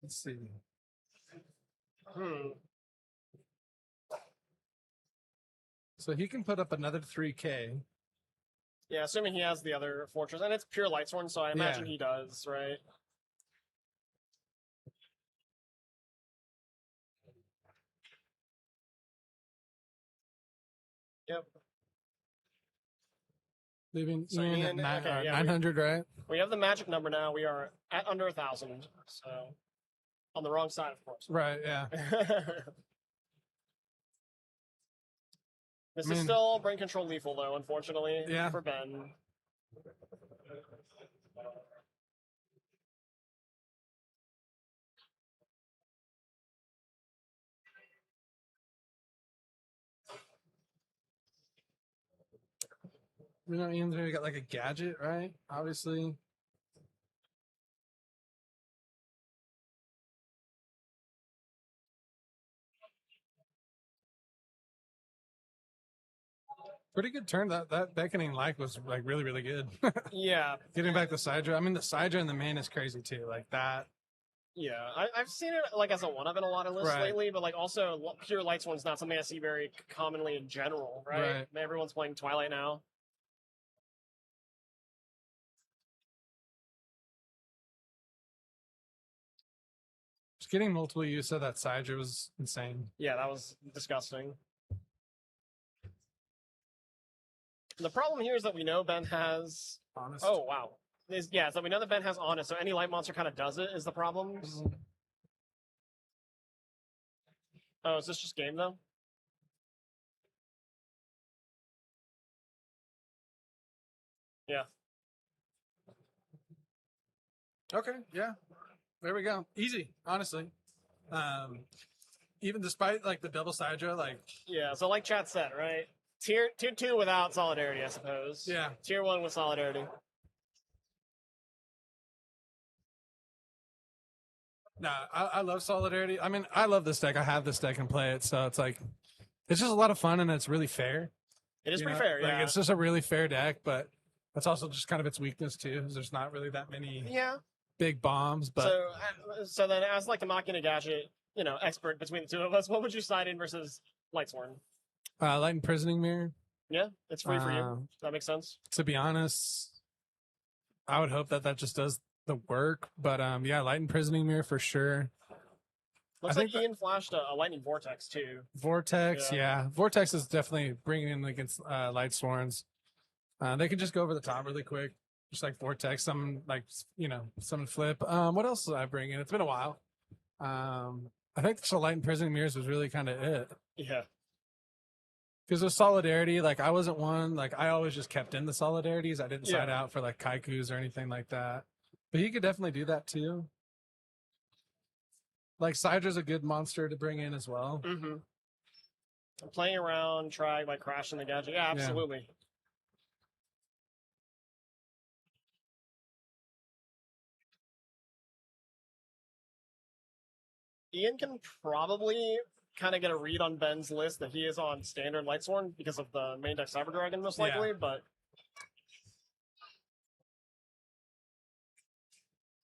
let's see. So he can put up another 3K. Yeah, assuming he has the other fortress. And it's pure Lightsworn, so I imagine Yeah. he does, right? Yep. Leaving So Ian at Ian- okay, yeah, 900, right? We have the magic number now. We are at under 1,000. So on the wrong side, of course. Right, yeah. This I mean- is still brain control lethal, though, unfortunately, Yeah. for Ben. You know, Ian's maybe got like a gadget, right? Obviously. Pretty good turn. That beckoning like was like really, really good. Yeah, Getting back the side draw. I mean, the side draw and the main is crazy too. Like that. yeah. I've seen it like as a one-up in a lot of lists Right. lately, but like also pure Lightsworn's not something I see very commonly in general, right? Right. Everyone's playing Twilight now. Just getting multiple use of that side draw was insane. Yeah, that was disgusting. The problem here is that we know Ben has. Honest. Oh wow. Yeah, so we know that Ben has Honest, so any light monster kind of does it. Is the problem? Oh, is this just game though? Yeah. Okay, yeah. There we go. Easy, honestly. Even despite like the double side draw, like Yeah, so like chat said, right? Tier 2 without Solidarity, I suppose. yeah. Tier 1 with Solidarity. Nah, I love Solidarity. I mean, I love this deck. I have this deck and play it, so it's like it's just a lot of fun and it's really fair. It is You pretty know, fair, like, yeah. It's just a really fair deck, but that's also just kind of its weakness too. Is there's not really that many Yeah. big bombs, but So then, as like the Machina Gadget, expert between the two of us, what would you side in versus Lightsworn? Light Imprisoning Mirror. Yeah, it's free for you. Uh, That makes sense. To be honest, I would hope that just does the work, but yeah, Light Imprisoning Mirror for sure. Looks I like think Ian flashed a Lightning Vortex too. Vortex, Yeah. yeah. Vortex is definitely bringing in against Light Sworns. They can just go over the top really quick, just like Vortex. Some summon flip. What else did I bring in? It's been a while. I think the Light Imprisoning Mirrors was really kind of it. Yeah. Because with Solidarity, like I wasn't one, like I always just kept in the Solidarities. I didn't Yeah. side out for like Kaikus or anything like that. But he could definitely do that too. Like Sydra's a good monster to bring in as well. Mm-hmm. Playing around, trying like crashing the gadget. Yeah, absolutely. Ian can probably kind of get a read on Ben's list that he is on standard Lightsworn because of the main deck Cyber Dragon, most Yeah. likely, but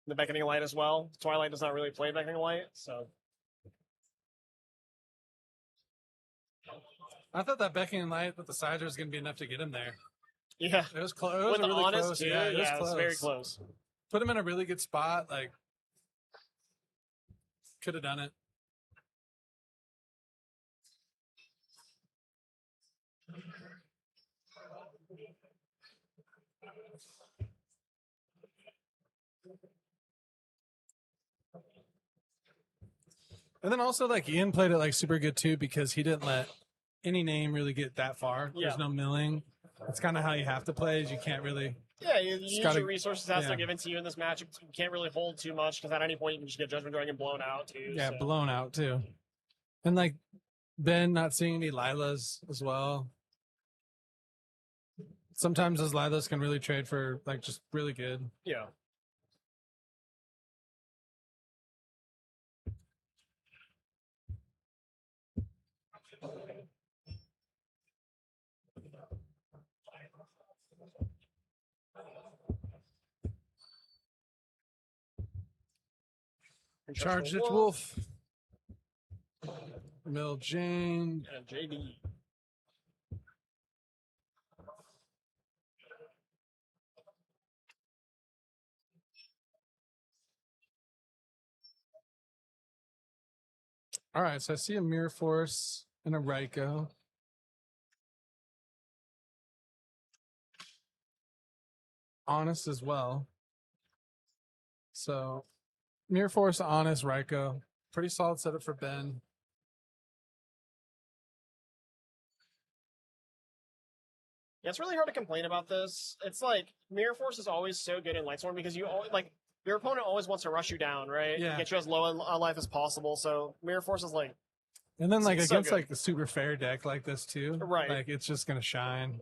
The Beckoning Light as well. Twilight does not really play Beckoning Light, so. I thought that Beckoning Light with the sides was going to be enough to get him there. Yeah. It was close. It was With the really honest close. too. Yeah, it was It's close. very close. Put him in a really good spot. Like, could have done it. And then also, like, Ian played it like super good too because he didn't let any name really get that far. Yeah. There's no milling. It's kind of how you have to play. Is you can't really. Yeah, you use gotta- your resources as yeah. they're given to you in this match. You can't really hold too much because at any point you can just get Judgment Dragon blown out too. Yeah, so. blown out too. And like Ben not seeing any Lilas as well. Sometimes those Lilas can really trade for like just really good. Yeah. Charged Ditch Wolf. Mill Jane. And JD. All right, so I see a Mirror Force and a Ryko. Honest as well. So Mirror Force, Honest, Ryko. Pretty solid setup for Ben. Yeah, it's really hard to complain about this. It's like Mirror Force is always so good in Lightsworn because you always like your opponent always wants to rush you down, right? Yeah. Get you as low on life as possible. So Mirror Force is like And then like It's so against good. like the super fair deck like this too. Right. Like it's just gonna shine.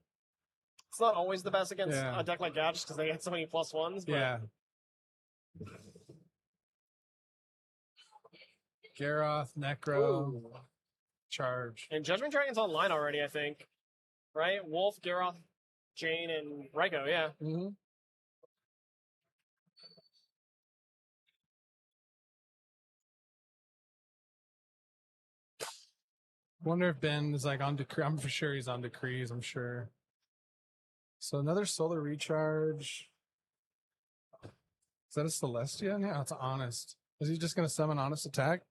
it's not always the best against Yeah. a deck like that just because they get so many +1s. But Yeah. Garoth, Necro, Ooh. Charge. And Judgment Dragon's online already, I think. Right? Wolf, Garoth, Jane, and Ryko, yeah. Mm-hmm. Wonder if Ben is like on decree. I'm for sure he's on decrees, I'm sure. So another solar recharge. Is that a Celestia? Yeah, it's Honest. Is he just gonna summon Honest Attack?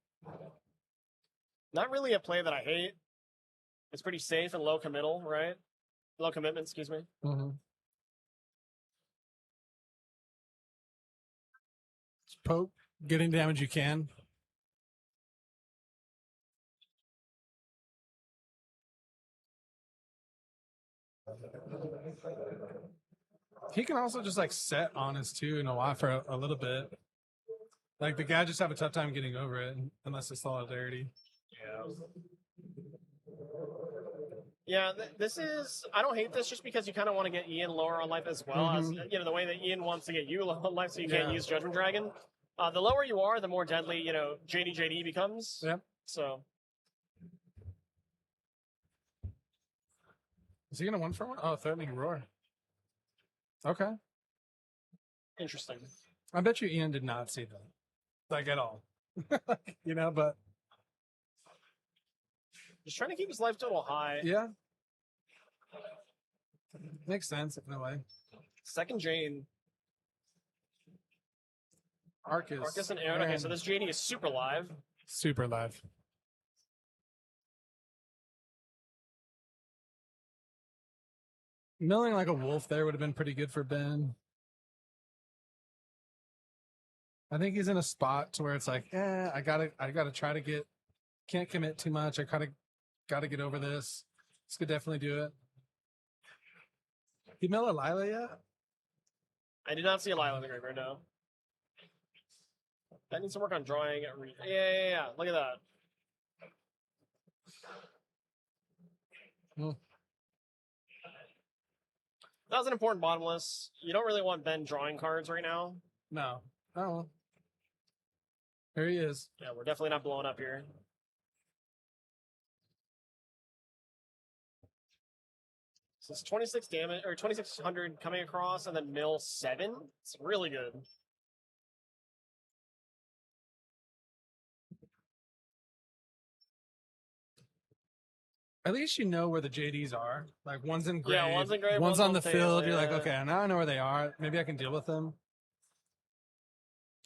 Not really a play that I hate. It's pretty safe and low committal, right? Low commitment, excuse me. Mm-hmm. Poke, getting damage you can. He can also just like set Honest too in a while for a little bit. Like the guy just have a tough time getting over it unless it's solidarity. Yeah, this is. I don't hate this just because you kind of want to get Ian lower on life as well as the way that Ian wants to get you low on life, so you can't Yeah. use Judgment Dragon. The lower you are, the more deadly JD becomes. Yep. So Is he gonna 1 for 1? Oh, Threatening Roar. Okay. interesting. I bet you Ian did not see that. Like at all. But Just trying to keep his life total high. yeah. Makes sense in a way. Second Jane, Arcus. Arcus and Aaron. Okay, so this JD is super live. Super live. Milling like a wolf there would have been pretty good for Ben. I think he's in a spot to where it's like, I gotta try to can't commit too much. I gotta get over this. This could definitely do it. You mill a Lila yet? I did not see a Lila in the graveyard, no. That needs some work on drawing. Yeah. Look at that. Hmm. That was an important bottomless. You don't really want Ben drawing cards right now. No. Oh. Here he is. Yeah, we're definitely not blowing up here. So it's 26 damage, or 2600 coming across, and then mill 7. It's really good. At least you know where the JDs are. Like one's in grave, Yeah, one's in grave, one's on the tail, field. You're like, yeah. okay, now I know where they are. Maybe I can deal with them.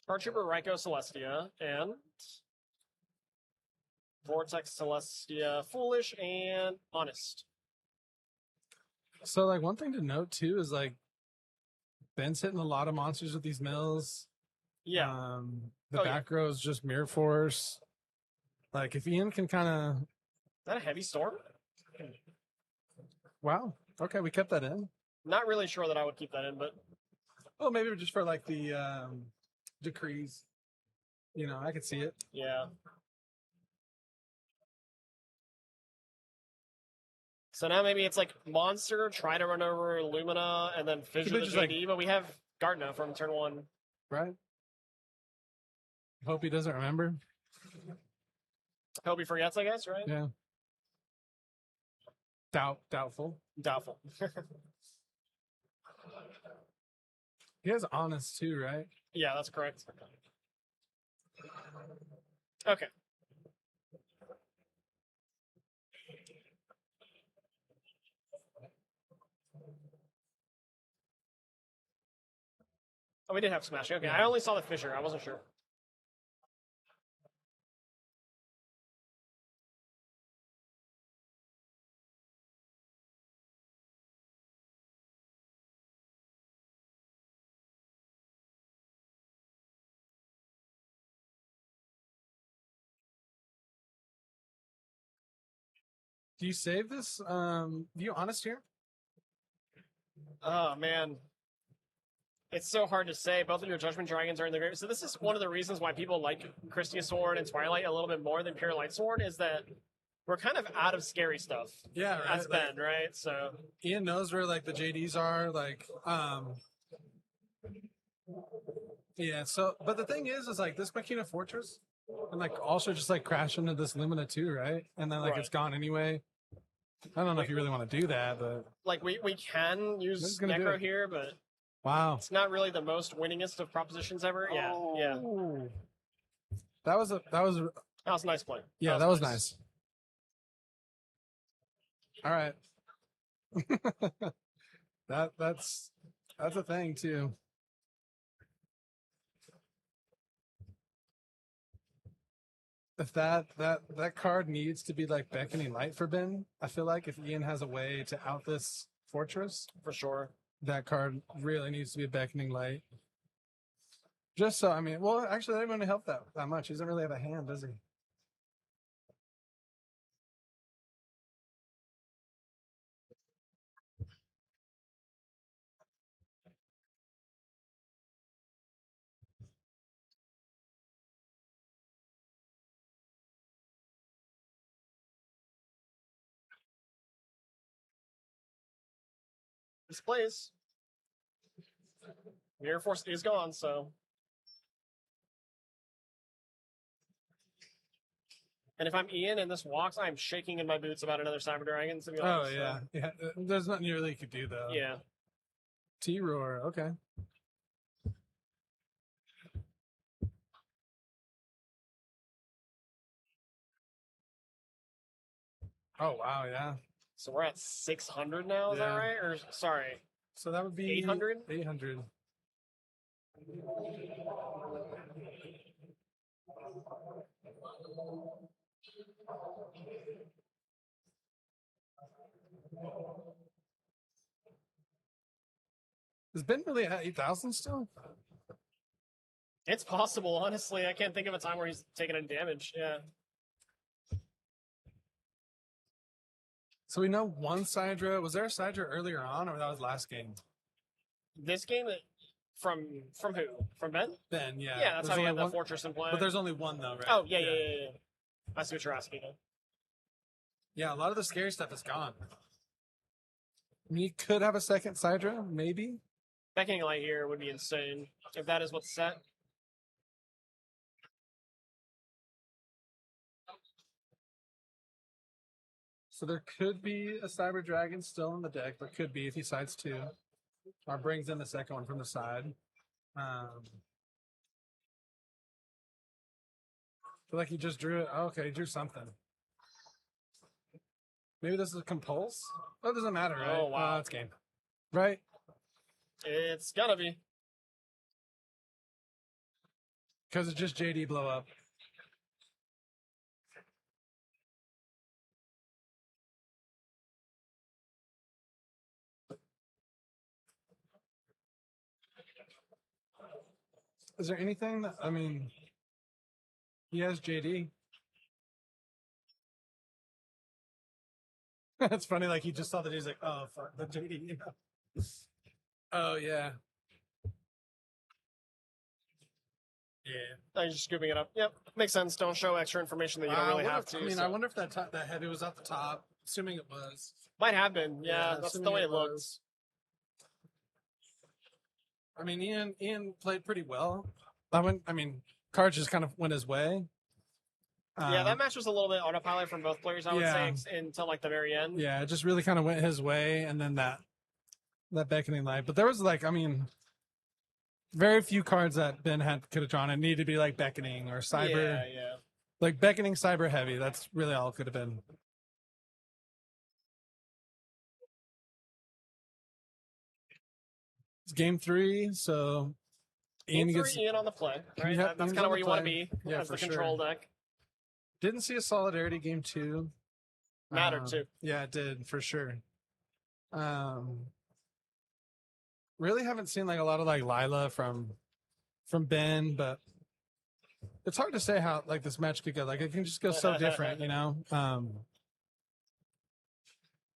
Paratrooper Ryko Celestia and Vortex Celestia Foolish and Honest. So like one thing to note too is like Ben's hitting a lot of monsters with these mills. Yeah. The back row is just Mirror Force. Like if Ian can kind of. Is that a heavy storm? Wow. Okay, we kept that in. Not really sure that I would keep that in, but. Oh, maybe just for like the decrees. You know, I could see it. Yeah. So now maybe it's like Monster, try to run over Lumina, and then Fissure the just JD, but we have Gardna from turn 1. Right. Hope he doesn't remember. Hope he forgets, I guess, right? Yeah. Doubtful. Doubtful. He has Honest too, right? Yeah, that's correct. Okay. Oh, we did have Smashing. Okay, I only saw the Fissure. I wasn't sure. Do you save this? View Honest here? Oh, man. It's so hard to say. Both of your Judgment Dragons are in the grave. So this is one of the reasons why people like Christia Sword and Twilight a little bit more than Pure Light Sword, is that we're kind of out of scary stuff. Yeah, right. As Ben, right? So Ian knows where like the JDs are, like yeah, so but the thing is like this Makina Fortress and like also just like crash into this Lumina too, right? And then like Right. it's gone anyway. I don't know if you really want to do that, but like we can This is use gonna do Necro it. here, but wow. it's not really the most winningest of propositions ever. Yeah, yeah. Oh. That was That was a nice play. yeah, that was nice. All right. that's a thing too. If that card needs to be like Beckoning Light for Ben, I feel like if Ian has a way to out this Fortress, For sure. that card really needs to be a Beckoning Light. Just so, I mean, well, actually, that ain't going to help that much. He doesn't really have a hand, does he? This plays. Mirror Force is gone, so. And if I'm Ian and this walks, I'm shaking in my boots about another Cyber Dragon, to be Oh, honest. yeah. Yeah. There's nothing you really could do, though. Yeah. T-Roar. Okay. Oh, wow. Yeah. So we're at 600 now, is that Yeah. right? Or, sorry. So that would be 800? 800. Has Ben really at 8,000 still? It's possible, honestly. I can't think of a time where he's taken any damage. Yeah. So we know one Sidra. Was there a Sidra earlier on, or that was last game? This game, from who? From Ben? Ben, yeah. Yeah, that's There's how he only had the one- Fortress in play. But there's only one, though, right? Oh, yeah. I see what you're asking. Yeah, a lot of the scary stuff is gone. I mean, you could have a second Sidra, maybe. Beckoning Light here would be insane, if that is what's set. So there could be a Cyber Dragon still in the deck. There could be if he sides two. Or brings in the second one from the side. I feel like he just drew it. Oh, okay, he drew something. Maybe this is a compulse? Oh, it doesn't matter, right? Oh, wow. It's game. Right? It's gonna be. Because it's just JD blow up. Is there anything that, I mean, he has JD. It's funny, like he just saw that he's like, oh, fuck, the JD, you know? Oh, yeah. Yeah. I'm just scooping it up. Yep, makes sense. Don't show extra information that you don't really have to. I mean, so. I wonder if that heavy was at the top, assuming it was. Might have been. Yeah, that's the assuming way it looked. was. I mean, Ian played pretty well. Cards just kind of went his way. Yeah, that match was a little bit autopilot from both players, I would say, until like the very end. Yeah, it just really kind of went his way, and then that beckoning light. But there was like, I mean, very few cards that Ben could have drawn. It needed to be like beckoning or cyber. Yeah. Like beckoning, cyber heavy. That's really all it could have been. It's game 3, so Ian on the play, right? Yeah, That's kind of where you want to be as the control deck. Didn't see a solidarity game 2. Mattered too. Yeah, it did for sure. Really haven't seen like a lot of like Lila from Ben, but it's hard to say how like this match could go. Like it can just go so different, you know.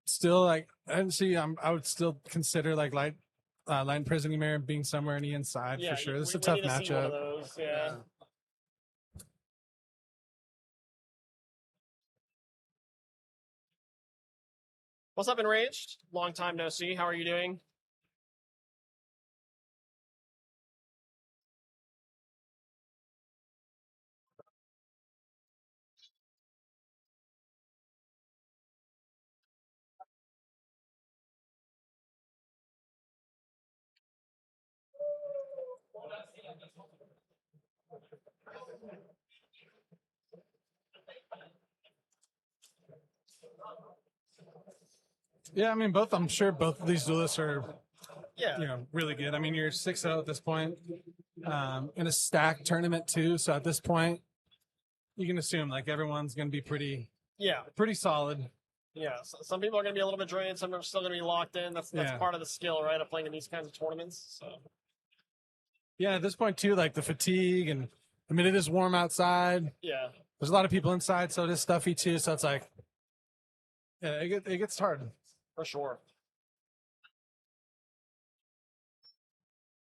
Still, like I would still consider like Light Imprisoning Mirror being somewhere on the inside for sure. This is a tough matchup. Yeah. What's up, Enraged? Long time no see. How are you doing? Yeah, I mean, I'm sure both of these duelists are, really good. I mean, you're 6-0 at this point, in a stacked tournament too. So at this point, you can assume like everyone's going to be pretty solid. Yeah, so some people are going to be a little bit drained. Some are still going to be locked in. That's part of the skill, right, of playing in these kinds of tournaments. So. Yeah, at this point too, like the fatigue and I mean, it is warm outside. Yeah, there's a lot of people inside, so it is stuffy too. So it's like, yeah, it gets hard for sure.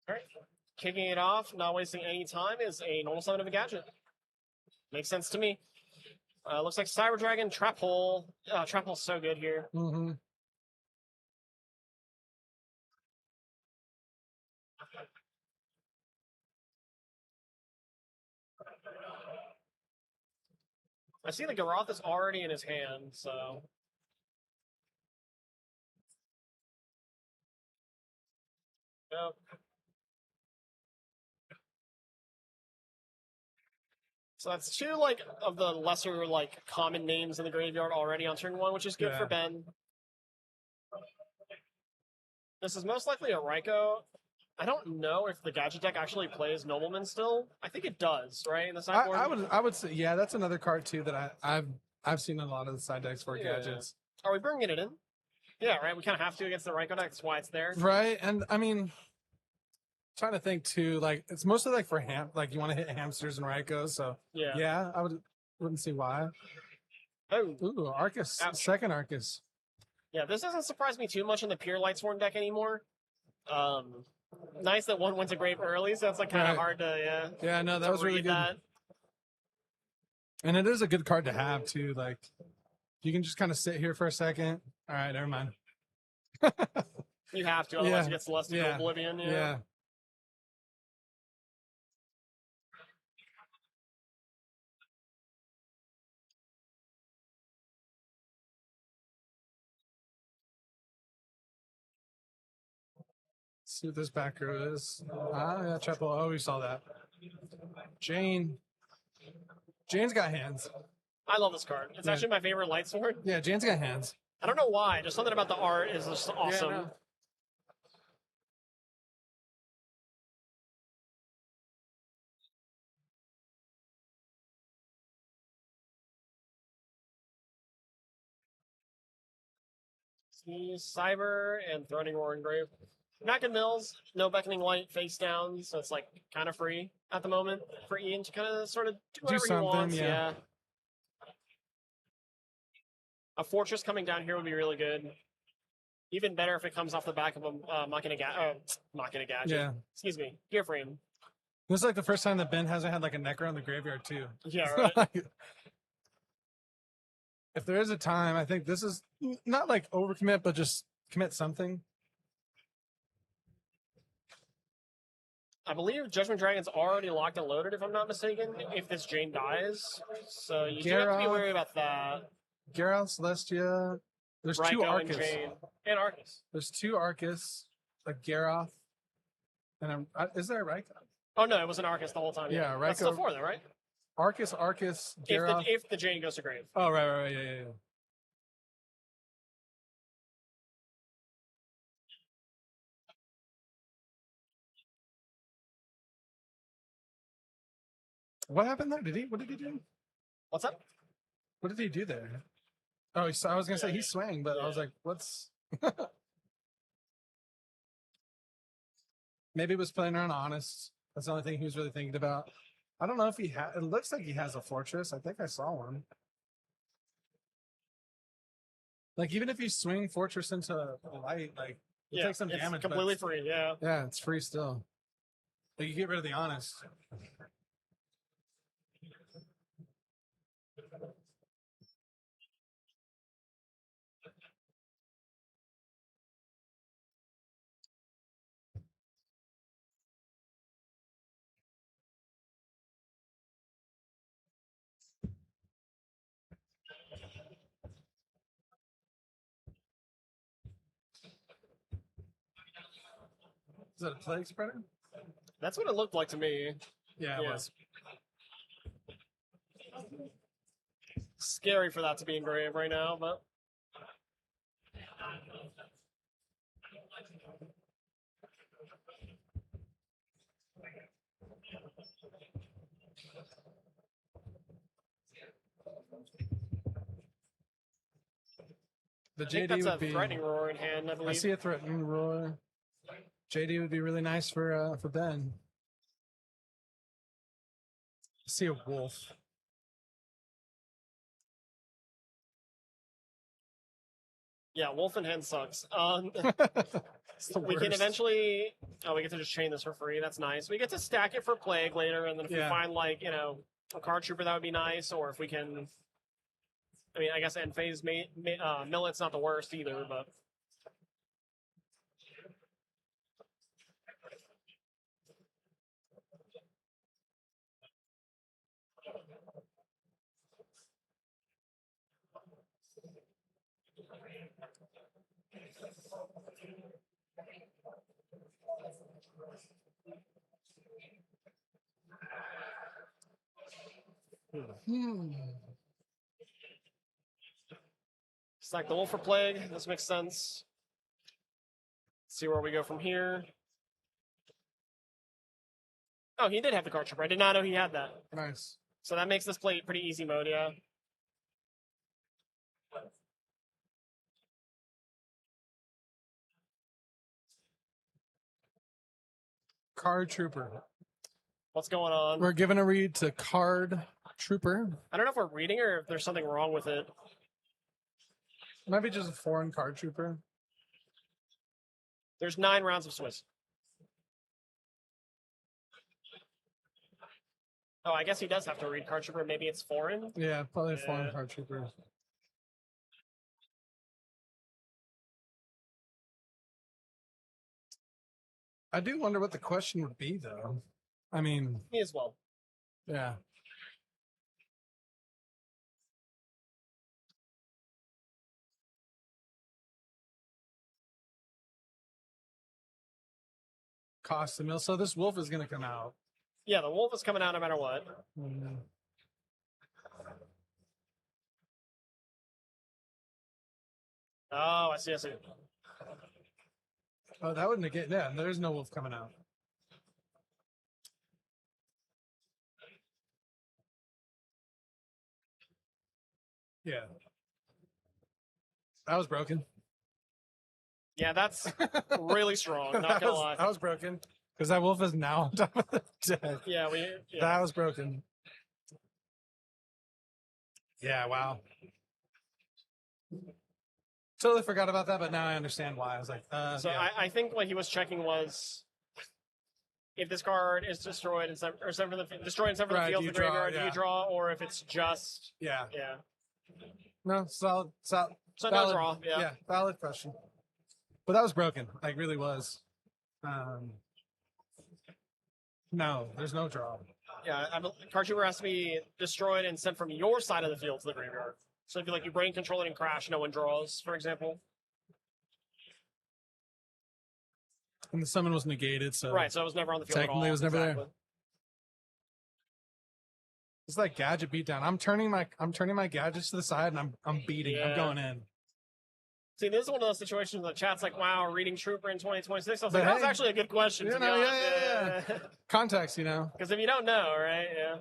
All right, kicking it off, not wasting any time, is a normal summon of a gadget. Makes sense to me. Looks like Cyber Dragon, Trap Hole. Trap Hole's so good here. Mm-hmm. I see the Garoth is already in his hand, so. Yep. So that's 2 like of the lesser like common names in the graveyard already on turn 1, which is good for Ben. This is most likely a Raikou. I don't know if the gadget deck actually plays Nobleman still. I think it does, right? In the sideboard. I would say that's another card too that I've seen a lot of the side decks for gadgets. Are we bringing it in? Yeah, right. We kind of have to against the Raikou deck. That's why it's there. Right, and I mean, trying to think too. Like it's mostly like for like you want to hit hamsters and Raikous. So yeah, wouldn't see why. Oh, ooh, Arcus, second Arcus. Yeah, this doesn't surprise me too much in the pure Lightsworn deck anymore. Nice that one went to grave early, so that's like kind of hard to Yeah, no, that was really good. And it is a good card to have too. Like you can just kind of sit here for a second. All right, never mind. You have to, otherwise it gets Celestial Oblivion. Yeah. See what this back row is. Yeah, Chapel. Oh, we saw that. Jane's got hands. I love this card. It's actually my favorite Lightsworn. Yeah, Jane's got hands. I don't know why. Just something about the art is just awesome. Yeah, no. See, Cyber and Threatening Roar Engrave. Back in Mills, no Beckoning Light face down, so it's like kind of free at the moment for Ian to kind of sort of do whatever he something, wants. yeah. A Fortress coming down here would be really good. Even better if it comes off the back of a Machina Gadget. Yeah. Excuse me, Gear Frame. This is like the first time that Ben hasn't had like a Necro in the graveyard too. Yeah, right. If there is a time, I think this is not like overcommit, but just commit something. I believe Judgment Dragon's already locked and loaded, if I'm not mistaken, if this Jane dies. So you do have to be Geralt. wary about that. Geralt, Celestia. There's two Raikou and Arcus. Jane. And Arcus. There's two Arcus, a Geralt, and is there a Raikou? Oh, no, it was an Arcus the whole time. Yeah, That's still Raikou- 4 then, right? Arcus, Geralt. If the Jane goes to grave. Oh, right, yeah. What happened there? What did he do? What's up? What did he do there? Oh, I was gonna say he swang, but I was like, what's? Maybe he was playing around honest. That's the only thing he was really thinking about. I don't know if he had. It looks like he has a fortress. I think I saw one. Like even if you swing fortress into a light, like you take some it's damage. but completely free, yeah. Yeah, it's free still. Like you get rid of the honest. Is that a plague spreader? That's what it looked like to me. Yeah, it Yeah. was. Scary for that to be engraved right now, but The I think JD that's would a be. Threatening Roar in hand, I I believe. see a threatening roar. JD would be really nice for Ben. I see a wolf. Yeah, Wolf in hand sucks. It's the We can worst. eventually. Oh, we get to just chain this for free. That's nice. We get to stack it for Plague later, and then if we Yeah. find like a card trooper, that would be nice. Or if we can, I mean, I guess end phase Millet's not the worst either, but stack the Wolf for Plague. This makes sense. See where we go from here. Oh, he did have the card trooper. I did not know he had that. Nice. So that makes this play pretty easy mode, yeah. Card Trooper. What's going on? We're giving a read to Card Trooper. I don't know if we're reading or if there's something wrong with it. Might be just a foreign Card Trooper. There's 9 rounds of Swiss. Oh, I guess he does have to read card trooper. Maybe it's foreign. Yeah, probably a foreign Yeah. Card Trooper. I do wonder what the question would be, though. I mean, Me as well. yeah. Cost a mil. So this wolf is going to come out. Yeah, the wolf is coming out no matter what. Mm. Oh, I see. I see. Oh, that would negate. Yeah, there's no wolf coming out. Yeah. That was broken. Yeah, that's really strong. Not gonna lie. That was broken. Because that wolf is now on top of the deck. Yeah, That was broken. Yeah, wow. Totally forgot about that, but now I understand why. I was like, So yeah. I think what he was checking was if this card is destroyed instead or destroyed instead of the field, the graveyard, do you draw, or if it's just Yeah. yeah. No, solid. So valid, no draw. Yeah. Valid question. But that was broken. Like, really was. No, there's no draw. Yeah, card trooper has to be destroyed and sent from your side of the field to the graveyard. So if you brain control it and crash, no one draws, for example. And the summon was negated, so right, so it was never on the field technically at all. it was never there. It's like gadget beatdown. I'm turning my gadgets to the side and I'm beating. I'm going in. See, this is one of those situations that chat's like, wow, reading Trooper in 2026. I was like, But that was hey, actually a good question. You To know, be honest. yeah. Context, you know. Because if you don't know, right? Yeah.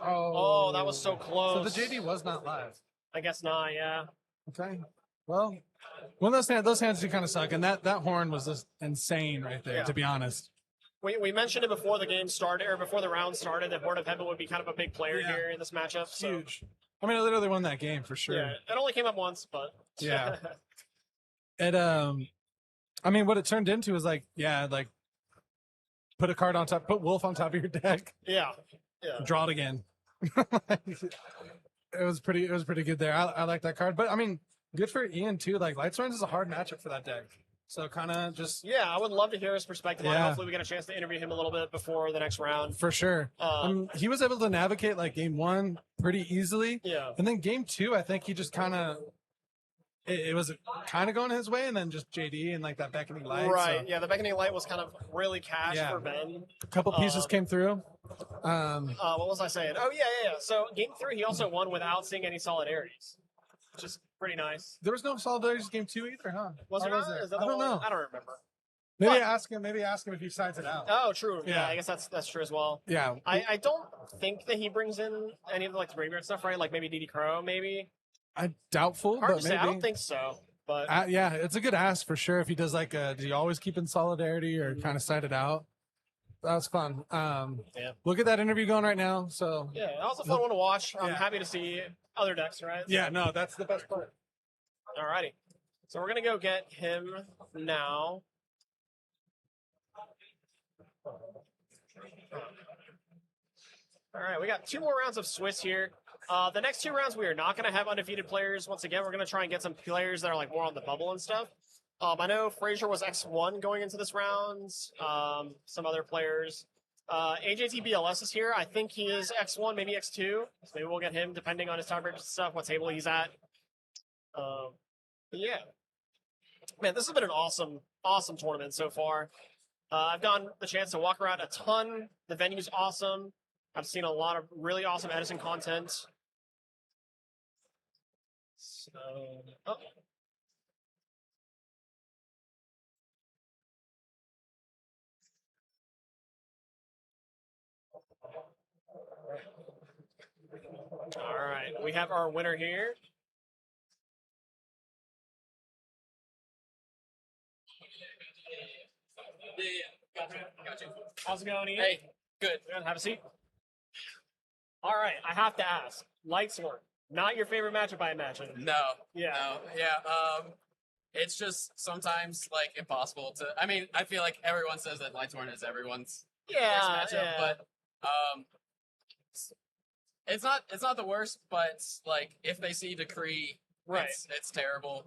Oh, that was so close. So the JD was not live. I guess not, yeah. Okay. Well, one of those hands do kind of suck, and that horn was just insane right there, to be honest. We mentioned it before the game started, or before the round started, that Horde of Heaven would be kind of a big player here in this matchup. So. Huge. I mean, I literally won that game for sure. Yeah, it only came up once, but yeah. It I mean, what it turned into is like put a card on top, put Wolf on top of your deck. Yeah. Draw it again. It was pretty good there. I like that card, but I mean, good for Ian too. Like Lightsworns is a hard matchup for that deck. So kind of just I would love to hear his perspective on it. Hopefully we get a chance to interview him a little bit before the next round. For sure. He was able to navigate like game 1 pretty easily. Yeah. And then game 2, I think he just kind of it was kind of going his way, and then just JD and like that beckoning light. Right. So. Yeah, the beckoning light was kind of really cash for Ben. A couple pieces came through. What was I saying? Oh yeah. So game 3, he also won without seeing any solidarities, which is pretty nice. There was no solidarities game 2 either, huh? Was there? Is that I don't know. I don't remember. Maybe ask him if he sides it out. Oh, true. Yeah, I guess that's true as well. Yeah. I don't think that he brings in any of the like graveyard stuff, right? Like maybe DD Crow, maybe. I'm doubtful. Hard but to say. maybe. I don't think so. But yeah, it's a good ask for sure. If he does like, does he always keep in solidarity or kind of side it out? That was fun. We'll get that interview going right now. So yeah, that was a fun one to watch. I'm happy to see other decks, right? Yeah, no, that's the best part. Alrighty, so we're gonna go get him now. All right, we got 2 more rounds of Swiss here. The next 2 rounds, we are not going to have undefeated players. Once again, we're going to try and get some players that are like more on the bubble and stuff. I know Frazier was X1 going into this round. Some other players. AJT BLS is here. I think he is X1, maybe X2. So maybe we'll get him depending on his tiebreaker stuff, what table he's at. Yeah. Man, this has been an awesome tournament so far. I've gotten the chance to walk around a ton. The venue's awesome. I've seen a lot of really awesome Edison content. So, All right, we have our winner here. Gotcha. How's it going, Ian? Hey, good. Have a seat. All right, I have to ask. Lightsworn, not your favorite matchup, I imagine. No. Yeah. No. Yeah. It's just sometimes like impossible to. I mean, I feel like everyone says that Lightsworn is everyone's worst matchup, but it's not the worst. But like if they see Decree, right, it's terrible.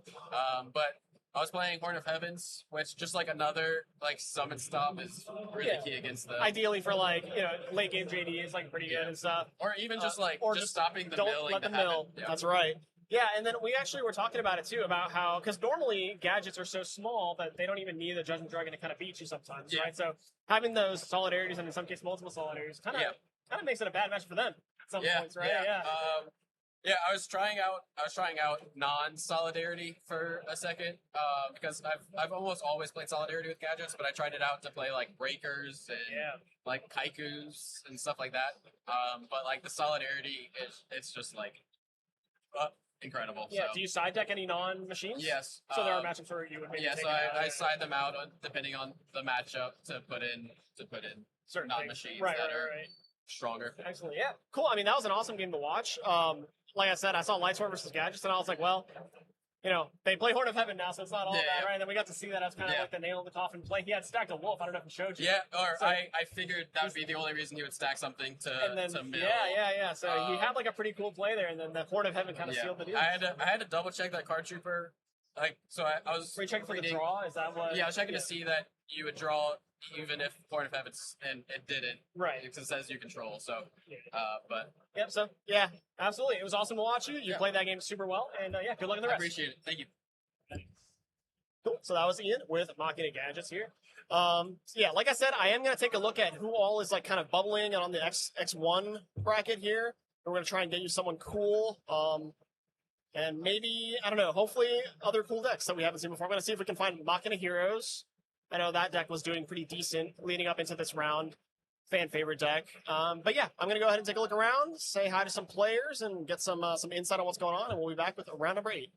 But I was playing Horn of Heavens, which just like another like summon stop is really key against the. Ideally for like late game JD is like pretty good and stuff. Or even just like or just stopping the don't milling. let them mill. Yeah. That's right. Yeah, and then we actually were talking about it too, about how, because normally gadgets are so small that they don't even need the Judgment Dragon to kind of beat you sometimes, right? So having those solidarities, and in some cases multiple solidarities, kind of makes it a bad match for them at some points, right? Yeah, I was trying out non-solidarity for a second because I've almost always played solidarity with gadgets, but I tried it out to play like breakers and like kaikus and stuff like that. But like the solidarity it's just like incredible. Yeah. So. Do you side deck any non-machines? Yes. So there are matchups where you would maybe yeah. take So it out I side them out depending on the matchup to put in certain non-machines right, that are right. stronger. Excellent. Yeah. Cool. I mean, that was an awesome game to watch. Like I said, I saw Lightsworn versus Gadgets, and I was like, well, you know, they play Horn of Heaven now, so it's not all bad, right? And then we got to see that as kind of like the nail in the coffin play. He had stacked a wolf. I don't know if he showed you. Yeah, or so, I figured that would be the only reason he would stack something to mill. Yeah. So he had like a pretty cool play there, and then the Horn of Heaven kind of sealed the deal. I had to double check that card trooper. Like, so I was. Were you checking for the draw? Is that what? Yeah, I was checking to see that you would draw even if Horn of Heaven's and it didn't. Right. Because it says you control. So, but. Yep. So yeah, absolutely. It was awesome to watch you. You played that game super well, and good luck in the rest. I appreciate it. Thank you. Cool. So that was Ian with Machina Gadgets here. Yeah, like I said, I am going to take a look at who all is like kind of bubbling on the X1 bracket here. We're going to try and get you someone cool. And maybe, I don't know, hopefully other cool decks that we haven't seen before. I'm going to see if we can find Machina Heroes. I know that deck was doing pretty decent leading up into this round. Fan favorite deck. But yeah, I'm going to go ahead and take a look around, say hi to some players, and get some insight on what's going on, and we'll be back with round number 8.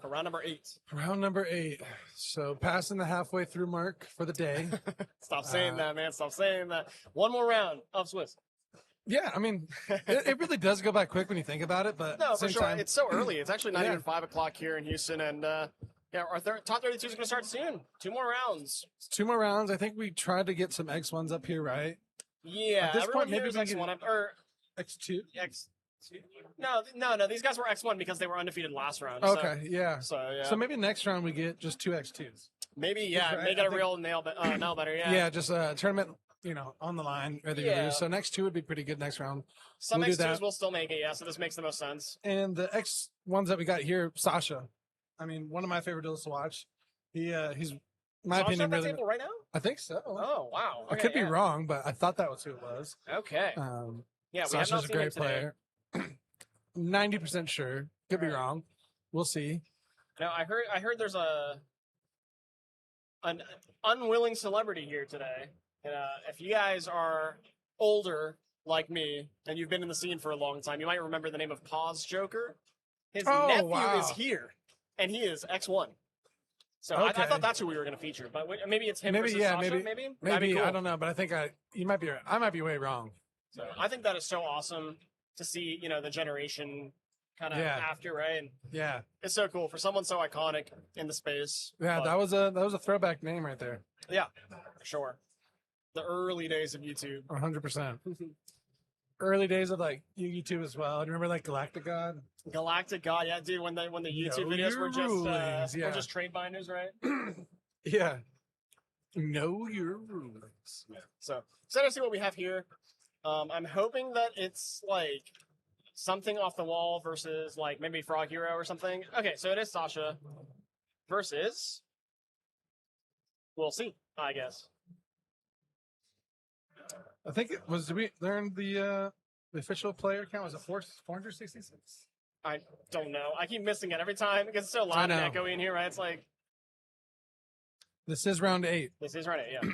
for round number 8. Round number 8. So passing the halfway through mark for the day. Stop saying that, man. Stop saying that. One more round of Swiss. Yeah, I mean, it really does go by quick when you think about it, but No, for same sure. time, It's so early. It's actually not Yeah. even 5 o'clock here in Houston. And yeah, our top 32 is going to start soon. 2 more rounds. it's 2 more rounds. I think we tried to get some X1s up here, right? Yeah, At this everyone point, maybe here is we can- X1. Or X2? X. No. These guys were X1 because they were undefeated last round. Okay, yeah. So yeah. So maybe next round we get just 2 X2s. Maybe, yeah, Right, make I it a think- real nail better. Yeah. Yeah, just a tournament, on the line, whether you Yeah. lose. So next 2 would be pretty good next round. Some we'll do X2s that. will still make it, yeah, so this makes the most sense. And the X1s that we got here, Sasha. I mean, one of my favorite duelists to watch. He's, my Sasha opinion, at that really. table right now? I think so. Oh, wow. I Okay, could be yeah. wrong, but I thought that was who it was. Okay. Yeah, we have not Sasha's a seen him great today. player. 90% sure. Could be Right. wrong. We'll see. No, I heard there's an unwilling celebrity here today. And if you guys are older like me and you've been in the scene for a long time, you might remember the name of Pause Joker. His Oh, nephew wow. is here, and he is X1. So Okay. I thought that's who we were going to feature, but maybe it's him Maybe, versus yeah, Sasha, maybe- maybe? That'd be Maybe cool. I don't know, but I think you might be right. I might be way wrong. So I think that is so awesome to see, the generation kind of Yeah. after, right? And Yeah, it's so cool for someone so iconic in the space. yeah. But, That was a throwback name right there. yeah, for sure. The early days of YouTube. 100%. Early days of like YouTube as well. Do you remember like Galactic God? Galactic God, yeah, dude. When the YouTube Know videos your were just rulings, yeah. were just trade binders, right? Yeah. Know your rules. So excited to see what we have here. I'm hoping that it's like something off the wall versus like maybe Frog Hero or something. Okay, so it is Sasha versus. We'll see, I guess. I think it was. Did we learn the official player count? Was it 466? I don't know. I keep missing it every time because it's so loud and know. echoey in here, right? It's like This is round 8. this is right, yeah.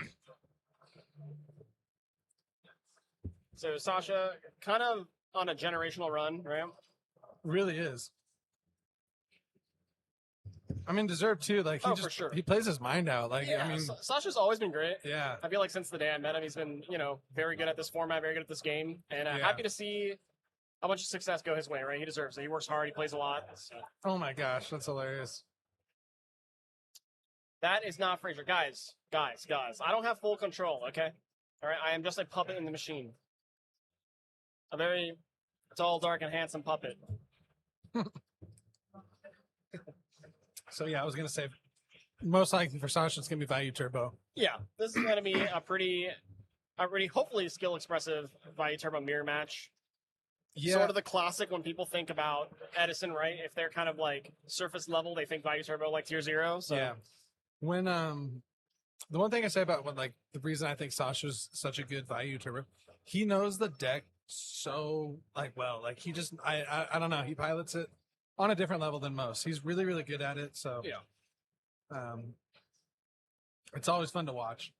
So Sasha, kind of on a generational run, right? Really is. I mean, deserved too. Like Oh, for sure. he plays his mind out. Like Yeah, I mean, Sasha's always been great. yeah. I feel like since the day I met him, he's been, very good at this format, very good at this game, and Yeah. happy to see a bunch of success go his way, right? He deserves it. He works hard. He plays a lot. So. Oh my gosh, that's hilarious. That is not Fraser. Guys. I don't have full control, okay? All right, I am just a puppet in the machine. A very tall, dark, and handsome puppet. So yeah, I was gonna say, most likely for Sasha, it's gonna be Value Turbo. Yeah, this is going to be a pretty hopefully skill expressive Value Turbo mirror match. Yeah, Sort of the classic when people think about Edison, right? If they're kind of like surface level, they think Value Turbo like tier 0. So yeah. When the one thing I say about the reason I think Sasha's such a good Value Turbo, he knows the deck so well. Like he just I don't know, he pilots it on a different level than most. He's really, really good at it. So yeah, it's always fun to watch.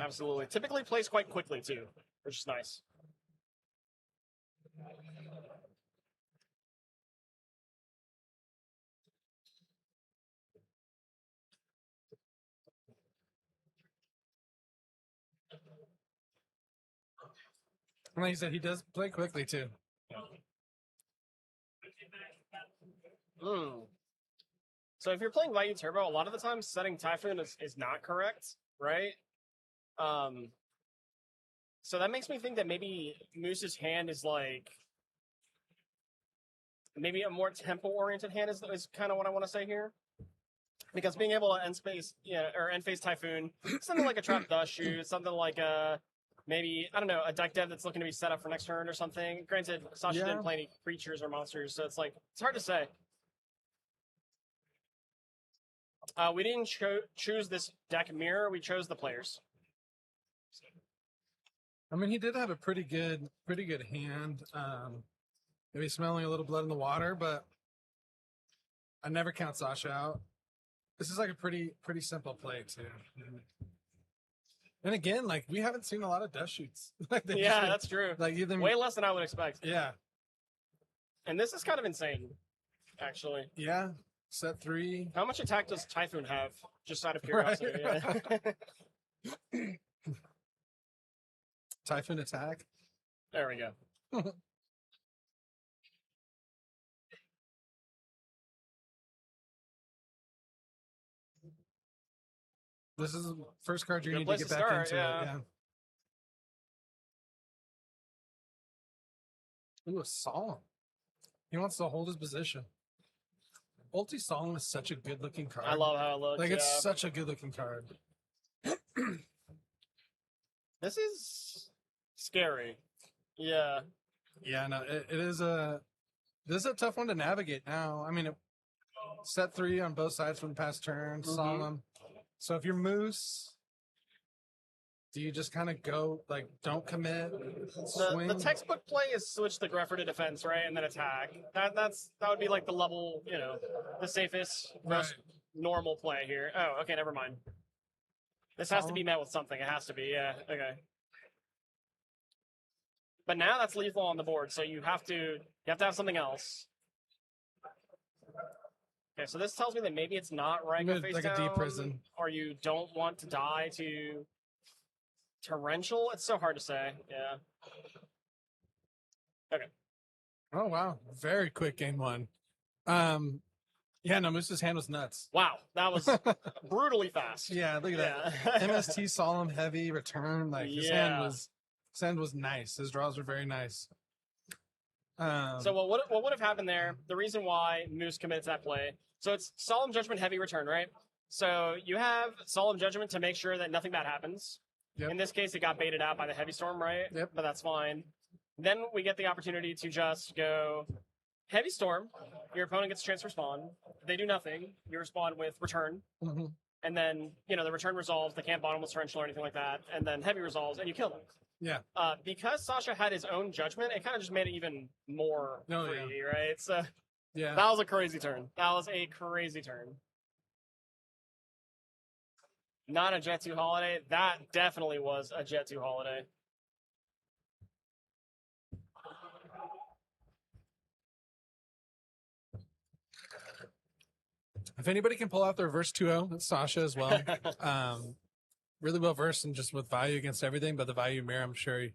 absolutely. Typically plays quite quickly too, which is nice. And like you said, he does play quickly too. So if you're playing Value Turbo, a lot of the time setting Typhoon is not correct, right? So that makes me think that maybe Moose's hand is like maybe a more tempo-oriented hand is kind of what I want to say here. Because being able to end phase Typhoon, something like a Trap Dust Shoot, something like maybe, I don't know, a deck dev that's looking to be set up for next turn or something. Granted, Sasha didn't play any creatures or monsters, so it's hard to say. We didn't choose this deck mirror, we chose the players. I mean, he did have a pretty good hand. Maybe smelling a little blood in the water, but I never count Sasha out. This is like a pretty simple play too. And again, we haven't seen a lot of dust shoots. Yeah, that's true. Way less than I would expect. Yeah. And this is kind of insane, actually. Yeah. Set 3. How much attack does Typhoon have? Just out of curiosity. Yeah. Typhoon attack. There we go. This is the first card you Good need to place get to back start, into. yeah. Ooh, a Solemn. He wants to hold his position. Ulti Solemn is such a good looking card. I love how it looks. Like, yeah. it's such a good looking card. This is scary. Yeah. Yeah, no, this is a tough one to navigate now. I mean, set 3 on both sides from the past turn, Solemn. So if you're Moose, do you just kind of go, like, don't commit, swing? The textbook play is switch the Greffer to defense, right, and then attack. That would be like the level, the safest, most normal play here. Oh, okay, never mind. This has to be met with something. It has to be, yeah. Okay. But now that's lethal on the board, so you have to have something else. Okay, so this tells me that maybe it's not Rango face like down, a deep prison, or you don't want to die to torrential. It's so hard to say. Yeah. Okay. Oh wow, very quick game 1. Yeah, no, Moose's hand was nuts. Wow, that was brutally fast. Yeah, look at that. MST Solemn heavy return. Like his hand was nice. His draws were very nice. So what would have happened there? The reason why Moose commits that play. So it's Solemn Judgment heavy return, right? So you have Solemn Judgment to make sure that nothing bad happens. Yep. In this case, it got baited out by the Heavy Storm, right? Yep. But that's fine. Then we get the opportunity to just go Heavy Storm. Your opponent gets a chance to respond. They do nothing. You respond with Return. Mm-hmm. And then, the return resolves. They can't bottomless torrential or anything like that. And then Heavy resolves, and you kill them. Yeah. Because Sasha had his own judgment, it kind of just made it even more free, right? So yeah, that was a crazy turn. That was a crazy turn. Not a Jet 2 holiday. That definitely was a Jet 2 holiday. If anybody can pull out the reverse 2-0, it's Sasha as well. Really well versed and just with value against everything, but the value mirror, I'm sure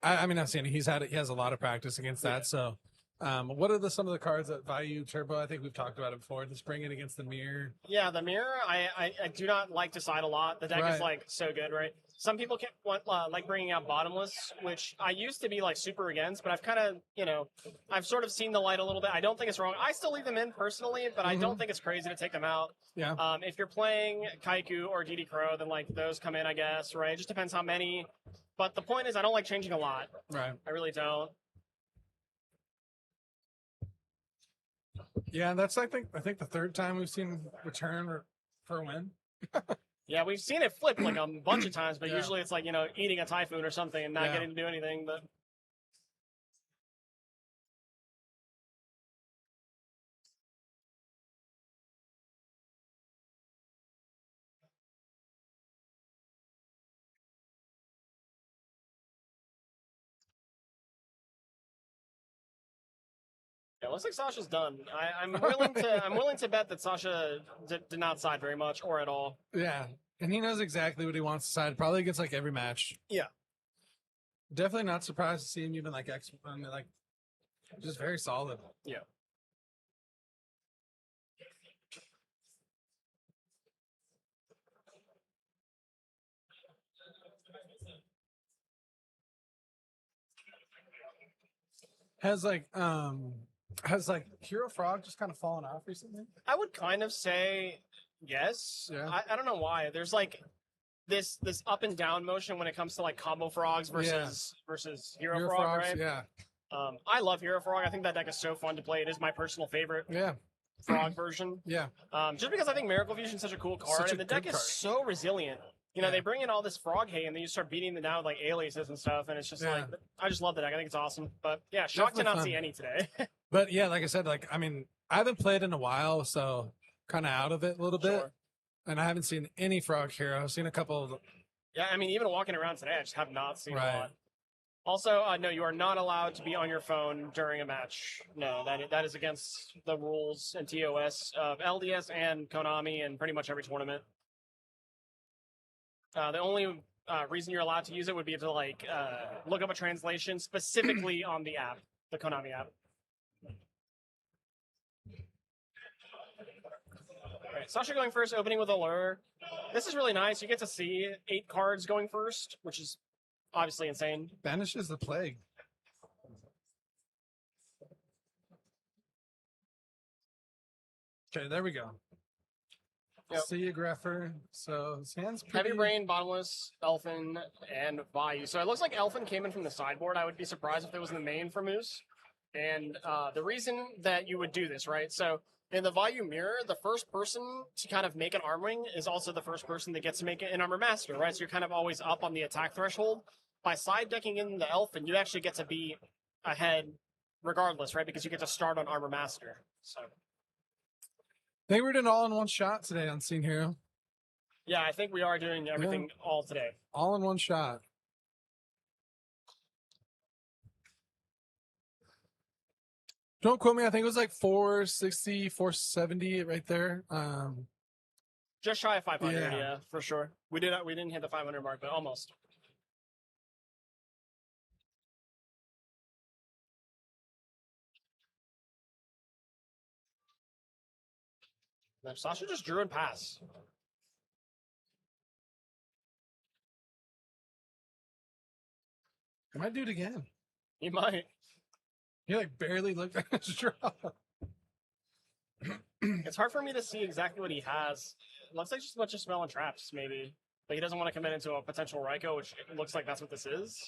I've seen it. He has a lot of practice against that. So what are some of the cards that value turbo? I think we've talked about it before. Just bring it against the mirror. Yeah, the mirror, I do not like to side a lot. The deck is like so good, right? Some people like bringing out bottomless, which I used to be like super against, but I've kind of, I've sort of seen the light a little bit. I don't think it's wrong. I still leave them in personally, but I don't think it's crazy to take them out. Yeah. If you're playing Kaiku or DD Crow, then like those come in, I guess, right? It just depends how many. But the point is, I don't like changing a lot. Right. I really don't. Yeah, that's I think the third time we've seen return for a win. Yeah, we've seen it flip like a bunch of times, but usually it's like, eating a typhoon or something and not getting to do anything. But yeah, looks like Sasha's done. I'm willing to bet that Sasha did not side very much or at all. Yeah, and he knows exactly what he wants to side. Probably against like every match. Yeah, definitely not surprised to see him even just very solid. Yeah. Has Hero Frog just kind of fallen off recently? I would kind of say yes. Yeah. I don't know why. There's like this up and down motion when it comes to like combo frogs versus Hero Frog, Frogs, right? Yeah. I love Hero Frog. I think that deck is so fun to play. It is my personal favorite. Yeah. Frog version. Yeah. Just because I think Miracle Fusion is such a cool card, and the deck is so resilient. They bring in all this frog hay, and then you start beating them down with like aliases and stuff, and it's just like, I just love the deck. I think it's awesome. But yeah, shocked to not see any today. But yeah, like I said, I haven't played in a while, so kind of out of it a little bit. And I haven't seen any Frog Hero. I've seen a couple of Yeah, even walking around today, I just have not seen a lot. Also, no, you are not allowed to be on your phone during a match. No, that is against the rules and TOS of LDS and Konami and pretty much every tournament. The only reason you're allowed to use it would be to like look up a translation specifically on the app, the Konami app. All right, Sasha going first, opening with Allure. This is really nice. You get to see 8 cards going first, which is obviously insane. Banishes the plague. Okay, there we go. Yep. See a grapher. So his hand's pretty... Heavy Rain, Bottomless, Elfin, and Vayu. So it looks like Elfin came in from the sideboard. I would be surprised if it was in the main for Moose. And the reason that you would do this, right? So in the Vayu Mirror, the first person to kind of make an arm ring is also the first person that gets to make an Armor Master, right? So you're kind of always up on the attack threshold. By side decking in the Elfin, you actually get to be ahead regardless, right? Because you get to start on Armor Master. So I think we're doing all in one shot today on Scene Hero. yeah, I think we are doing everything all today. All in one shot. Don't quote me. I think it was like 460, 470 right there. Just shy of 500, Yeah. yeah, for sure. We didn't hit the 500 mark, but almost. Now, Sasha just drew and pass. I might do it again. He might. He like barely looked at his draw. It's hard for me to see exactly what he has. It looks like just a bunch of smell and traps, maybe. But he doesn't want to commit into a potential Raikou, which it looks like that's what this is.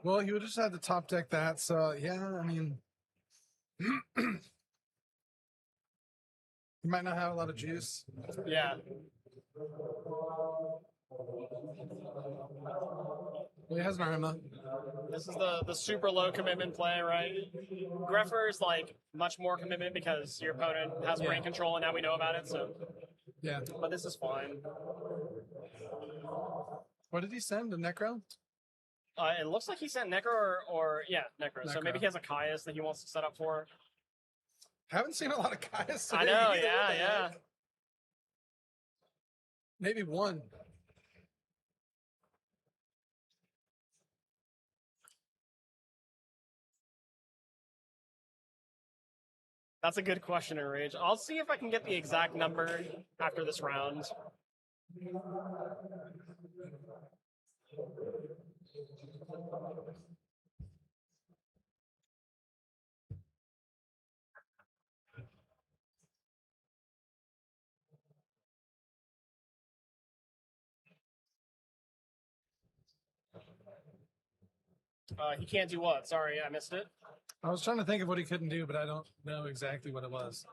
Well, he would just have to top deck that. So yeah, I mean, he might not have a lot of juice. Yeah. Well, he has an Arma. This is the super low commitment play, right? Greffer is like much more commitment because your opponent has brain control and now we know about it, so. Yeah. But this is fine. What did he send? A Necro? It looks like he sent Necro or yeah, Necro. So maybe he has a Caius that he wants to set up for. Haven't seen a lot of Caius today. I know, either. yeah. Maybe one. That's a good question, Enrage. I'll see if I can get the exact number after this round. He can't do what? Sorry, I missed it. I was trying to think of what he couldn't do, but I don't know exactly what it was.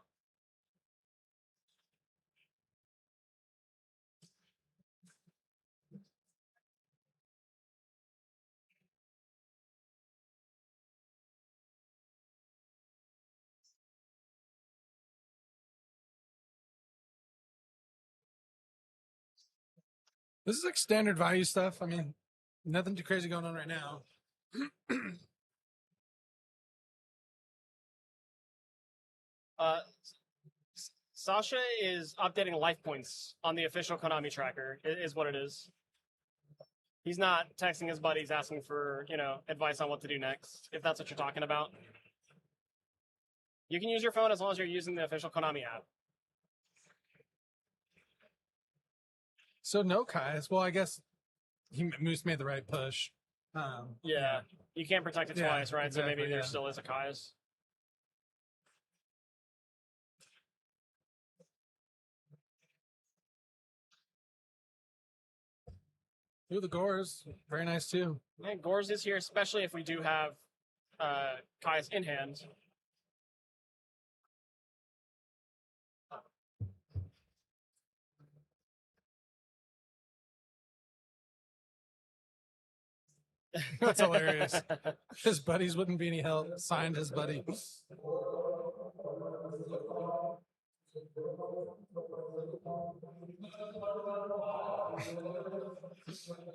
This is like standard value stuff. I mean, nothing too crazy going on right now. Sasha is updating life points on the official Konami tracker, is what it is. He's not texting his buddies asking for, advice on what to do next, if that's what you're talking about. You can use your phone as long as you're using the official Konami app. So no Kai's. Well, I guess Moose made the right push. Yeah, you can't protect it twice, right? Exactly, so maybe there still is a Kai's. Ooh, the Gores. Very nice too. And Gores is here, especially if we do have Kai's in hand. That's hilarious. His buddies wouldn't be any help. Signed his buddy.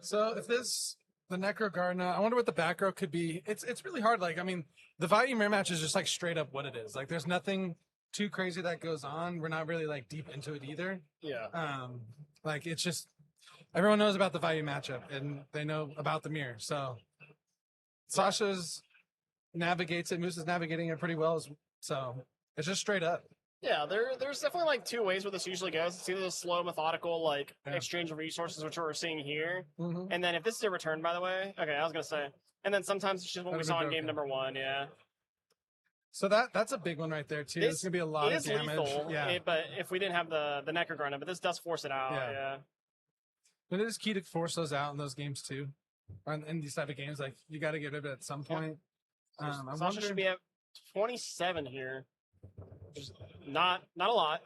So if this the Necro Gardener. I wonder what the back row could be. It's really hard. Like, I mean, the value mirror match is just like straight up what it is. Like, there's nothing too crazy that goes on. We're not really like deep into it either. Yeah. Like, it's just everyone knows about the value matchup and they know about the mirror. So Sasha's navigates it. Moose is navigating it pretty well. So it's just straight up. Yeah, there's definitely like two ways where this usually goes. It's either the slow, methodical, like exchange of resources, which we're seeing here, and then if this is a return, by the way, okay, I was gonna say, and then sometimes it's just what we saw in game number 1, yeah. So that's a big one right there too. It's gonna be a lot of damage. Lethal, yeah, but if we didn't have the Necrogrunner, but this does force it out. Yeah. But it is key to force those out in those games too, or in these type of games. Like you got to get rid of it at some point. Sasha should be at 27 here. Just not a lot.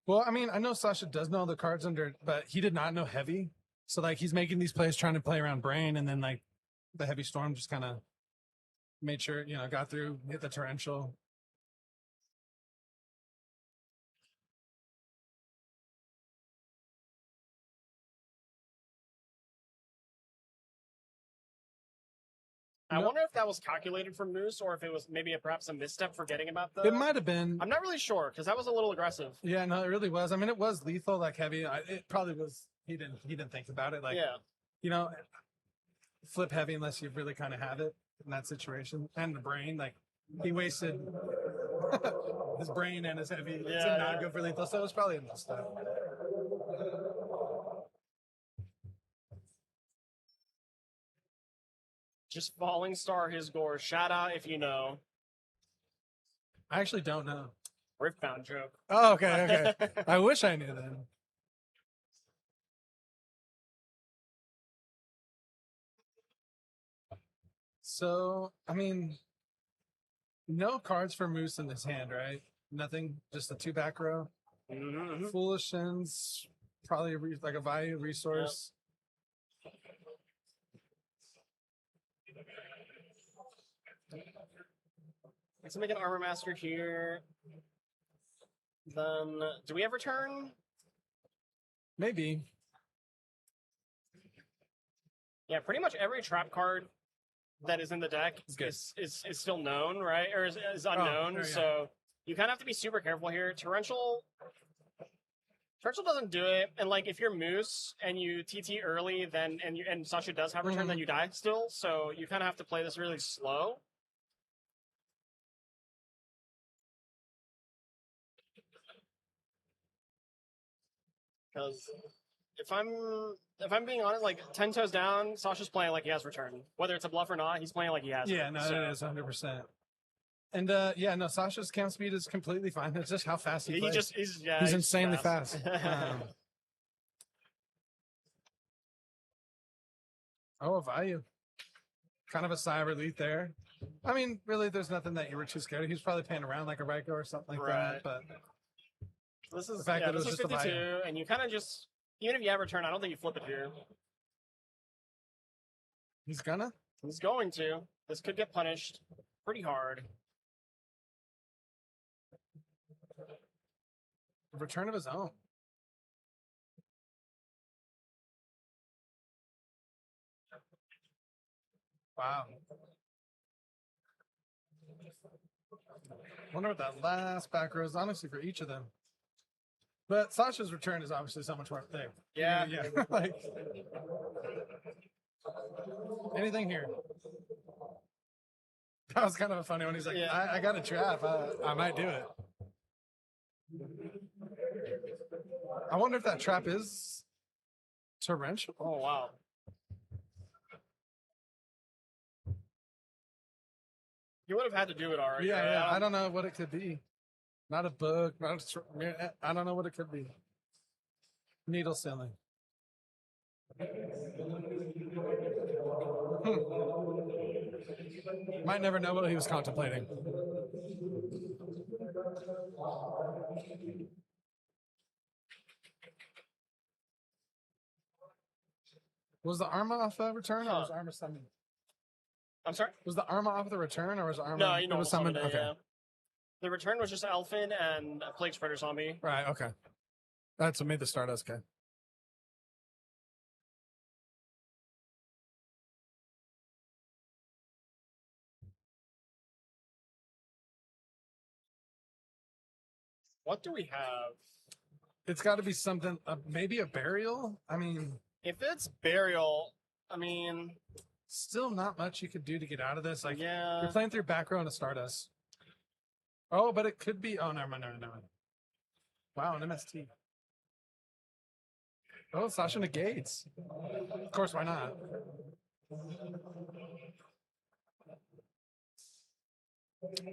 Well, I mean, I know Sasha does know the cards under, but he did not know heavy. So like he's making these plays trying to play around brain, and then like the heavy storm just kind of made sure, got through, hit the torrential. I wonder if that was calculated from Moose or if it was maybe perhaps a misstep forgetting about the... It might have been. I'm not really sure because that was a little aggressive. Yeah, no, it really was. I mean, it was lethal, like heavy. It probably was. He didn't think about it. Like, flip heavy unless you really kind of have it in that situation. And the brain, like he wasted his brain and his heavy to not go for lethal. So it was probably a misstep. Just Falling Star, his gore. Shout out if you know. I actually don't know. Riftbound joke. Oh, okay. I wish I knew then. So, I mean, no cards for Moose in this hand, right? Nothing, just the 2 back row. Mm-hmm. Foolish Sins, probably like a value resource. Yep. Let's make an Armor Master here. Then, do we have return? Maybe. Yeah, pretty much every trap card that is in the deck is still known, right? Or is unknown. So you kind of have to be super careful here. Torrential doesn't do it, and like if you're Moose and you TT early, then and Sasha does have return, then you die still. So you kind of have to play this really slow. Because if I'm being honest, like 10 toes down, Sasha's playing like he has return. Whether it's a bluff or not, he's playing like he has. Yeah, no, it is 100%. And no, Sasha's camp speed is completely fine. It's just how fast he plays. He's insanely fast. A value. Kind of a sigh of relief there. I mean, really, there's nothing that you were too scared of. He was probably playing around like a Ryko or something like that. But this is the fact that it was this is just 52, a value. And you kind of just, even if you have return, I don't think you flip it here. He's gonna? He's going to. This could get punished pretty hard. Return of his own. Wow. Wonder what that last back row is, honestly, for each of them. But Sasha's return is obviously so much more there. Yeah. Like anything here. That was kind of a funny one. He's like, I got a trap. I might do it. I wonder if that trap is torrential. Oh, wow. You would have had to do it already. Yeah. I don't know what it could be. Not a book. I don't know what it could be. Needle selling. Might never know what he was contemplating. Was the Arma off return or was Arma summon? I'm sorry? Was the Arma off the return, or was Arma? No, you it know, was summoned. it, Okay. yeah. The return was just Elfin and a Plague Spreader Zombie. Right. Okay. That's what made the Stardust. Okay. What do we have? It's got to be something. Maybe a burial. I mean, if it's burial, I mean, still not much you could do to get out of this. Like, yeah, you're playing through back row and a Stardust. Oh, but it could be. Oh, never mind. Wow, an MST. Oh, Sasha negates. Of course, why not?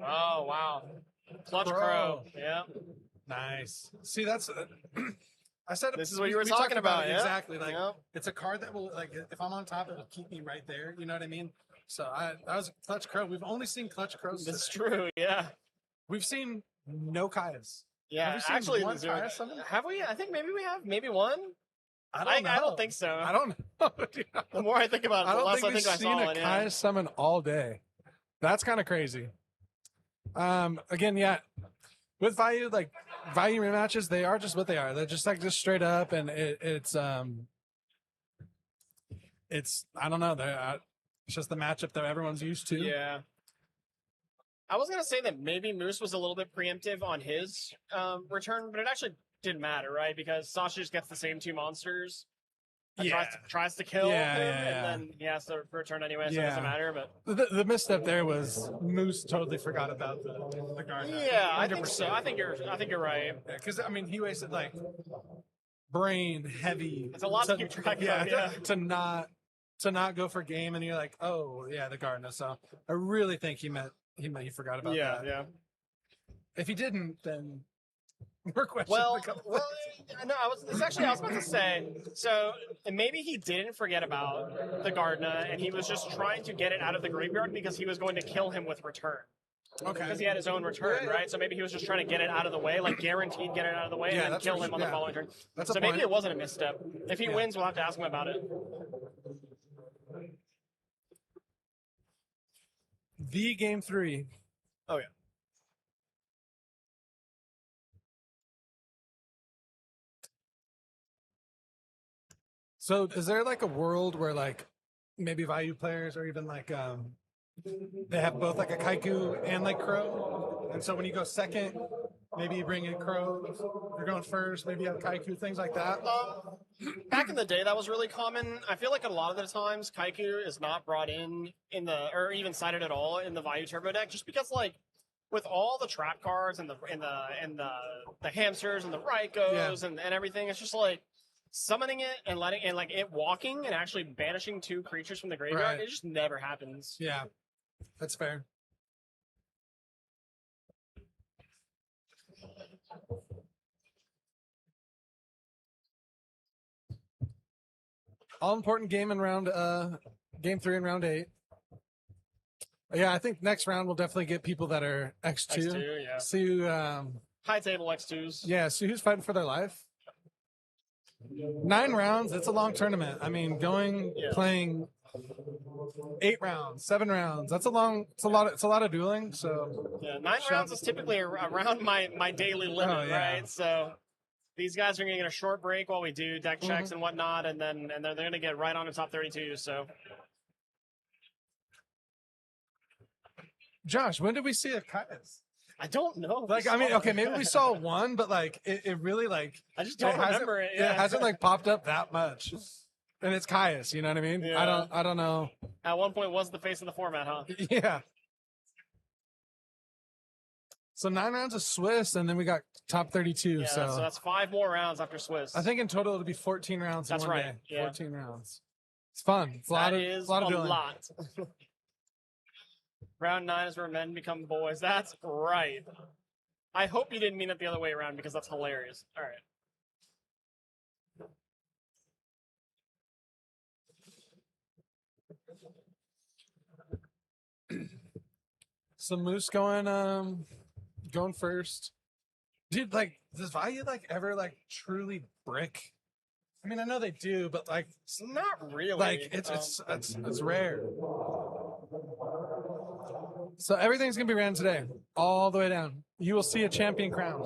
Oh, wow. Clutch Crow. Yeah. Nice. See, that's. I said this is what you we were talking talked about. it, Yeah. Exactly. Like, yeah. It's a card that will, like, if I'm on top, it will keep me right there. You know what I mean? So that was Clutch Crow. We've only seen Clutch Crows. That's true. Yeah. We've seen no Kaias. Yeah. Have we Actually, one Kaya summon? have we? I think maybe we have. Maybe one. I don't think so. I don't know. The more I think about it, the less I think I saw seen it. a Yeah. Kaya summon all day. That's kind of crazy. Again, yeah. With value rematches, they are just what they are. They're just straight up, and it's I don't know. It's just the matchup that everyone's used to. Yeah. I was gonna say that maybe Moose was a little bit preemptive on his return, but it actually didn't matter, right? Because Sasha just gets the same two monsters. And tries to kill him, and then he has to return anyway, so it doesn't matter. But the misstep there was Moose totally forgot about the guard. Yeah, 100%. I think so. I think you're right. Because I mean, he wasted like brain heavy. It's a lot to keep track of. Yeah. To not go for game, and you're like, oh yeah, the Gardner. So I really think he forgot about that. Yeah. If he didn't, then we're questioning. Well, no, I was about to say. So maybe he didn't forget about the Gardner, and he was just trying to get it out of the graveyard because he was going to kill him with return. Okay. Because he had his own return, right? So maybe he was just trying to get it out of the way, like guaranteed get it out of the way, and then kill him on the following turn. So maybe it wasn't a misstep. If he wins, we'll have to ask him about it. The game 3. Oh yeah. So is there like a world where like maybe value players or even like they have both like a Kaiku and like Crow, and so when you go second, maybe you bring in Crow. If you're going first, maybe you have Kaiku, things like that. Back in the day, that was really common. I feel like a lot of the times Kaiku is not brought in the or even cited at all in the value turbo deck, just because like with all the trap cards and the hamsters and the Raikos and everything, it's just like summoning it and letting and like it walking and actually banishing two creatures from the graveyard. It just never happens. Yeah, that's fair. All important game in game 3 in round 8. Yeah, I think next round we'll definitely get people that are X2. X2, yeah. See who, high table X2s. Yeah, see who's fighting for their life. 9 rounds, it's a long tournament. I mean, playing 8 rounds, 7 rounds. It's a lot of dueling. So yeah, 9 rounds is typically around my daily limit, right? So these guys are going to get a short break while we do deck checks and whatnot, and then they're going to get right on the top 32. So, Josh, when did we see a Kaias? I don't know. Like, I mean, okay, maybe we saw one, but like, it really like I just don't remember it. Yeah. It hasn't like popped up that much, and it's Kaias. You know what I mean? Yeah. I don't know. At one point, was the face of the format, huh? Yeah. So 9 rounds of Swiss, and then we got top 32. Yeah, so that's 5 more rounds after Swiss. I think in total it'll be 14 rounds. That's in one right. day. Yeah. 14 rounds. It's fun. It's a lot of doing. Round 9 is where men become boys. That's right. I hope you didn't mean it the other way around because that's hilarious. All right. So Moose going first. Dude, like, does value like ever like truly brick? I mean, I know they do, but like not really. Like it's rare. So everything's gonna be ran today, all the way down. You will see a champion crowned.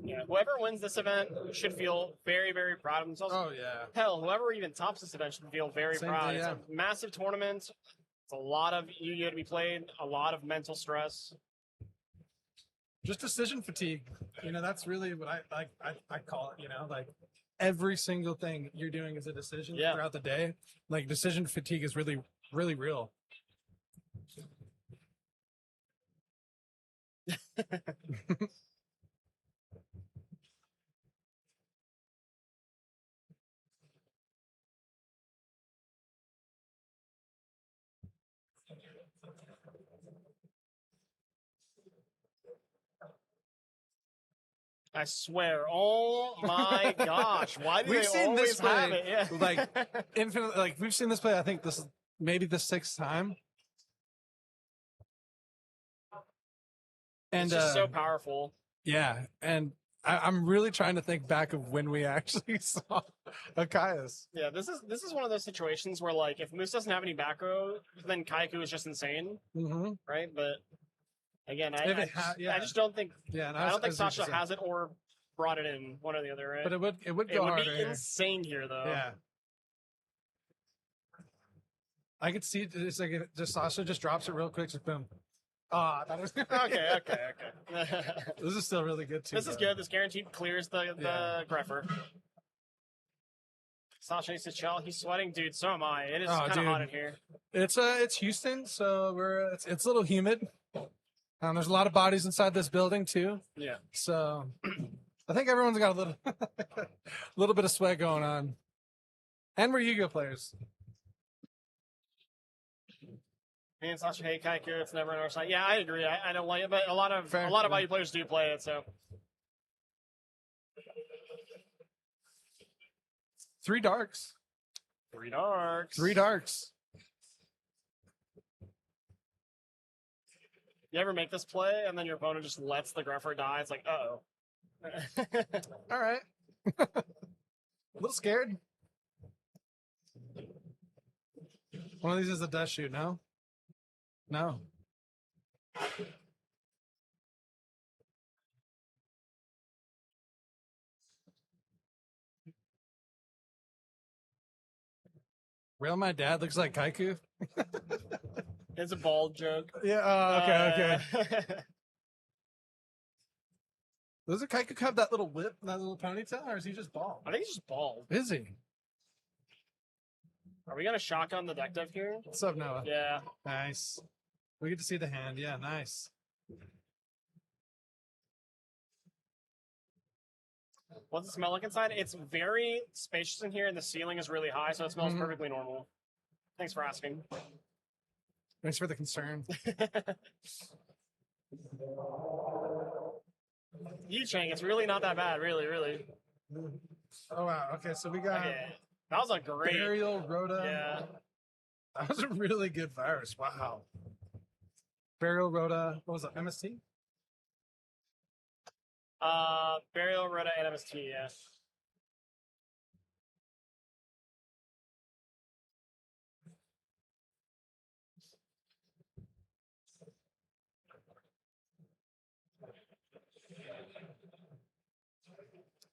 Yeah, whoever wins this event should feel very, very proud of themselves. Oh yeah. Hell, whoever even tops this event should feel very Same proud. thing, It's yeah. a massive tournament. It's a lot of Yu-Gi-Oh to be played, a lot of mental stress. Just decision fatigue. You know, that's really what I call it. You know, like every single thing you're doing is a decision throughout the day. Like decision fatigue is really, really real. I swear. Oh my gosh. Why do We've they seen always this have play, it? Yeah. like infinite. Like we've seen this play. I think this is maybe the 6th time. And it's just so powerful. Yeah, and I'm really trying to think back of when we actually saw a Caius. Yeah, this is one of those situations where like if Moose doesn't have any back row, then Kaiku is just insane, Mm-hmm. right? But again, If it I just don't think Yeah, and I don't think was Sasha has it or brought it in, one or the other, right? But it would go it would harder. be here. insane here though. Yeah. I could see it's like if just Sasha just drops it real quick, just boom. Ah, that was okay. This is still really good too. This is though. good. This guaranteed clears the Greffer. Sasha needs to chill. He's sweating, dude. So am I. It is kind of hot in here. It's Houston, so it's a little humid. There's a lot of bodies inside this building too. Yeah. So I think everyone's got a little little bit of sweat going on. And we're Yugioh players. Me and Sasha hate Kaiku. It's never on our side. Yeah, I agree. I don't like it, but a lot of IU players do play it. So 3 darks. 3 darks. 3 darks. You ever make this play and then your opponent just lets the Greffer die? It's like, uh-oh. All right. A little scared. One of these is a dust shoot, no? No. Real my dad looks like Kaiku? It's a bald joke. Yeah, okay. Does Kaiku have that little whip, that little ponytail, or is he just bald? I think he's just bald. Is he? Are we gonna shotgun the deck dev here? What's up, Noah? Yeah. Nice. We get to see the hand. Yeah, nice. What's it smell like inside? It's very spacious in here, and the ceiling is really high, so it smells perfectly normal. Thanks for asking. Thanks for the concern. Yichang, it's really not that bad, really. Oh wow. Okay, so we got that was a great Burial Rhoda. Yeah. That was a really good virus. Wow. Burial Rhoda. What was it? MST? Burial Rhoda and MST, yeah.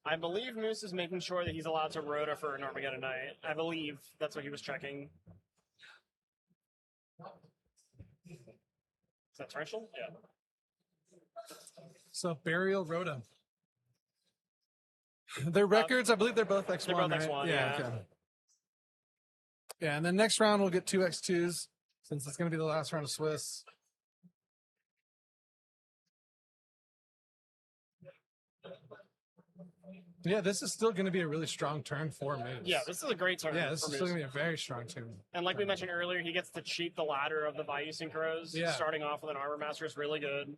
I believe Moose is making sure that he's allowed to Rhoda for an Armageddon Night. I believe that's what he was checking. Is that torrential? Yeah. So Burial Rhoda. Their records, I believe they're both X1. They're both right? X1, Yeah. Okay. Yeah, and then next round we'll get 2 X2s since it's going to be the last round of Swiss. Yeah, this is still going to be a really strong turn for Moose. Yeah, this is a great turn. Yeah, this for is still Moose. going to be a very strong turn. And like we mentioned earlier, he gets to cheat the ladder of the Vayu Synchros. Yeah. Starting off with an Armor Master is really good.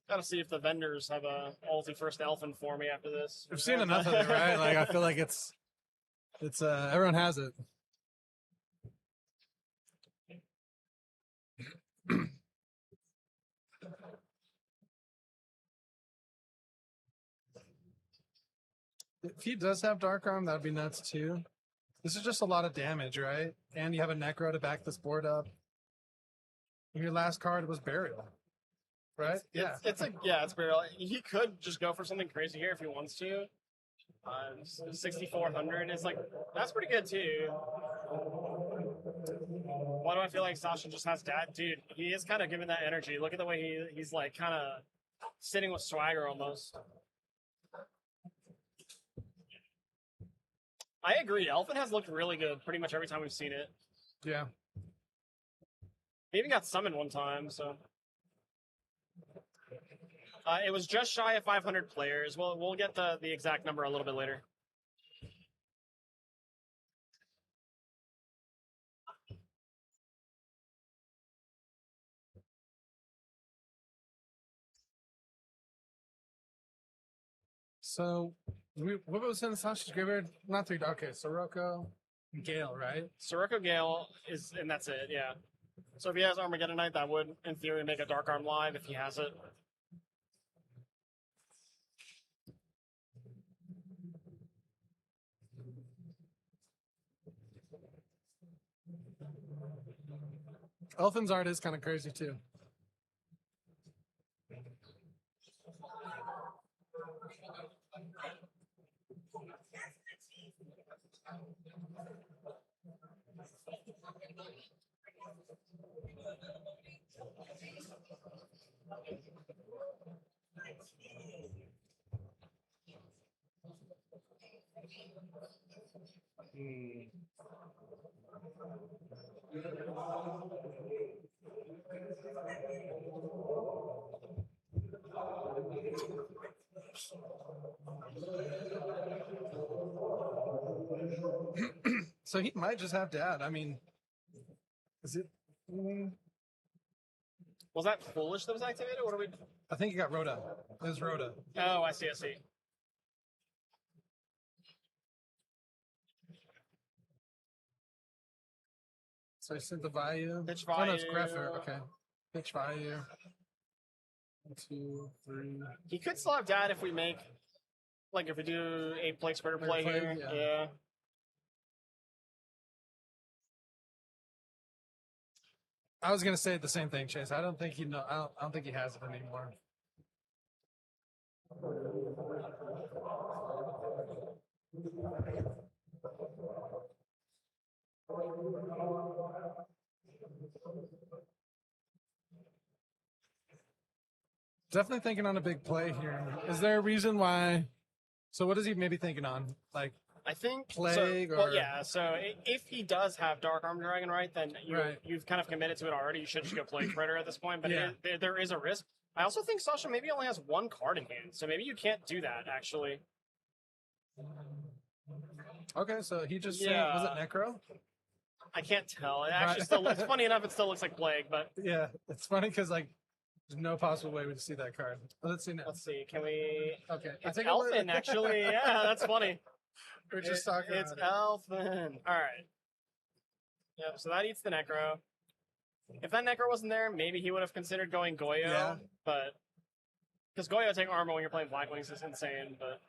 Gotta see if the vendors have a ulti first Elfin for me after this. We've seen enough of it, right? Like I feel like it's everyone has it. If he does have Dark Arm, that'd be nuts too. This is just a lot of damage, right? And you have a Necro to back this board up. Your last card was Burial, right? It's Burial. He could just go for something crazy here if he wants to. 6,400 is like, that's pretty good too. Why do I feel like Sasha just has dad? Dude, he is kind of giving that energy. Look at the way he's like kind of sitting with swagger almost. I agree. Elfin has looked really good pretty much every time we've seen it. Yeah. He even got summoned one time, so. It was just shy of 500 players. We'll get the exact number a little bit later. So, what was in Sasha's graveyard? Not three. Okay, Sirocco, Gale, right? Sirocco Gale is, and that's it, yeah. So if he has Armageddonite, that would, in theory, make a Dark Arm live if he has it. Elfin's art is kind of crazy too. So he might just have dad. I mean, is it? Was that Foolish that was activated? What are we? I think he got Rhoda. It was Rhoda. Oh, I see. So he sent the value. Pitch Oh, no, it's value. Greffer. Okay. Pitch value. 1, 2, 3. He could still have dad if we make, like, if we do 8 Plague Spreader play Plague, here. yeah. Yeah. I was gonna say the same thing, Chase. I don't think he know. I don't think he has it anymore. Definitely thinking on a big play here. Is there a reason why? So what is he maybe thinking on? Like, I think Plague so, or well, yeah. So if he does have Dark Arm Dragon, right, then Right. you've kind of committed to it already. You should just go Plague Spreader at this point. But Yeah. there is a risk. I also think Sasha maybe only has 1 card in hand, so maybe you can't do that actually. okay, so he just Yeah. was it Necro? I can't tell. It actually Right. still looks funny enough. It still looks like Plague, but Yeah, it's funny because like there's no possible way we'd see that card. Let's see now. let's see. Can we? Okay, It's Elfin, actually. Yeah, that's funny. We're just talking. It's about it. Elfin. All right. Yep. So that eats the Necro. If that Necro wasn't there, maybe he would have considered going Goyo. Yeah. But because Goyo take armor when you're playing Black Wings is insane. But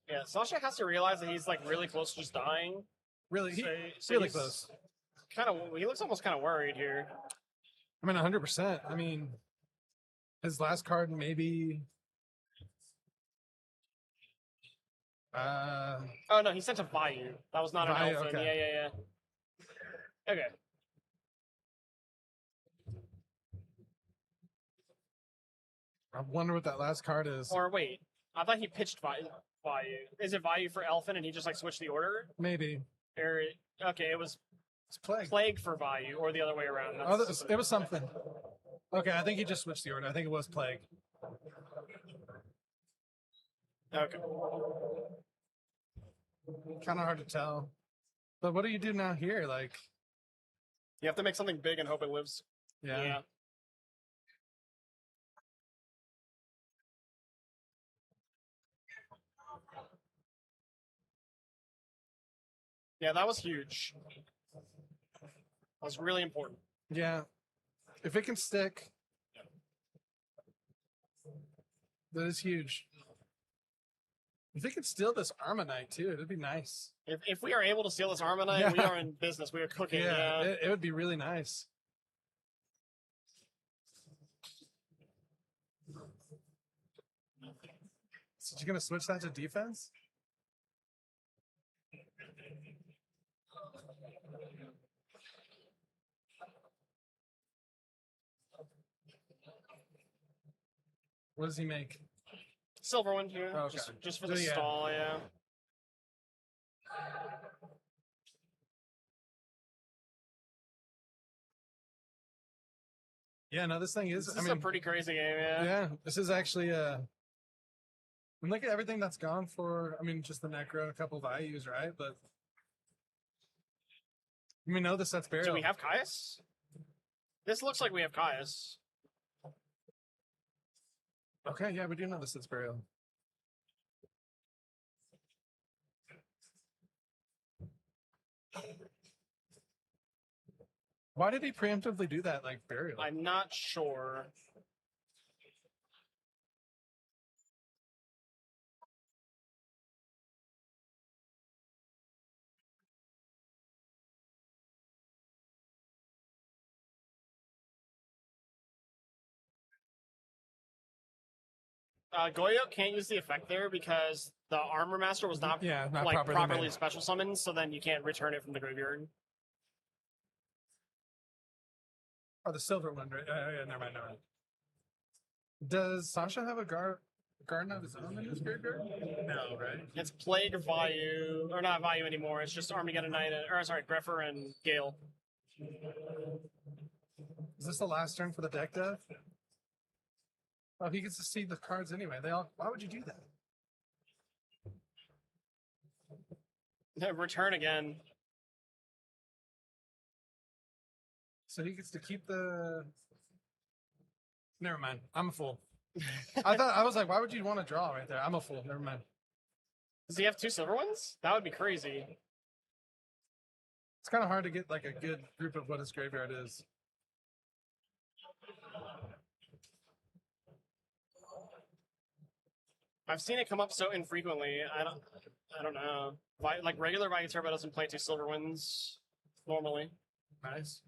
yeah, Sasha has to realize that he's like really close to just dying. Really, So really he's close. He looks almost kind of worried here. I mean, 100%. I mean, his last card maybe. Oh no, he sent a Vayu. That was not an Vayu, Elfin. okay. Yeah. Okay. I wonder what that last card is. Or wait, I thought he pitched Vayu. Is it Vayu for Elfin and he just like switched the order? Maybe. Or okay, it was It's Plague. Plague for Vayu, or the other way around. Oh, it was something. Okay, I think he just switched the order. I think it was Plague. Okay. Kind of hard to tell. But what do you do now here? Like, You have to make something big and hope it lives. yeah. Yeah, that was huge. That was really important. Yeah. If it can stick, that is huge. If it could steal this Armonite too, it'd be nice. If we are able to steal this Armonite, Yeah. we are in business. We are cooking. Yeah. It would be really nice. So you're gonna switch that to defense? What does he make? Silver one here, Oh, okay. just for the Yeah. stall, yeah. Yeah, no, this thing is. This I is mean, a pretty crazy game, yeah. yeah, this is actually. And look at everything that's gone for. I mean, just the Necro, a couple of IUs, right? But we know the set's burial. Do we have Caius? This looks like we have Caius. Okay, yeah, we do know the set's burial. Why did he preemptively do that, like burial? I'm not sure. Goyo can't use the effect there because the Armor Master was not, not like properly made. special summoned, so then you can't return it from the graveyard. Oh, the silver one, right? Yeah, never mind, never mind. Does Sasha have a garden of his own in his graveyard? No, right? It's Plague, Vayu, or not Vayu anymore. It's just Armageddon Knight, or sorry, Greffer and Gale. Is this the last turn for the deck dev? Oh, he gets to see the cards anyway. Why would you do that? Return again. So he gets to keep the. Never mind. I'm a fool. I was like, why would you want to draw right there? I'm a fool. Never mind. Does he have 2 silver ones? That would be crazy. It's kind of hard to get like a good group of what his graveyard is. I've seen it come up so infrequently. I don't know. Like regular Vayu Turbo doesn't play 2 silver ones normally. Nice.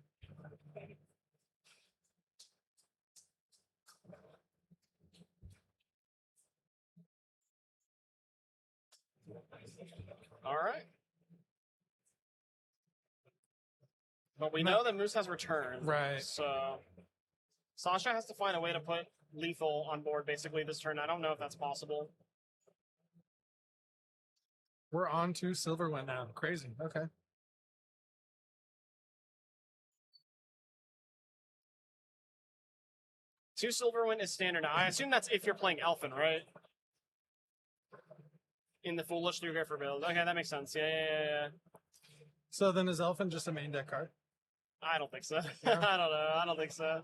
All right. But we know that Moose has returned. Right. So Sasha has to find a way to put lethal on board basically this turn. I don't know if that's possible. We're on to Silverwind now. Crazy. Okay. Two Silverwind is standard now. I assume that's if you're playing Elfin, right? In the Foolish New Griffer build. Okay, that makes sense. Yeah. So then is Elfin just a main deck card? I don't think so. Yeah. I don't know. I don't think so.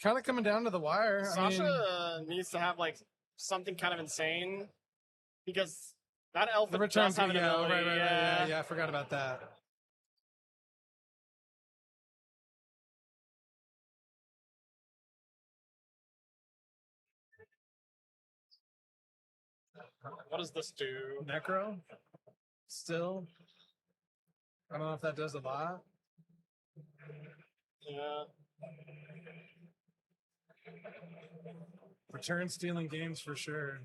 Kind of coming down to the wire. Sasha needs to have like something kind of insane because that Elfin The return does have an ability. right. Yeah, I forgot about that. What does this do? Necro? Still? I don't know if that does a lot. Yeah. Return stealing games for sure.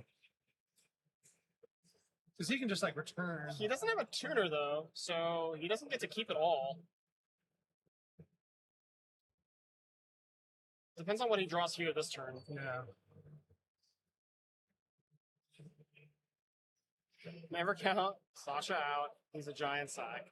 Because he can just like return. He doesn't have a tuner though, so he doesn't get to keep it all. Depends on what he draws here this turn. Yeah. Never count Sasha out. He's a giant sack.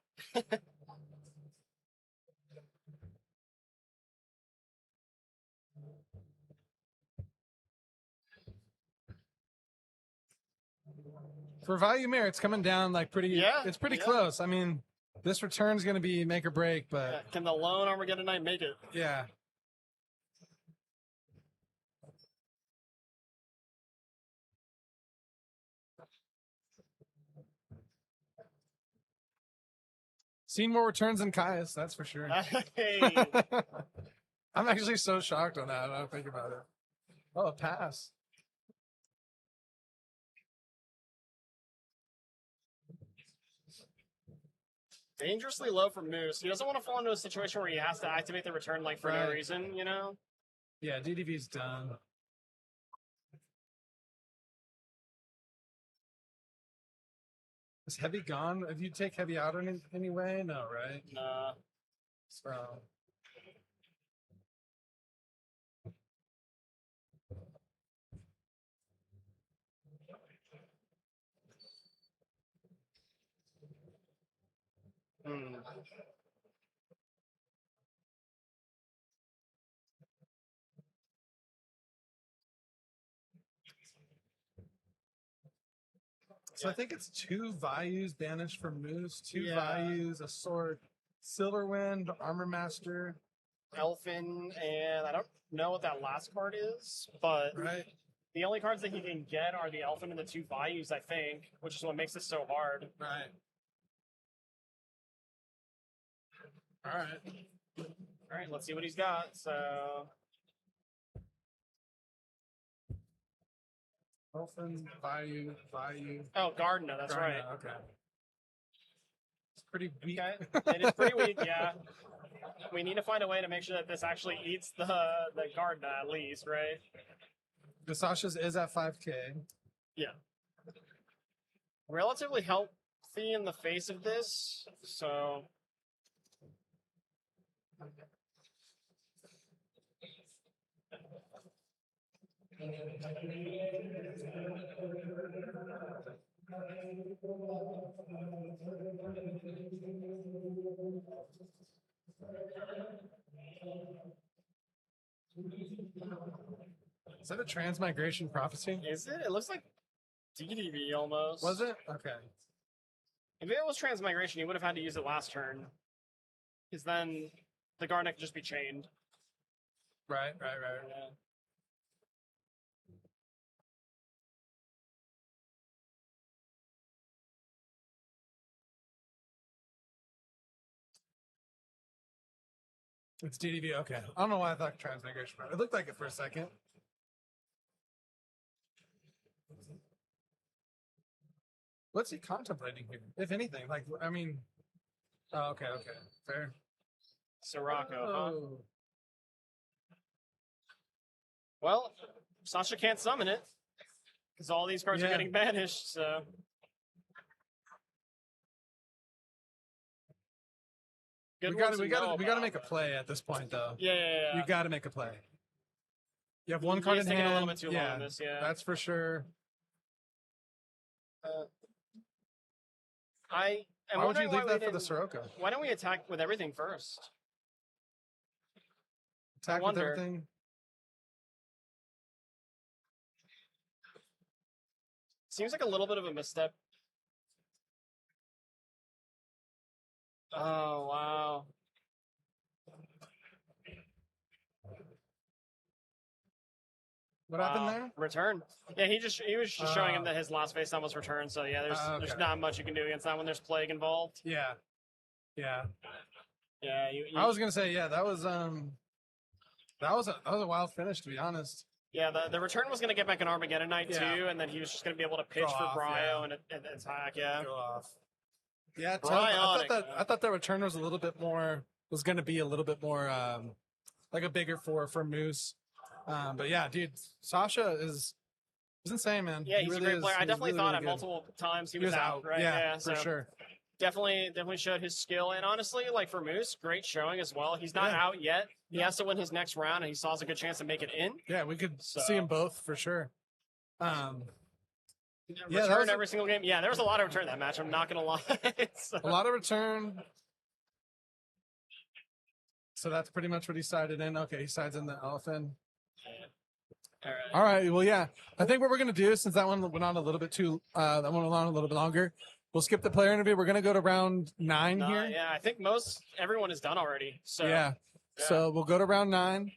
For value merit, it's coming down like pretty. Yeah, It's pretty yeah. close. I mean, This return's going to be make or break, but Can the lone Armageddon make it? yeah. Seen more returns than Caius, that's for sure. Hey. I'm actually so shocked on that. I don't think about it. Oh, a pass. Dangerously low for Moose. He doesn't want to fall into a situation where he has to activate the return like for no Right. reason, you know? Yeah, DDV's done. Is heavy gone? If you take heavy out in any way? No, right? Nah. So Hmm. I think it's 2 values banished from Moose, 2 Yeah. values, a sword, Silverwind, Armor Master, Elfin, and I don't know what that last card is, but right? the only cards that he can get are the Elfin and the 2 values, I think, which is what makes this so hard. Right. All right. All right, let's see what he's got. So, Elfin, value. oh, Gardner, that's right. Garna, okay. It's pretty weak. Okay, it is pretty weak, yeah. We need to find a way to make sure that this actually eats the Gardner at least, right? The Sasha's is at 5K. Yeah. Relatively healthy in the face of this, so. Is that a transmigration prophecy? Is it? It looks like DDV almost. Was it? Okay. If it was transmigration, you would have had to use it last turn. Because then the Garnet could just be chained. Right. Yeah. It's DDV. Okay. I don't know why I thought transmigration. It looked like it for a second. What's he contemplating here? If anything, like, I mean, oh, okay, fair. Sirocco, huh? Oh. Well, Sasha can't summon it. Because all these cards are Yeah. getting banished, so. Good We ones to know gotta about, make a but- play at this point, though. Yeah. You gotta make a play. You have one He's card in taking hand. a little bit too long on this, yeah. That's for sure. I am Why would you wondering leave we that for the didn't- Sirocco? Why don't we attack with everything first? Attack with wonder. everything. Seems like a little bit of a misstep. Oh, wow. What happened there? Return. Yeah, he was just showing him that his last face time was return. So yeah, there's okay. not much you can do against that when there's plague involved. Yeah. Yeah. I was gonna say, yeah, that was a wild finish, to be honest. Yeah, the return was gonna get back an Armageddon Knight too, and then he was just gonna be able to pitch Go for off, Bryo and attack. Yeah. Go off. Yeah, Bryonic, I thought that return was going to be a little bit more like a bigger four for Moose. But yeah, dude, Sasha is insane, man. Yeah, He he's really a great is. player. I He's definitely really, thought really at good. multiple times he He was out, right? Yeah, so for sure. Definitely showed his skill. And honestly, like for Moose, great showing as well. He's not out yet. He has to win his next round, and he still has a good chance to make it in. Yeah, we could see them both for sure. Return every single game. Yeah, there was a lot of return that match. I'm not gonna lie. So- A lot of return. So that's pretty much what he sided in. Okay, he sides in the elephant. All right. Well, yeah. I think what we're gonna do, since that one went on a little bit longer, we'll skip the player interview. We're gonna go to round 9 here. Yeah, I think everyone is done already. So Yeah. So we'll go to round 9.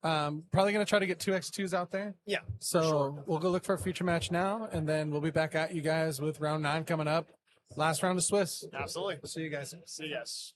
Probably gonna try to get 2x2s out there. Yeah. So we'll go look for a feature match now, and then we'll be back at you guys with round 9 coming up. Last round of Swiss. Absolutely. We'll see you guys. See you guys.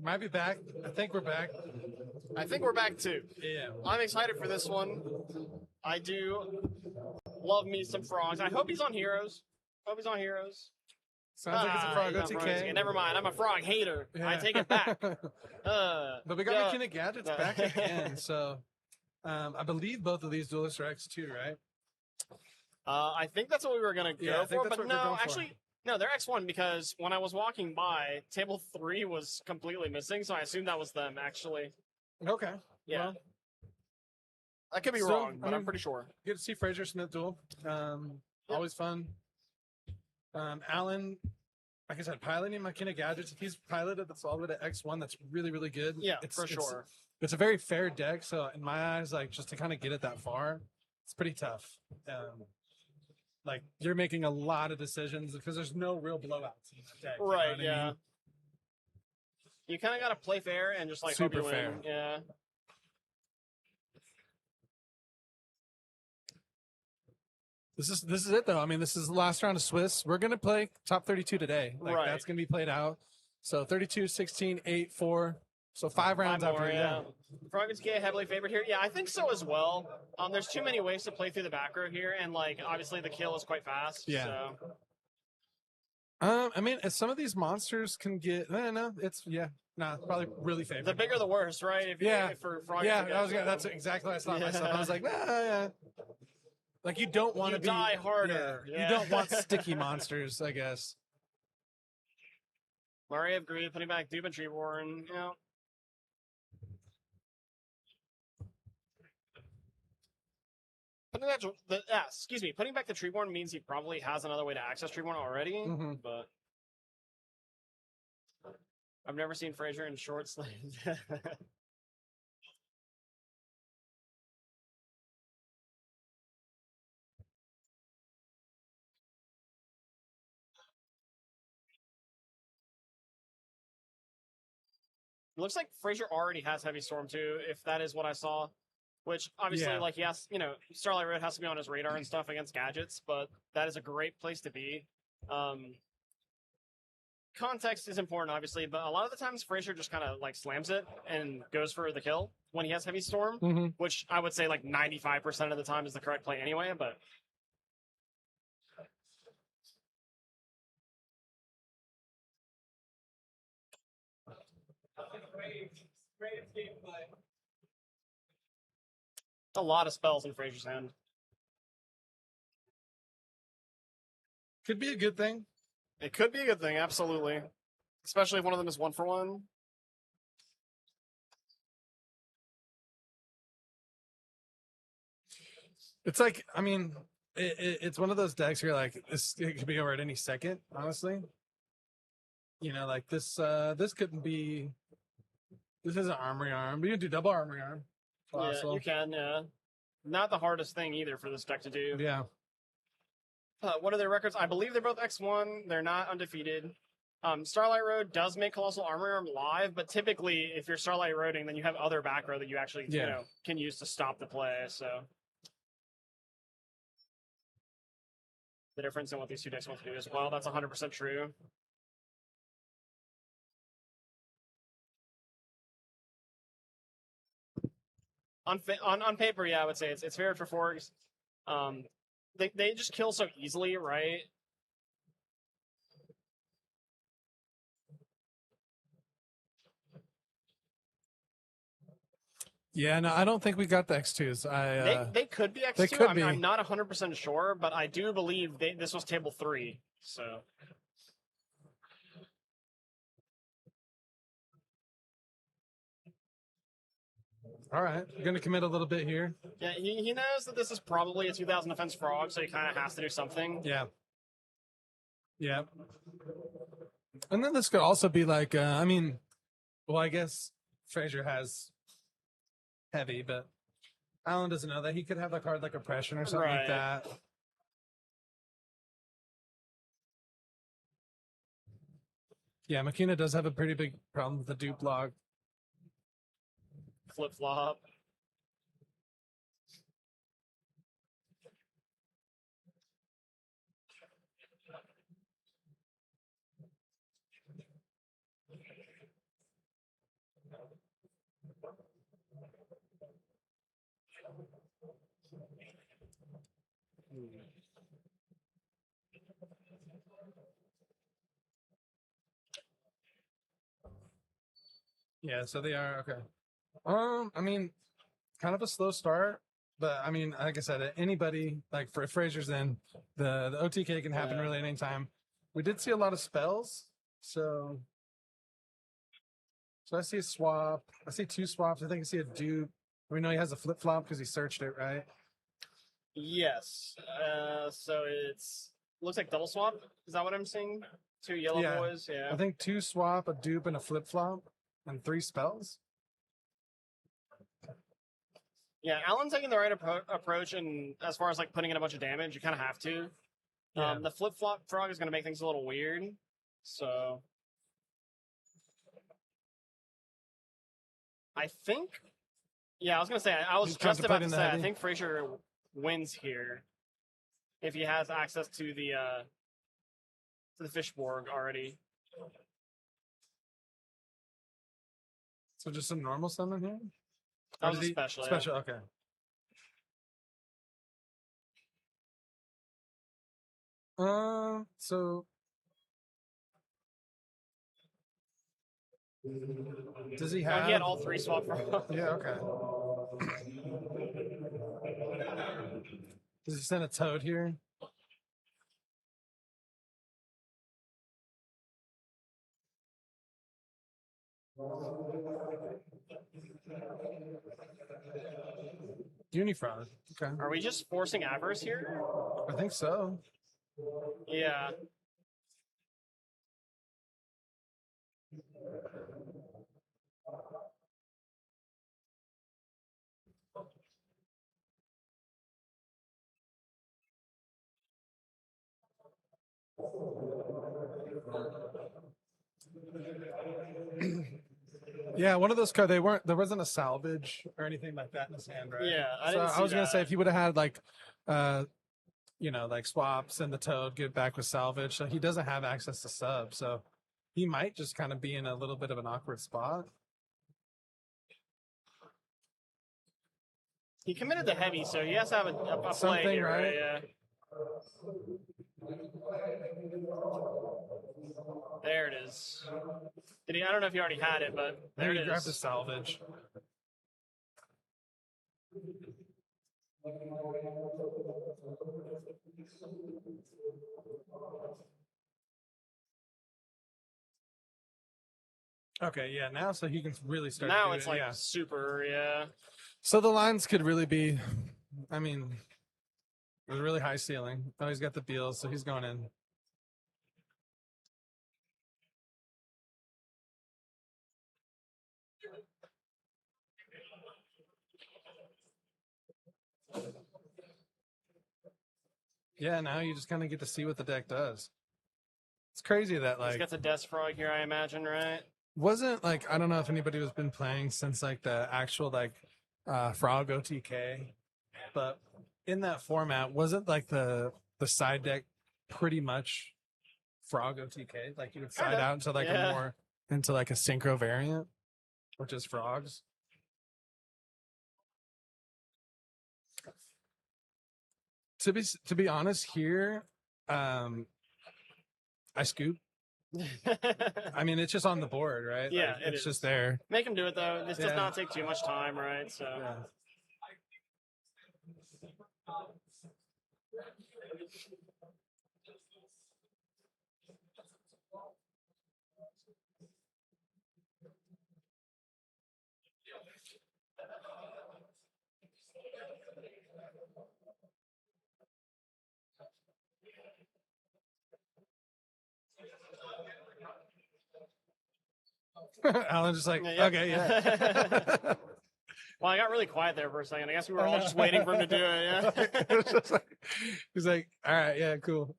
Might be back. I think we're back. I think we're back too. Yeah. I'm excited for this one. I do love me some frogs. I hope he's on Heroes. Sounds like it's a frog he's on frogs. OTK. Okay, never mind. I'm a frog hater. I take it back. But we got McKenna Gadgets back again. So I believe both of these Duelist are X2, right? I think that's what we were going to go for, but no, actually, no, they're X1 because when I was walking by, table 3 was completely missing, so I assumed that was them, actually. Okay. Yeah. Well, I could be wrong, but I'm pretty sure. Good to see Fraser Smith duel. Always fun. Alan, like I said, piloting McKenna Gadgets. If he's piloted the Solid at X1, that's really, really good. Yeah, for sure. It's a very fair deck, so in my eyes, like, just to kind of get it that far, it's pretty tough. Like, you're making a lot of decisions because there's no real blowouts in that deck. Right, you know what I mean? You kind of got to play fair and just, like, Super hope you fair. win. Yeah. This is it though. I mean, this is the last round of Swiss. We're gonna play top 32 today. Like that's gonna be played out. So 32, 16, 8, 4. So 5 rounds More, after. yeah. Frog's Gay heavily favored here. Yeah, I think so as well. There's too many ways to play through the back row here, and like obviously the kill is quite fast. Yeah. So. I mean, if some of these monsters can get, no, it's probably really favored. The bigger the worse, right? If for Frog. Yeah, that's exactly what I thought myself. I was like, yeah. Like you don't want to die harder. Yeah. You don't want sticky monsters, I guess. Murray of Greed, putting back Dupe and Treeborn. Yeah. Putting back the Treeborn means he probably has another way to access Treeborn already, but I've never seen Fraser in short sleeves. It looks like Fraser already has Heavy Storm too, if that is what I saw. Which obviously, like he has, Starlight Road has to be on his radar and stuff against gadgets, but that is a great place to be. Context is important, obviously, but a lot of the times Fraser just kind of like slams it and goes for the kill when he has Heavy Storm, which I would say like 95% of the time is the correct play anyway. But a lot of spells in Fraser's hand. Could be a good thing. It could be a good thing, absolutely. Especially if one of them is 1-for-1. It's like, I mean, it's one of those decks where you're like, it could be over at any second, honestly. Like this couldn't be. This isn't Armory Arm, but you can do double Armory Arm. Yeah, you can, yeah. Not the hardest thing either for this deck to do. Yeah. What are their records? I believe they're both X1. They're not undefeated. Starlight Road does make Colossal Armory Arm live, but typically, if you're Starlight Roading, then you have other back row that you actually can use to stop the play. So the difference in what these two decks want to do as well. That's 100% true. On paper, yeah, I would say it's favored for forks. They just kill so easily, right? Yeah, no, I don't think we got the X2s. They could be X2. They could be. I'm not 100% sure, but I do believe this was table 3. So. All right, we're going to commit a little bit here. Yeah, he knows that this is probably a 2000 defense frog, so he kind of has to do something. Yeah. Yeah. And then this could also be like, I guess Fraser has heavy, but Alan doesn't know that. He could have a card like Oppression or something like that. Yeah, Makina does have a pretty big problem with the dupe log. Flip flop. Yeah, so they are okay. I mean, kind of a slow start, but I mean, like I said, anybody like for Fraser's in the OTK can happen really anytime. We did see a lot of spells, so I see a swap. I see 2 swaps. I think I see a dupe. We know he has a flip flop because he searched it, right? Yes. So it's looks like double swap. Is that what I'm seeing? 2 yellow Yeah. boys. Yeah. I think 2 swap, a dupe, and a flip flop, and 3 spells. Yeah, Alan's taking the right approach, and as far as like putting in a bunch of damage, you kind of have to. Yeah. The flip flop frog is going to make things a little weird. So I think, yeah, I was going to say, I was He's just about to contemplating the say, I heavy. think Fraser wins here if he has access to the Fishborg already. So just some normal summon here. That Or was did a he- special. Yeah. Special, okay. So does he have? He had all 3 swap frogs. Yeah, okay. Does he send a toad here? Unifrog. Okay. Are we just forcing Avarice here? I think so. Yeah. Yeah, one of those cards. There wasn't a salvage or anything like that in his hand, right? Yeah, I So didn't see I was gonna say that. if he would have had like, like swaps and the toad give back with salvage, so he doesn't have access to sub, so he might just kind of be in a little bit of an awkward spot. He committed the heavy, so he has to have a play Something, here, right? Yeah. There it is. Did he? I don't know if he already had it, but there Maybe it grab the is. salvage. Okay, yeah, now so he can really start. Now to do it's it, like yeah. super, yeah. So the lines could really be, I mean, there's a really high ceiling. Oh, he's got the deals, so he's going in. Yeah, now you just kind of get to see what the deck does. It's crazy that He's like got the Death Frog here, I imagine, right? wasn't like I don't know if anybody has been playing since like the actual like Frog OTK, but in that format wasn't like the side deck pretty much Frog OTK, like you would side Kinda, out into like yeah. a more into like a synchro variant, which is frogs. To be honest, here, I scoop. I mean, it's just on the board, right? Yeah, Like, it it's is. just there. Make him do it though. This does Yeah. not take too much time, right? So Yeah. Alan just like, Yep. okay, yeah. Well, I got really quiet there for a second. I guess we were all just waiting for him to do it. Yeah. It's just like- he's like, all right, yeah, cool.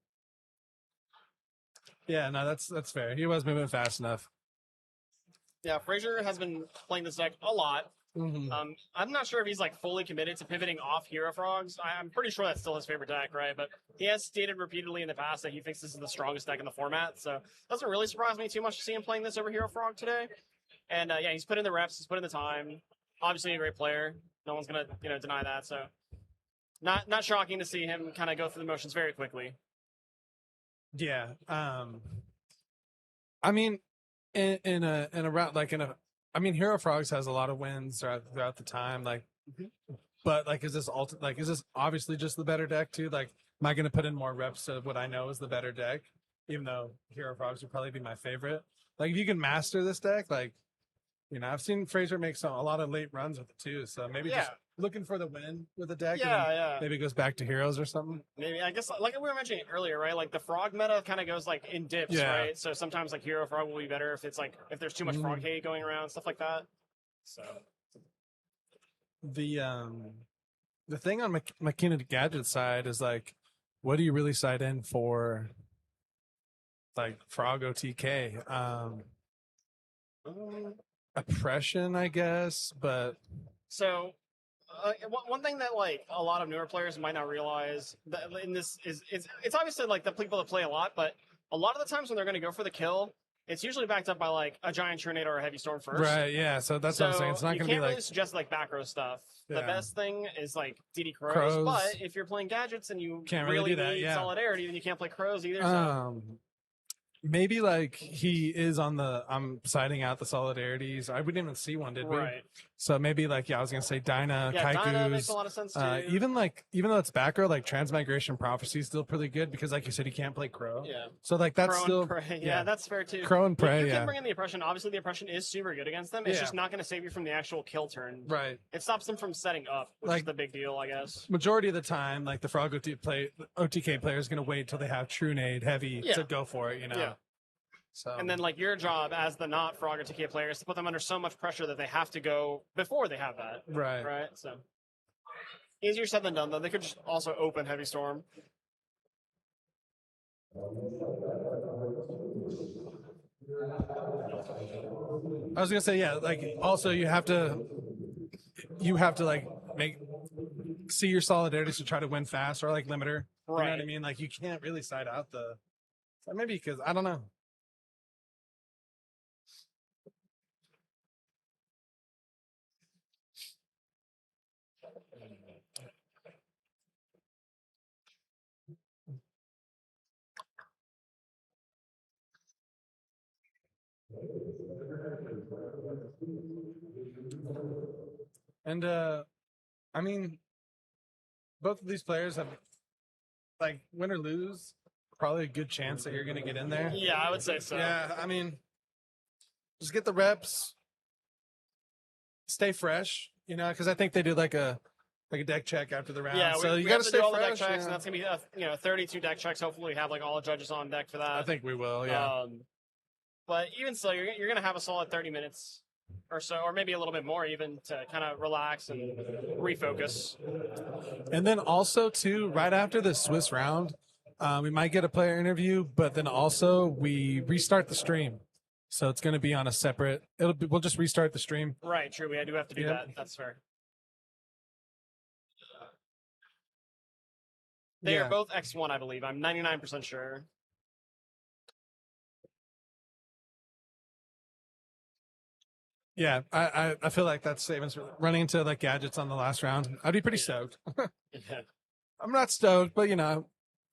Yeah, no, that's fair. He was moving fast enough. Yeah, Fraser has been playing this deck a lot. Mhm. I'm not sure if he's like fully committed to pivoting off Hero Frogs. I'm pretty sure that's still his favorite deck, right? But he has stated repeatedly in the past that he thinks this is the strongest deck in the format. So it doesn't really surprise me too much to see him playing this over Hero Frog today. And yeah, he's put in the reps, he's put in the time. Obviously a great player. No one's gonna deny that. So not shocking to see him kind of go through the motions very quickly. Yeah. I mean, in a route like I mean, Hero Frogs has a lot of wins throughout the time. Like, but like, is this obviously just the better deck too? Like, am I going to put in more reps to what I know is the better deck? Even though Hero Frogs would probably be my favorite. Like, if you can master this deck, like, I've seen Fraser make a lot of late runs with it too. So maybe just looking for the win with the deck. Yeah. Maybe it goes back to Heroes or something. Maybe, I guess, like we were mentioning earlier, right? Like the frog meta kind of goes like in dips, right? So sometimes like Hero Frog will be better if it's like if there's too much frog hate going around, stuff like that. So the thing on McKenna Gadget side is like, what do you really side in for? Like Frog OTK, oppression, I guess, but so. One thing that like a lot of newer players might not realize that in this is it's obviously like the people that play a lot, but a lot of the times when they're going to go for the kill, it's usually backed up by like a giant tornado or a heavy storm first. Right. Yeah. So that's what I'm saying. It's not going to be like really suggest like back row stuff. Yeah. The best thing is like DD Crows, Crows. but if you're playing gadgets and you Can't really do that, need yeah. solidarity, then you can't play Crows either. So. Maybe like he is on the I'm siding out the solidarities. I wouldn't even see one, did we? Right. So maybe like I was gonna say Dinah, Yeah, Kaiku's, Dinah makes a lot of sense too. even though it's back row, like Transmigration Prophecy is still pretty good because like you said, he can't play Crow. Yeah. So like that's Crow still and Prey. Yeah, that's fair too. Crow and Prey. You can bring in the oppression. Obviously, the oppression is super good against them. It's Yeah. just not going to save you from the actual kill turn. Right. It stops them from setting up, which Like- is the big deal, I guess. Majority of the time, like the Frog OTK player is gonna wait till they have True Nade heavy Yeah. to go for it. Yeah. So And then, like, your job as the not Frog or TK player is to put them under so much pressure that they have to go before they have that. right. Right? So, easier said than done, though. They could just also open Heavy Storm. I was gonna say, yeah, like also you have to like see your solidarities to try to win fast or like limiter. You know what I Right. mean? Like you can't really side out the maybe because I don't know. And I mean, both of these players have like win or lose, probably a good chance that you're gonna get in there. Yeah, I would say so. Yeah, I mean, just get the reps, stay fresh, because I think they do like a deck check after the round. Yeah, so we you have got to stay do all the fresh. deck checks, yeah. and that's going to be 32 deck checks. Hopefully, we have like all the judges on deck for that. I think we will. Yeah. But even so, you're going to have a solid 30 minutes or so, or maybe a little bit more even, to kind of relax and refocus. And then also too, right after the Swiss round, we might get a player interview, but then also we restart the stream. So it's going to be on a separate. We'll just restart the stream. Right, true. We do have to do that. That's fair. They are both X1, I believe. I'm 99% sure. Yeah, I feel like that's savings running into like gadgets on the last round. I'd be pretty stoked. Yeah. I'm not stoked, but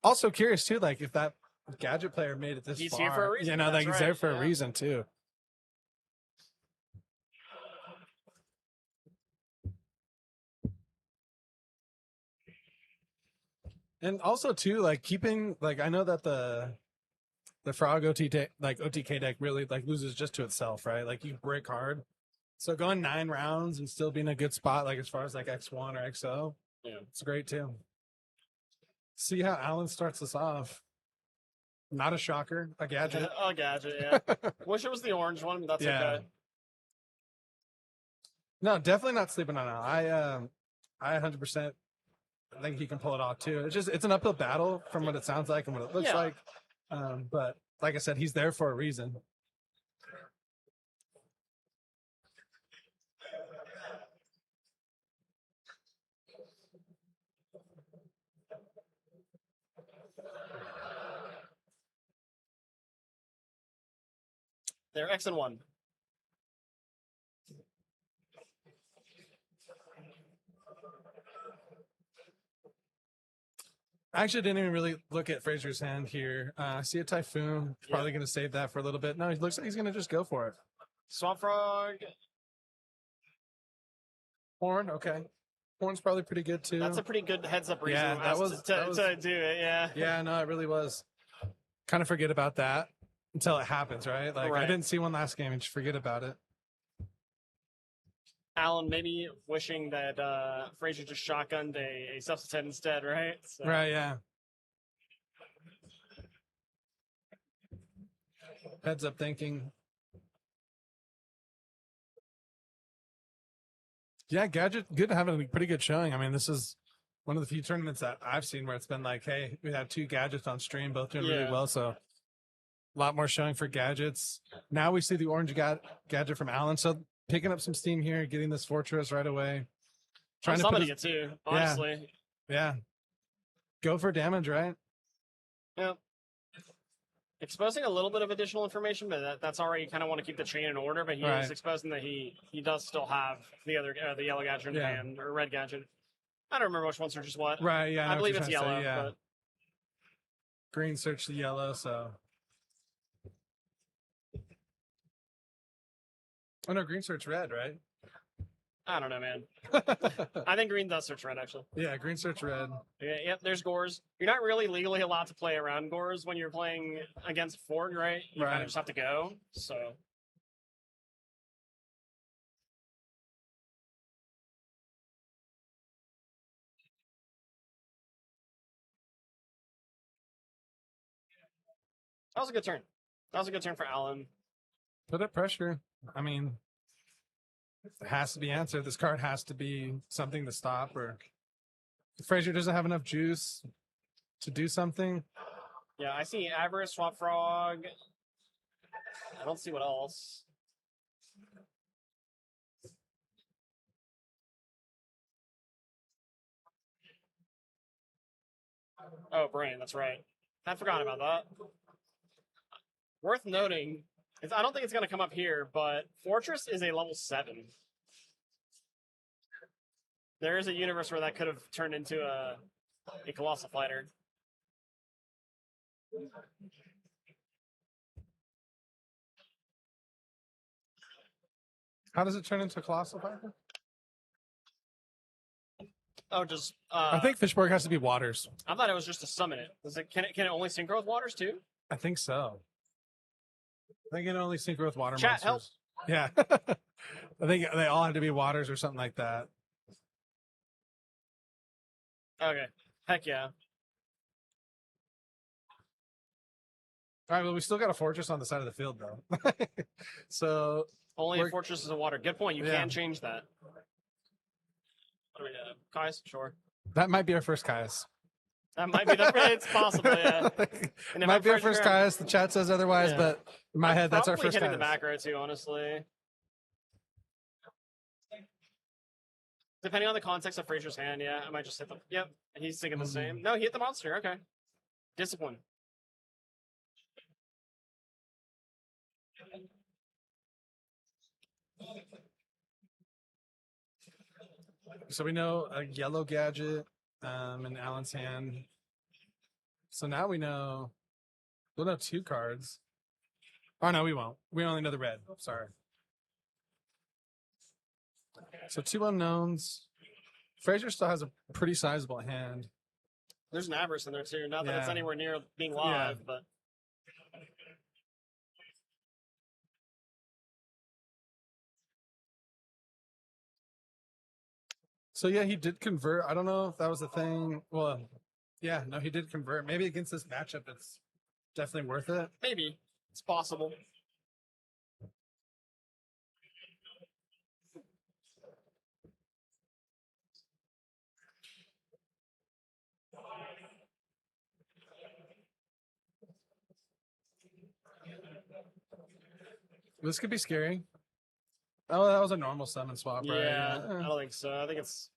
also curious too, like if that gadget player made it this He's far. here for a reason. Like That's he's right, there for yeah. a reason too. And also too, like keeping like I know that the Frog OTK deck really like loses just to itself, right? Like you brick hard. So going 9 rounds and still being a good spot, like as far as like X1 or XO, it's great too. See how Alan starts us off. Not a shocker, a gadget. A gadget, yeah. Wish it was the orange one, but that's okay. No, definitely not sleeping on Al. I 100% think he can pull it off too. It's an uphill battle from what it sounds like and what it looks like. But like I said, he's there for a reason. They're X and 1. I actually didn't even really look at Fraser's hand here. I see a Typhoon. He's probably going to save that for a little bit. No, he looks like he's going to just go for it. Swamp Frog. Horn, okay. Horn's probably pretty good too. That's a pretty good heads up reason Yeah, that was to do it. Yeah. Yeah, no, it really was. Kind of forget about that until it happens, right? Like I didn't see one last game and just forget about it. Alan maybe wishing that Fraser just shotgunned a substitute instead, right? So. Right, yeah. Heads up thinking. Yeah, Gadget, good to have a pretty good showing. I mean, this is one of the few tournaments that I've seen where it's been like, hey, we have 2 Gadgets on stream, both doing really well. So a lot more showing for Gadgets. Now we see the orange Gadget from Alan. So picking up some steam here, getting this Fortress right away. Trying to put it too, honestly. Yeah. Go for damage, right? Yeah. Exposing a little bit of additional information, but that's already kind of want to keep the chain in order. But he is exposing that he does still have the other the yellow gadget in hand, or red gadget. I don't remember which one searches what. Right. Yeah. I believe it's yellow. But... Green searched the yellow, so. Oh no, green search red, right? I don't know, man. I think green does search red, actually. Yeah, green search red. Yeah, yep, there's Gores. You're not really legally allowed to play around Gores when you're playing against Ford, right? You kind of just have to go, so... That was a good turn. That was a good turn for Alan. Put up pressure. I mean... It has to be answered. This card has to be something to stop, or if Fraser doesn't have enough juice to do something. Yeah, I see Avarice, Swamp Frog. I don't see what else. Oh, Brain, that's right. I forgot about that. Worth noting, I don't think it's going to come up here, but Fortress is a level 7. There is a universe where that could have turned into a Colossal Fighter. How does it turn into a Colossal Fighter? Oh, just... I think Fishborg has to be Waters. I thought it was just to summon it. Can it only synchro with Waters, too? I think so. I think it only synchro with Water Chat, monsters. Help. Yeah. I think they all had to be Waters or something like that. Okay. Heck yeah. All right, well, we still got a Fortress on the side of the field, though. So... Only a Fortress is a Water. Good point. You can change that. What do we have? Kais? Sure. That might be our first Kais. That might be the... It's possible, yeah. It might be our first Kais. The chat says otherwise, but in my head, that's our first Kais. Hitting the back row, too, honestly. Depending on the context of Fraser's hand, yeah, I might just hit them. Yep, he's thinking the same. No, he hit the monster. Okay. Discipline. So we know a yellow gadget in Alan's hand. So now we'll know 2 cards. Oh, no, we won't. We only know the red. Sorry. So 2 unknowns. Fraser still has a pretty sizable hand. There's an Avarice in there, too. Not that it's anywhere near being live, but... So yeah, he did convert. I don't know if that was a thing. Well, yeah, no, he did convert. Maybe against this matchup, it's definitely worth it. Maybe. It's possible. This could be scary. Oh, that was a normal summon swap, right? Yeah, I don't think so. I think it's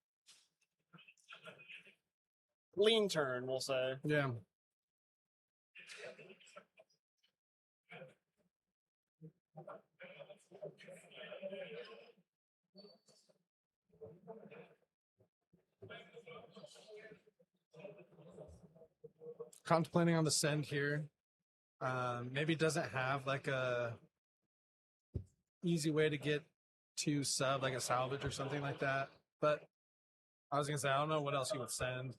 lean turn, we'll say. Yeah. contemplating on the send here. Maybe doesn't have like a easy way to get to sub, like a salvage or something like that. But I was gonna say I don't know what else he would send.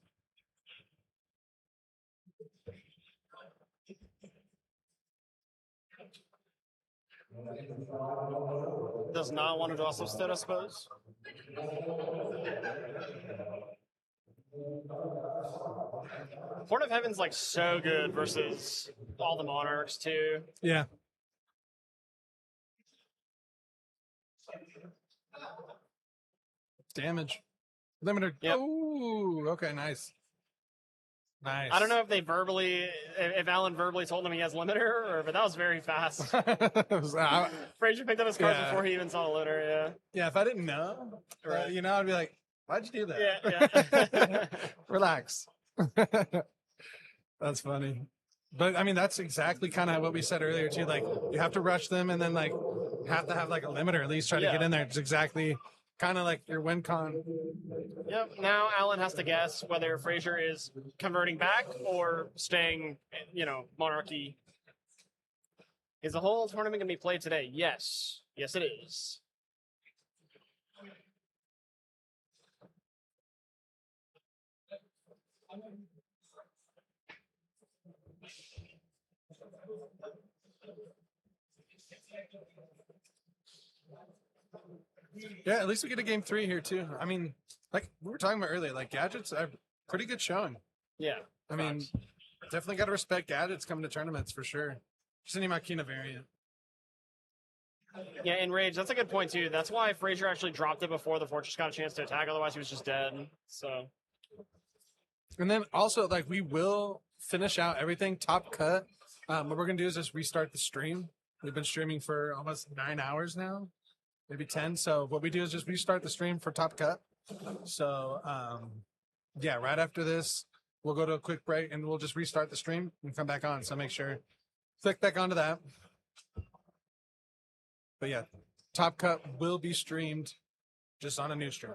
Does not want to draw substead, I suppose. Port of Heaven's like so good versus all the monarchs too. Yeah. Damage. Limiter. Yep. Ooh, okay, nice. Nice. I don't know if they verbally, if Alan verbally told him he has limiter, but that was very fast. Frazier picked up his cards before he even saw the limiter. Yeah. Yeah. If I didn't know, Right. you know, I'd be like, "Why'd you do that?" Yeah. Relax. That's funny. But I mean, that's exactly kind of what we said earlier too. Like, you have to rush them, and then like have to have like a limiter at least try to get in there. It's exactly kind of like your win con. Yep. Now Alan has to guess whether Frazier is converting back or staying, monarchy. Is the whole tournament going to be played today? Yes. Yes, it is. Yeah, at least we get a game 3 here too. I mean, like we were talking about earlier, like Gadgets are pretty good showing. Yeah. I mean, definitely got to respect Gadgets coming to tournaments for sure. Just any Makina variant. Yeah, Enrage, that's a good point too. That's why Frazier actually dropped it before the Fortress got a chance to attack. Otherwise, he was just dead. So. And then also, like, we will finish out everything top cut. What we're gonna do is just restart the stream. We've been streaming for almost 9 hours now, maybe 10. So what we do is just restart the stream for top cut. So yeah, right after this, we'll go to a quick break and we'll just restart the stream and come back on. So make sure click back onto that. But yeah, top cut will be streamed just on a new stream.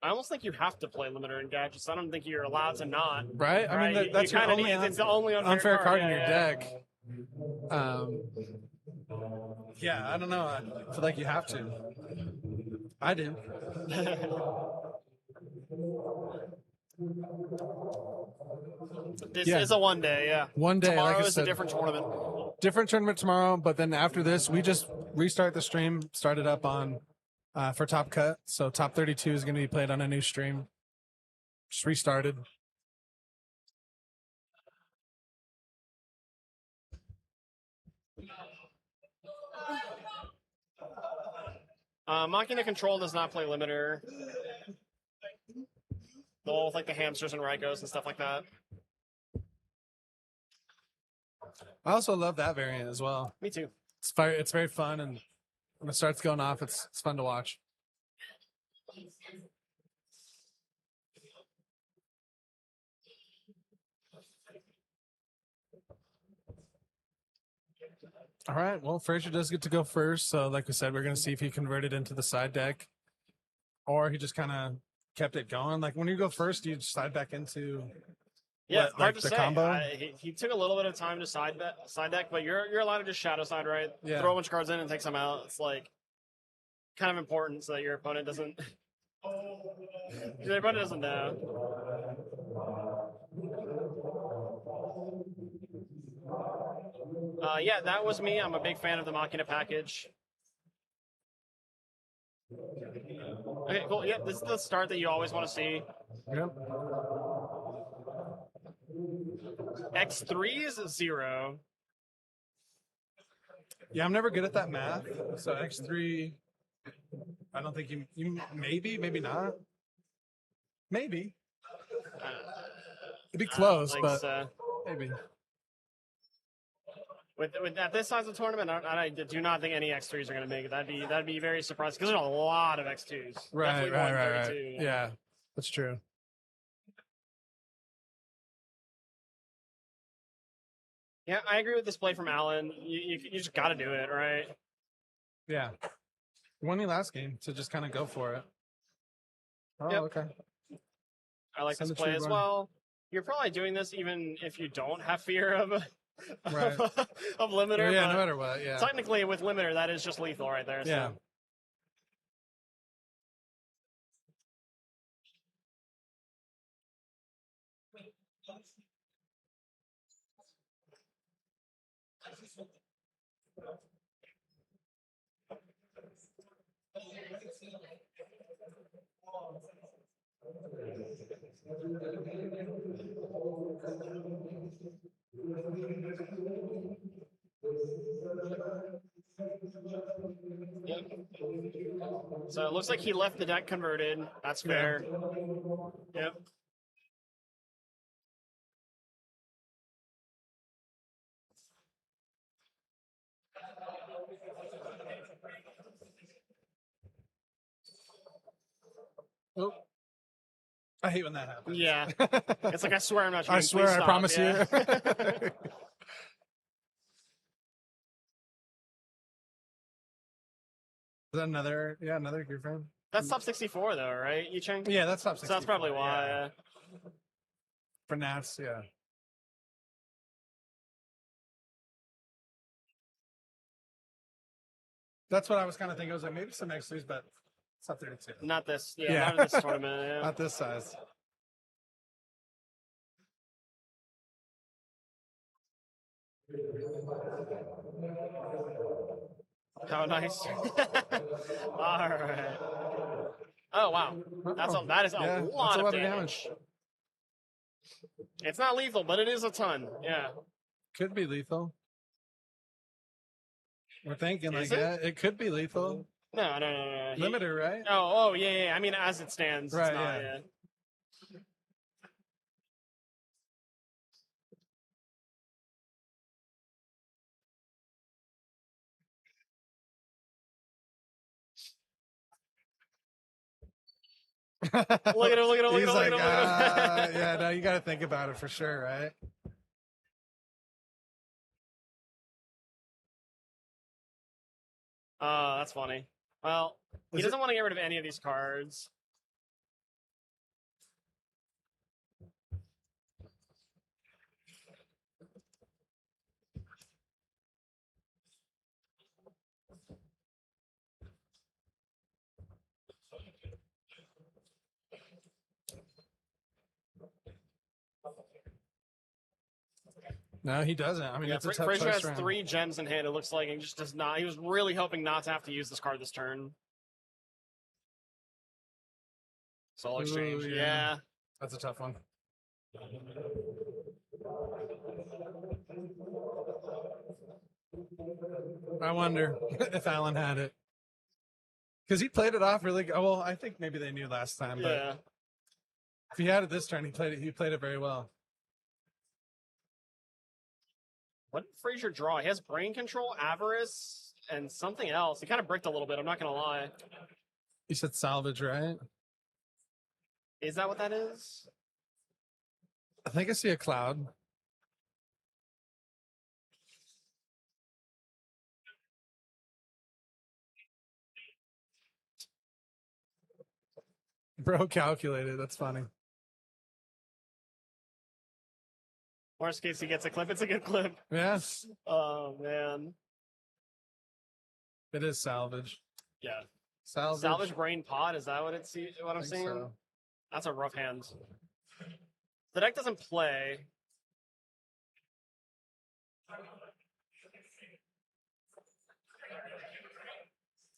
I almost think you have to play limiter and gadgets. I don't think you're allowed to not. Right? I mean, that's you your only, it's the only unfair card in your yeah. deck. Yeah, I don't know. I feel like you have to. I do. This is a one day, yeah. One day. Tomorrow like I is said, a different tournament. Different tournament tomorrow, but then after this, we just restart the stream, start it up on for Top Cut. So Top 32 is going to be played on a new stream. Just restarted. Machina Control does not play limiter. The whole with like the hamsters and Rykos and stuff like that. I also love that variant as well. Me too. It's very fun, and when it starts going off, it's fun to watch. All right. Well, Frazier does get to go first. So, like we said, we're going to see if he converted into the side deck, or he just kind of kept it going. Like when you go first, you slide back into hard like to the say. combo. He took a little bit of time to side deck, but you're allowed to just shadow side, right? Yeah. Throw a bunch of cards in and take some out. It's like kind of important so that your opponent doesn't. Your opponent doesn't know. Yeah, that was me. I'm a big fan of the Machina package. Okay, cool. Yep, this is the start that you always want to see. Yep. X3 is 0. Yeah, I'm never good at that math. So X3, I don't think you maybe not. Maybe. It'd be close, but so. Maybe. With at this size of tournament, I do not think any X3s are going to make it. That'd be very surprising because there's a lot of X2s. Right. Definitely Yeah, that's true. Yeah, I agree with this play from Alan. You just got to do it, right? Yeah. Won the last game, so just kind of go for it. Oh, Yep. okay. I like Send this the play tree as run. well. You're probably doing this even if you don't have fear of Right. of limiter. Yeah, but no matter what. Yeah. technically, with limiter, that is just lethal right there. Yeah. So. So it looks like he left the deck converted. That's fair. Yep. Oh. I hate when that happens. Yeah. It's like, I swear I'm not cheating. I swear, Please I stop. promise Yeah. you. Is that another? Yeah, another gear frame. That's top 64 though, right? Yicheng? Yeah, that's top So 64. that's probably why. Yeah. For Nats, yeah. That's what I was kind of thinking. I was like, maybe some X3s, but it's not 32. Not this. Yeah, Yeah. not in this tournament. Yeah. Not this size. How nice. All right. Oh wow, that is a Yeah, lot, that's of damage. It's not lethal, but it is a ton. Yeah. Could be lethal. We're thinking Is like it? that. It could be lethal. No. Limiter, right? Oh yeah. I mean, as it stands, Right, it's not. yeah. Look at him! Look at him! Look at him! He's Look like, at him! Look at him! yeah, no, you got to think about it for sure, right? Oh, that's funny. Well, he Is doesn't want to get rid of any of these cards. No, he doesn't. I mean, Yeah, it's a tough Frazier choice has for him. 3 gems in hand. It looks like, and just does not. He was really hoping not to have to use this card this turn. Soul Exchange. Ooh, Yeah. That's a tough one. I wonder if Alan had it. Because he played it off really good. Well, I think maybe they knew last time, but Yeah. if he had it this turn, he played it very well. What did Frazier draw? He has Brain Control, Avarice, and something else. He kind of bricked a little bit, I'm not going to lie. You said salvage, right? Is that what that is? I think I see a cloud. Bro calculated. That's funny. Worst case, he gets a clip. It's a good clip. Yeah, Oh, man. it is salvage. Yeah. Salvage. Salvage Brain Pod, is that what what I I'm think seeing? so. That's a rough hand. The deck doesn't play.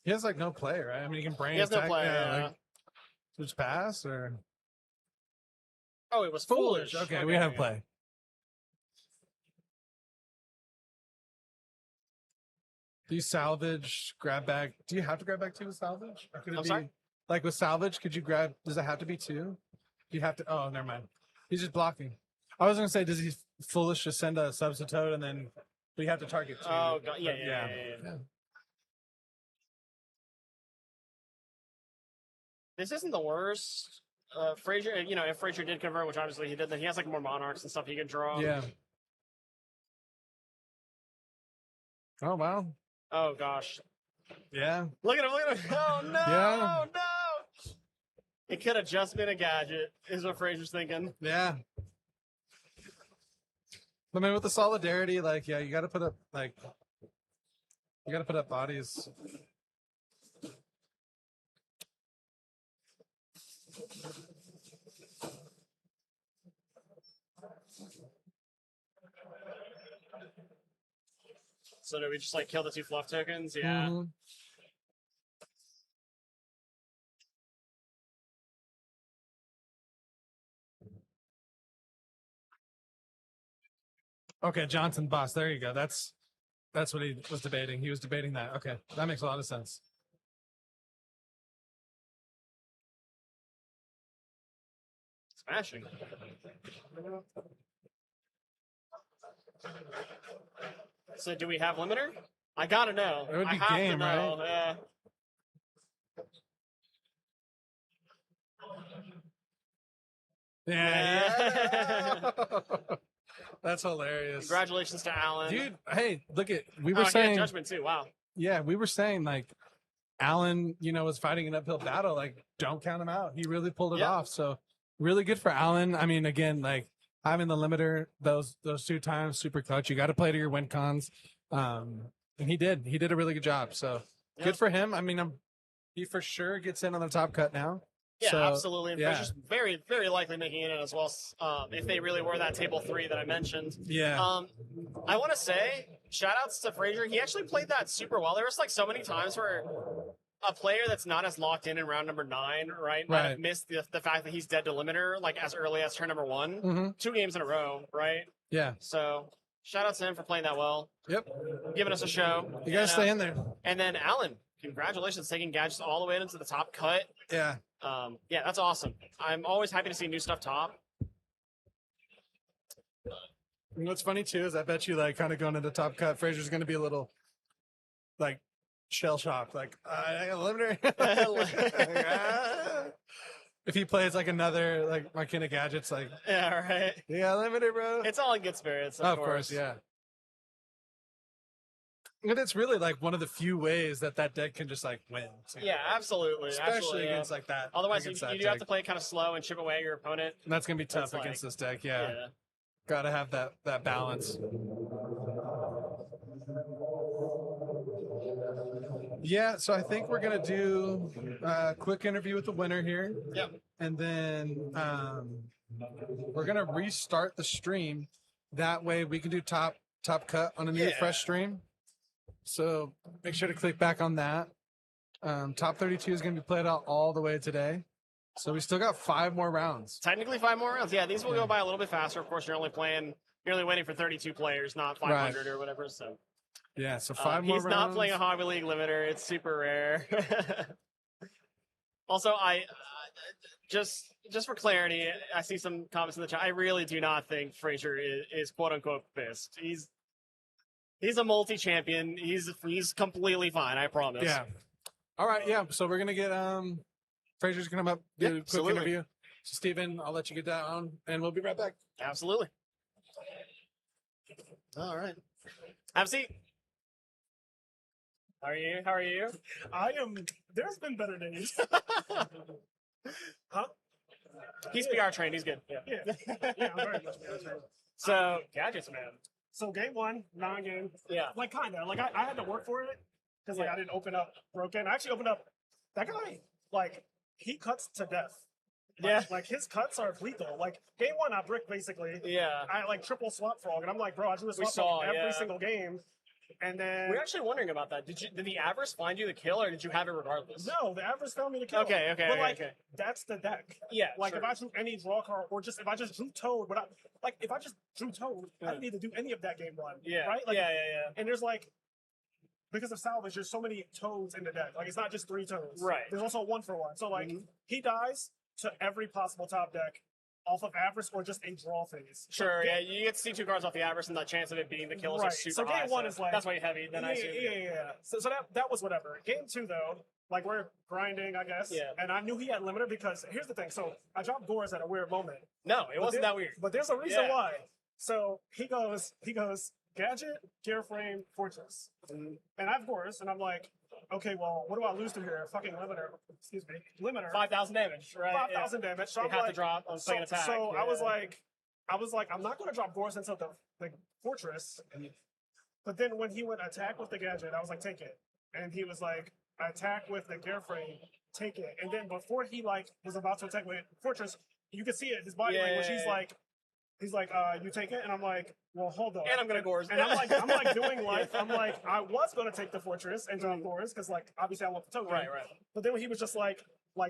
He has like no play, right? I mean, he can brain He has no attack. play, yeah. Like, just pass or Oh, it was foolish. foolish. Okay, we have play. Do you salvage, grab back? Do you have to grab back 2 with salvage? Or could it I'm be sorry? like with salvage? Could you grab? Does it have to be 2? You have to. Oh, never mind. He's just blocking. I was gonna say, does he foolish to send a substitute and then we have to target 2? Oh, God. But Yeah. This isn't the worst. Frazier, if Frazier did convert, which obviously he did, then he has like more monarchs and stuff he could draw. Yeah. Oh wow. Oh gosh. Yeah. Look at him! Look at him! Oh no! Yeah. No! It could have just been a gadget, is what Fraser's thinking. Yeah. I mean, with the solidarity, like, yeah, you got to put up bodies. So do we just like kill the 2 fluff tokens? Yeah. Mhm. Okay, Johnson boss. There you go. That's what he was debating. He was debating that. Okay, that makes a lot of sense. Smashing. So do we have limiter? I gotta know. It would I be have game, to know. right? Yeah. Yeah. That's hilarious. Congratulations to Alan. Dude, hey, look at we Oh, were he had saying judgment too. Wow. yeah, we were saying like Alan, was fighting an uphill battle. Like, don't count him out. He really pulled it Yeah. off. So really good for Alan. I mean, again, like having the limiter those 2 times, super clutch. You got to play to your win cons. And he did. He did a really good job. So Yep. good for him. I mean, he for sure gets in on the top cut now. Yeah, So, absolutely. And yeah. Fraser's very, very likely making it in as well. If they really were that table 3 that I mentioned. Yeah. I want to say shout outs to Fraser. He actually played that super well. There was like so many times where a player that's not as locked in round number 9, right, might have missed the fact that he's dead to limiter like as early as turn number 1, Mm-hmm. 2 games in a row, right? Yeah. So shout out to him for playing that well. Yep. Giving us a show. You got to stay in there. And then Alan, congratulations, taking gadgets all the way into the top cut. Yeah. Yeah, that's awesome. I'm always happy to see new stuff top. You know what's funny too is I bet you like kind of going into top cut, Fraser's going to be a little like shell shocked, like I got a limiter. If he plays like another like Markina gadgets, like Yeah, right. yeah, limiter, bro. It's all in good spirits, Of course, yeah. And it's really like one of the few ways that deck can just like win. Too. Yeah, absolutely. Especially absolutely, against like that. Otherwise, you against that do have deck. to play kind of slow and chip away at your opponent. And that's gonna be tough That's against like- this deck. Yeah. Gotta have that balance. Yeah, so I think we're gonna do a quick interview with the winner here. Yep. And then we're gonna restart the stream. That way we can do top cut on a new fresh stream. So make sure to click back on that. Top 32 is gonna be played out all the way today. So we still got 5 more rounds. Technically 5 more rounds. Yeah, these will go by a little bit faster. Of course, you're only waiting for 32 players, not 500 or whatever. So yeah, so 5 more rounds. He's not playing a Hobby League limiter. It's super rare. Also, I just for clarity, I see some comments in the chat. I really do not think Fraser is quote unquote pissed. He's a multi-champion. He's completely fine. I promise. Yeah. All right. Yeah. So we're gonna get Fraser's gonna come up, do a quick absolutely. interview. So Steven, I'll let you get down, and we'll be right back. Absolutely. All right. Have a seat. How are you? How are you? I am. There's been better days. Huh? He's PR trained. He's good. Yeah. Yeah. Yeah, I'm very much PR trained. So gadgets, man. So game 1, non-game. Yeah. Like kinda. Like I had to work for it because like I didn't open up broken. I actually opened up. That guy, like he cuts to death. Yeah. Like his cuts are lethal. Like game 1, I brick basically. Yeah. I like triple swap frog, and I'm like, bro, I do this We swap saw, frog every yeah. single game. And then We're actually wondering about that. Did the Avarice find you the kill, or did you have it regardless? no, the average found me to kill. Okay, okay, But okay, like okay. that's the deck. Yeah. Like sure. if I drew any draw card, or just if I just drew Toad, but if I just drew Toad, I didn't need to do any of that game 1. Yeah. Right. Like, yeah. Yeah. And there's like, because of salvage, there's so many Toads in the deck. Like it's not just 3 Toads. Right. There's also 1-for-1. So like he dies to every possible top deck off of Avarice or just a draw phase. Sure. Yeah. You get to see 2 cards off the Avarice, and the chance of it being the kill is Right. like super So game high. 1 is like that's why you heavy. Then I assume. Yeah. So that was whatever. Game 2 though, like we're grinding, I guess. Yeah. And I knew he had limiter because here's the thing. So I dropped Gores at a weird moment. No, it wasn't that weird. But there's a reason Yeah. why. So he goes, Gadget, Gear Frame, Fortress. And I have Boris, and I'm like, okay, well, what do I lose to here? Fucking limiter. Excuse me. Limiter. 5,000 damage, right? 5,000 damage. So You I'm have like, to drop on second attack. So yeah. I was like, I'm not going to drop Boris into the Fortress. But then when he went attack with the Gadget, I was like, take it. And he was like, attack with the Gear Frame, take it. And then before he like was about to attack with Fortress, you could see it, his body language. He's like, you take it, and I'm like, well, hold on. And I'm gonna Gores. And I'm like doing life. I'm like, I was gonna take the Fortress and drop Gores because like obviously I want the token. Right. But then when he was just like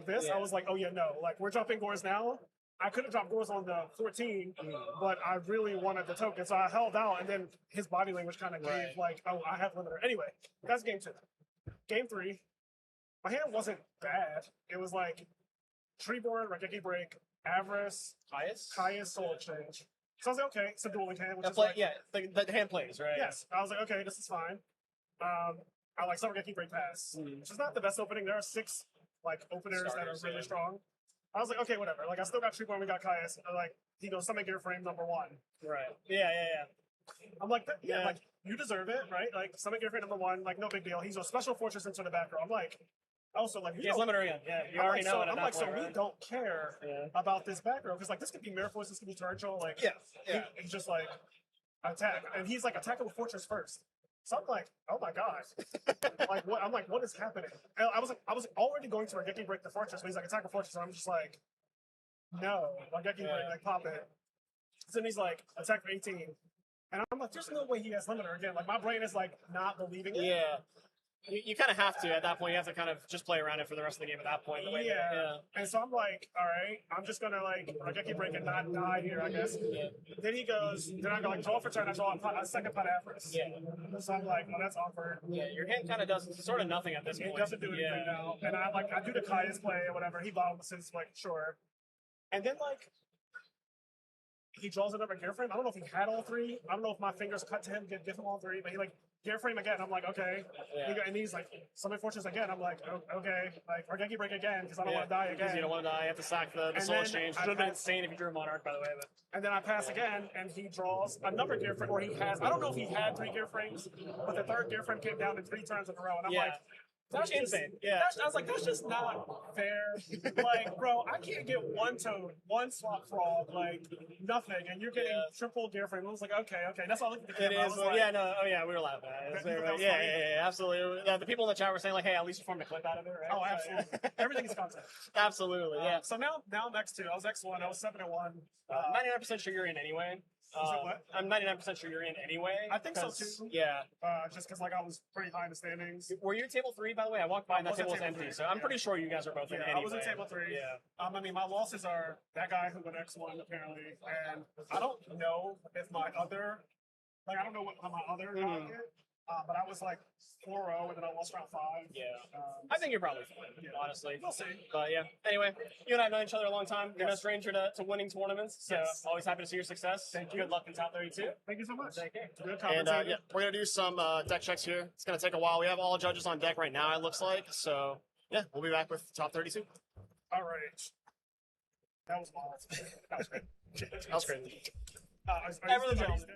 this, I was like, oh yeah, no, like we're dropping Gores now. I could have dropped Gores on the 14, but I really wanted the token, so I held out, and then his body language kind of gave like, oh, I have limiter. Anyway, that's game 2. Game 3, my hand wasn't bad. It was like Treeborn, Raigeki Break, Avarice, Caius, Soul Exchange. So I was like, okay, it's a dueling hand, which is like, the hand plays, right? Yes. I was like, okay, this is fine. I like some Raigeki Break Pass, which is not the best opening. There are 6 like openers that are really strong. I was like, okay, whatever. Like I still got Treeborn, we got Caius. Like he goes Summon Gear Frame #1. Right. Yeah. I'm like, like you deserve it, right? Like Summon Gear Frame #1, like no big deal. He's a special fortress into the back row. I'm like, also like, he's limiter again. Yeah, you already know it. I'm like, so we don't care about this back row because like this could be Mirror Force, this could be Torrential. Like, he's just like attack, and he's like attacking with Fortress first. So I'm like, oh my god, like what? I'm like, what is happening? And I was already going to Raigeki Break the Fortress, but he's like attack with Fortress, and I'm just like, no, Raigeki Break, like pop it. So then he's like attack for 18, and I'm like, there's no way he has limiter again. Like my brain is like not believing it. Yeah. You kind of have to at that point. You have to kind of just play around it for the rest of the game at that point. And so I'm like, all right, I'm just gonna like Raigeki Break and not die here, I guess. Then he goes, then I go like draw for turn. I draw a second pot Avarice. So I'm like, oh, that's awkward. Yeah, your hand kind of does sort of nothing at this point. He doesn't do anything now. And I do the Caius play or whatever. He bounces like sure. And then like he draws another Gear Frame. I don't know if he had all 3. I don't know if my fingers cut to him give him all 3, but he like Gear Frame again. I'm like, okay. And he's like, Summon Fortress again. I'm like, okay. Like, Raigeki Break again because I don't want to die again. Because you don't want to die. You have to sack the Soul Exchange. Which would have been insane if you drew a Monarch, by the way. But. And then I pass again, and he draws another Gear Frame, or he has, I don't know if he had 3 Gear Frames, but the 3rd Gear Frame came down in 3 turns in a row. And I'm like, that's insane. I was like, that's just not fair. Like, bro, I can't get 1 Toad, 1 Swap Frog, like, nothing, and you're getting triple Gear Frame. I was like, okay, that's all I looked at. It is. Like, we were laughing at it. Yeah, absolutely. The people in the chat were saying, like, hey, at least you formed a clip out of it, right? Oh, absolutely. Everything is content. Absolutely, yeah. So now I'm X2. I was X1. I was 7-1. 99% sure you're in anyway. What? I'm 99% sure you're in anyway. I think so too. Yeah. Just because like I was pretty high in the standings. Were you table 3, by the way? I walked by and that table was empty, so I'm pretty sure you guys are both in anyway. I was in table 3. Yeah. I mean, my losses are that guy who went X1 apparently, and I don't know if my other, like I don't know what my other guy did. But I was like 4-0, and then I lost round 5. Yeah. I think you're probably fine, honestly. We'll see. But yeah. Anyway, you and I have known each other a long time. You're no stranger to winning tournaments, so always happy to see your success. Thank you. Good luck in top 32. Thank you so much. Thank you. Good and we're going to do some deck checks here. It's going to take a while. We have all judges on deck right now, it looks like. So yeah, we'll be back with top 32. All right. That was wild. That was great. That was great. Ever the gentleman.